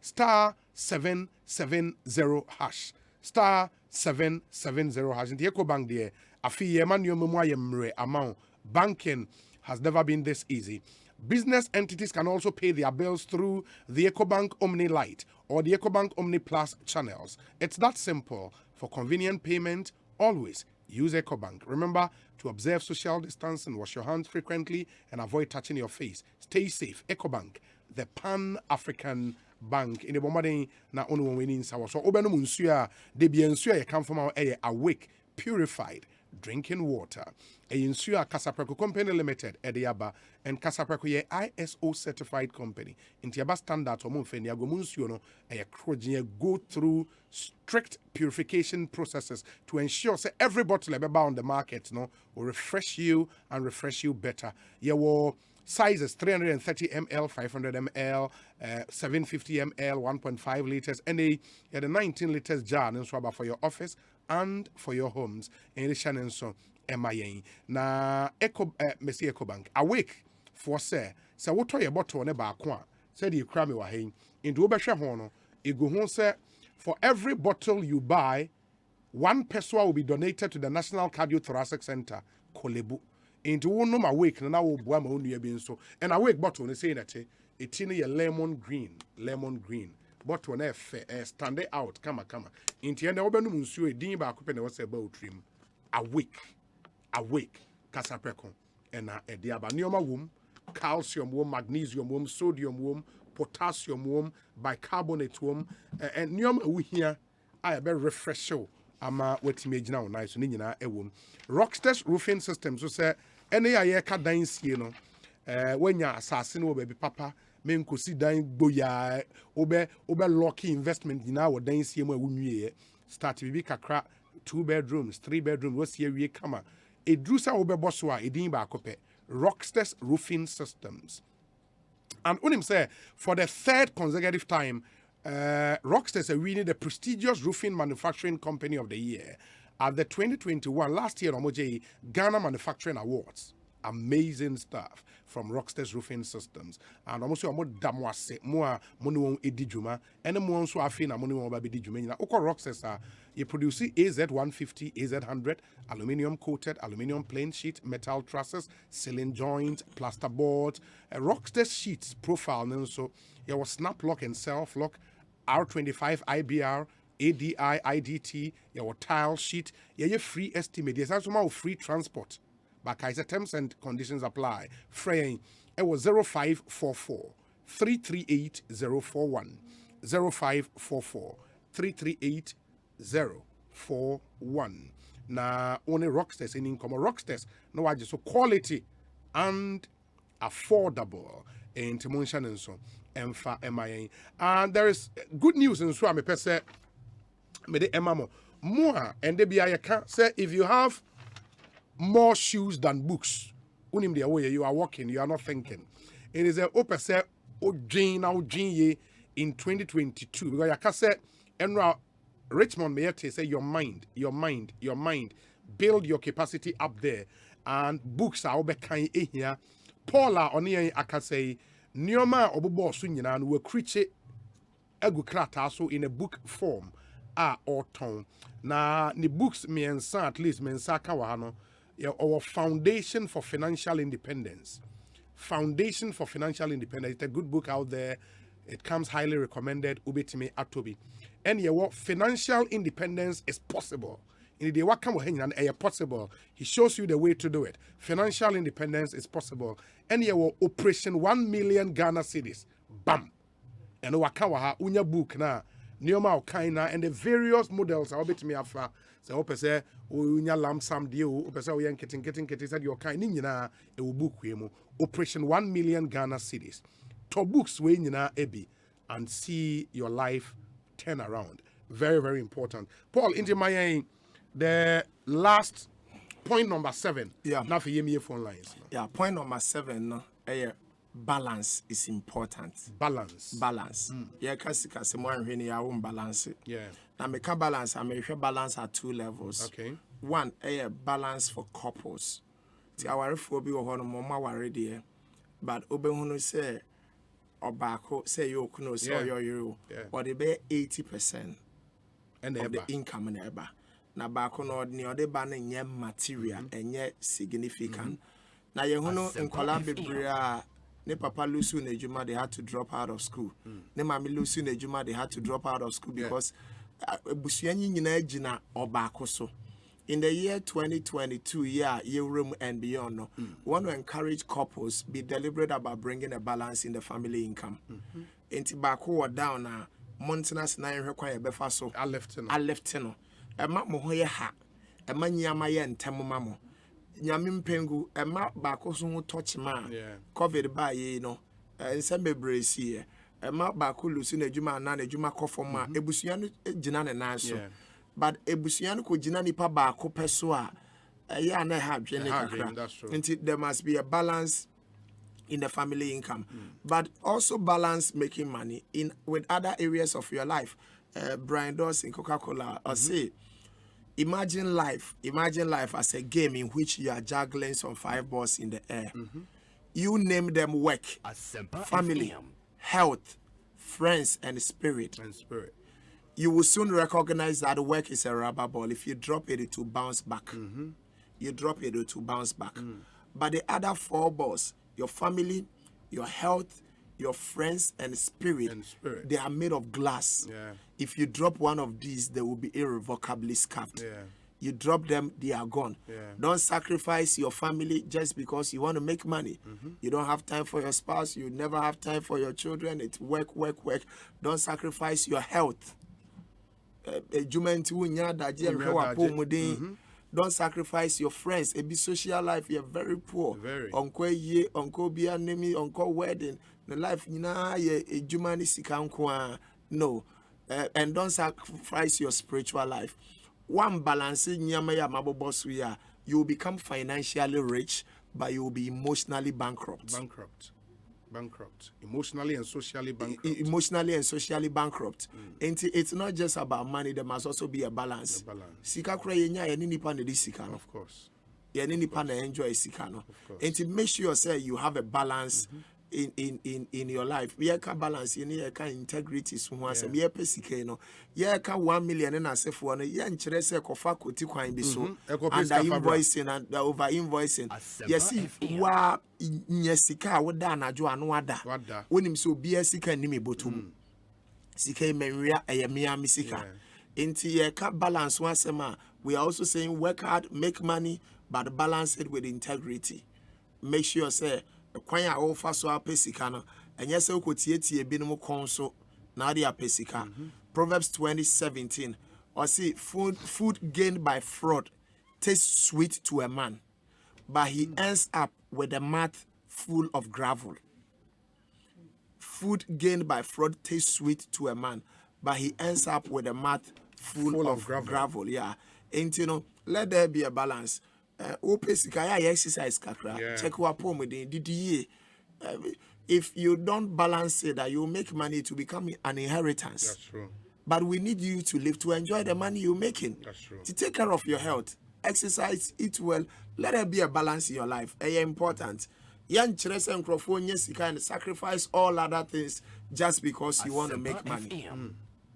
star 770 hash. Star 770 hash. In the Ecobank there, amount. Banking has never been this easy. Business entities can also pay their bills through the Ecobank Omni Lite or the Ecobank Omni Plus channels. It's that simple. For convenient payment, always use Ecobank. Remember to observe social distancing, wash your hands frequently, and avoid touching your face. Stay safe. Ecobank, the Pan-African Bank. In the bombarding, na only one winning sour. So, Obeno Munsua, de Biensua, you come from our awake, purified drinking water. A Insua Casapreco Company Limited, Ediaba, and Casapreco ye ISO certified company. In Tiaba standards or Munfenia Gomunsuno, a crojin go through strict purification processes to ensure say every bottle ever on the market will refresh you and refresh you better. Your sizes 330 ml, 500 ml, 750 ml, 1.5 liters, and the 19 liters jar and swabber for your office and for your homes. And Shannon so MIA. Na Messi Ecobank awake for say what your bottle ne ba kwa said you cram wa hen into obehwe ho no e go ho say for every bottle you buy, 1 peso will be donated to the National Cardiothoracic Center, Kolebu. Into one number awake, and now we'll boil my own being so. And awake bottle, and say that it's in a lemon green. Bottle, and stand out, come. Into the end, open the monsieur, a dean back up and was about trim. Awake, Casapreco, and a diabanioma womb, calcium womb, magnesium womb, sodium womb, potassium womb, bicarbonate womb, and neom we here. I better refresh show. Ama what image now nice ni nyina ewom. Rocksters roofing systems so say any aye ka dan sie no wanya asase no baby papa men kosi dan gboya obe lucky investment nyina wo dan sie mu awunwie start bibi kakra 2 bedrooms 3 bedrooms wo sie wie kama edrusa obe boso a edin ba akopɛ Rocksters roofing systems. And unim say for the 3rd consecutive time Rocksters are winning the prestigious roofing manufacturing company of the year at the 2021 last year Omoje Ghana Manufacturing Awards. Amazing stuff from Rocksters Roofing Systems. And almost more damwase more money edijuma and more so afina money won ba edijuma na oko Rocksters you produce AZ150 AZ100 aluminium coated aluminium plain sheet metal trusses ceiling joints plasterboards Rocksters sheets profile and so there was snap lock and self lock R25 IBR ADI IDT your tile sheet your free estimate there's also free transport. But Kaiser terms and conditions apply. Fraying it was 0544 338 041 0544 338 041. Na only Rocksters in income Rocksters no I just so quality and affordable in Timonshan and so Emfa MIA. And there is good news in Swami Pese Mede Emamo more and the BIA say if you have more shoes than books. Unim the way you are walking, you are not thinking. It is a opposite in 2022 because I can say and Richmond may say your mind. Build your capacity up there. And books are over kind here. Paula on here I can say Nioma obobo sunyina and we create egu krata so in a book form or tone. Na the books me and at least me and kawano. Our Foundation for Financial Independence. Foundation for Financial Independence. It's a good book out there. It comes highly recommended. Ubetime Atobi. And what financial independence is possible. In the what come and possible. He shows you the way to do it. Financial independence is possible. And your Operation 1 million Ghana cedis. Bam. And what come unya book na. Nioma Okaina and the various models are ubetime afa. So ope say unya lamp sum deal ope say uyan getting said your kind nyina e wo book we mu Operation 1 million Ghana cedis. To books we nyina ebi and see your life turn around. Very, very important. Paul, into my the last point number 7. Yeah. Now for your phone lines. Yeah, point number 7 no balance is important. Balance. Yeah, kasika se mo anhwe ya wo balance. Yeah. Na meka balance, I make balance at 2 levels. Okay. One, a balance for couples. Ti aware fo bi wo ho no mo ma ware de. But obehunu say obako say you kuno say you or they be 80% and of the income in eba. Na bako no ni ode ba na nye material enye significant. Na ye hu no nkola bebre ne papa lusu na ejuma they had to drop out of school. Ne mami lusu na ejuma they had to drop out of school because busuanyi nyina agina obako so. In the year 2022, year and beyond, no, we want to encourage couples be deliberate about bringing a balance in the family income. Enti bako or down na mountainous na require befa so. I left no. Ema mo ho ye ha. Ema nyama ye ntemu mamo. Nyame mpengu ema bako so ho touch ma. COVID ba ye no. Nsem bebre si ye. Ema bako lusu na adwuma na adwuma kofoma ebusua no gina ne nan so. But ebusian ko jina nipa ba ko peso a ya na ha dwene kakra. Until there must be a balance in the family income, but also balance making money in with other areas of your life. Brian Dawes in Coca-Cola or say imagine life as a game in which you are juggling some 5 balls in the air. You name them: work, family, health, friends, and spirit. You will soon recognize that work is a rubber ball. If you drop it, it will bounce back. You drop it, it will bounce back. But the other 4 balls, your family, your health, your friends, and spirit, they are made of glass. If you drop one of these, they will be irrevocably scarred. You drop them, they are gone. Don't sacrifice your family just because you want to make money. You don't have time for your spouse. You never have time for your children. It's work, work, work. Don't sacrifice your health. Don't sacrifice your friends. It be social life. You're very poor. Uncle ye, uncle be a name, uncle wedding. The life no. And don't sacrifice your spiritual life. One balancing you will become financially rich, but you will be emotionally bankrupt. Emotionally and socially bankrupt. And it's not just about money, there must also be a balance. Sika kura yenya ye nipa na di sika no. Of course. Ye nipa na enjoy sika no. And to make sure say you have a balance in your life. We can balance ye can integrity so asem ye pe sika no. Ye can 1 million na asefo no ye nkyere say kofa koti kwan bi so. And invoicing and over invoicing. Yes, wa nyesika wo da anajo anu ada. Wonim so bia sika ni me botum. Sika menwia eyemia misika. Inti ye ka balance one sema. We are also saying work hard, make money, but balance it with integrity. Make sure say kwan ya wo fa so apesika no enye se okotieti ebinom kon so na dia pesika. Proverbs 20:17 or see food gained by fraud tastes sweet to a man, but he ends up with a mouth full of gravel. Food gained by fraud tastes sweet to a man, but he ends up with a mouth full of gravel. Yeah. And you know, let there be a balance. Exercise kakra. Check what poem within DDA. If you don't balance it, that you make money to become an inheritance. That's true. But we need you to live to enjoy the money you're making. That's true. To take care of your health, exercise, eat well. Let there be a balance in your life. Important. Young children and crofonians, you can sacrifice all other things just because you want to make money.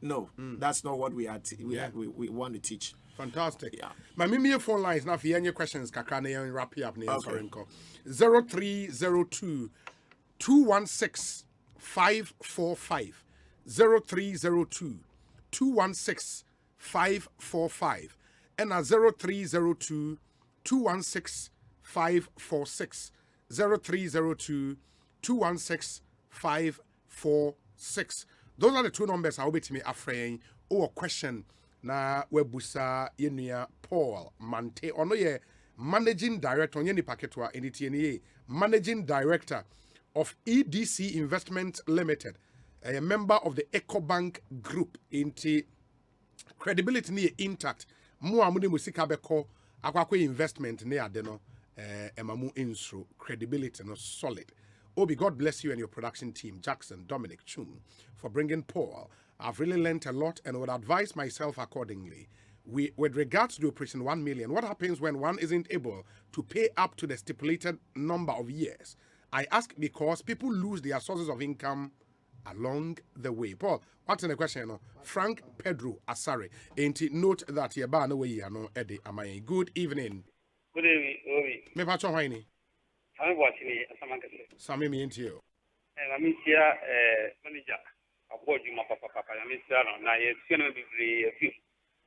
No, that's not what we want to teach. Fantastic. Yeah. My mimi phone lines now for any questions kakane and wrap up ne sorry 0302 216 545 0302 216 545 and 0302 216 546 0302 216 546. Those are the 2 numbers I will be to me afraid or question na webusa yenua Paul Mante ono ye managing director onye ni paketwa NTNA managing director of EDC Investment Limited, a member of the Ecobank group. Inti credibility ni intact mu amudi musika beko akwakwe investment ne ade no emamu insro credibility no solid Obi, God bless you and your production team, Jackson, Dominic, Chum, for bringing Paul. I've really learned a lot and would advise myself accordingly. With regards to Operation 1 million, what happens when one isn't able to pay up to the stipulated number of years? I ask because people lose their sources of income along the way. Paul, what's in the question? Frank Pedro Asare. Note that your bar no way, Eddie. Am I good evening? Good evening, Obi. Me pacho haini. I'm watching Asempa. Sami me into you. I'm here, manager. Aboard you, my papa. I'm here now. Yes, you know,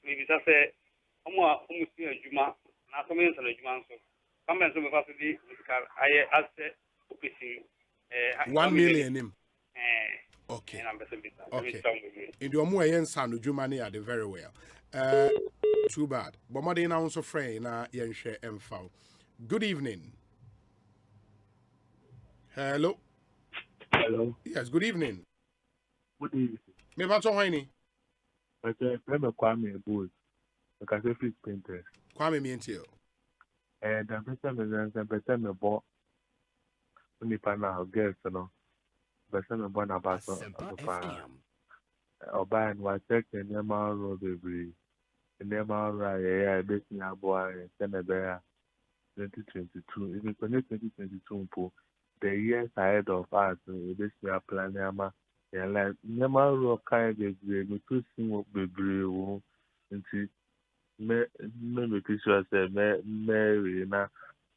maybe that's a almost Juma. Now, some years ago, Juma. So, come and some of us today. I asked 1 million. Okay. Okay. In the Omu Ayen Sanu Jumani are very well. Too bad. But my day now also frame na yen share info. Good evening. Hello. Hello. Yes, good evening. Good evening. Me ba to hwani? I'm Kwame Bulls. Because I feel painters. Kwame me into you. And I'm person me bought only pana girls, you know. Person me born about Oba and was checked in the road baby. In the yeah, basically a boy and send a bear 2022. Even 2022, the years ahead of us, basically a plan, yeah, like Never kind of me to sing up baby. Into me sure say Mary na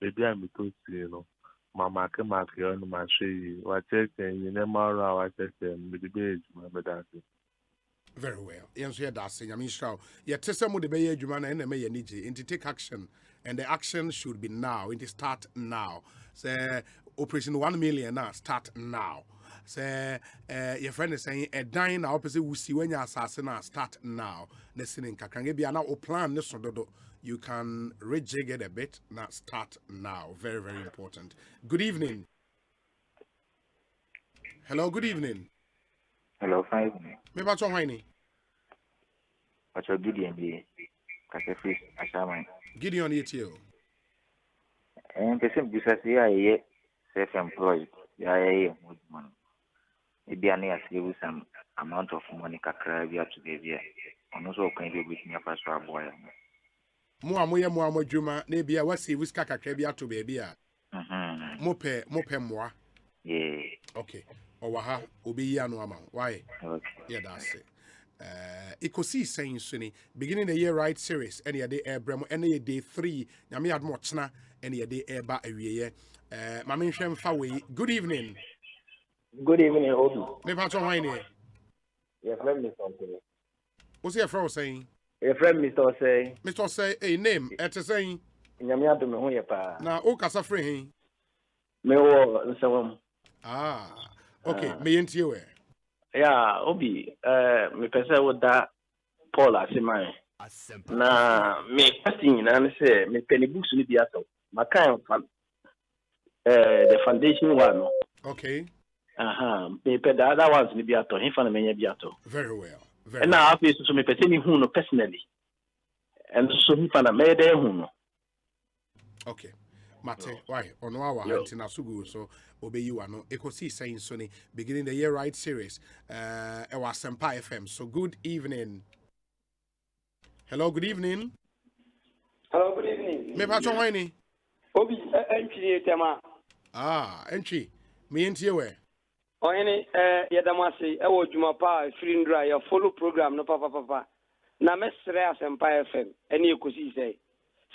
baby I'm to see, you know. Mama came up here on my tree. What check and you never I check them with the beige, my dancing. Very well. Yes, yeah, that's it. I mean, sure. Yeah, Testimony the Bay Jumana and the May need to take action, and the action should be now. It start now. Say Operation 1 million now. Start now. Say your friend is saying a dying now. Opposite we see when you assassin start now. Listening, can be now or plan this do. You can rejig it a bit. Now start now. Very, very important. Good evening. Hello. Good evening. Hello, fine. Me ba chon hwani? Acho Gideon bi. Kase fish ashaman. Gideon yetio. Person bisa ya self-employed. Ya mudman. Maybe I need some amount of money kakra bi to baby. Ono so kan bi with me first boy. Mo adwuma na bia wasi wiska kakra bi ato baby a. Mo pe moa. Yeah. Okay. Owaha obi ya no ama. Why? Okay. Yeah, that's it. Ekosiisen Suni beginning the year right series any day airbrem any day 3 nyame ad mochna any day airba awieye mame hwem fa we. Good evening. Good evening, Obi. Me pa to wan here. Your friend Mr. Osei. What's your friend saying? Your friend Mr. Osei. Mr. Osei, a name et saying nyame ado me ho ye pa. Na o kasa free hin. Me wo nsewam. Okay, me yentie we. Yeah, Obi, me pese wo da Paul Asempa. Na me question na say me penny books ni bi aso. Ma kan the foundation one. Okay. Me pe the other ones ni bi ato. Him fa na me nya bi ato. Very well. And now after so me pese ni hu no personally. And so him fa na me dey hu no. Okay. Mate, why? On our hunting Asugu, so obey you ano. Ekosiisen Suni beginning the year right series. Asempa FM. So good evening. Hello, good evening. Hello, good evening. Me pacho wani? Obi, entry tema. Entry. Me entry we. Oyene yedamase ewo djuma pa free ndra ya follow program no papa. Na mesre Asempa FM eni Ekosiisen.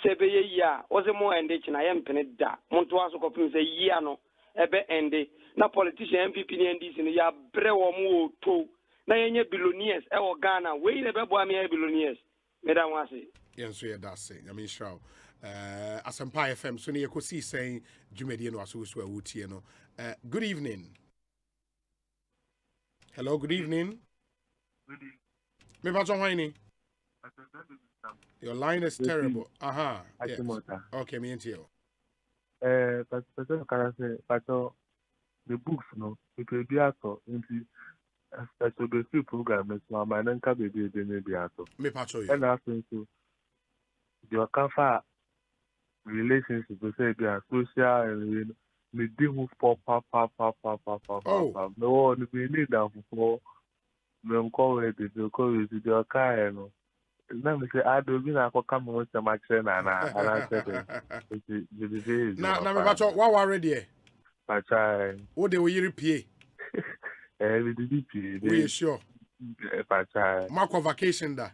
Sebe ye ya oze mo ende china ye mpene da muntu aso kopim se yia no ebe ende na politician MPP ni NDC no ya bre wo mu to na yenye billionaires e wo Ghana we ile bebo am ye billionaires meda wase yenso ye da se nyame shraw Asempa FM so ne Ekosiisen dwumedie no aso so awutie no. Good evening. Hello, good evening. Good evening. Me ba jo hwan ni? Your line is terrible. Yes. Okay, me into you. But the books, no, it will be also into a special basic program. So my name can be also. Me patrol you. And I think so. Your comfort relationship to say they are social and me do papa. No, me need that for me call it the car no. Now me say I do be na come on some action and I said the na me bacho wa worry there. Pachai. What they will you pay? We did pay. We sure. Pachai. Mark of vacation da.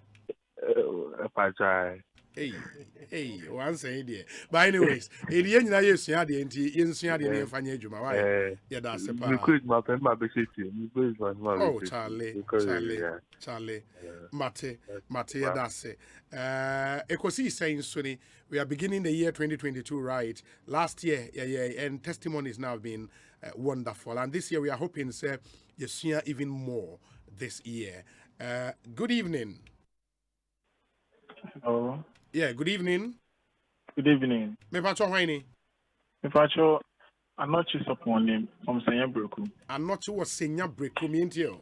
Pachai. Hey, one say there. But anyways, in the end, na yesu de enti yensu de na fanya adwuma. Why? Yeah, that's a me could my pen my bishop. Me could my oh, Charlie. Mate, yeah, that's it. Ekosiisen Sony, we are beginning the year 2022, right? Last year, and testimonies now have been wonderful. And this year, we are hoping to say, you see even more this year. Good evening. Oh. Yeah, good evening. Good evening. Me pacho hwani? Me pacho anochi support name from Senya Breku. Anochi was Senya Breku me ntio.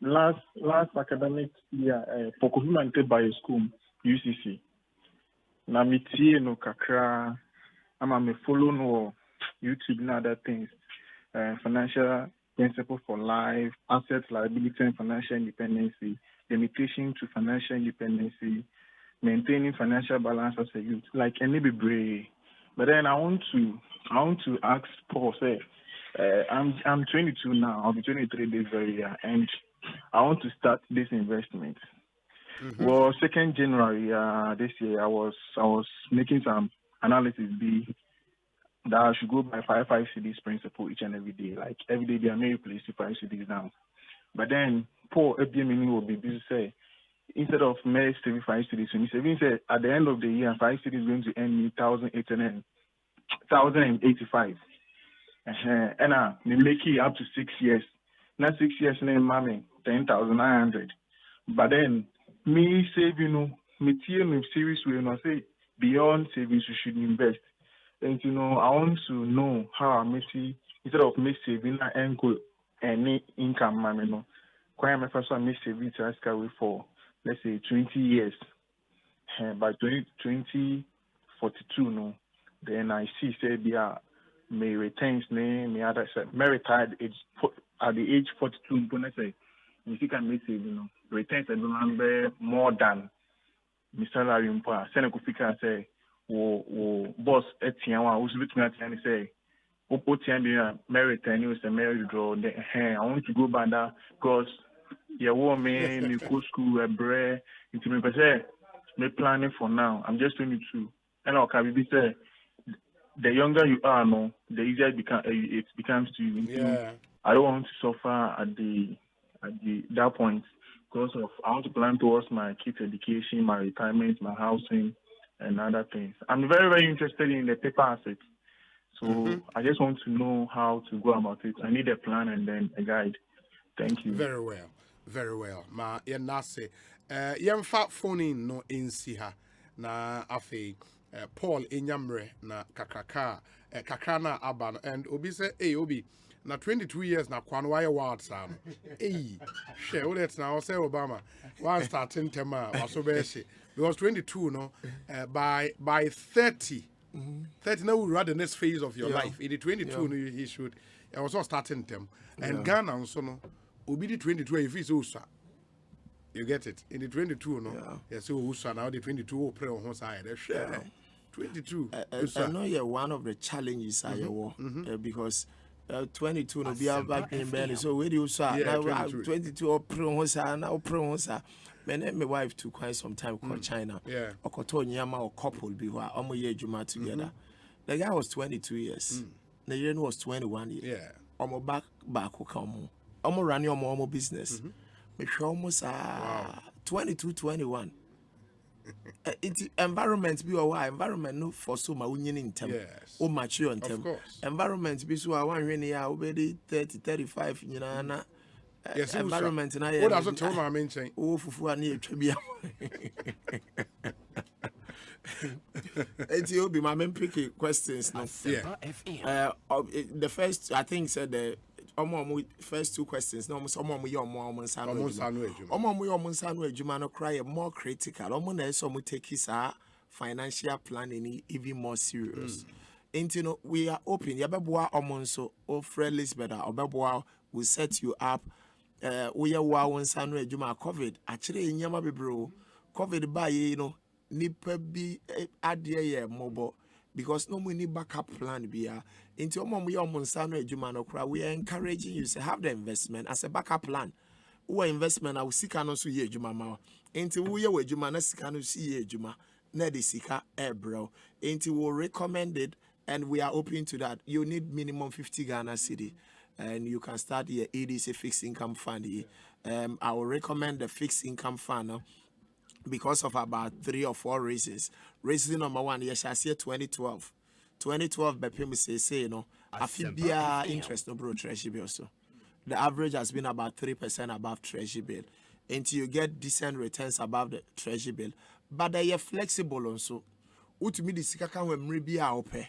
Last academic year for implemented by a school UCC. Na me tie no kakra ama me follow no YouTube and other things. Financial principle for life, asset liability and financial independence, limitation to financial independence, maintaining financial balance as a youth, like any brave. But then I want to ask Paul, say, I'm 22 now, I'll be 23 this very year, and I want to start this investment. Mm-hmm. Well, 2nd January this year, I was making some analysis that I should go by 5 CDs principle each and every day. Like every day, they are made place to 5 CDs down. But then Paul FDMini will be busy say, instead of me saving 5 CDs, he said at the end of the year, 5 CDs is going to earn me 1,085. And I make it up to 6 years. Now 6 years, name mommy 10,900. But then me saving, me serious way, say beyond savings, you should invest. And I want to know how I may see instead of me saving any income, mommy, no. Quite my first one, me saving to ask away for let's say 20 years. By 2042, no. Then I see say may returns name, may other say may retired age at the age 42. When I say if you can make saving, returns a number more than my salary. Send a figure say. Boss Etienne who's looking at and say, merit and use a married draw. I want to go by that because you woman, you go school, a bread, into me, me planning for now. I'm just 22. And I'll be say, the younger you are, no, the easier it becomes to you. Yeah. I don't want to suffer at that point because of I want to plan towards my kids' education, my retirement, my housing, and other things. I'm very, very interested in the paper assets. So I just want to know how to go about it. I need a plan and then a guide. Thank you. Very well. Very well. Ma yenase yemfa phone no insiha na afi Paul Enyamre na kakaka kakana aban and obi say obi na 22 years na kwano why wild sam share what that's now say Obama one starting tema waso be because 22 no by 30 30 now we rather the next phase of your life in the 22 no he should also starting term and Ghana also no obi the 22 if is also you get it in the 22 no yes also now the 22 pray on side share 22 I know you're one of the challenges I because 22 no be back in Bali so where you saw now 22 or pro now pro my wife took quite some time called China okoto nyama or couple be who omo ye adwuma together the guy was 22 years the year was 21 years omo back who come omo run your omo business me sure almost 22 21 it environment be our environment no for so ma wunye in term o mature in term environment be so one when ya obedi 30 35 nyina na environment na what does tell my mention o fufu ani etwa bia eti obi my main pick questions no the first I think said the first two questions no some omo adwuma no cry more critical omo na so mo take his financial planning even more serious Into no, we are open. Yabeboa omonso o Fred Lisbeth obeboa will set you up. We are one san juma COVID. Actually, nyama bebro COVID by nipa bi adie mobile because no money backup plan bia. Into we are monsano juma no cry. We are encouraging you to have the investment as a backup plan. Who investment I will seek no so ye juma ma. Into we are juma na sika no see ye juma. Na de sika bro. Into we recommend it. And we are open to that. You need minimum 50 Ghana cedi. And you can start your EDC fixed income fund. I will recommend the fixed income fund because of about 3 or 4 reasons. Reason number 1, yes, I see 2012. 2012, Bepim say, Afibia interest no bro treasury bill. So the average has been about 3% above treasury bill. Until you get decent returns above the treasury bill. But they are flexible also. Utumi the sika kan wemre bia ope.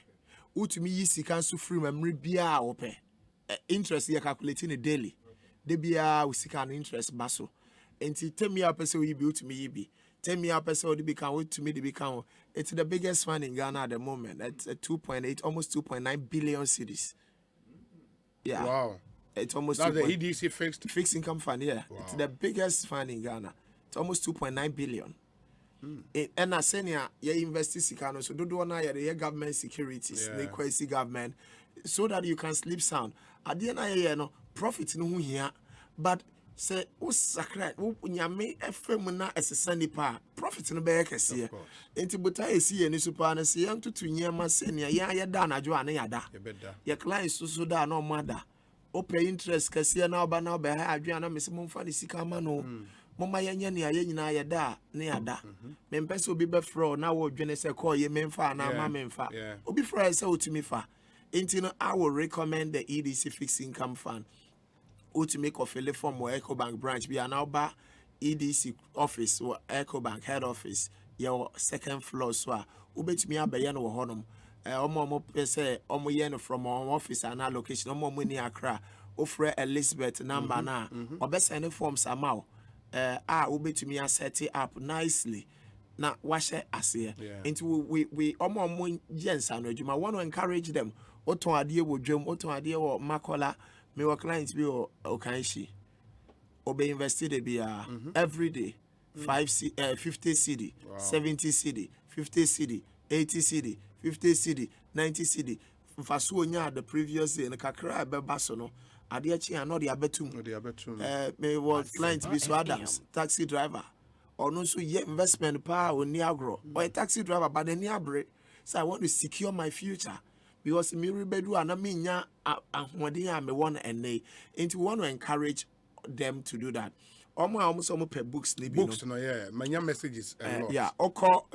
Utumi yi sika so free wemre bia ope. Interest you calculating it daily. De bia usika no interest baso. Enti temi a person we be utumi yibi. Temi a person we become utumi de become. It's the biggest fund in Ghana at the moment. It's 2.8 almost 2.9 billion cedis. Yeah. Wow. It's almost that's the EDC fixed income fund, yeah. Wow. It's the biggest fund in Ghana. It's almost 2.9 billion. And as senior, you invest in Sikano, so do na your government securities, they quasi government, so that you can sleep sound. At the end of the year, no profit no here, but say o sacred, o nyame FM na as a sandy pa profit no be kese. Enti buta esi eni super na se yam tutu nyama senior ya da na jo ana ya da. Your clients so da no mother. O pay interest kese na oba na oba ha adwa na mese momfa ni sika ma no. Mama yanya ni aye nyina ya da ne ya da. Me mpese obi be fro na wo dwene se call ye memfa na ma memfa. Obi fro se otimi fa. Enti no I will recommend the EDC fixed income fund. Ultimate of a form or Ecobank branch be an Alba EDC office or Ecobank head office. Your second floor so ubet me abayan or honum. Omo say omo from our office and our location. Omo money Accra. Offer Elizabeth number na. Or best any forms amount. Ubet me set it up nicely. Now wash it as here. Into we omo gens and you want to encourage them. Oton adie wo dwem, oton adie wo makola. Me work clients be okanshi. Obe invested be every day 50 CD, 70 CD, 50 CD, 80 CD, 50 CD, 90 CD. Fasu onya the previous day na kakra be baso no. Ade achi ano de abetum. Me work clients be so Adams, taxi driver. Or no so ye investment pa oni agro. Or a taxi driver but any abre. So I want to secure my future. Because me rebedu anaminya ahwade me want ene enti we want to encourage them to do that. Almost per books books no yeah manya messages yeah oko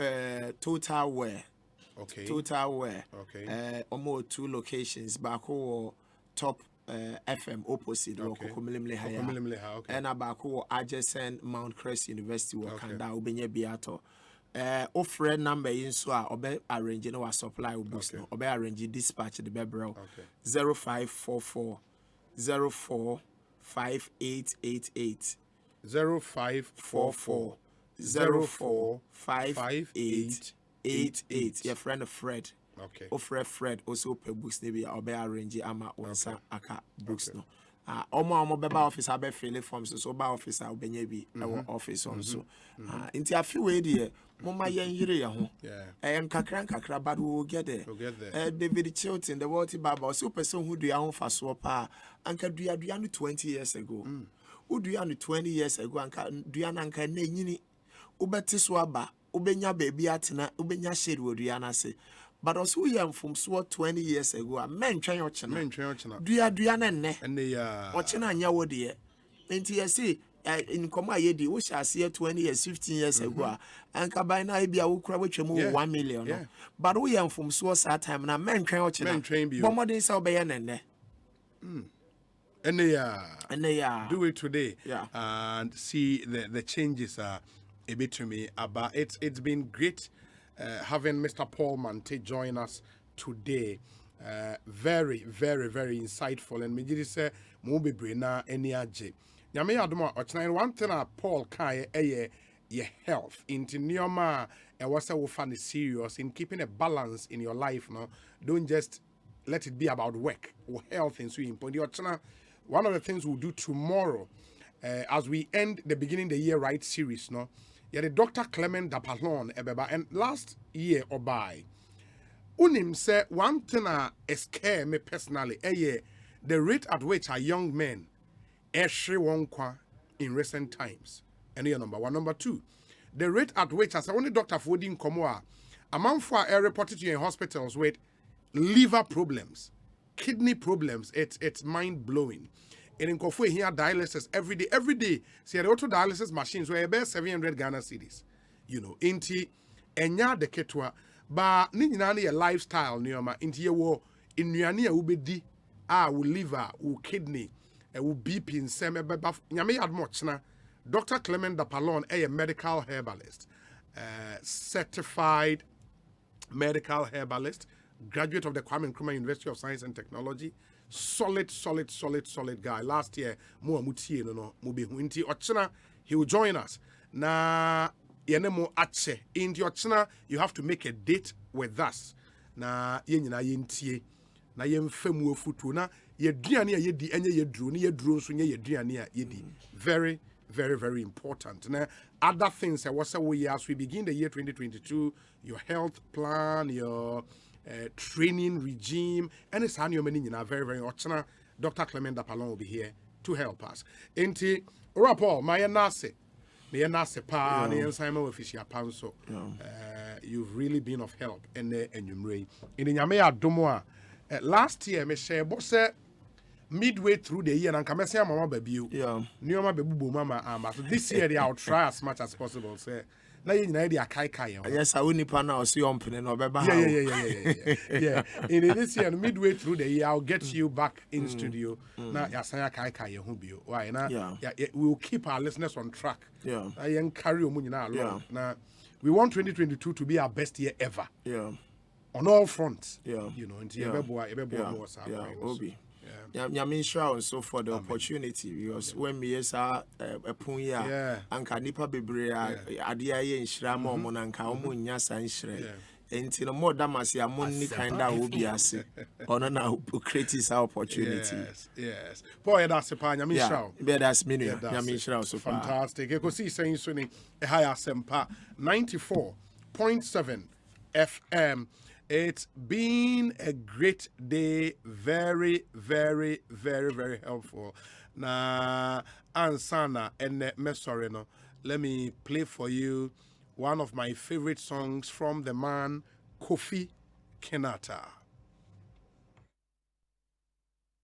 total wear. Okay. Total wear. Okay. Almost 2 locations back top FM opposite Kokomilimle Haya. And abako adjacent Mount Crest University Wakanda ubenye biato. Offer number in so obe arrange no supply books no obe arrange dispatch the bebro 0544 04 5888 0544 04 5888 your friend Fred. Okay. Offer Fred also per books maybe obe arrange ama onsa aka books no. Omo beba office abe fill forms so ba office obenye bi office also. Inti afi we dey mama yen yire ya ho. Nkakra but we will get there. David Chilton the Walty Baba so person who do ya ho fa so pa anka dua no 20 years ago. Udua no 20 years ago anka dua na anka na nyini. Ubeti so aba ubenya baby atena ubenya shade wo dua na se. But also we am from so 20 years ago. Men twen ochina. Dua na nne. Enne ya. Ochina anya wo de. Enti you see in koma yedi we shall see 20 years 15 years ago. Anka by na bia wo kura wetwemu 1 million no. But we am from so that time na men twen ochina. Men twen bi. Bomodin say obeye nne. Enne ya. Do it today. Yeah. And see the changes are a bit to me about it's been great. Having Mr. Paul Mante join us today. Very, very, very insightful. And me say, Mobi Brina, any aje. Yame Adoma, one thing Paul Kai, your health. Into Nioma, and what's a funny serious in keeping a balance in your life. No, don't just let it be about work or health and so important. One of the things we'll do tomorrow, as we end the beginning of the year right series, no, yeah, the Dr. Clement Dapalon ebeba, and last year or by, unim say one thing scare me personally, the rate at which our young men in recent times. And here number one. Number two, the rate at which, as only Dr. Fodin Komoa, a man for reported to you in hospitals with liver problems, kidney problems, it's mind blowing. And in Kofu here dialysis every day. See the auto dialysis machines were about 700 Ghana cedis. You know, inti enya de ketwa, ba ni nyina na lifestyle nioma inti ye wo nnuane a wobedi wo liver, wo kidney, wo BP nsem ebeba nyame yad mo chena. Dr. Clement Dapalon, a medical herbalist, certified medical herbalist, graduate of the Kwame Nkrumah University of Science and Technology. Solid guy. Last year, he will join us. Na yenemo ache. In Ochina, you have to make a date with us. Na yenina yentie. Na yemfemu futu na yeduane a yedi enye yedru ni yedru nso nye yeduane a yedi. Very important. Now, other things as we begin the year 2022, your health plan, your training regime, and it's very optional. Dr. Clement Dapalon will be here to help us. Enti Paul, my nase pa the Simon official panso. You've really been of help and you in Nyame adomo last year me share boss midway through the year and come say mama baby Nioma bebu mama so this year I'll try as much as possible say na you know dey kai yes I will nipa na o see ompene no beba yeah in this year midway through the year I'll get you back in studio na yasan kai ho bio why na we will keep our listeners on track I carry omu nyina along na we want 2022 to be our best year ever on all fronts you know into Obi Nyamisha so for the opportunity because when me yes a punya anka nipa bebre ade aye nhira ma omo nanka omo nya san nhire enti no more damasi amonni kinda obi ase ono na create this opportunity yes boy that's pa Nyamisha be that's me Nyamisha so fantastic Ekosiisen so ni Asempa 94.7 FM. It's been a great day, very helpful. Na ansana and mesoreno. Let me play for you one of my favorite songs from the man Kofi Kenata.